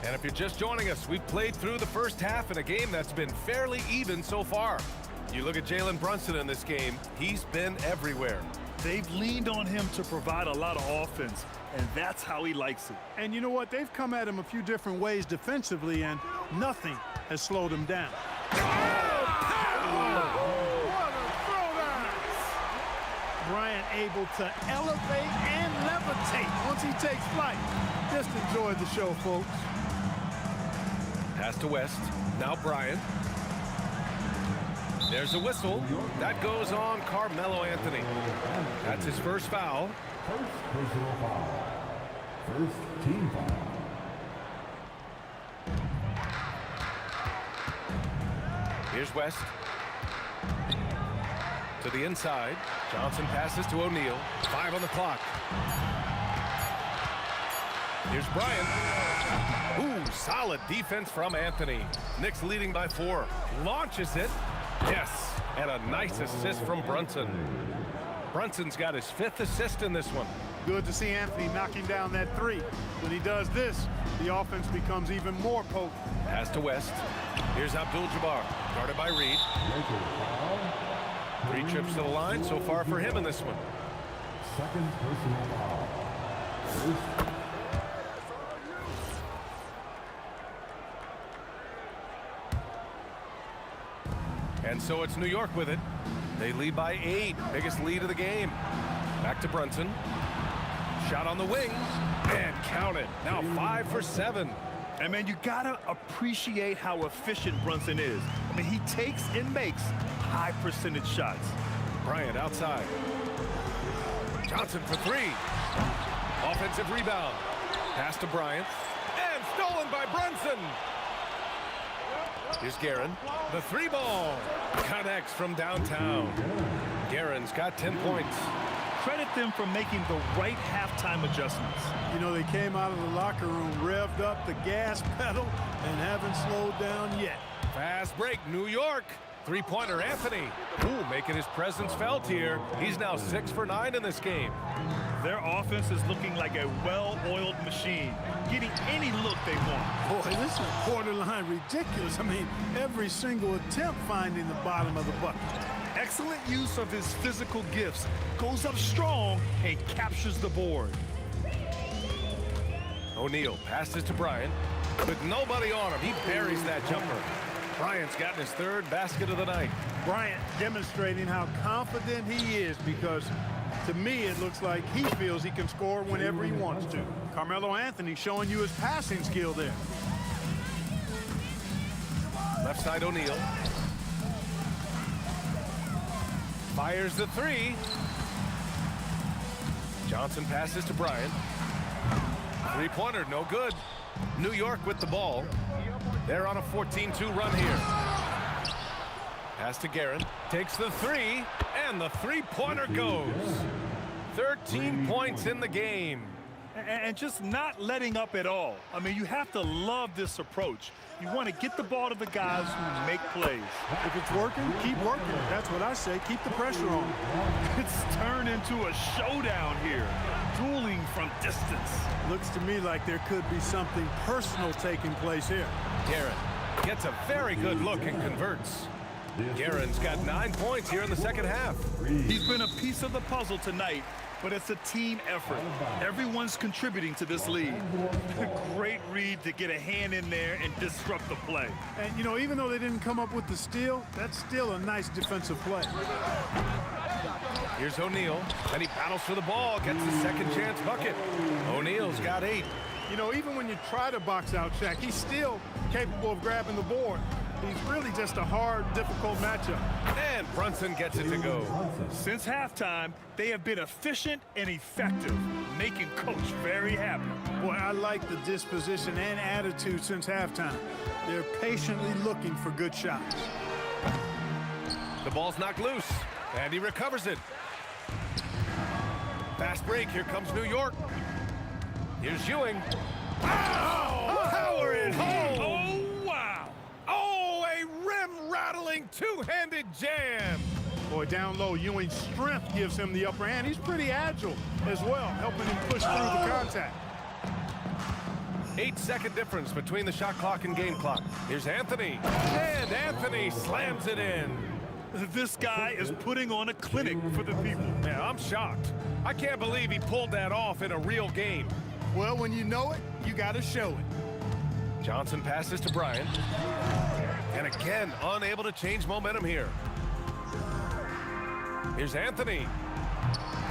And if you're just joining us, we've played through the first half in a game that's been fairly even so far. You look at Jalen Brunson in this game, he's been everywhere.
They've leaned on him to provide a lot of offense, and that's how he likes it.
And you know what? They've come at him a few different ways defensively, and nothing has slowed him down. Bryant able to elevate and levitate once he takes flight. Just enjoy the show, folks.
Pass to West. Now Bryant. There's a whistle. That goes on Carmelo Anthony. That's his first foul.
First personal foul. First team foul.
Here's West. To the inside. Johnson passes to O'Neal. 5 on the clock. Here's Bryant. Ooh, solid defense from Anthony. Knicks leading by 4. Launches it. Yes, and a nice assist from Brunson. Brunson's got his 5th assist in this one.
Good to see Anthony knocking down that 3. When he does this, the offense becomes even more potent.
Pass to West. Here's Abdul-Jabbar, guarded by Reed. 3 trips to the line so far for him in this one.
Second personal foul. First.
And so it's New York with it. They lead by 8, biggest lead of the game. Back to Brunson. Shot on the wing, and count it. Now 5 for 7.
And man, you gotta appreciate how efficient Brunson is. I mean, he takes and makes high percentage shots.
Bryant outside. Johnson for 3. Offensive rebound. Pass to Bryant. And stolen by Brunson. Here's Guerin. The 3 ball. Connects from downtown. Guerin's got 10 points.
Credit them for making the right halftime adjustments.
You know, they came out of the locker room, revved up the gas pedal, and haven't slowed down yet.
Fast break, New York. 3-pointer Anthony. Ooh, making his presence felt here. He's now 6 for 9 in this game.
Their offense is looking like a well-oiled machine, getting any look they want.
Boy, this is borderline ridiculous. I mean, every single attempt finding the bottom of the bucket.
Excellent use of his physical gifts. Goes up strong and captures the board.
O'Neal passes to Bryant. With nobody on him, he buries that jumper. Bryant's gotten his 3rd basket of the night.
Bryant demonstrating how confident he is, because to me it looks like he feels he can score whenever he wants to. Carmelo Anthony showing you his passing skill there.
Left side O'Neal. Fires the 3. Johnson passes to Bryant. Three-pointer, no good. New York with the ball. They're on a 14-2 run here. Pass to Guerin. Takes the three, and the three-pointer goes. 13 points in the game.
And just not letting up at all. I mean, you have to love this approach. You want to get the ball to the guys who make plays.
If it's working, keep working. That's what I say. Keep the pressure on.
It's turned into a showdown here. Dueling from distance.
Looks to me like there could be something personal taking place here.
Guerin gets a very good look and converts. Guerin's got 9 points here in the second half.
He's been a piece of the puzzle tonight, but it's a team effort. Everyone's contributing to this lead. Great read to get a hand in there and disrupt the play.
And, you know, even though they didn't come up with the steal, that's still a nice defensive play.
Here's O'Neal, and he battles for the ball, gets the second chance bucket. O'Neal's got 8.
You know, even when you try to box out Shaq, he's still capable of grabbing the board. He's really just a hard, difficult matchup.
And Brunson gets it to go.
Since halftime, they have been efficient and effective, making Coach very happy.
Boy, I like the disposition and attitude since halftime. They're patiently looking for good shots.
The ball's knocked loose, and he recovers it. Fast break, here comes New York. Here's Ewing. Oh, power it home!
Oh, wow!
Oh, a rim-rattling two-handed jam!
Boy, down low, Ewing's strength gives him the upper hand. He's pretty agile as well, helping him push through the contact.
8-second difference between the shot clock and game clock. Here's Anthony, and Anthony slams it in.
This guy is putting on a clinic for the people.
Yeah, I'm shocked. I can't believe he pulled that off in a real game.
Well, when you know it, you got to show it.
Johnson passes to Bryant. And again, unable to change momentum here. Here's Anthony.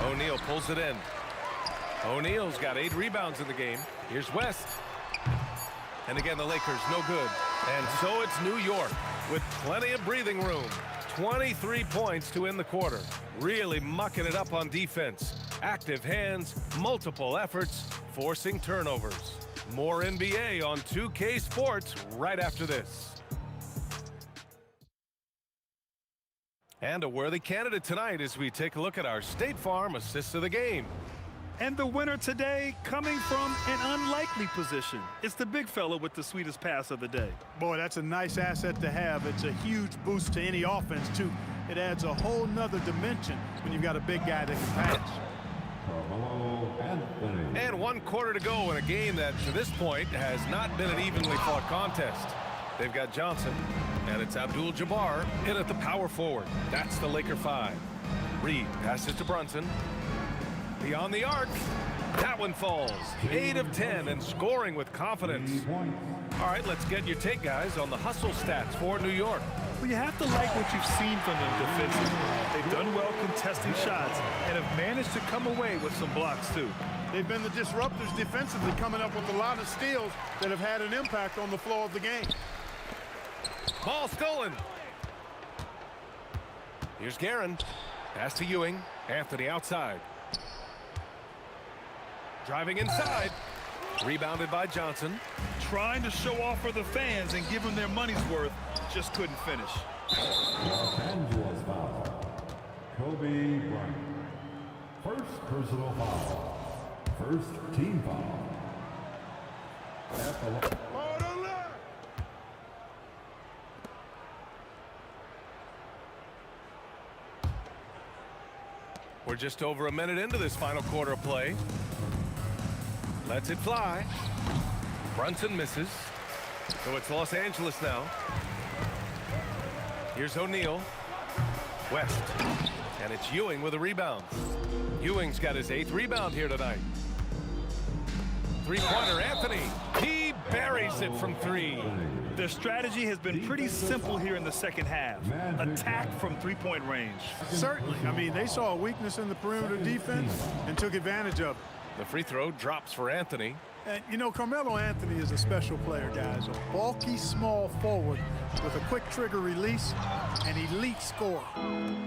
O'Neal pulls it in. O'Neal's got 8 rebounds in the game. Here's West. And again, the Lakers no good. And so it's New York with plenty of breathing room. 23 points to end the quarter. Really mucking it up on defense. Active hands, multiple efforts, forcing turnovers. More NBA on 2K Sports right after this. And a worthy candidate tonight as we take a look at our State Farm assists of the game.
And the winner today coming from an unlikely position. It's the big fella with the sweetest pass of the day.
Boy, that's a nice asset to have. It's a huge boost to any offense, too. It adds a whole nother dimension when you've got a big guy that can pass.
And 1 quarter to go in a game that, to this point, has not been an evenly fought contest. They've got Johnson, and it's Abdul-Jabbar in at the power forward. That's the Laker 5. Reed passes to Brunson. Beyond the arc. That one falls. 8 of 10 and scoring with confidence. All right, let's get your take, guys, on the hustle stats for New York.
Well, you have to like what you've seen from them defensively. They've done well contesting shots and have managed to come away with some blocks, too.
They've been the disruptors defensively, coming up with a lot of steals that have had an impact on the flow of the game.
Ball stolen. Here's Guerin. Pass to Ewing. Anthony outside. Driving inside. Rebounded by Johnson.
Trying to show off for the fans and give them their money's worth. Just couldn't finish.
Los Angeles foul. Kobe Bryant. First personal foul. First team foul. At the line.
We're just over a minute into this final quarter of play. Lets it fly. Brunson misses. So it's Los Angeles now. Here's O'Neal. West. And it's Ewing with a rebound. Ewing's got his 8th rebound here tonight. Three-pointer, Anthony. He buries it from 3.
Their strategy has been pretty simple here in the second half. Attack from 3-point range.
Certainly. I mean, they saw a weakness in the perimeter defense and took advantage of it.
The free throw drops for Anthony.
And, you know, Carmelo Anthony is a special player, guys. A bulky, small forward with with a quick trigger release, an elite score.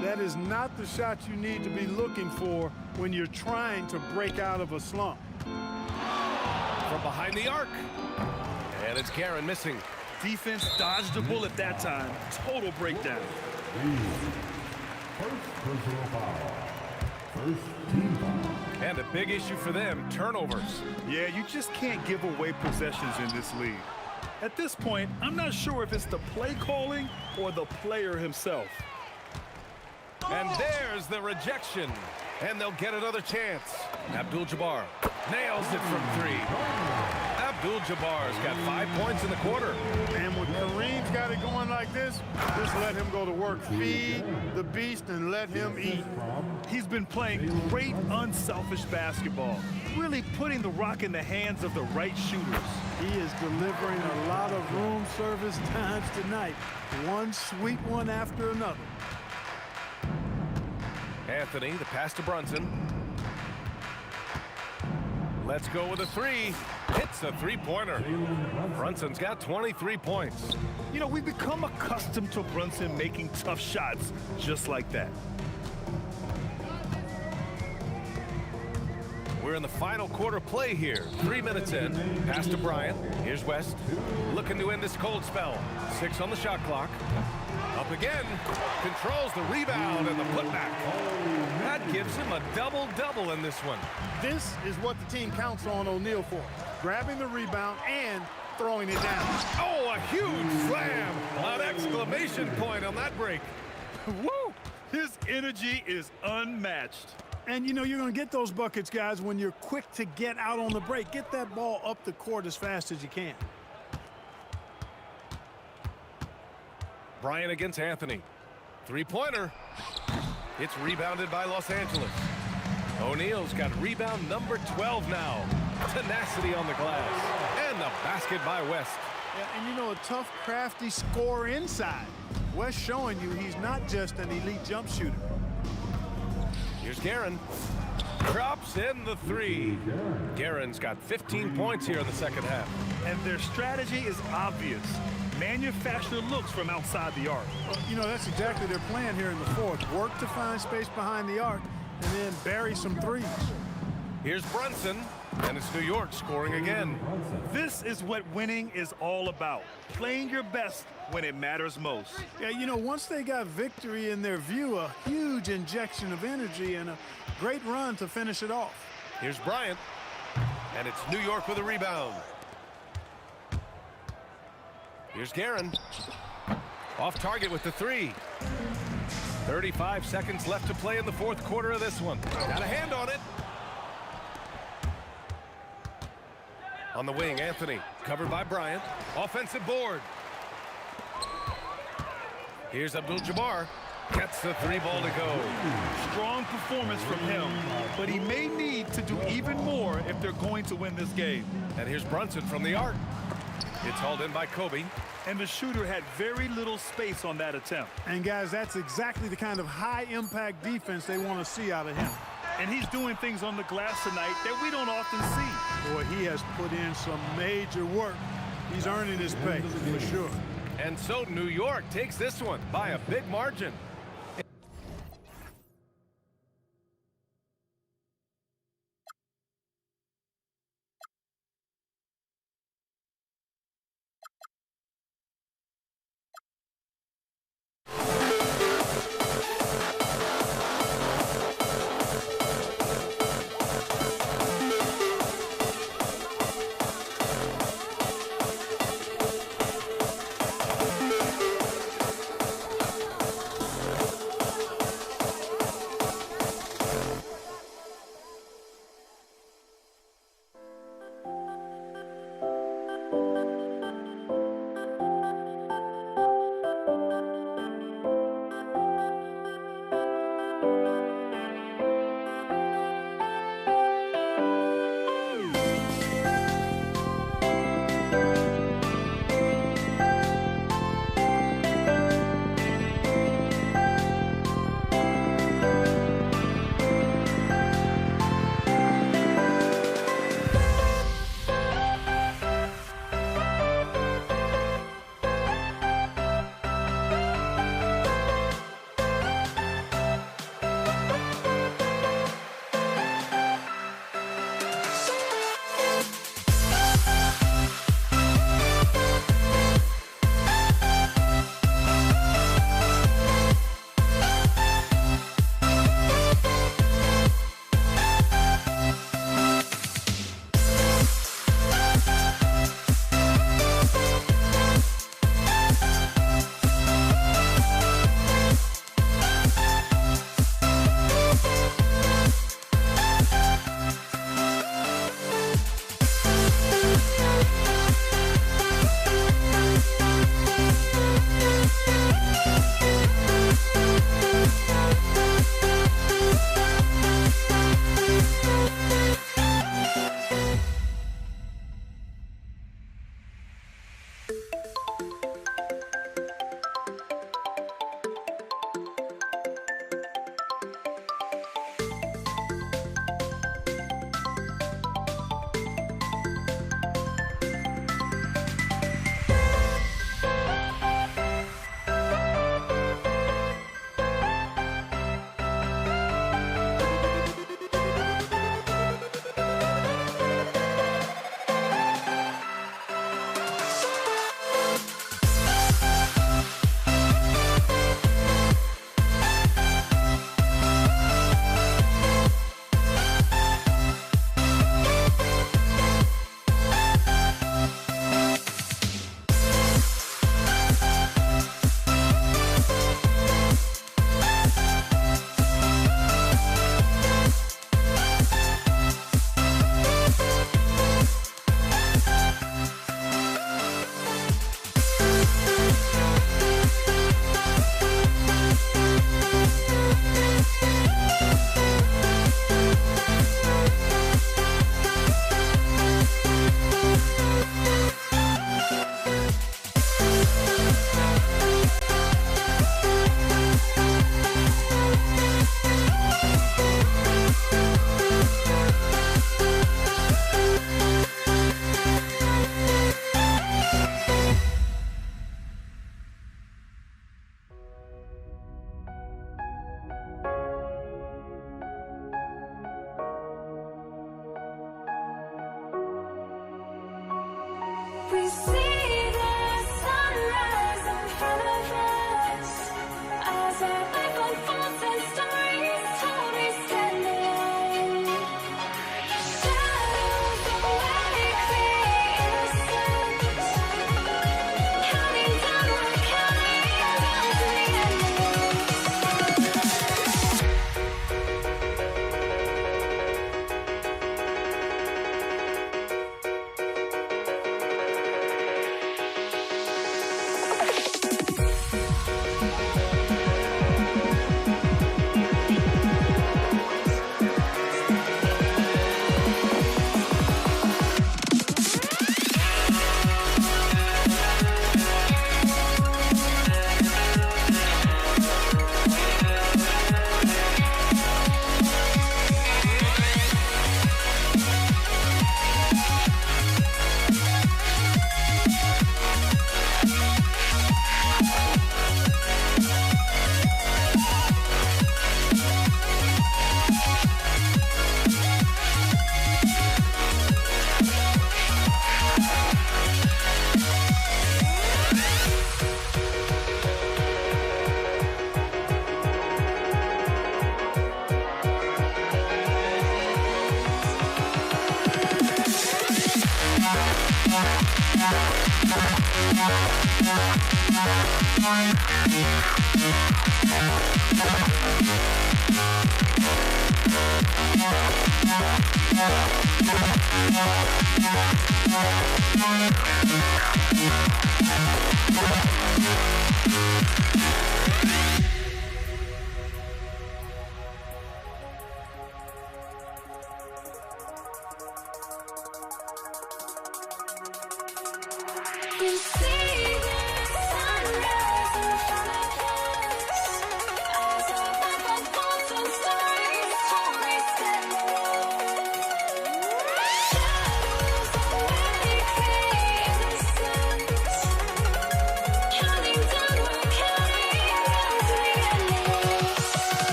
That is not the shot you need to be looking for when you're trying to break out of a slump.
From behind the arc. And it's Guerin missing.
Defense dodged the bullet that time. Total breakdown.
First personal foul. First team foul.
And a big issue for them, turnovers.
Yeah, you just can't give away possessions in this league. At this point, I'm not sure if it's the play calling or the player himself.
And there's the rejection. And they'll get another chance. Abdul-Jabbar nails it from 3. Abdul-Jabbar's got 5 points in the quarter.
And when Kareem's got it going like this, just let him go to work. Feed the beast and let him eat.
He's been playing great, unselfish basketball, really putting the rock in the hands of the right shooters.
He is delivering a lot of room service times tonight. One sweet one after another.
Anthony, the pass to Brunson. Let's go with a 3. Hits a 3-pointer. Brunson's got 23 points.
You know, we've become accustomed to Brunson making tough shots just like that.
We're in the final quarter play here. 3 minutes in. Pass to Bryant. Here's West. Looking to end this cold spell. 6 on the shot clock. Up again. Controls the rebound and the putback. That gives him a double-double in this one.
This is what the team counts on O'Neal for. Grabbing the rebound and throwing it down.
Oh, a huge slam. An exclamation point on that break.
Woo! His energy is unmatched.
And you know you're going to get those buckets, guys, when you're quick to get out on the break. Get that ball up the court as fast as you can.
Bryant against Anthony. 3-pointer. It's rebounded by Los Angeles. O'Neal's got rebound number 12 now. Tenacity on the glass. And the basket by West.
Yeah, and you know, a tough, crafty scorer inside. West showing you he's not just an elite jump shooter.
Here's Guerin. Drops in the 3. Guerin's got 15 points here in the second half.
And their strategy is obvious. Manufacture looks from outside the arc.
Well, you know, that's exactly their plan here in the fourth. Work to find space behind the arc and then bury some threes.
Here's Brunson, and it's New York scoring again.
This is what winning is all about. Playing your best when it matters most.
Yeah, you know, once they got victory in their view, a huge injection of energy and a great run to finish it off.
Here's Bryant, and it's New York with a rebound. Here's Guerin. Off target with the 3. 35 seconds left to play in the fourth quarter of this one. Got a hand on it. On the wing, Anthony. Covered by Bryant. Offensive board. Here's Abdul-Jabbar. Gets the 3 ball to go.
Strong performance from him, but he may need to do even more if they're going to win this game.
And here's Brunson from the arc. It's hauled in by Kobe.
And the shooter had very little space on that attempt.
And guys, that's exactly the kind of high-impact defense they want to see out of him.
And he's doing things on the glass tonight that we don't often see.
Boy, he has put in some major work. He's earning his pay, for sure.
And so New York takes this one by a big margin.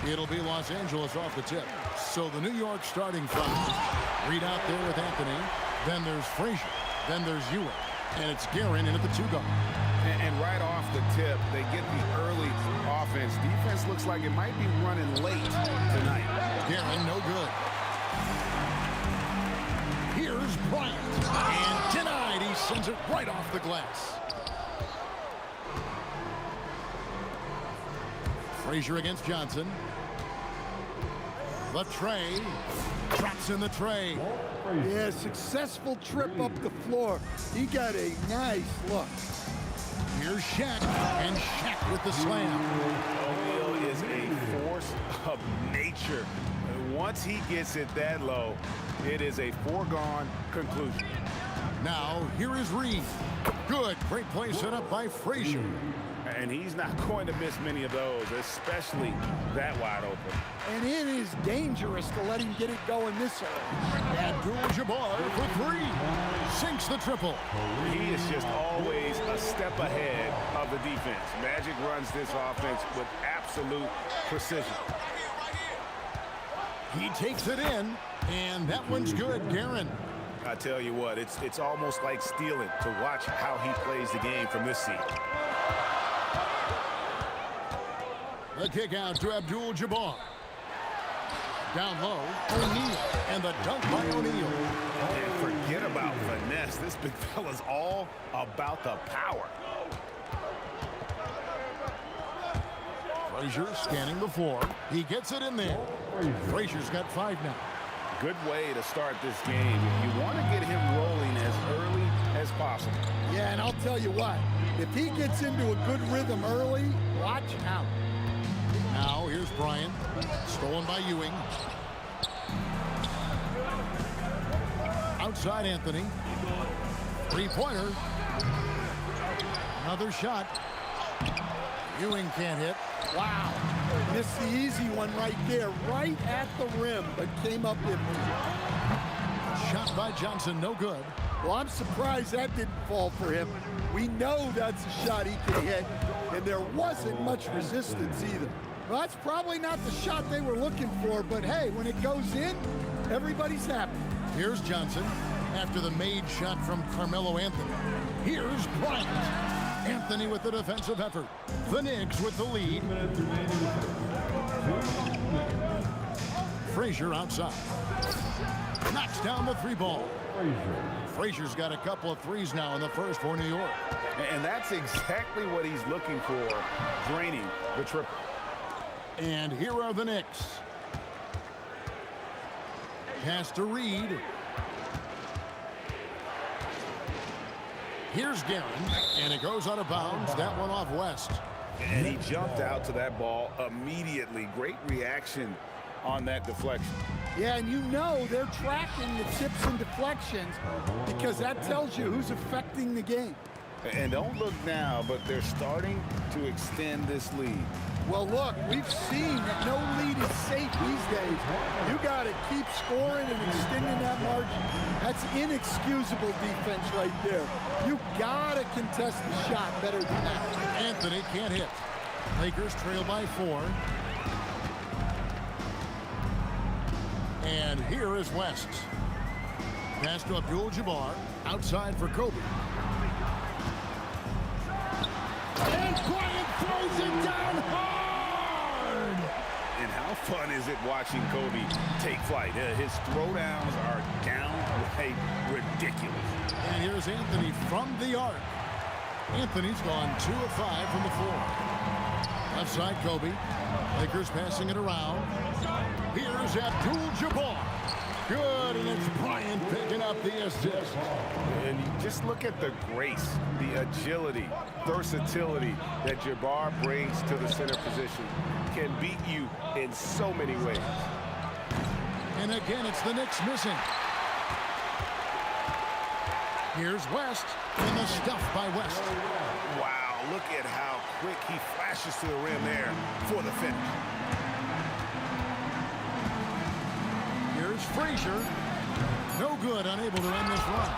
It'll be Los Angeles off the tip. So the New York starting five. Reed out there with Anthony. Then there's Frazier. Then there's Ewing. And it's Guerin in at the 2-guard.
And right off the tip, they get the early offense. Defense looks like it might be running late tonight.
Guerin, no good. Here's Bryant. And denied. He sends it right off the glass. Frazier against Johnson. The tray. Drops in the tray.
Yeah, successful trip up the floor. He got a nice look.
Here's Shaq. And Shaq with the slam.
O'Neal is a force of nature. Once he gets it that low, it is a foregone conclusion.
Now, here is Reed. Good. Great play set up by Frazier.
And he's not going to miss many of those, especially that wide open.
And it is dangerous to let him get it going this early.
Abdul-Jabbar for three. Sinks the triple.
He is just always a step ahead of the defense. Magic runs this offense with absolute precision.
He takes it in, and that one's good. Guerin.
I tell you what, it's almost like stealing to watch how he plays the game from this seat.
The kick out to Abdul-Jabbar. Down low, O'Neal, and the dunk by O'Neal.
And forget about finesse. This big fella's all about the power.
Frazier scanning the floor. He gets it in there. Frazier's got 5 now.
Good way to start this game. You want to get him rolling as early as possible.
Yeah, and I'll tell you what, if he gets into a good rhythm early, watch out.
Now here's Bryant. Stolen by Ewing. outside Anthony. Three-pointer. Another shot. Ewing can't hit.
Wow. Missed the easy one right there, right at the rim, but came up empty.
Shot by Johnson, no good.
Well, I'm surprised that didn't fall for him. We know that's a shot he can hit, and there wasn't much resistance either. Well, that's probably not the shot they were looking for, but hey, when it goes in, everybody's happy.
Here's Johnson after the made shot from Carmelo Anthony. Here's Bryant. Anthony with the defensive effort. The Knicks with the lead. Frazier outside. Knocks down the three ball. Frazier's got a couple of threes now in the first for New York.
And that's exactly what he's looking for, draining the triple.
And here are the Knicks. Pass to Reed. Here's Guerin, and it goes out of bounds. That one off West.
And he jumped out to that ball immediately. Great reaction on that deflection.
Yeah, and you know they're tracking the tips and deflections because that tells you who's affecting the game.
And don't look now, but they're starting to extend this lead.
Well, look, we've seen that no lead is safe these days. You got to keep scoring and extending that margin. That's inexcusable defense right there. You got to contest the shot better than that.
Anthony can't hit. Lakers trail by 4. And here is West. Pass to Abdul-Jabbar. Outside for Kobe. And Bryant throws it down hard!
And how fun is it watching Kobe take flight? His throwdowns are downright ridiculous.
And here's Anthony from the arc. Anthony's gone 2 of 5 from the floor. Left side, Kobe. Lakers passing it around. Here's Abdul-Jabbar. Good, and it's Bryant picking up the assist.
And you just look at the grace, the agility, versatility that Jabbar brings to the center position. Can beat you in so many ways.
And again, it's the Knicks missing. Here's West, and the stuff by West.
Wow, look at how quick he flashes to the rim there for the finish.
Here's Frazier. No good, unable to end this run.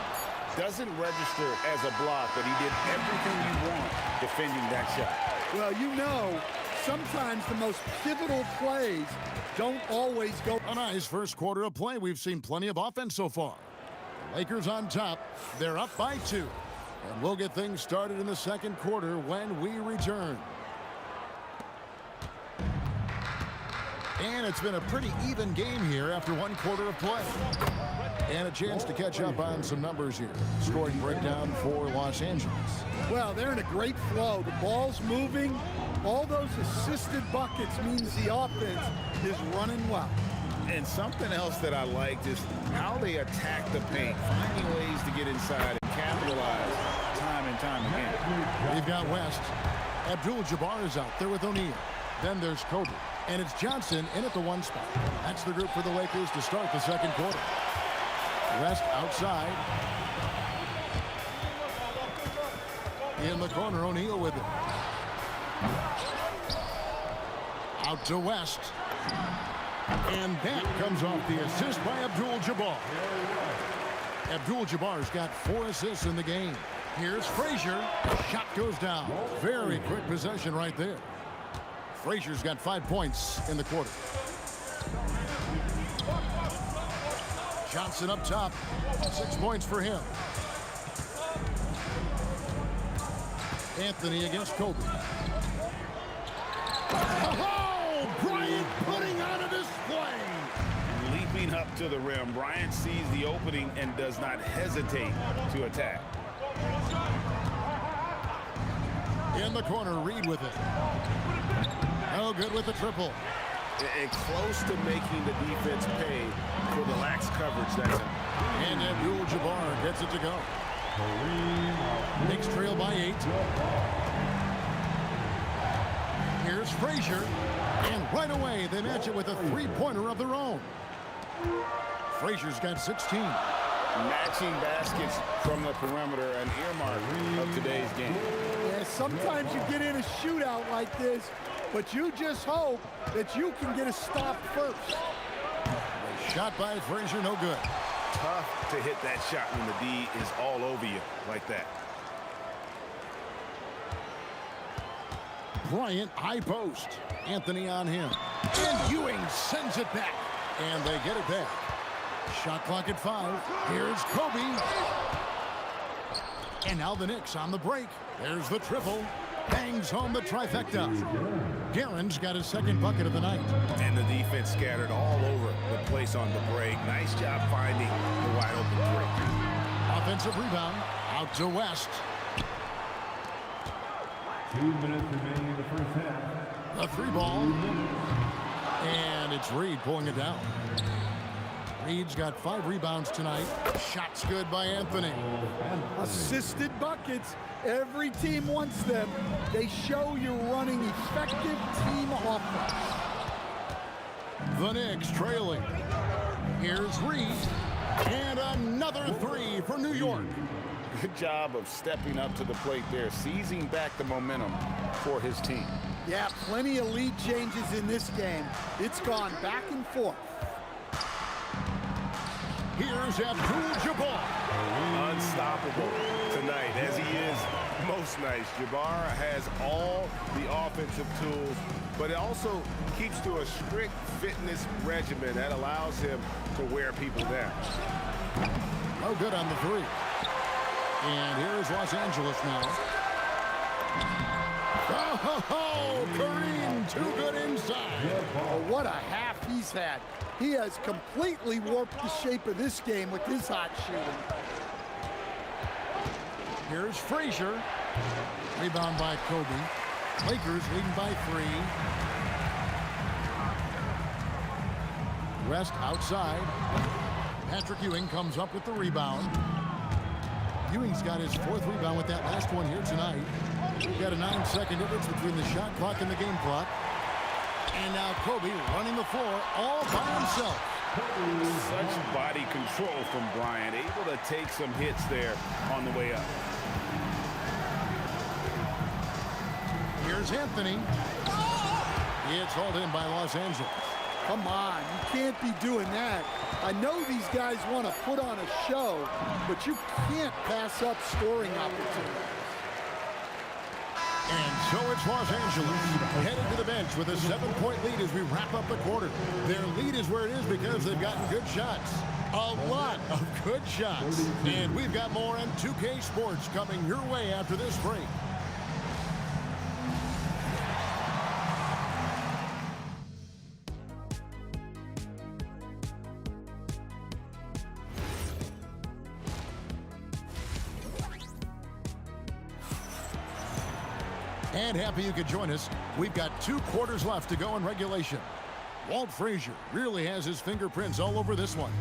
Doesn't register as a block, but he did everything you want defending that shot.
Well, you know, sometimes the most pivotal plays don't always go.
A nice first quarter of play. We've seen plenty of offense so far. The Lakers on top. They're up by 2. And we'll get things started in the second quarter when we return. And it's been a pretty even game here after 1 quarter of play. And a chance to catch up on some numbers here. Scoring breakdown for Los Angeles.
Well, they're in a great flow. The ball's moving. All those assisted buckets means the offense is running well.
And something else that I liked is how they attack the paint, finding ways to get inside and capitalize time and time again.
We've got West. Abdul-Jabbar is out there with O'Neal. Then there's Kobe. And it's Johnson in at the 1 spot. That's the group for the Lakers to start the second quarter. West outside. In the corner, O'Neal with it. Out to West. And that comes off the assist by Abdul-Jabbar. Abdul-Jabbar's got 4 assists in the game. Here's Frazier. Shot goes down. Very quick possession right there. Frazier's got 5 points in the quarter. Johnson up top. 6 points for him. Anthony against Kobe. Oh, Bryant putting on a display.
Leaping up to the rim, Bryant sees the opening and does not hesitate to attack.
In the corner, Reed with it. Oh, good with the triple.
And close to making the defense pay for the lax coverage that's in.
And Abdul-Jabbar gets it to go. Knicks trail by 8. Here's Frazier. And right away, they match it with a 3-pointer of their own. Frazier's got 16.
Matching baskets from the perimeter, an earmark of today's game.
Yeah, sometimes you get in a shootout like this, but you just hope that you can get a stop first.
Shot by Frazier, no good.
Tough to hit that shot when the D is all over you like that.
Bryant, high post. Anthony on him. And Ewing sends it back. And they get it back. Shot clock at 5. Here's Kobe. And now the Knicks on the break. There's the triple. Bangs home the trifecta. Guerin's got his second bucket of the night.
And the defense scattered all over the place on the break. Nice job finding the wide open three.
Offensive rebound. Out to West.
2 minutes remaining in the first half.
The three ball. And it's Reed pulling it down. Reed's got 5 rebounds tonight. Shots good by Anthony.
Assisted buckets. Every team wants them. They show you're running effective team offense.
The Knicks trailing. Here's Reed. And another 3 for New York.
Good job of stepping up to the plate there, seizing back the momentum for his team.
Yeah, plenty of lead changes in this game. It's gone back and forth.
Here's Abdul-Jabbar.
Unstoppable tonight, as he is most nights. Jabbar has all the offensive tools, but it also keeps to a strict fitness regimen that allows him to wear people down.
No good on the 3. And here's Los Angeles now. Oh, Kareem, too good inside.
Oh, what a half he's had. He has completely warped the shape of this game with his hot shooting.
Here's Frazier. Rebound by Kobe. Lakers leading by 3. West outside. Patrick Ewing comes up with the rebound. Ewing's got his 4th rebound with that last one here tonight. We've got a 9-second difference between the shot clock and the game clock. And now Kobe running the floor all by himself.
Such body control from Bryant, able to take some hits there on the way up.
Here's Anthony. It's hauled in by Los Angeles.
Come on, you can't be doing that. I know these guys want to put on a show, but you can't pass up scoring opportunities.
And so it's Los Angeles headed to the bench with a 7-point lead as we wrap up the quarter. Their lead is where it is because they've gotten good shots. A lot of good shots. And we've got more on 2K Sports coming your way after this break. And happy you could join us. We've got 2 quarters left to go in regulation. Walt Frazier really has his fingerprints all over this one.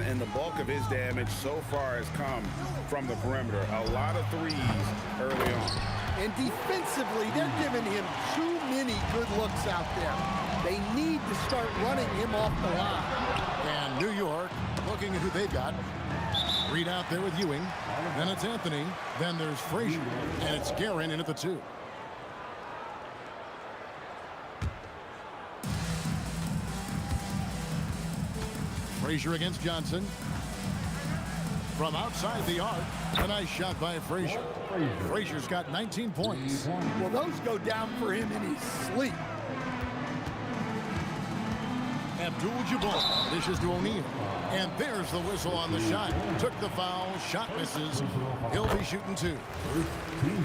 And the bulk of his damage so far has come from the perimeter. A lot of threes early on.
And defensively, they're giving him too many good looks out there. They need to start running him off the line.
And New York looking at who they've got. Reed out there with Ewing. Then it's Anthony. Then there's Frazier. And it's Guerin in at the 2. Frazier against Johnson. From outside the arc, a nice shot by Frazier. Frazier's got 19 points.
Well, those go down for him in his sleep.
Abdul-Jabbar dishes to O'Neal. And there's the whistle on the shot. Took the foul, shot misses. He'll be shooting 2.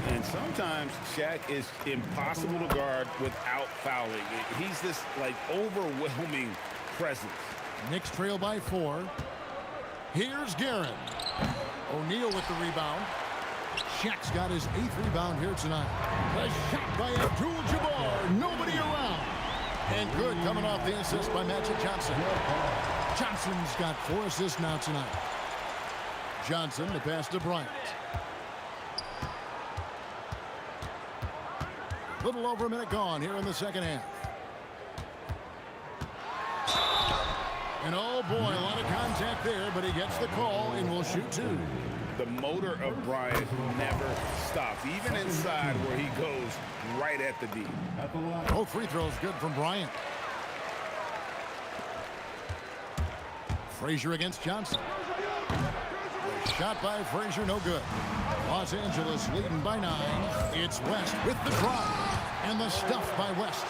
And sometimes Shaq is impossible to guard without fouling. He's this, like, overwhelming presence.
Knicks trail by 4. Here's Guerin. O'Neal with the rebound. Shaq's got his 8th rebound here tonight. A shot by Abdul-Jabbar. Nobody around. And good coming off the assist by Magic Johnson. Johnson's got 4 assists now tonight. Johnson, the pass to Bryant. Little over a minute gone here in the second half. And oh boy, a lot of contact there, but he gets the call and will shoot two.
The motor of Bryant never stops, even inside where he goes right at the D.
Both free throws good from Bryant. Frazier against Johnson. The shot by Frazier, no good. Los Angeles leading by 9. It's West with the drive. And the stuff by West.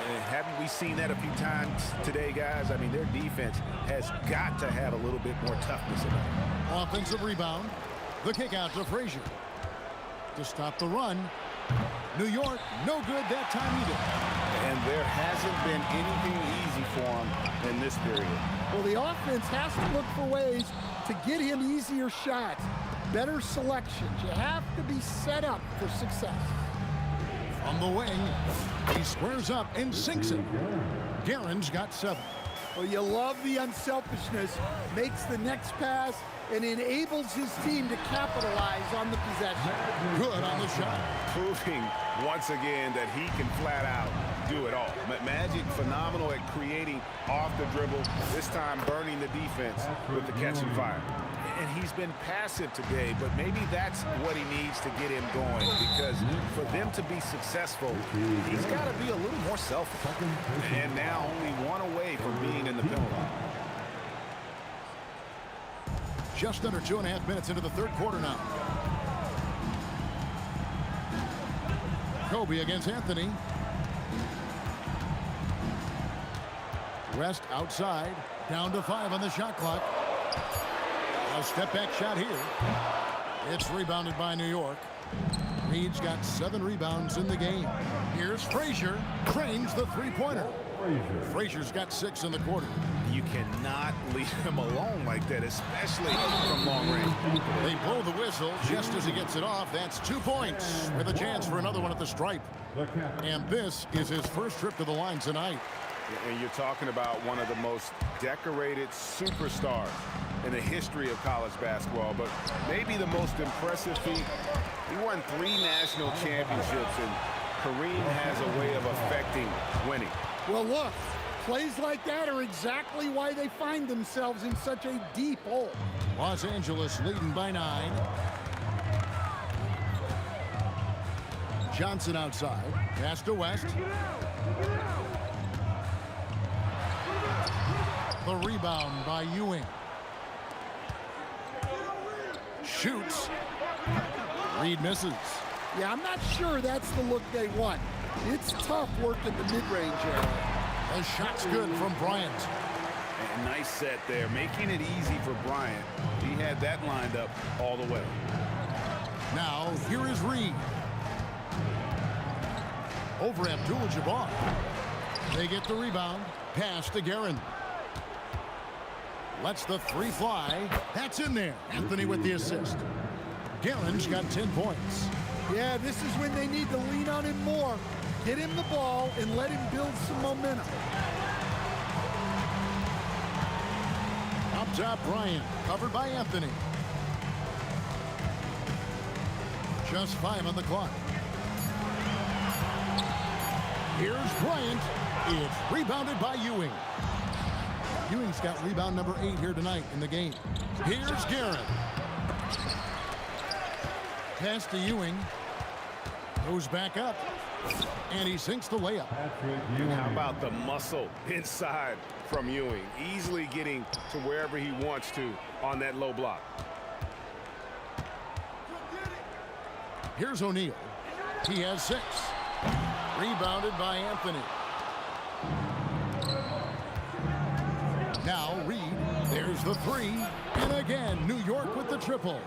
And haven't we seen that a few times today, guys? I mean, their defense has got to have a little bit more toughness about it.
Offensive rebound. The kick out to Frazier. To stop the run. New York, no good that time either.
And there hasn't been anything easy for him in this period.
Well, the offense has to look for ways to get him easier shots, better selections. You have to be set up for success.
From the wing, he squares up and sinks it. Guerin's got 7.
Well, you love the unselfishness, makes the next pass, and enables his team to capitalize on the possession.
Good on the shot.
Proving once again that he can flat out do it all. Magic phenomenal at creating off the dribble, this time burning the defense with the catch and fire. And he's been passive today, but maybe that's what he needs to get him going, because for them to be successful, he's got to be a little more selfish. And now only one away from being in the penalty.
Just under 2.5 minutes into the third quarter now. Kobe against Anthony. West outside, down to 5 on the shot clock. A step back shot here. It's rebounded by New York. Reed's got 7 rebounds in the game. Here's Frazier, trains the three-pointer. Frazier's got 6 in the quarter.
You cannot leave him alone like that, especially from long range.
They blow the whistle just as he gets it off. That's 2 points with a chance for another one at the stripe. And this is his first trip to the line tonight.
And you're talking about one of the most decorated superstars in the history of college basketball, but maybe the most impressive feat. He won 3 national championships, and Kareem has a way of affecting winning.
Well, look, plays like that are exactly why they find themselves in such a deep hole.
Los Angeles leading by 9. Johnson outside. Pass to West. The rebound by Ewing. Shoots. Reed misses.
Yeah, I'm not sure that's the look they want. It's tough working the mid-range area.
The shot's good from Bryant.
A nice set there, making it easy for Bryant. He had that lined up all the way.
Now, here is Reed. Over Abdul-Jabbar. They get the rebound. Pass to Guerin. Lets the 3 fly. That's in there. Anthony with the assist. Guerin's got 10 points.
Yeah, this is when they need to lean on him more. Get him the ball and let him build some momentum.
Up top, Bryant. Covered by Anthony. Just 5 on the clock. Here's Bryant. It's rebounded by Ewing. Ewing's got rebound number 8 here tonight in the game. Here's Guerin. Pass to Ewing. Goes back up. And he sinks the layup.
And how about the muscle inside from Ewing? Easily getting to wherever he wants to on that low block.
Here's O'Neal. He has 6. Rebounded by Anthony. Now Reed. There's the 3. And again, New York with the triple.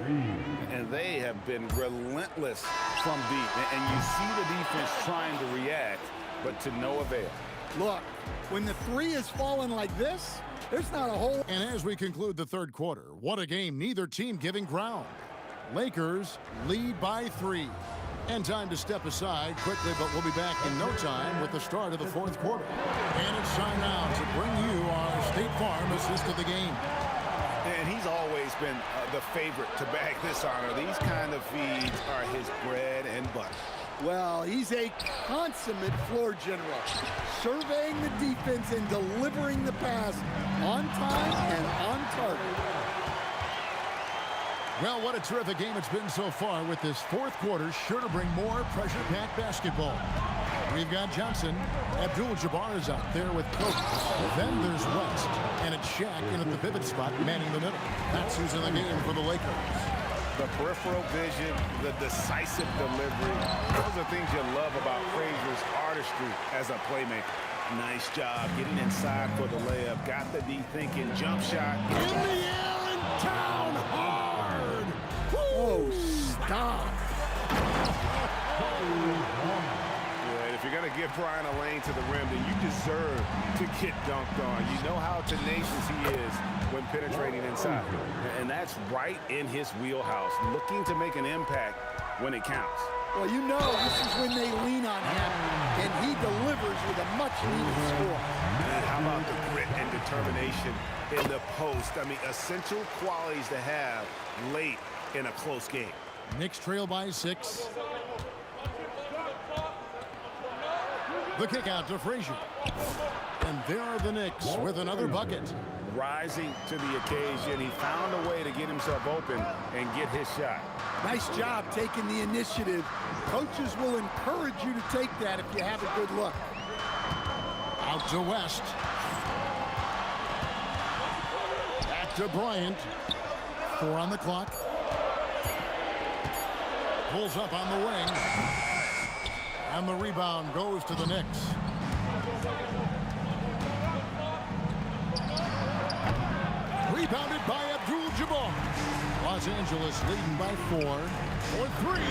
And they have been relentless from deep. And you see the defense trying to react, but to no avail.
Look, when the 3 is falling like this, there's not a hole.
And as we conclude the third quarter, what a game, neither team giving ground. Lakers lead by 3. And time to step aside quickly, but we'll be back in no time with the start of the fourth quarter. And it's time now to bring you our State Farm assist of the game.
And he's always been the favorite to bag this honor. These kind of feeds are his bread and butter.
Well, he's a consummate floor general, surveying the defense and delivering the pass on time and on target.
Well, what a terrific game it's been so far, with this fourth quarter sure to bring more pressure-packed basketball. We've got Johnson. Abdul-Jabbar is out there with Kobe. Then there's West. And it's Shaq in at the pivot spot, manning the middle. That's who's in the game for the Lakers.
The peripheral vision, the decisive delivery. Those are things you love about Frazier's artistry as a playmaker. Nice job getting inside for the layup. Got the D thinking jump shot.
In the air and down hard.
Oh, stop.
Yeah, if you're going to give Brian a lane to the rim, then you deserve to get dunked on. You know how tenacious he is when penetrating inside. And that's right in his wheelhouse, looking to make an impact when it counts.
Well, you know this is when they lean on him, and he delivers with a much-needed score.
And how about the grit and determination in the post? I mean, essential qualities to have late in a close game.
Knicks trail by 6. The kick out to Frazier. And there are the Knicks with another bucket.
Rising to the occasion, he found a way to get himself open and get his shot.
Nice job taking the initiative. Coaches will encourage you to take that if you have a good look.
Out to West. Back to Bryant. 4 on the clock. Pulls up on the wing. And the rebound goes to the Knicks. Rebounded by Abdul-Jabbar. Los Angeles leading by 4. For 3.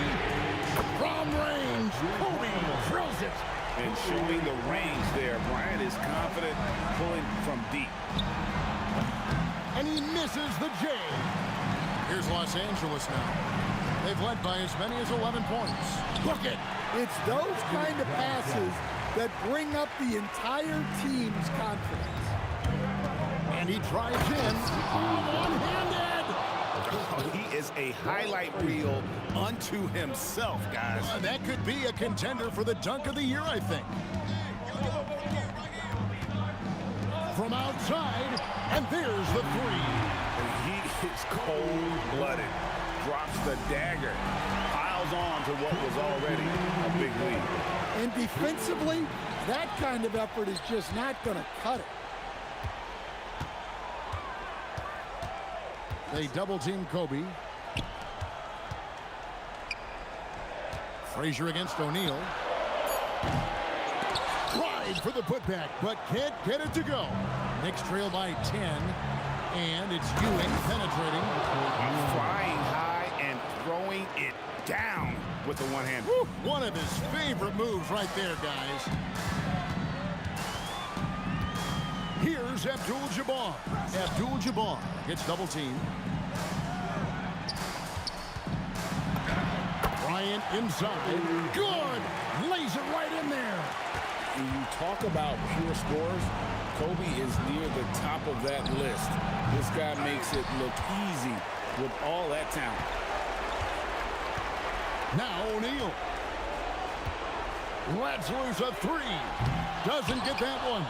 From range. Kobe drills it.
And showing the range there. Bryant is confident pulling from deep.
And he misses the J. Here's Los Angeles now. They've led by as many as 11 points. Look it.
It's those kind of passes that bring up the entire team's confidence.
And he drives in. One-handed.
Oh, he is a highlight reel unto himself, guys.
That could be a contender for the dunk of the year, I think. From outside, and there's the 3.
He is cold-blooded. Drops the dagger. Piles on to what was already a big lead.
And defensively, that kind of effort is just not going to cut it.
They double-team Kobe. Frazier against O'Neal. Tried for the putback, but can't get it to go. Knicks trail by 10, and it's Ewing penetrating.
Flying high and throwing it down with the one-hand.
One of his favorite moves right there, guys. Here's Abdul-Jabbar. Abdul-Jabbar gets double-teamed. Bryant inside. Good! Lays it right in there.
When you talk about pure scores, Kobe is near the top of that list. This guy makes it look easy with all that talent.
Now O'Neal. Lets loose a 3. Doesn't get that one.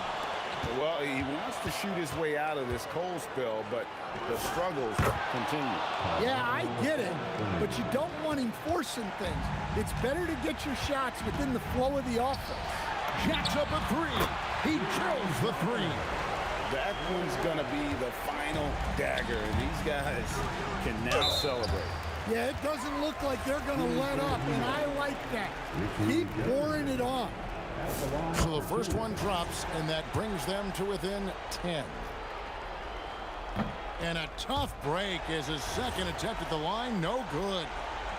Well, he wants to shoot his way out of this cold spell, but the struggles continue.
Yeah, I get it, but you don't want him forcing things. It's better to get your shots within the flow of the offense.
Jacks up a 3. He drills the 3.
That one's going to be the final dagger, and these guys can now celebrate.
Yeah, it doesn't look like they're going to let up, and I like that. Keep pouring it on.
So the first one drops, and that brings them to within 10. And a tough break as his second attempt at the line, no good.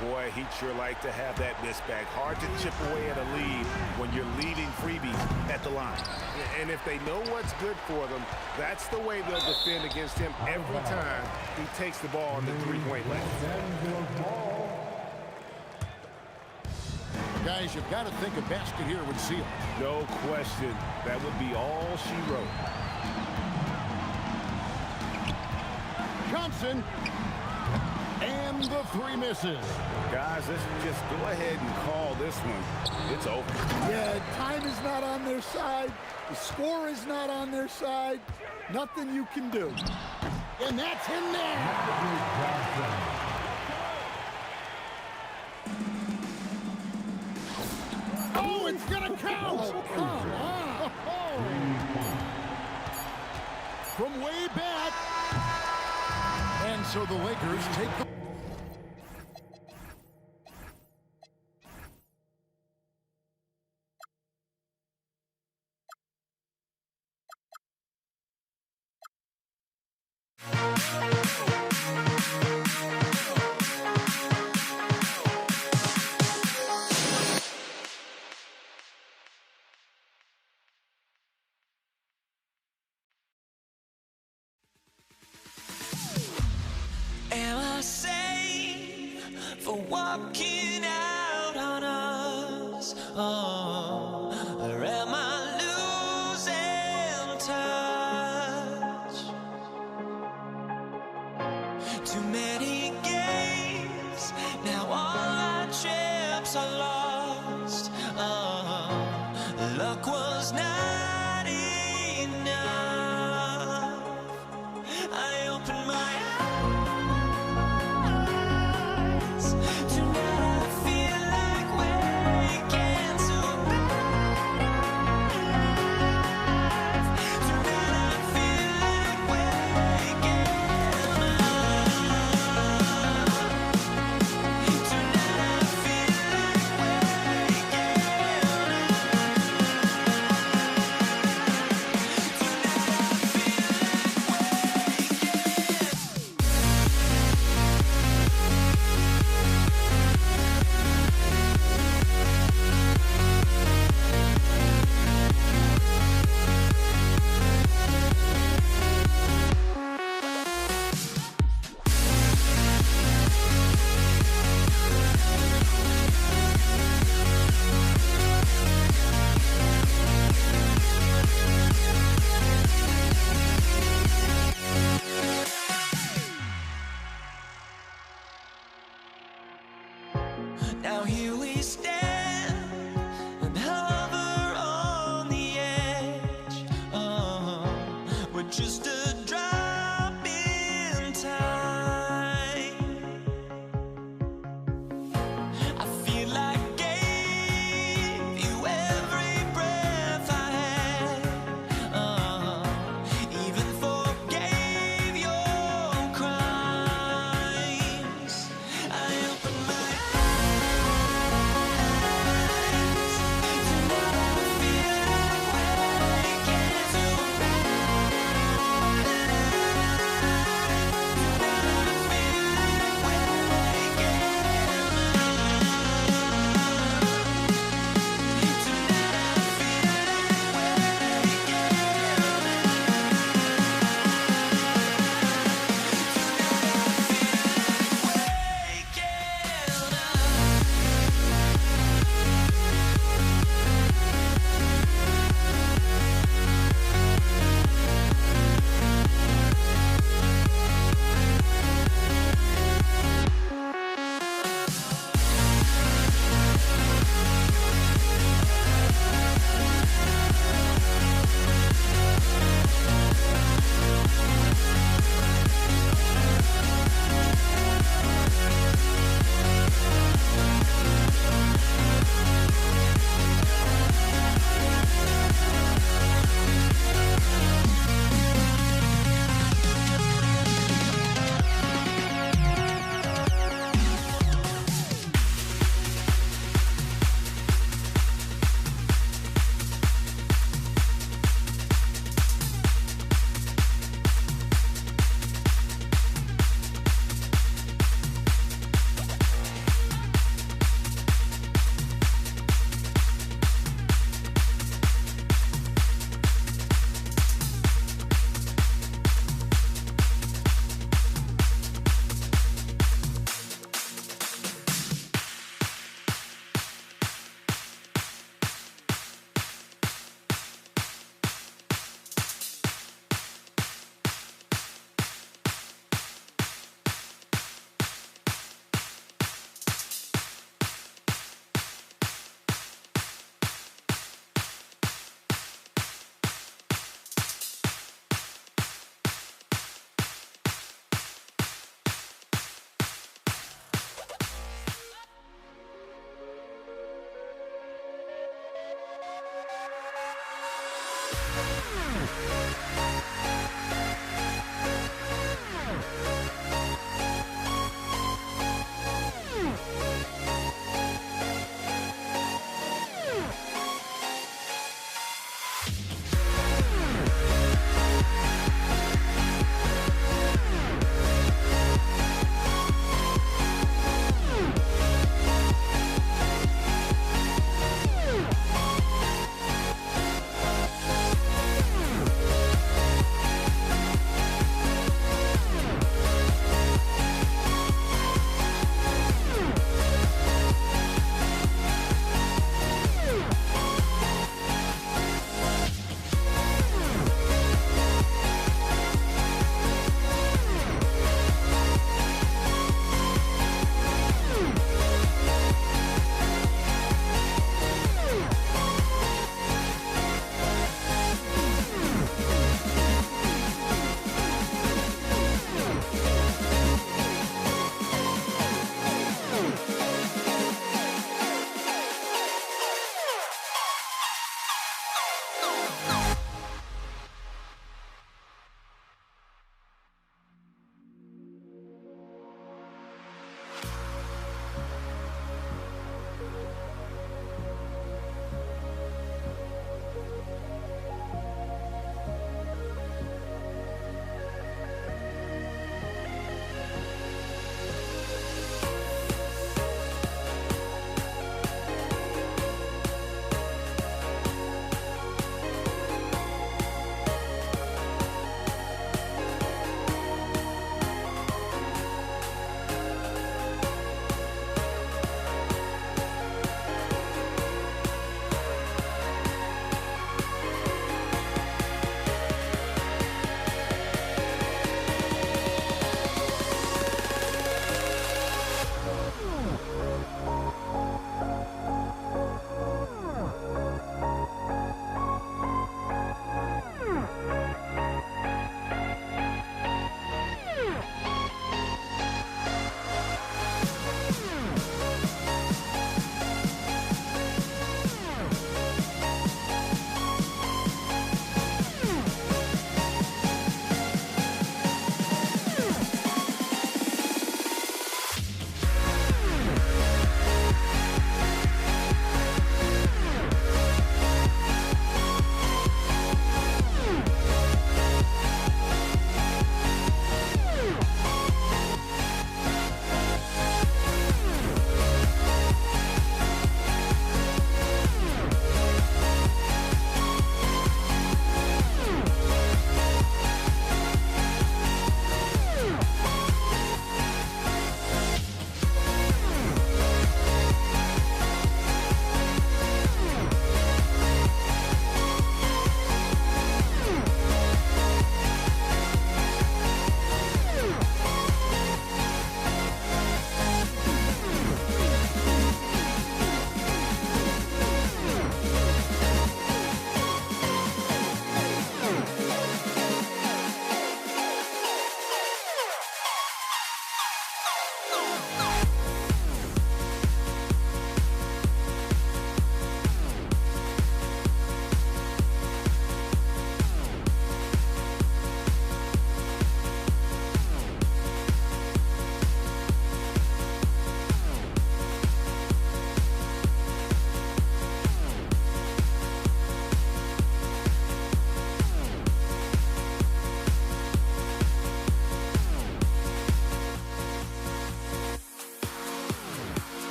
Boy, he'd sure like to have that miss back. Hard to chip away at a lead when you're leaving freebies at the line. And if they know what's good for them, that's the way they'll defend against him every time he takes the ball in the three-point lane.
Guys, you've got to think a basket here would seal.
No question. That would be all she wrote.
Johnson. And the three misses.
Guys, let's just go ahead and call this one. It's over.
Yeah, time is not on their side. The score is not on their side. Nothing you can do.
And that's in there. Oh, it's going to count.
Oh, come on.
From way back. And so the Lakers take the...
Am I sane for walking out on us? Oh, or am I losing touch? Too many games, now all our chips are lost. Oh, luck was not enough. I opened my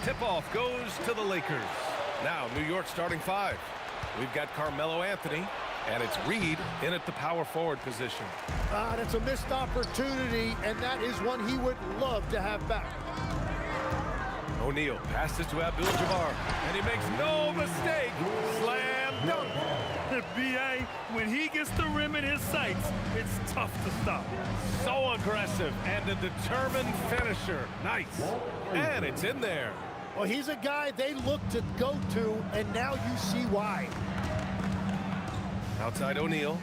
Tip-off goes to the Lakers. Now, New York starting five. We've got Carmelo Anthony, and it's Reed in at the power forward position.
That's a missed opportunity, and that is one he would love to have back.
O'Neal passes to Abdul-Jabbar, and he makes no mistake. Slam dunk.
B.A., when he gets the rim in his sights, it's tough to stop.
So aggressive and a determined finisher. Nice. And it's in there.
Well, he's a guy they look to go to, and now you see why.
Outside O'Neal.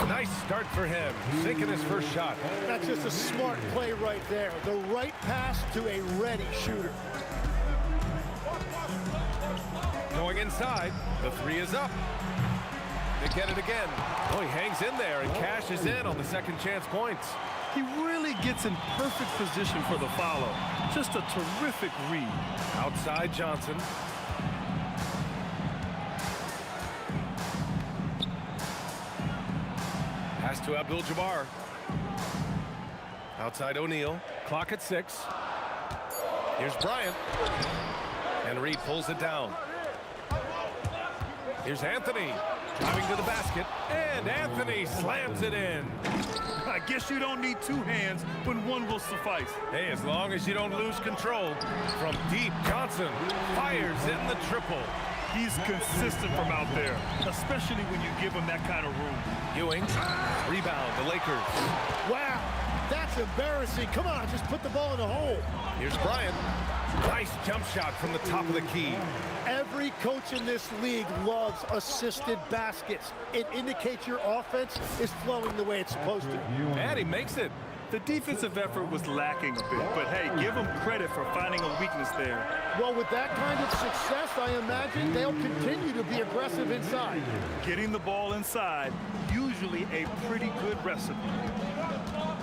Nice start for him, sinking his first shot.
That's just a smart play right there. The right pass to a ready shooter.
Going inside, the three is up. They get it again. Oh, he hangs in there and cashes in on the second chance points.
He really gets in perfect position for the follow. Just a terrific read.
Outside Johnson. Pass to Abdul-Jabbar. Outside O'Neal. Clock at 6. Here's Bryant. And Reed pulls it down. Here's Anthony. Driving to the basket. And Anthony slams it in.
I guess you don't need two hands when one will suffice.
Hey, as long as you don't lose control. From deep, Johnson fires in the triple.
He's consistent from out there, especially when you give him that kind of room.
Ewing, rebound, the Lakers.
Wow, that's embarrassing. Come on, just put the ball in the hole.
Here's Bryant. Nice jump shot from the top of the key.
Every coach in this league loves assisted baskets. It indicates your offense is flowing the way it's supposed to.
And he makes it.
The defensive effort was lacking a bit, but hey, give them credit for finding a weakness there.
Well, with that kind of success, I imagine they'll continue to be aggressive inside.
Getting the ball inside, usually a pretty good recipe.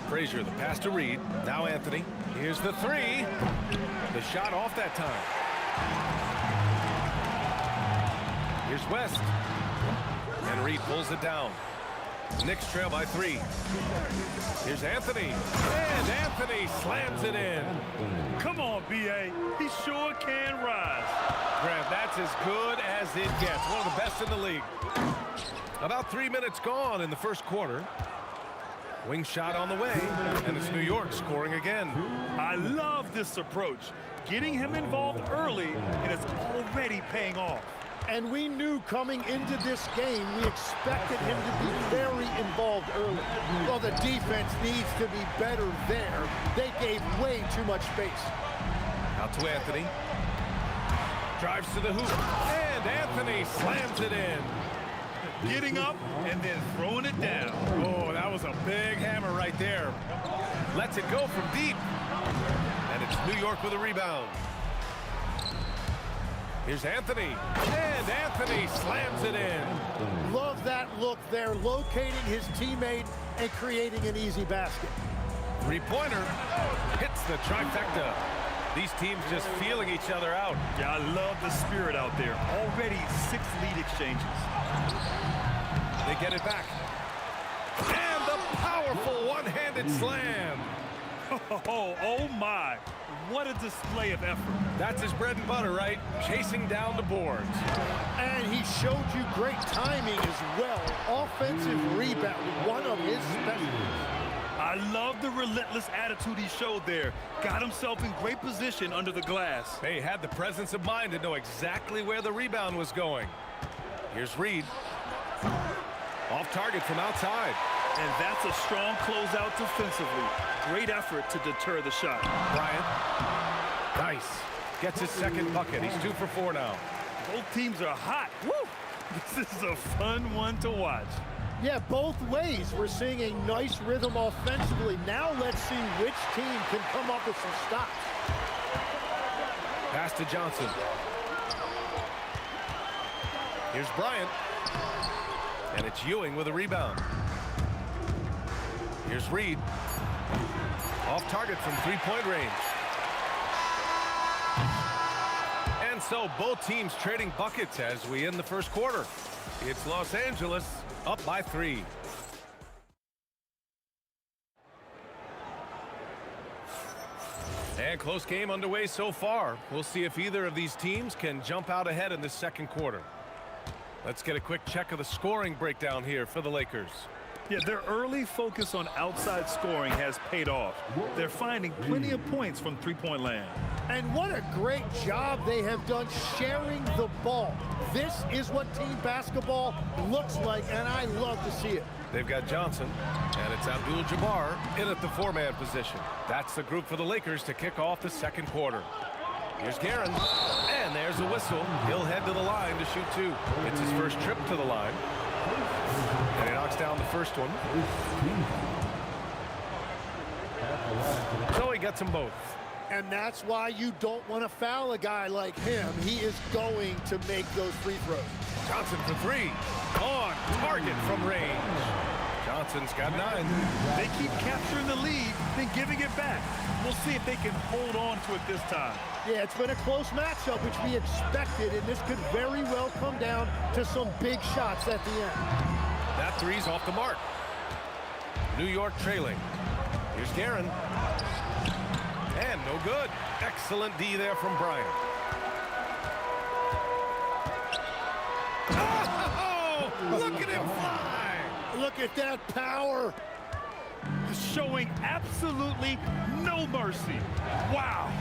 Frazier, the pass to Reed. Now Anthony. Here's the three. The shot off that time. Here's West. And Reed pulls it down. Knicks trail by 3. Here's Anthony. And Anthony slams it in.
Come on, B.A. He sure can rise.
Grant, that's as good as it gets. One of the best in the league. About 3 minutes gone in the first quarter. Wing shot on the way, and it's New York scoring again.
I love this approach. Getting him involved early, and it's already paying off.
And we knew coming into this game, we expected him to be very involved early. Well, the defense needs to be better there. They gave way too much space.
Out to Anthony. Drives to the hoop, and Anthony slams it in.
Getting up and then throwing it down.
Oh, that was a big hammer right there. Lets it go from deep. And it's New York with a rebound. Here's Anthony. And Anthony slams it in.
Love that look there, locating his teammate and creating an easy basket.
Three-pointer hits the trifecta. These teams just feeling each other out.
Yeah, I love the spirit out there. Already 6 lead exchanges.
They get it back. And the powerful one-handed slam.
Oh my. What a display of effort.
That's his bread and butter, right? Chasing down the boards.
And he showed you great timing as well. Offensive rebound, one of his specialties.
I love the relentless attitude he showed there. Got himself in great position under the glass.
They had the presence of mind to know exactly where the rebound was going. Here's Reed. Off target from outside.
And that's a strong closeout defensively. Great effort to deter the shot.
Bryant. Nice. Gets his second bucket. He's 2 for 4 now.
Both teams are hot. Woo! This is a fun one to watch.
Yeah, both ways. We're seeing a nice rhythm offensively. Now let's see which team can come up with some stops.
Pass to Johnson. Here's Bryant. And it's Ewing with a rebound. Here's Reed. Off target from 3-point range. And so both teams trading buckets as we end the first quarter. It's Los Angeles up by 3. And close game underway so far. We'll see if either of these teams can jump out ahead in the second quarter. Let's get a quick check of the scoring breakdown here for the Lakers.
Yeah, their early focus on outside scoring has paid off. They're finding plenty of points from three-point land.
And what a great job they have done sharing the ball. This is what team basketball looks like, and I love to see it.
They've got Johnson, and it's Abdul-Jabbar in at the four-man position. That's the group for the Lakers to kick off the second quarter. Here's Guerin, and there's a whistle. He'll head to the line to shoot two. It's his first trip to the line. And he knocks down the first one. So he gets them both.
And that's why you don't want to foul a guy like him. He is going to make those free throws.
Johnson for three. On target from range. Johnson's got 9.
They keep capturing the lead, then giving it back. We'll see if they can hold on to it this time.
Yeah, it's been a close matchup, which we expected, and this could very well come down to some big shots at the end.
That three's off the mark. New York trailing. Here's Guerin. And no good. Excellent D there from Bryant. Oh, look at him fly.
Look at that power.
Showing absolutely no mercy. Wow.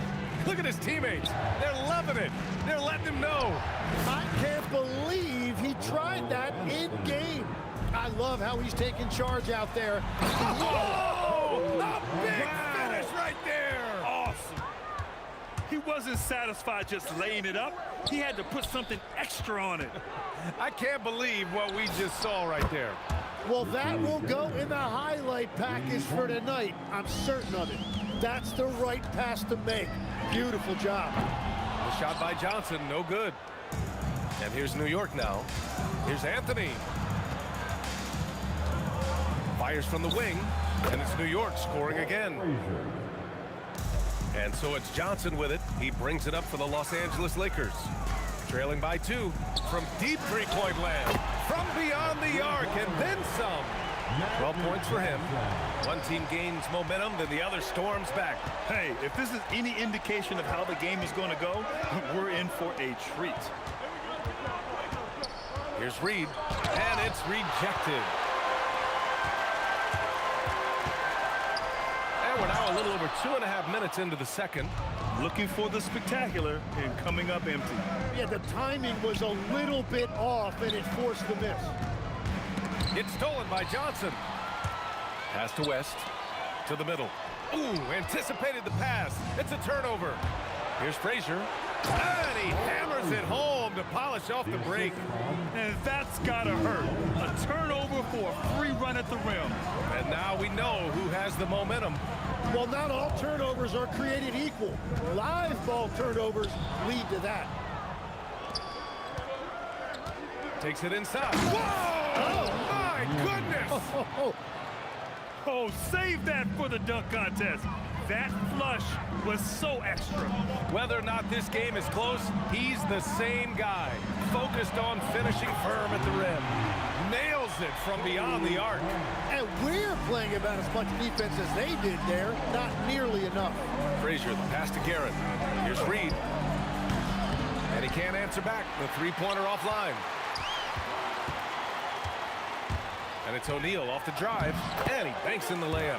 Look at his teammates. They're loving it. They're letting him know.
I can't believe he tried that in game. I love how he's taking charge out there.
Whoa! A big finish right there.
Awesome. He wasn't satisfied just laying it up. He had to put something extra on it.
I can't believe what we just saw right there.
Well, that will go in the highlight package for tonight. I'm certain of it. That's the right pass to make. Beautiful job.
The shot by Johnson, no good. And here's New York now. Here's Anthony. Fires from the wing, and it's New York scoring again. And so it's Johnson with it. He brings it up for the Los Angeles Lakers. Trailing by 2 from deep three-point land. From beyond the arc, and then some. 12 points for him. One team gains momentum, then the other storms back.
Hey, if this is any indication of how the game is going to go, we're in for a treat.
Here's Reed, and it's rejected. And we're now a little over 2.5 minutes into the second.
Looking for the spectacular and coming up empty.
Yeah, the timing was a little bit off, and it forced the miss.
It's stolen by Johnson. Pass to West, to the middle. Ooh, anticipated the pass. It's a turnover. Here's Frazier. And he hammers it home to polish off the break.
And that's gotta hurt. A turnover for a free run at the rim.
And now we know who has the momentum.
Well, not all turnovers are created equal. Live ball turnovers lead to that.
Takes it inside. Whoa! Oh, my goodness!
Oh, save that for the dunk contest. That flush was so extra.
Whether or not this game is close, he's the same guy. Focused on finishing firm at the rim. Nails it from beyond the arc.
And we're playing about as much defense as they did there. Not nearly enough.
Frazier, the pass to Garrett. Here's Reed. And he can't answer back. The three-pointer offline. And it's O'Neal off the drive, and he banks in the layup.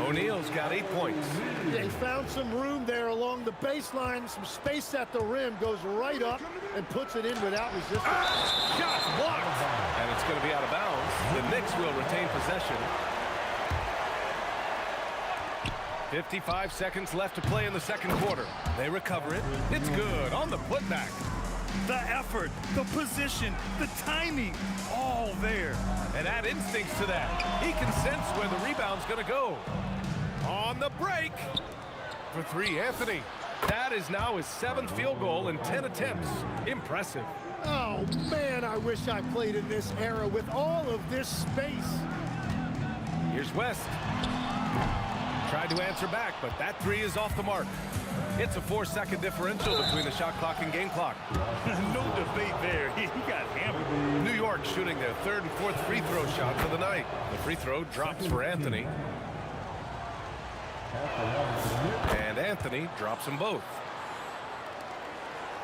O'Neal's got 8 points.
Yeah, he found some room there along the baseline, some space at the rim, goes right up and puts it in without resistance.
Shots blocked! And it's going to be out of bounds. The Knicks will retain possession. 55 seconds left to play in the second quarter. They recover it. It's good on the putback.
The effort, the position, the timing, all there.
And add instincts to that. He can sense where the rebound's going to go. On the break. For 3, Anthony. That is now his 7th field goal in 10 attempts. Impressive.
Oh, man, I wish I played in this era with all of this space.
Here's West. Tried to answer back, but that 3 is off the mark. It's a 4-second differential between the shot clock and game clock.
No debate there. He got hammered.
New York shooting their 3rd and 4th free throw shot for the night. The free throw drops for Anthony. And Anthony drops them both.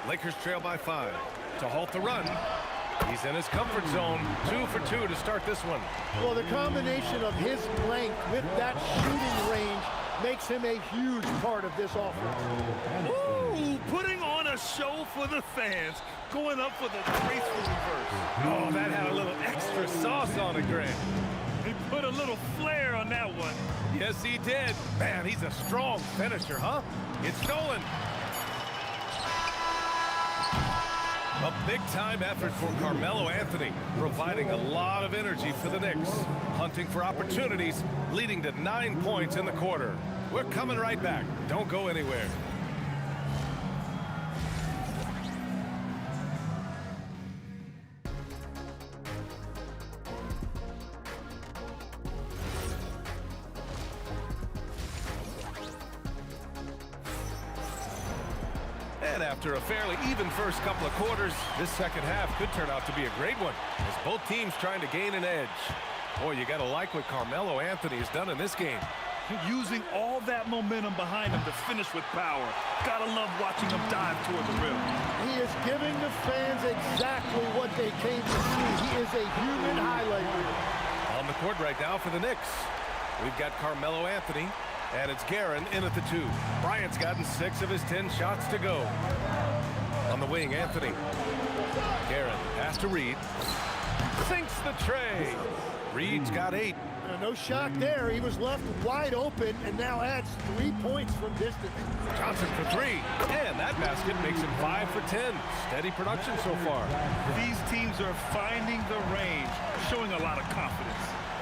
Lakers trail by 5. To halt the run. He's in his comfort zone. 2 for 2 to start this one.
Well, the combination of his length with that shooting range makes him a huge part of this offense.
Ooh, putting on a show for the fans, going up for the graceful reverse.
Oh, that had a little extra sauce on it, Grant.
He put a little flair on that one.
Yes, he did. Man, he's a strong finisher, huh? It's stolen. A big-time effort for Carmelo Anthony, providing a lot of energy for the Knicks, hunting for opportunities, leading to 9 points in the quarter. We're coming right back. Don't go anywhere. And after a fairly even first couple of quarters, this second half could turn out to be a great one, as both teams trying to gain an edge. Boy, you got to like what Carmelo Anthony has done in this game.
Using all that momentum behind him to finish with power. Gotta love watching him dive toward the rim.
He is giving the fans exactly what they came to see. He is a human highlight reel.
On the court right now for the Knicks, we've got Carmelo Anthony, and it's Guerin in at the 2. Bryant's gotten 6 of his 10 shots to go. On the wing, Anthony. Guerin, pass to Reed. Sinks the tray. Reed's got 8.
No shock there. He was left wide open and now adds 3 points from distance.
Johnson for 3. And that basket makes him 5 for 10. Steady production so far.
These teams are finding the range, showing a lot of confidence.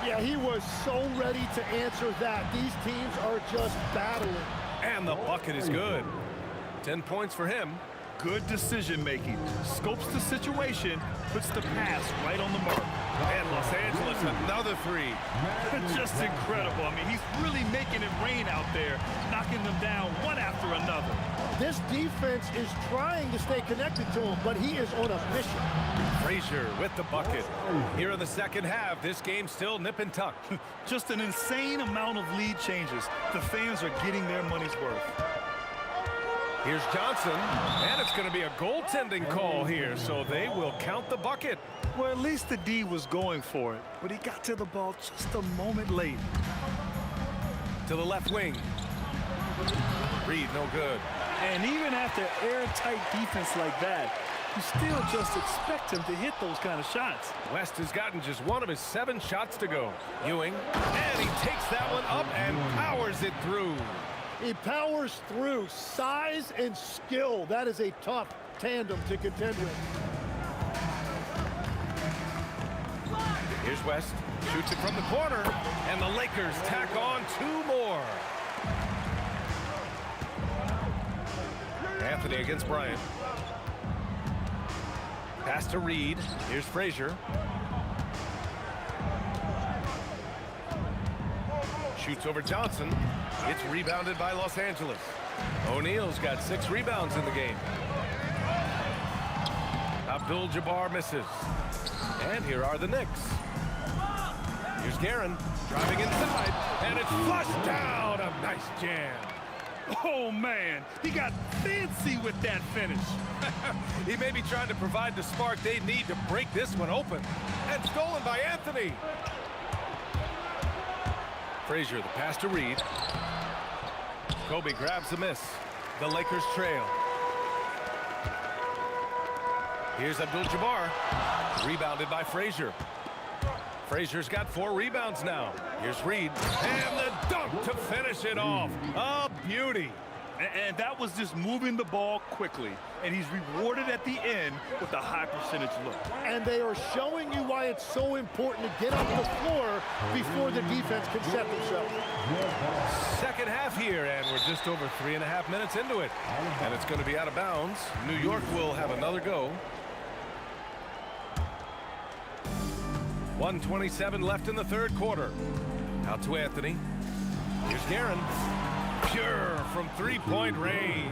Yeah, he was so ready to answer that. These teams are just battling.
And the bucket is good. 10 points for him.
Good decision-making. Scopes the situation, puts the pass right on the mark.
And Los Angeles, another 3.
Just incredible. I mean, he's really making it rain out there, knocking them down one after another.
This defense is trying to stay connected to him, but he is on a mission.
Frazier with the bucket. Here in the second half, this game's still nip and tuck.
Just an insane amount of lead changes. The fans are getting their money's worth.
Here's Johnson, and it's going to be a goaltending call here, so they will count the bucket.
Well, at least the D was going for it, but he got to the ball just a moment late.
To the left wing. Reed, no good.
And even after airtight defense like that, you still just expect him to hit those kind of shots.
West has gotten just 1 of his 7 shots to go. Ewing, and he takes that one up and powers it through.
He powers through. Size and skill. That is a tough tandem to contend with.
Here's West. Shoots it from the corner. And the Lakers tack on 2 more. Anthony against Bryant. Pass to Reed. Here's Frazier. Shoots over Johnson. It's rebounded by Los Angeles. O'Neal's got 6 rebounds in the game. Abdul-Jabbar misses. And here are the Knicks. Here's Guerin driving inside, and it's flushed down. A nice jam.
Oh, man, he got fancy with that finish.
He may be trying to provide the spark they need to break this one open. And stolen by Anthony. Frazier, the pass to Reed. Kobe grabs the miss. The Lakers trail. Here's Abdul-Jabbar. Rebounded by Frazier. Frazier's got 4 rebounds now. Here's Reed. And the dunk to finish it off. A beauty.
And that was just moving the ball quickly. And he's rewarded at the end with a high percentage look.
And they are showing you why it's so important to get off the floor before the defense can set themselves.
Second half here, and we're just over 3.5 minutes into it. And it's going to be out of bounds. New York will have another go. 1:27 left in the third quarter. Out to Anthony. Here's Guerin. Pure from 3-point range.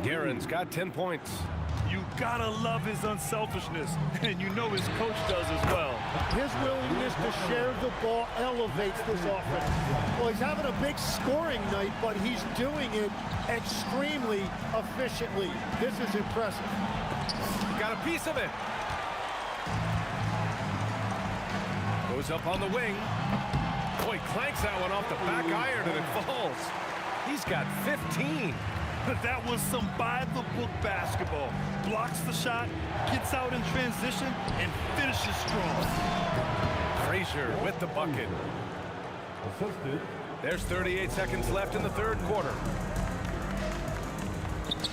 Guerin's got 10 points.
You gotta love his unselfishness, and you know his coach does as well.
His willingness to share the ball elevates this offense. Well, he's having a big scoring night, but he's doing it extremely efficiently. This is impressive.
Got a piece of it. Goes up on the wing. Boy, clanks that one off the back iron and it falls. He's got 15.
That was some by-the-book basketball. Blocks the shot, gets out in transition, and finishes strong.
Frazier with the bucket.
Assisted.
There's 38 seconds left in the third quarter.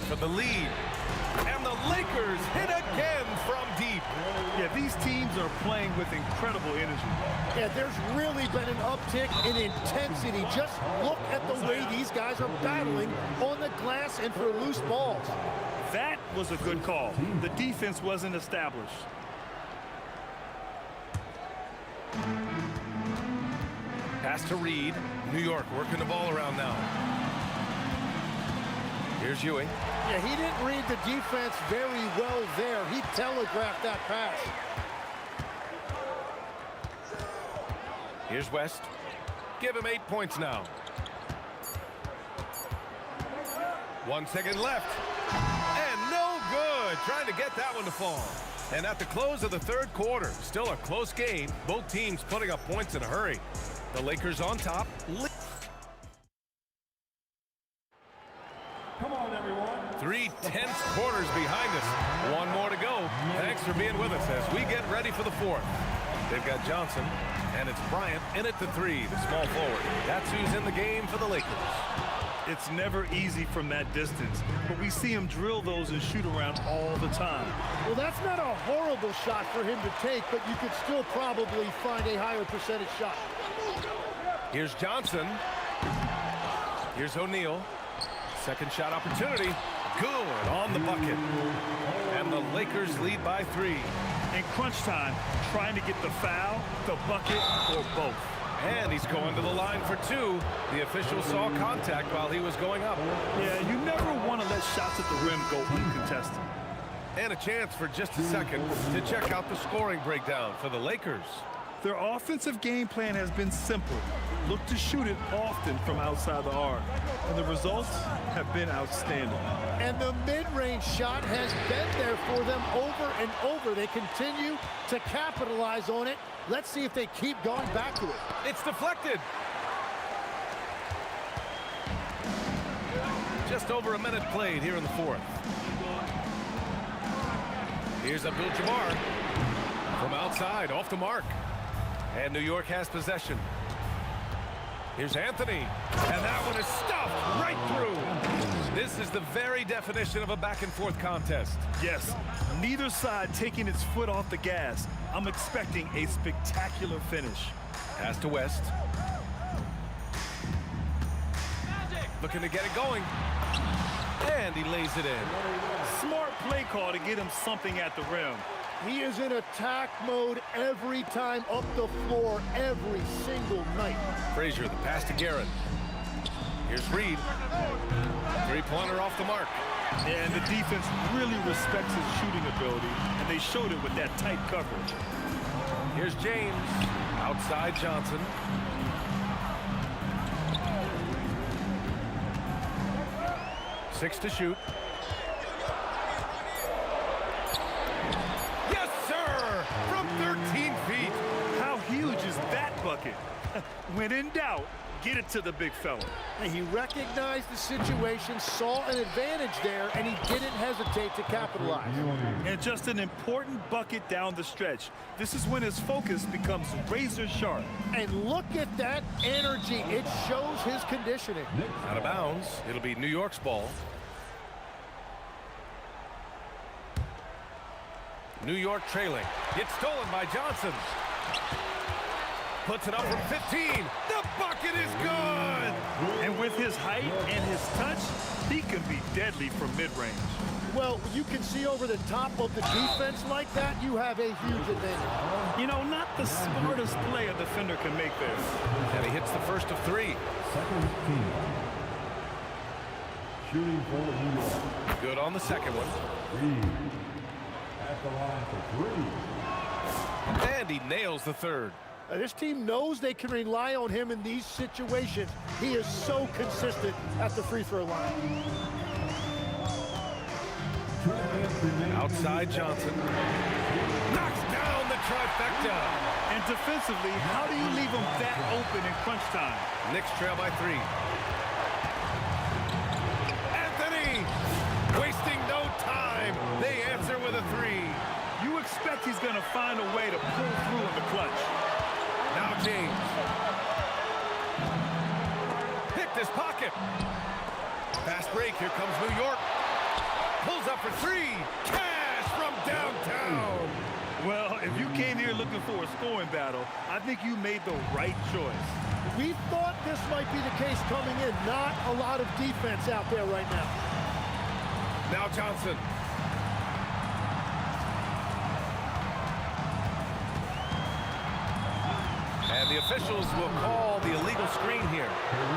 For the lead. And the Lakers hit again from deep.
Yeah, these teams are playing with incredible energy.
Yeah, there's really been an uptick in intensity. Just look at the way these guys are battling on the glass and for loose balls.
That was a good call. The defense wasn't established.
Pass to Reed. New York working the ball around now. Here's Ewing.
Yeah, he didn't read the defense very well there. He telegraphed that pass.
Here's West. Give him 8 points now. 1 second left. And no good. Trying to get that one to fall. And at the close of the third quarter, still a close game. Both teams putting up points in a hurry. The Lakers on top.
Come on, everyone.
3 tense quarters behind us. One more to go. Thanks for being with us as we get ready for the fourth. They've got Johnson, and it's Bryant in at the 3, the small forward. That's who's in the game for the Lakers.
It's never easy from that distance, but we see him drill those and shoot around all the time.
Well, that's not a horrible shot for him to take, but you could still probably find a higher percentage shot.
Here's Johnson. Here's O'Neal. Second shot opportunity. Good on the bucket. And the Lakers lead by 3.
In crunch time, trying to get the foul, the bucket, or both.
And he's going to the line for 2. The official saw contact while he was going up.
Yeah, you never want to let shots at the rim go uncontested.
And a chance for just a second to check out the scoring breakdown for the Lakers.
Their offensive game plan has been simple. Look to shoot it often from outside the arc. And the results have been outstanding.
And the mid-range shot has been there for them over and over. They continue to capitalize on it. Let's see if they keep going back to it.
It's deflected. Just over a minute played here in the fourth. Here's Abdul-Jabbar from outside, off the mark. And New York has possession. Here's Anthony. And that one is stuffed right through. This is the very definition of a back-and-forth contest.
Yes, neither side taking its foot off the gas. I'm expecting a spectacular finish.
Pass to West. Looking to get it going. And he lays it in.
Smart play call to get him something at the rim.
He is in attack mode every time up the floor, every single night.
Frazier, the pass to Guerin. Here's Reed. Three-pointer off the mark.
And the defense really respects his shooting ability, and they showed it with that tight coverage.
Here's James. Outside Johnson. Six to shoot. Yes, sir! From 13 feet.
How huge is that bucket? When in doubt, get it to the big fella.
And he recognized the situation, saw an advantage there, and he didn't hesitate to capitalize.
And just an important bucket down the stretch. This is when his focus becomes razor sharp.
And look at that energy. It shows his conditioning.
Out of bounds. It'll be New York's ball. New York trailing. It's stolen by Johnson. Puts it up from 15. The bucket is good!
And with his height and his touch, he can be deadly from mid-range.
Well, you can see over the top of the defense like that, you have a huge advantage.
You know, not the smartest play a defender can make there.
And he hits the first of 3.
Second team. Shooting for New York.
Good on the second one.
Reed at the line for 3.
And he nails the third.
This team knows they can rely on him in these situations. He is so consistent at the free throw line.
Outside Johnson. Knocks down the trifecta.
And And defensively, how do you leave them that open in crunch time?
Knicks trail by 3. Anthony! Wasting no time. They answer with a 3.
You expect he's going to find a way to pull through in the clutch.
Now James. Picked his pocket. Fast break. Here comes New York. Pulls up for 3. Cash from downtown.
Well, if you came here looking for a scoring battle, I think you made the right choice.
We thought this might be the case coming in. Not a lot of defense out there right now.
Now Johnson. And the officials will call the illegal screen here.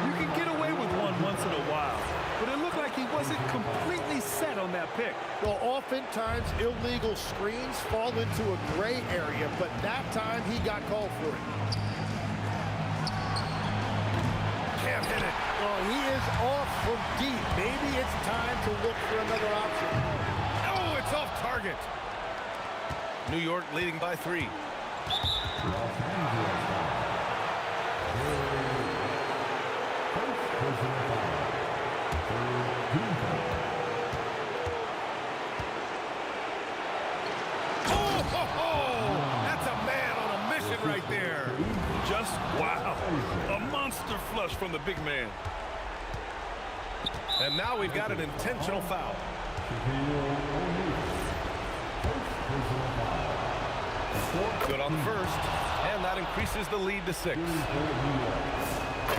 You can get away with one once in a while, but it looked like he wasn't completely set on that pick.
Well, oftentimes illegal screens fall into a gray area, but that time he got called for it.
Can't hit it.
Well, he is off from deep. Maybe it's time to look for another option.
Oh, it's off target. New York leading by 3. That's a man on a mission right there.
Just wow. A monster flush from the big man.
And now we've got an intentional foul. Good on the first, and that increases the lead to 6.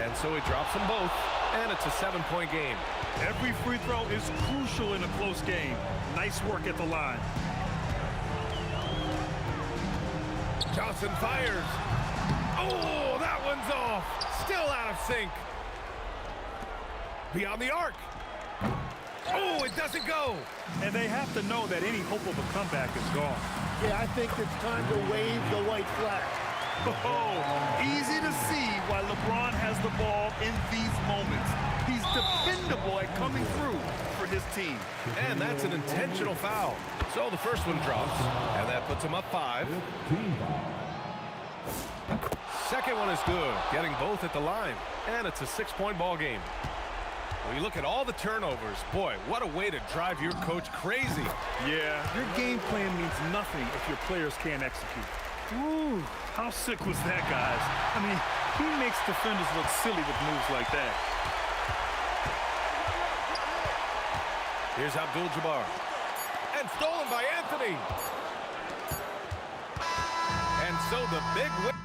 And so he drops them both, and it's a 7-point game.
Every free throw is crucial in a close game. Nice work at the line.
Johnson fires. Oh, that one's off. Still out of sync. Beyond the arc. Oh, it doesn't go.
And they have to know that any hope of a comeback is gone.
Yeah, I think it's time to wave the white flag.
Oh, easy to see why LeBron has the ball in these moments. He's dependable at coming through for his team.
And that's an intentional foul. So the first one drops, and that puts him up 5. Second one is good, getting both at the line. And it's a 6-point ball game. When you look at all the turnovers, boy, what a way to drive your coach crazy.
Yeah, your game plan means nothing if your players can't execute. Ooh, how sick was that, guys? I mean, he makes defenders look silly with moves like that.
Here's Abdul-Jabbar. And stolen by Anthony. And so the big win.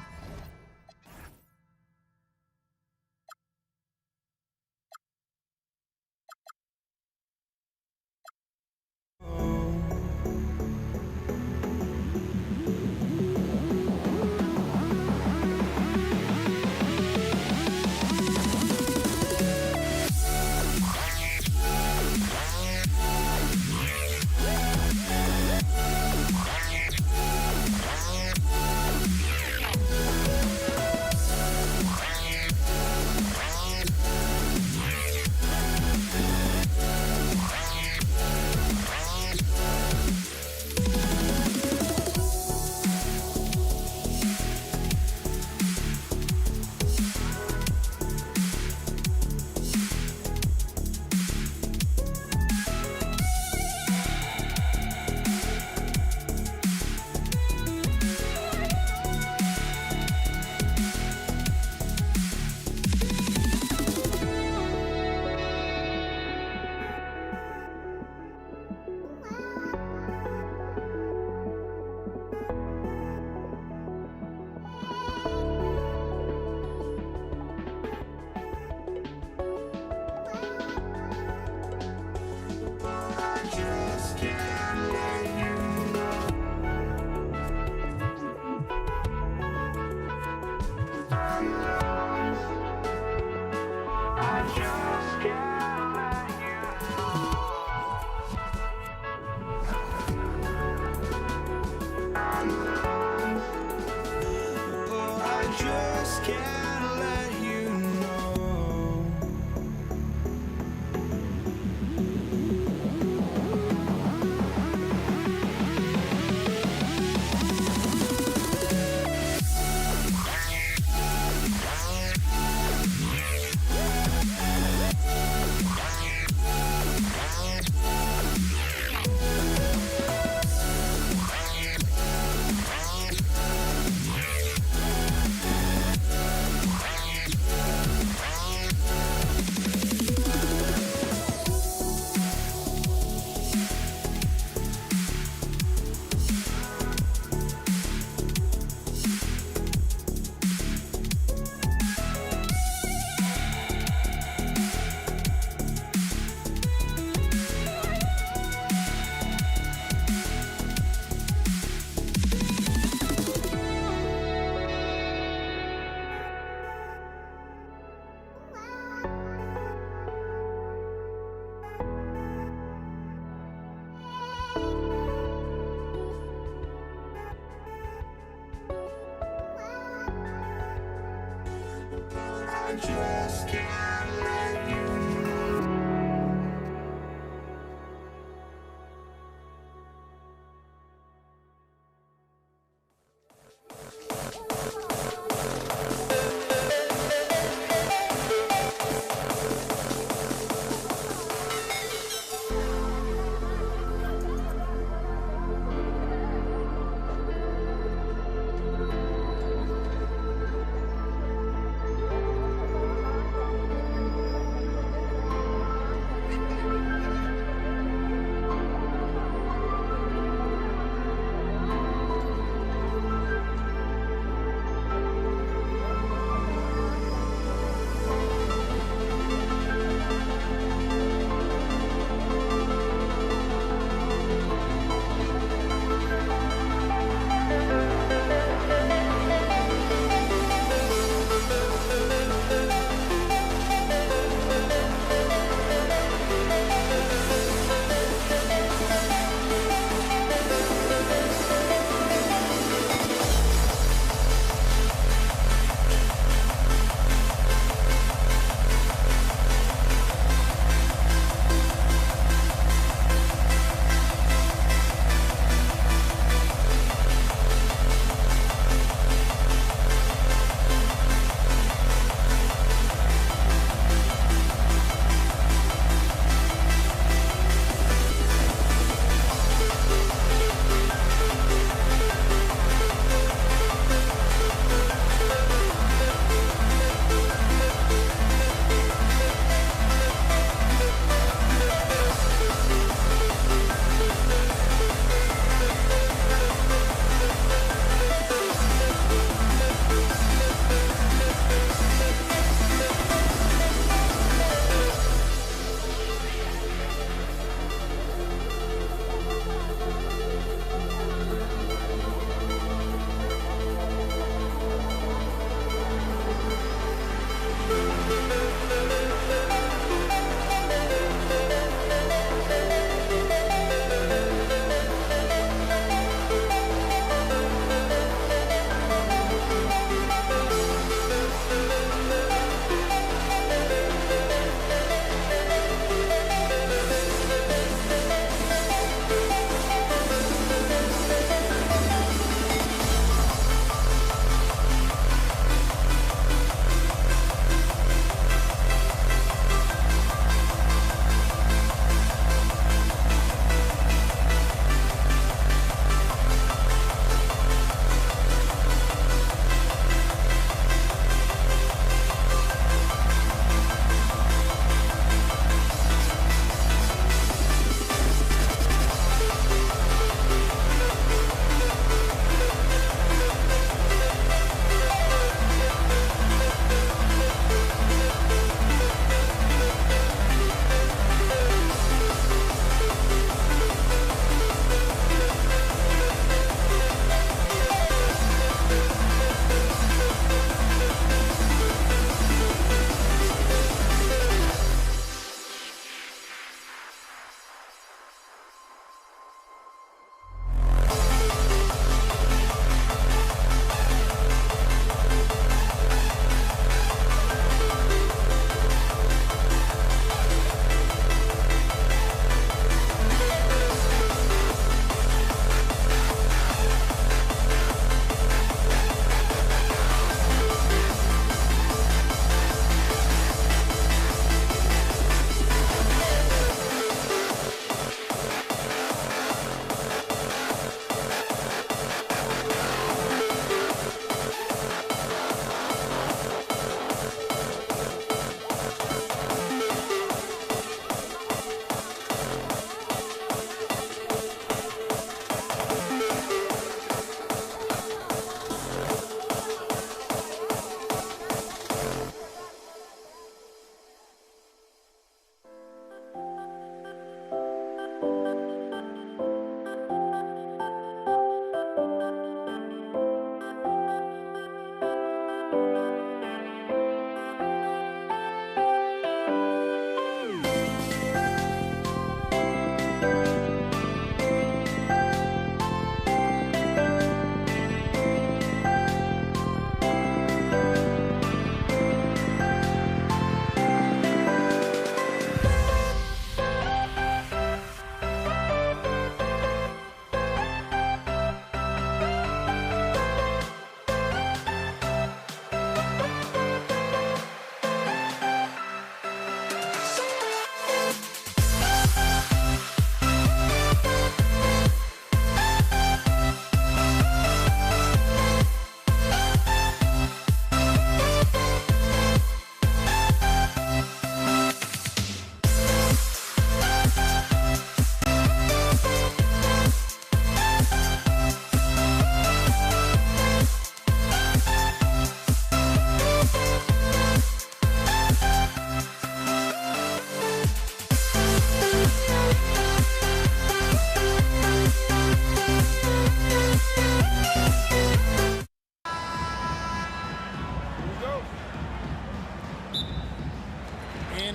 I just can't let you go.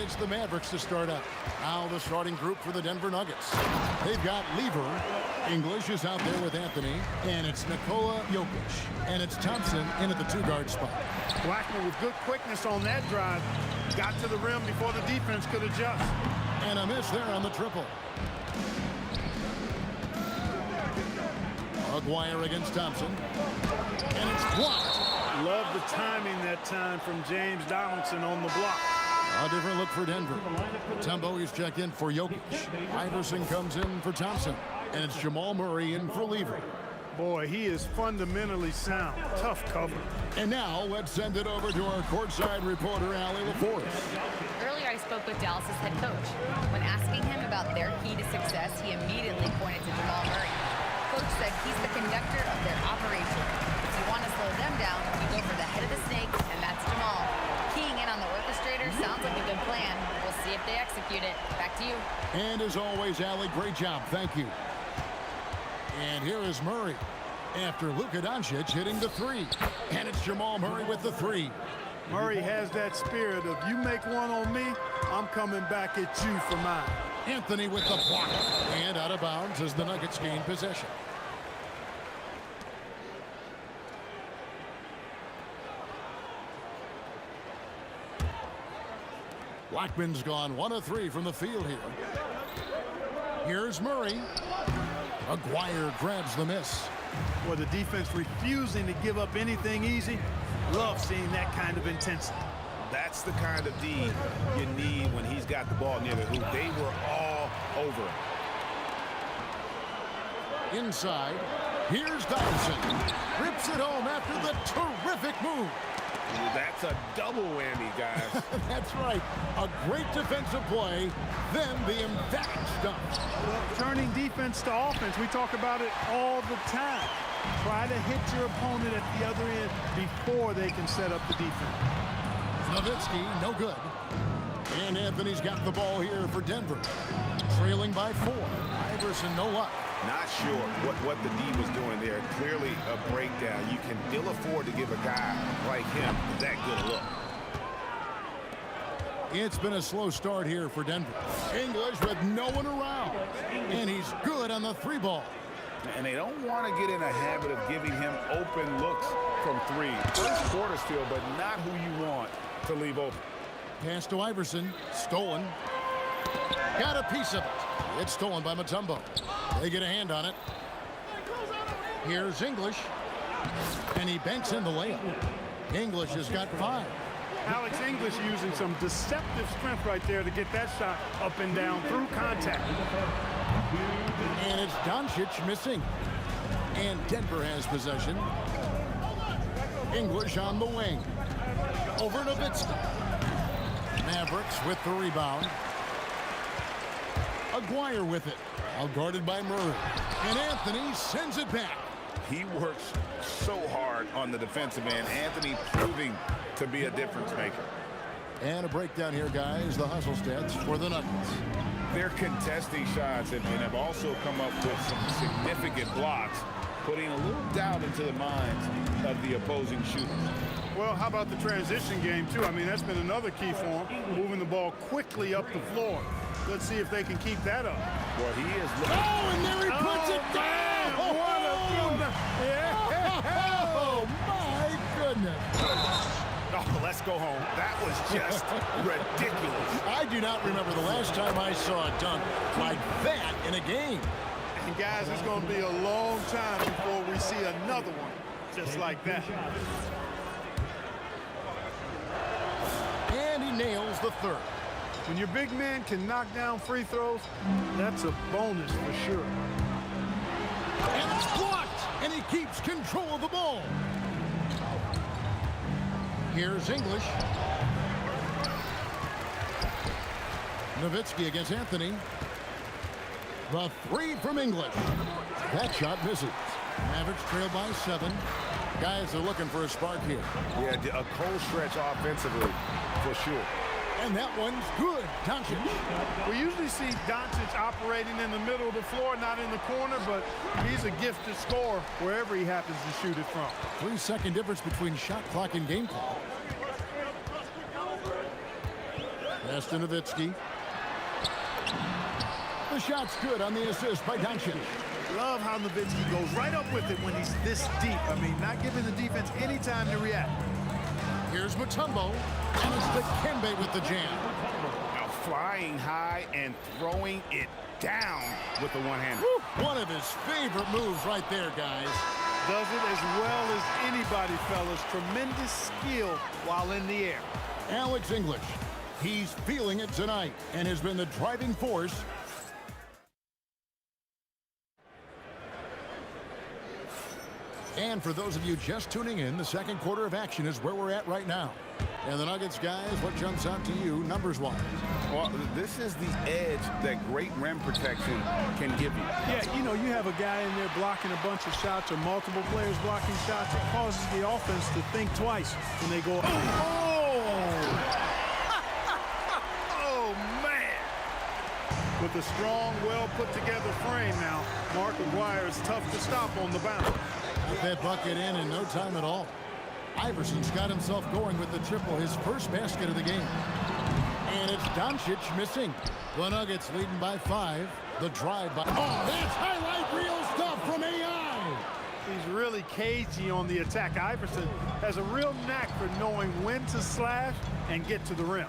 it's the Mavericks to start up. Now the starting group for the Denver Nuggets. They've got Lever. English is out there with Anthony. And it's Nikola Jokic. And it's Thompson in at the 2-guard spot.
Blackman with good quickness on that drive. Got to the rim before the defense could adjust.
And a miss there on the triple. Aguirre against Thompson. And it's blocked.
Love the timing that time from James Donaldson on the block.
A different look for Denver. Tembo is checked in for Jokic. Iverson comes in for Thompson. And it's Jamal Murray in for Lever.
Boy, he is fundamentally sound. Tough cover.
And now let's send it over to our courtside reporter, Allie LaForce.
Earlier, I spoke with Dallas's head coach. When asking him about their key to success, he immediately pointed to Jamal Murray. Coach said he's the conductor of their operation. If you want to slow them down, you go for the head of the snake, and that's Jamal. Keying in on the orchestrator sounds like a good plan. We'll see if they execute it. Back to you.
And as always, Allie, great job. Thank you. And here is Murray after Luka Doncic hitting the 3. And it's Jamal Murray with the 3.
Murray has that spirit of you make one on me, I'm coming back at you for mine.
Anthony with the block. And out of bounds as the Nuggets gain possession. Blackman's gone 1 of 3 from the field here. Here's Murray. Aguirre grabs the miss.
Boy, the defense refusing to give up anything easy. Love seeing that kind of intensity.
That's the kind of D you need when he's got the ball near the hoop. They were all over him.
Inside, here's Donaldson. Rips it home after the terrific move.
That's a double whammy, guys.
That's right. A great defensive play, then the emphatic stuff.
Well, turning defense to offense, we talk about it all the time. Try to hit your opponent at the other end before they can set up the defense.
Nowitzki, no good. And Anthony's got the ball here for Denver. Trailing by 4. Iverson, no luck.
Not sure what the D was doing there. Clearly a breakdown. You can ill afford to give a guy like him that good a look.
It's been a slow start here for Denver. English with no one around. And he's good on the 3 ball.
And they don't want to get in a habit of giving him open looks from 3. First quarter still, but not who you want to leave open.
Pass to Iverson. Stolen. Got a piece of it. It's stolen by Mutombo. They get a hand on it. Here's English. And he banks in the layup. English has got 5.
Alex English using some deceptive strength right there to get that shot up and down through contact.
And it's Doncic missing. And Denver has possession. English on the wing. Over Nowitzki. Mavericks with the rebound. Aguirre with it. All guarded by Murray. And Anthony sends it back.
He works so hard on the defensive end. Anthony proving to be a difference maker.
And a breakdown here, guys. The hustle stats for the Nuggets.
They're contesting shots and have also come up with some significant blocks, putting a little doubt into the minds of the opposing shooters.
Well, how about the transition game, too? I mean, that's been another key for him, moving the ball quickly up the floor. Let's see if they can keep that up.
Well, he is
looking. Oh, and there he puts it down! Oh, my goodness.
Oh, let's go home. That was just ridiculous.
I do not remember the last time I saw a dunk like that in a game.
And, guys, it's going to be a long time before we see another one just like that.
And he nails the 3rd.
When your big man can knock down free throws, that's a bonus for sure.
And it's blocked, and he keeps control of the ball. Here's English. Nowitzki against Anthony. The 3 from English. That shot misses. Mavericks trail by 7. Guys are looking for a spark here.
Yeah, a cold stretch offensively, for sure.
And that one's good. Doncic.
We usually see Doncic operating in the middle of the floor, not in the corner, but he's a gifted scorer wherever he happens to shoot it from. 3-second
difference between shot clock and game clock. Pass to Nowitzki. The shot's good on the assist by Doncic.
Love how Nowitzki goes right up with it when he's this deep. I mean, not giving the defense any time to react.
Here's Mutombo, and it's Dikembe with the jam.
Now flying high and throwing it down with the one-hander.
One of his favorite moves right there, guys.
Does it as well as anybody, fellas. Tremendous skill while in the air.
Alex English, he's feeling it tonight and has been the driving force. And for those of you just tuning in, the second quarter of action is where we're at right now. And the Nuggets, guys, what jumps out to you numbers-wise?
Well, this is the edge that great rim protection can give you.
Yeah, you know, you have a guy in there blocking a bunch of shots or multiple players blocking shots. It causes the offense to think twice when they go, oh, man. With a strong, well-put-together frame now, Mark McGuire is tough to stop on the bounce.
Put that bucket in no time at all. Iverson's got himself going with the triple, his first basket of the game. And it's Doncic missing. The Nuggets leading by 5. The drive by... Oh, that's highlight reel stuff from AI.
He's really cagey on the attack. Iverson has a real knack for knowing when to slash and get to the rim.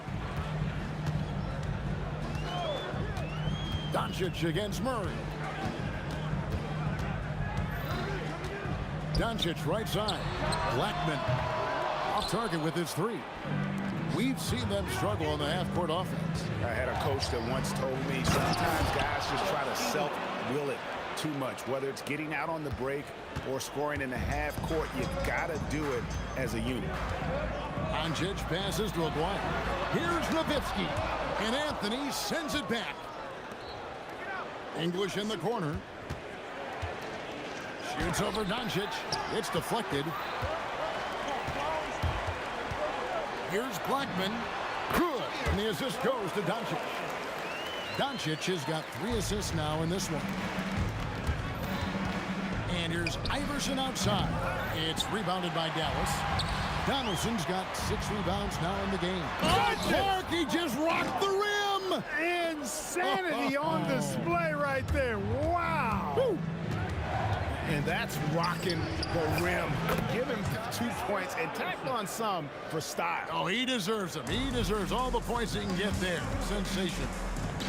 Doncic against Murray. Doncic right side. Blackman off target with his 3. We've seen them struggle on the half-court offense.
I had a coach that once told me sometimes guys just try to self-will it too much. Whether it's getting out on the break or scoring in the half-court, you gotta do it as a unit.
Doncic passes to Aguirre. Here's Nowitzki, and Anthony sends it back. English in the corner. Shoots over Doncic. It's deflected. Here's Blackman. Good. And the assist goes to Doncic. Doncic has got 3 assists now in this one. And here's Iverson outside. It's rebounded by Dallas. Donaldson's got 6 rebounds now in the game. Clark, he just rocked the rim.
Insanity on display right there. Wow.
Woo.
And that's rocking the rim. Give him 2 points and tack on some for style.
Oh, he deserves them. He deserves all the points he can get there. Sensation.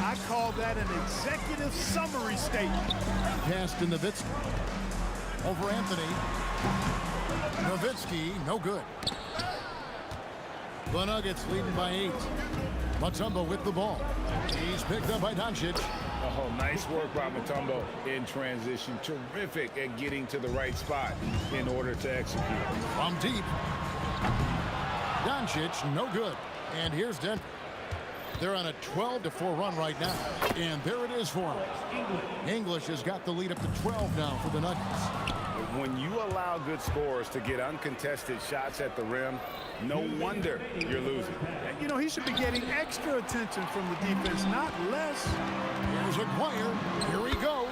I call that an executive summary statement.
Pass to Nowitzki. Over Anthony. Nowitzki, no good. The Nuggets leading by 8. Mutombo with the ball. He's picked up by Doncic.
Oh, nice work by Mutombo in transition. Terrific at getting to the right spot in order to execute.
From deep. Doncic, no good. And here's Denver. They're on a 12-4 run right now. And there it is for them. English has got the lead up to 12 now for the Nuggets.
When you allow good scorers to get uncontested shots at the rim, no wonder you're losing.
You know, he should be getting extra attention from the defense, not less.
Here's Aguirre. Here he goes.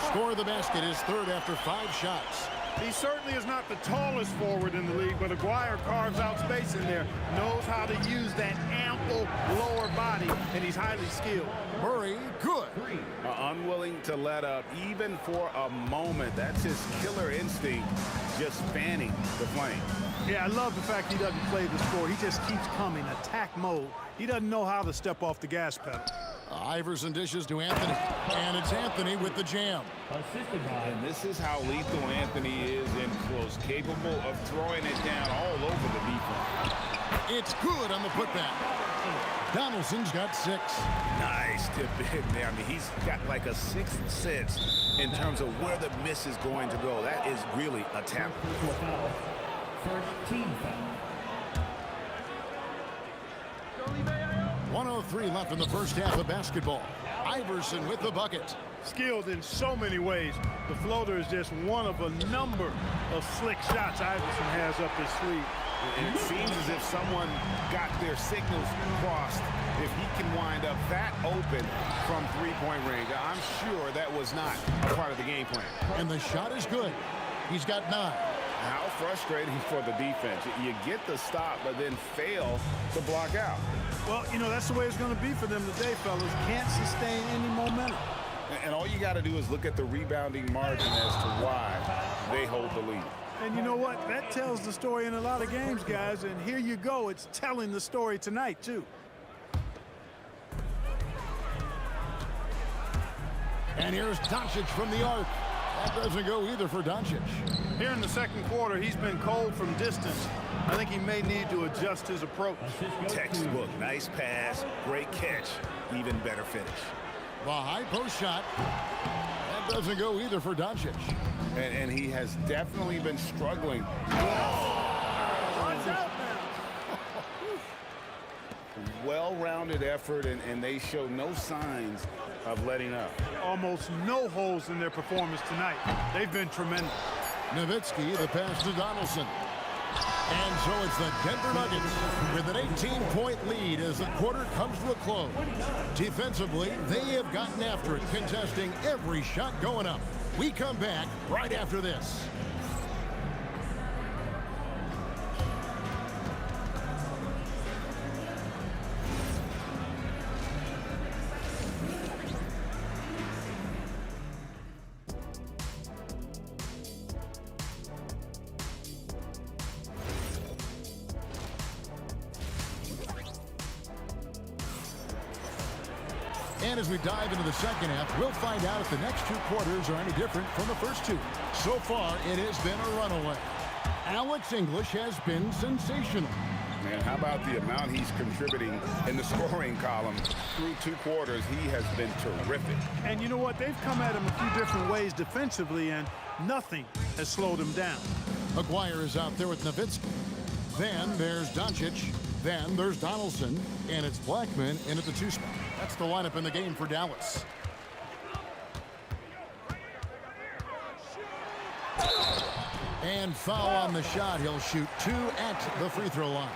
Score of the basket is 3rd after 5 shots.
He certainly is not the tallest forward in the league, but Aguirre carves out space in there, knows how to use that ample lower body, and he's highly skilled.
Murray, good.
Unwilling to let up even for a moment. That's his killer instinct, just fanning the flame.
Yeah, I love the fact he doesn't play the score. He just keeps coming, attack mode. He doesn't know how to step off the gas pedal.
Iverson dishes to Anthony, and it's Anthony with the jam.
And this is how lethal Anthony is in close, capable of throwing it down all over the defense.
It's good on the putback. Donaldson's got 6.
Nice tip in there. I mean, he's got like a 6th sense in terms of where the miss is going to go. That is really a talent.
First team foul.
1:03 left in the first half of basketball. Iverson with the bucket.
Skilled in so many ways. The floater is just one of a number of slick shots Iverson has up his sleeve.
And it seems as if someone got their signals crossed. If he can wind up that open from 3-point range, I'm sure that was not a part of the game plan.
And the shot is good. He's got 9.
How frustrating for the defense. You get the stop, but then fail to block out.
Well, you know, that's the way it's going to be for them today, fellas. Can't sustain any momentum.
And all you got to do is look at the rebounding margin as to why they hold the lead.
And you know what? That tells the story in a lot of games, guys. And here you go. It's telling the story tonight, too.
And here's Doncic from the arc. That doesn't go either for Doncic.
Here in the second quarter, he's been cold from distance. I think he may need to adjust his approach.
Textbook. Nice pass. Great catch. Even better finish.
The high post shot. That doesn't go either for Doncic.
And he has definitely been struggling. Well-rounded effort, and they show no signs of letting up.
Almost no holes in their performance tonight. They've been tremendous.
Nowitzki, the pass to Donaldson. And so it's the Denver Nuggets with an 18-point lead as the quarter comes to a close. Defensively, they have gotten after it, contesting every shot going up. We come back right after this. And as we dive into the second half, we'll find out if the next two quarters are any different from the first two. So far, it has been a runaway. Alex English has been sensational.
Man, how about the amount he's contributing in the scoring column through two quarters? He has been terrific.
And you know what? They've come at him a few different ways defensively, and nothing has slowed him down.
Aguirre is out there with Nowitzki. Then there's Doncic. Then there's Donaldson. And it's Blackman in at the 2 spot. That's the lineup in the game for Dallas. And foul on the shot. He'll shoot 2 at the free throw line.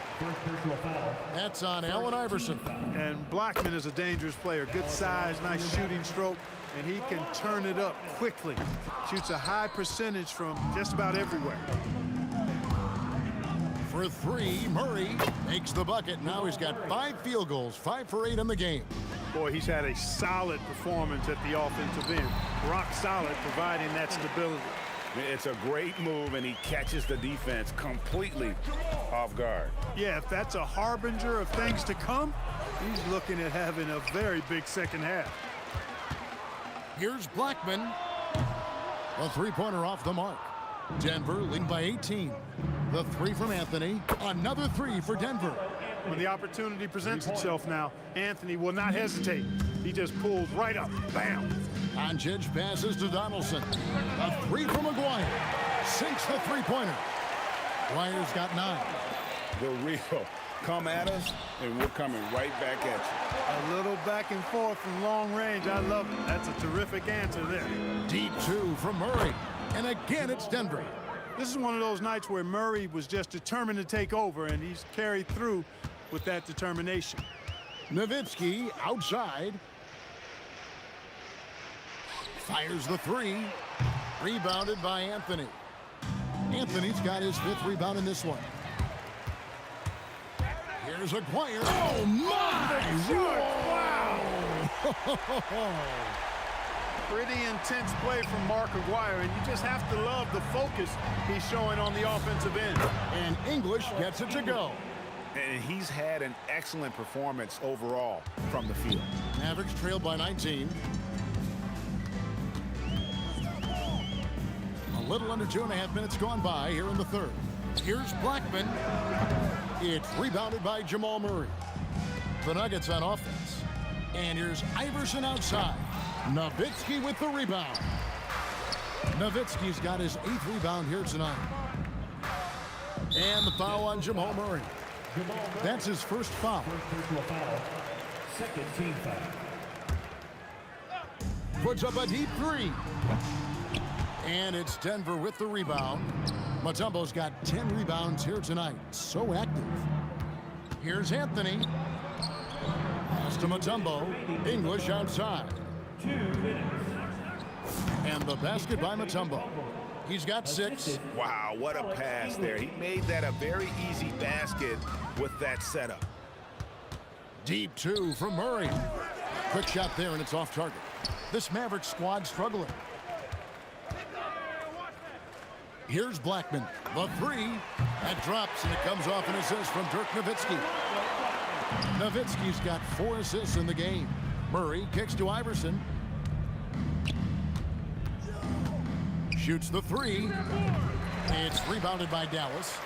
That's on Allen Iverson.
And Blackman is a dangerous player. Good size, nice shooting stroke, and he can turn it up quickly. Shoots a high percentage from just about everywhere.
For 3, Murray makes the bucket. Now he's got 5 field goals, 5 for 8 in the game.
Boy, he's had a solid performance at the offensive end. Rock solid, providing that stability.
It's a great move, and he catches the defense completely off guard.
Yeah, if that's a harbinger of things to come, he's looking at having a very big second half.
Here's Blackman. A three-pointer off the mark. Denver leading by 18. The 3 from Anthony. Another 3 for Denver.
When the opportunity presents itself now, Anthony will not hesitate. He just pulls right up. Bam!
Doncic passes to Donaldson. A 3 from Aguirre. Sinks the three-pointer. Aguirre's got 9.
The real come at us, and we're coming right back at you.
A little back and forth from long range. I love it. That's a terrific answer there.
Deep 2 from Murray. And again, it's Denver.
This is one of those nights where Murray was just determined to take over, and he's carried through with that determination.
Nowitzki outside. Fires the 3. Rebounded by Anthony. Anthony's got his 5th rebound in this one. Here's Aguirre. Oh, my!
Wow! Pretty intense play from Mark Aguirre, and you just have to love the focus he's showing on the offensive end.
And English gets it to go.
And he's had an excellent performance overall from the field.
Mavericks trailed by 19. A little under 2.5 minutes gone by here in the third. Here's Blackman. It's rebounded by Jamal Murray. The Nuggets on offense. And here's Iverson outside. Nowitzki with the rebound. Nowitzki's got his 8th rebound here tonight. And the foul on Jamal Murray. That's his first foul.
Second team foul.
Puts up a deep 3. And it's Denver with the rebound. Mutombo's got 10 rebounds here tonight. So active. Here's Anthony. Pass to Mutombo. English outside.
2 minutes.
And the basket by Mutombo. He's got 6.
Wow, what a pass there. He made that a very easy basket with that setup.
Deep 2 from Murray. Quick shot there, and it's off target. This Mavericks squad struggling. Here's Blackman. The 3. That drops, and it comes off an assist from Dirk Nowitzki. Nowitzki's got 4 assists in the game. Murray kicks to Iverson. Shoots the 3. It's rebounded by Dallas.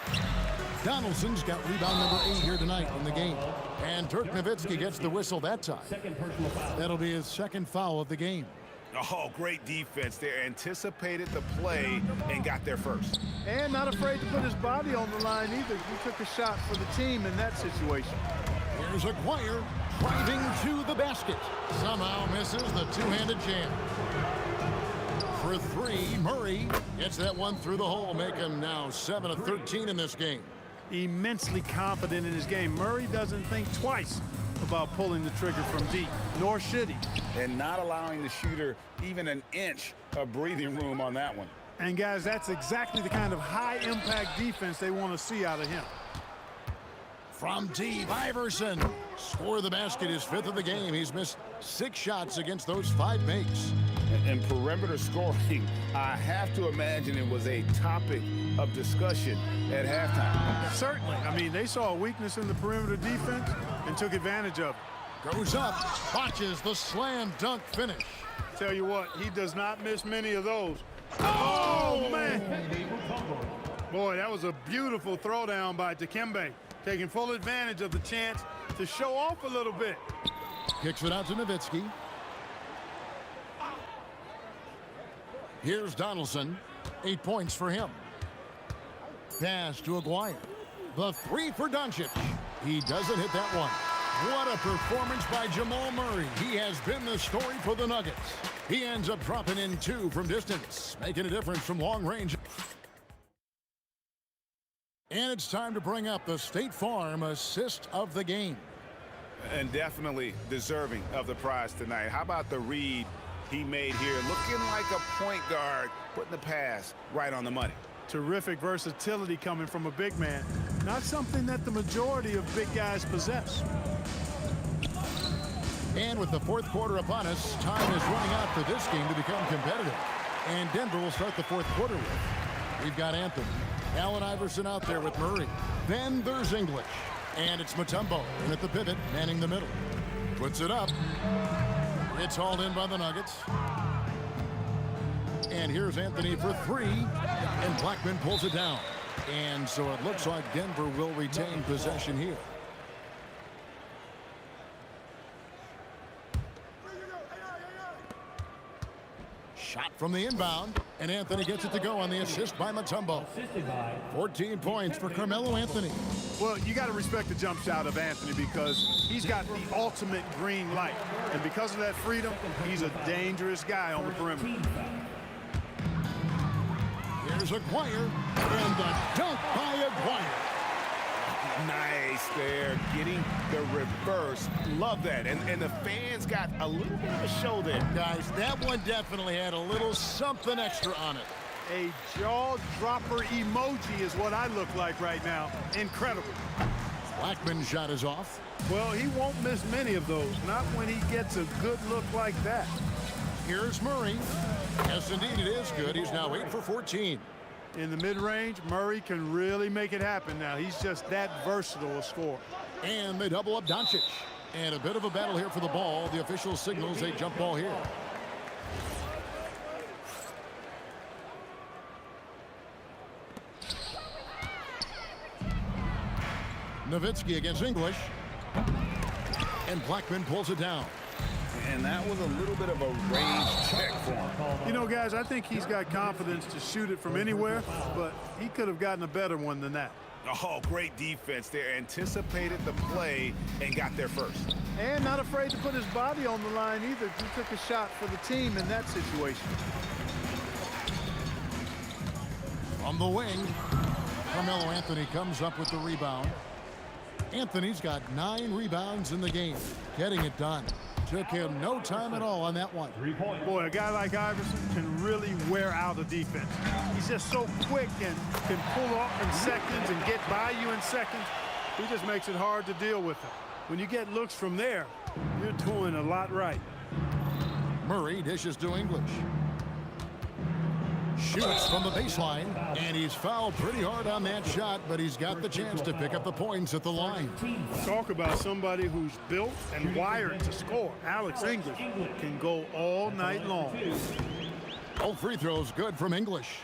Donaldson's got rebound number 8 here tonight in the game. And Dirk Nowitzki gets the whistle that time. That'll be his second foul of the game.
Oh, great defense there. Anticipated the play and got there first.
And not afraid to put his body on the line either. He took a shot for the team in that situation.
Here's Aguirre driving to the basket. Somehow misses the two-handed jam. For 3, Murray gets that one through the hole, make him now 7 of 13 in this game.
Immensely confident in his game. Murray doesn't think twice about pulling the trigger from deep, nor should he.
And not allowing the shooter even an inch of breathing room on that one.
And guys, that's exactly the kind of high-impact defense they want to see out of him.
From deep, Iverson. Score the basket, his 5th of the game. He's missed 6 shots against those 5 makes.
And perimeter scoring, I have to imagine it was a topic of discussion at halftime.
Certainly. I mean, they saw a weakness in the perimeter defense and took advantage of it.
Goes up, botches the slam dunk finish.
Tell you what, he does not miss many of those. Oh, man. Boy, that was a beautiful throwdown by Dikembe, taking full advantage of the chance to show off a little bit.
Kicks it out to Nowitzki. Here's Donaldson. 8 points for him. Pass to Aguirre. The 3 for Doncic. He doesn't hit that one. What a performance by Jamal Murray. He has been the story for the Nuggets. He ends up dropping in 2 from distance, making a difference from long range. And it's time to bring up the State Farm assist of the game.
And definitely deserving of the prize tonight. How about the read he made here? Looking like a point guard, putting the pass right on the money.
Terrific versatility coming from a big man. Not something that the majority of big guys possess.
And with the 4th quarter upon us, time is running out for this game to become competitive. And Denver will start the 4th quarter with. We've got Anthony. Allen Iverson out there with Murray. Then there's English. And it's Mutombo in at the pivot, manning the middle. Puts it up. It's hauled in by the Nuggets. And here's Anthony for 3. And Blackman pulls it down. And so it looks like Denver will retain possession here. Shot from the inbound, and Anthony gets it to go on the assist by Mutombo. 14 points for Carmelo Anthony.
Well, you got to respect the jump shot of Anthony because he's got the ultimate green light. And because of that freedom, he's a dangerous guy on the perimeter.
Here's Aguirre, and the dunk by Aguirre.
Nice there, getting the reverse. Love that. And the fans got a little bit of a show there.
Guys, that one definitely had a little something extra on it.
A jaw-dropper emoji is what I look like right now. Incredible.
Blackman's shot is off.
Well, he won't miss many of those, not when he gets a good look like that.
Here's Murray. Yes, indeed, it is good. He's now 8 for 14.
In the mid-range, Murray can really make it happen now. He's just that versatile a scorer.
And they double up Doncic. And a bit of a battle here for the ball. The official signals a jump ball here. Nowitzki against English. And Blackman pulls it down.
And that was a little bit of a range check for him.
You know, guys, I think he's got confidence to shoot it from anywhere, but he could have gotten a better one than that.
Oh, great defense there. Anticipated the play and got there first.
And not afraid to put his body on the line either. He took a shot for the team in that situation.
From the wing, Carmelo Anthony comes up with the rebound. Anthony's got 9 rebounds in the game, getting it done. Took him no time at all on that one.
Boy, a guy like Iverson can really wear out a defense. He's just so quick and can pull off in seconds and get by you in seconds. He just makes it hard to deal with him. When you get looks from there, you're doing a lot right.
Murray dishes to English. Shoots from the baseline, and he's fouled pretty hard on that shot, but he's got the chance to pick up the points at the line.
Talk about somebody who's built and wired to score. Alex English can go all night long.
All free throws good from English.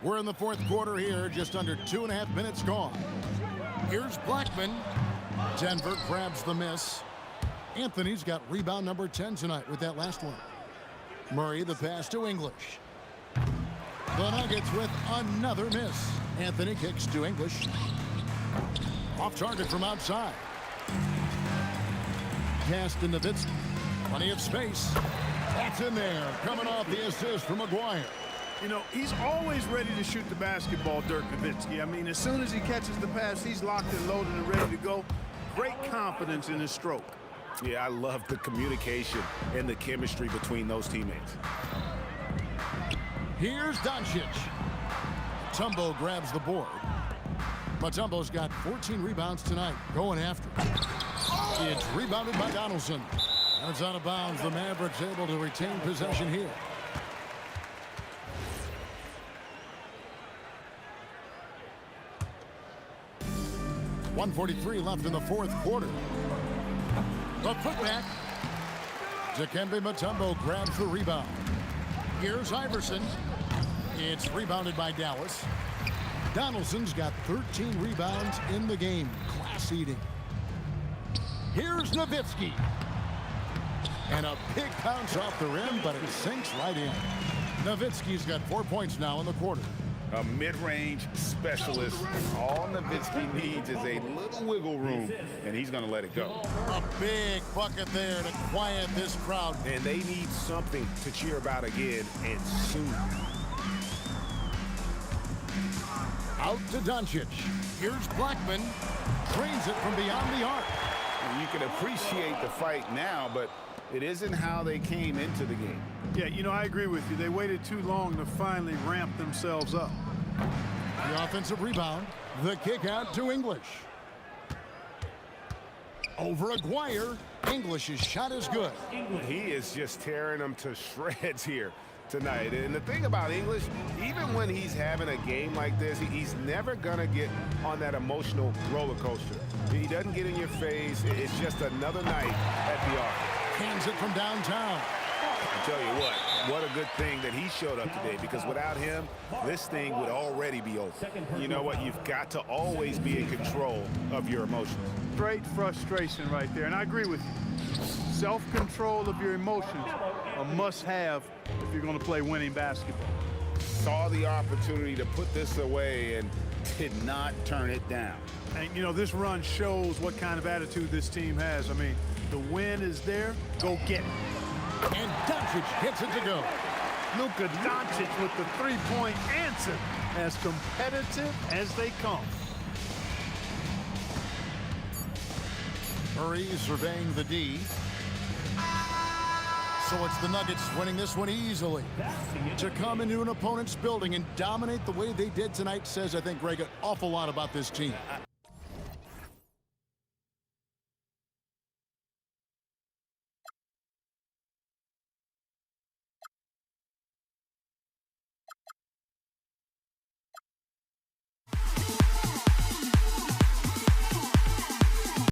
We're in the fourth quarter here, just under 2.5 minutes gone. Here's Blackman. Denver grabs the miss. Anthony's got rebound number 10 tonight with that last one. Murray the pass to English. The Nuggets with another miss. Anthony kicks to English. Off target from outside. Pass to Nowitzki. Plenty of space. That's in there. Coming off the assist from McGuire.
You know, he's always ready to shoot the basketball, Dirk Nowitzki. I mean, as soon as he catches the pass, he's locked and loaded and ready to go. Great confidence in his stroke.
Yeah, I love the communication and the chemistry between those teammates.
Here's Doncic. Mutombo grabs the board. Mutombo's got 14 rebounds tonight, going after it. It's rebounded by Donaldson. That's out of bounds. The Mavericks able to retain possession here. .143 left in the fourth quarter. The putback. Dikembe Mutombo grabs the rebound. Here's Iverson. It's rebounded by Dallas. Donaldson's got 13 rebounds in the game. Class eating. Here's Nowitzki. And a big bounce off the rim, but it sinks right in. Nowitzki's got 4 points now in the quarter.
A mid-range specialist. All Nowitzki needs is a little wiggle room, and he's going to let it go.
A big bucket there to quiet this crowd.
And they need something to cheer about again, and soon.
Out to Doncic. Here's Blackman. Drains it from beyond the arc.
And you can appreciate the fight now, but it isn't how they came into the game.
Yeah, you know, I agree with you. They waited too long to finally ramp themselves up.
The offensive rebound. The kick out to English. Over Aguirre. English's shot is good.
He is just tearing them to shreds here tonight. And the thing about English, even when he's having a game like this, he's never going to get on that emotional roller coaster. He doesn't get in your face. It's just another night at the office.
Hands it from downtown.
I tell you what a good thing that he showed up today, because without him, this thing would already be over. You know what? You've got to always be in control of your emotions.
Great frustration right there, and I agree with you. Self-control of your emotions, a must-have if you're going to play winning basketball.
Saw the opportunity to put this away and did not turn it down.
And, you know, this run shows what kind of attitude this team has. I mean, the win is there. Go get it.
And Doncic hits it to go.
Luka Doncic with the three-point answer. As competitive as they come.
Murray surveying the D. So it's the Nuggets winning this one easily. To come into an opponent's building and dominate the way they did tonight says, I think, Greg, an awful lot about this team.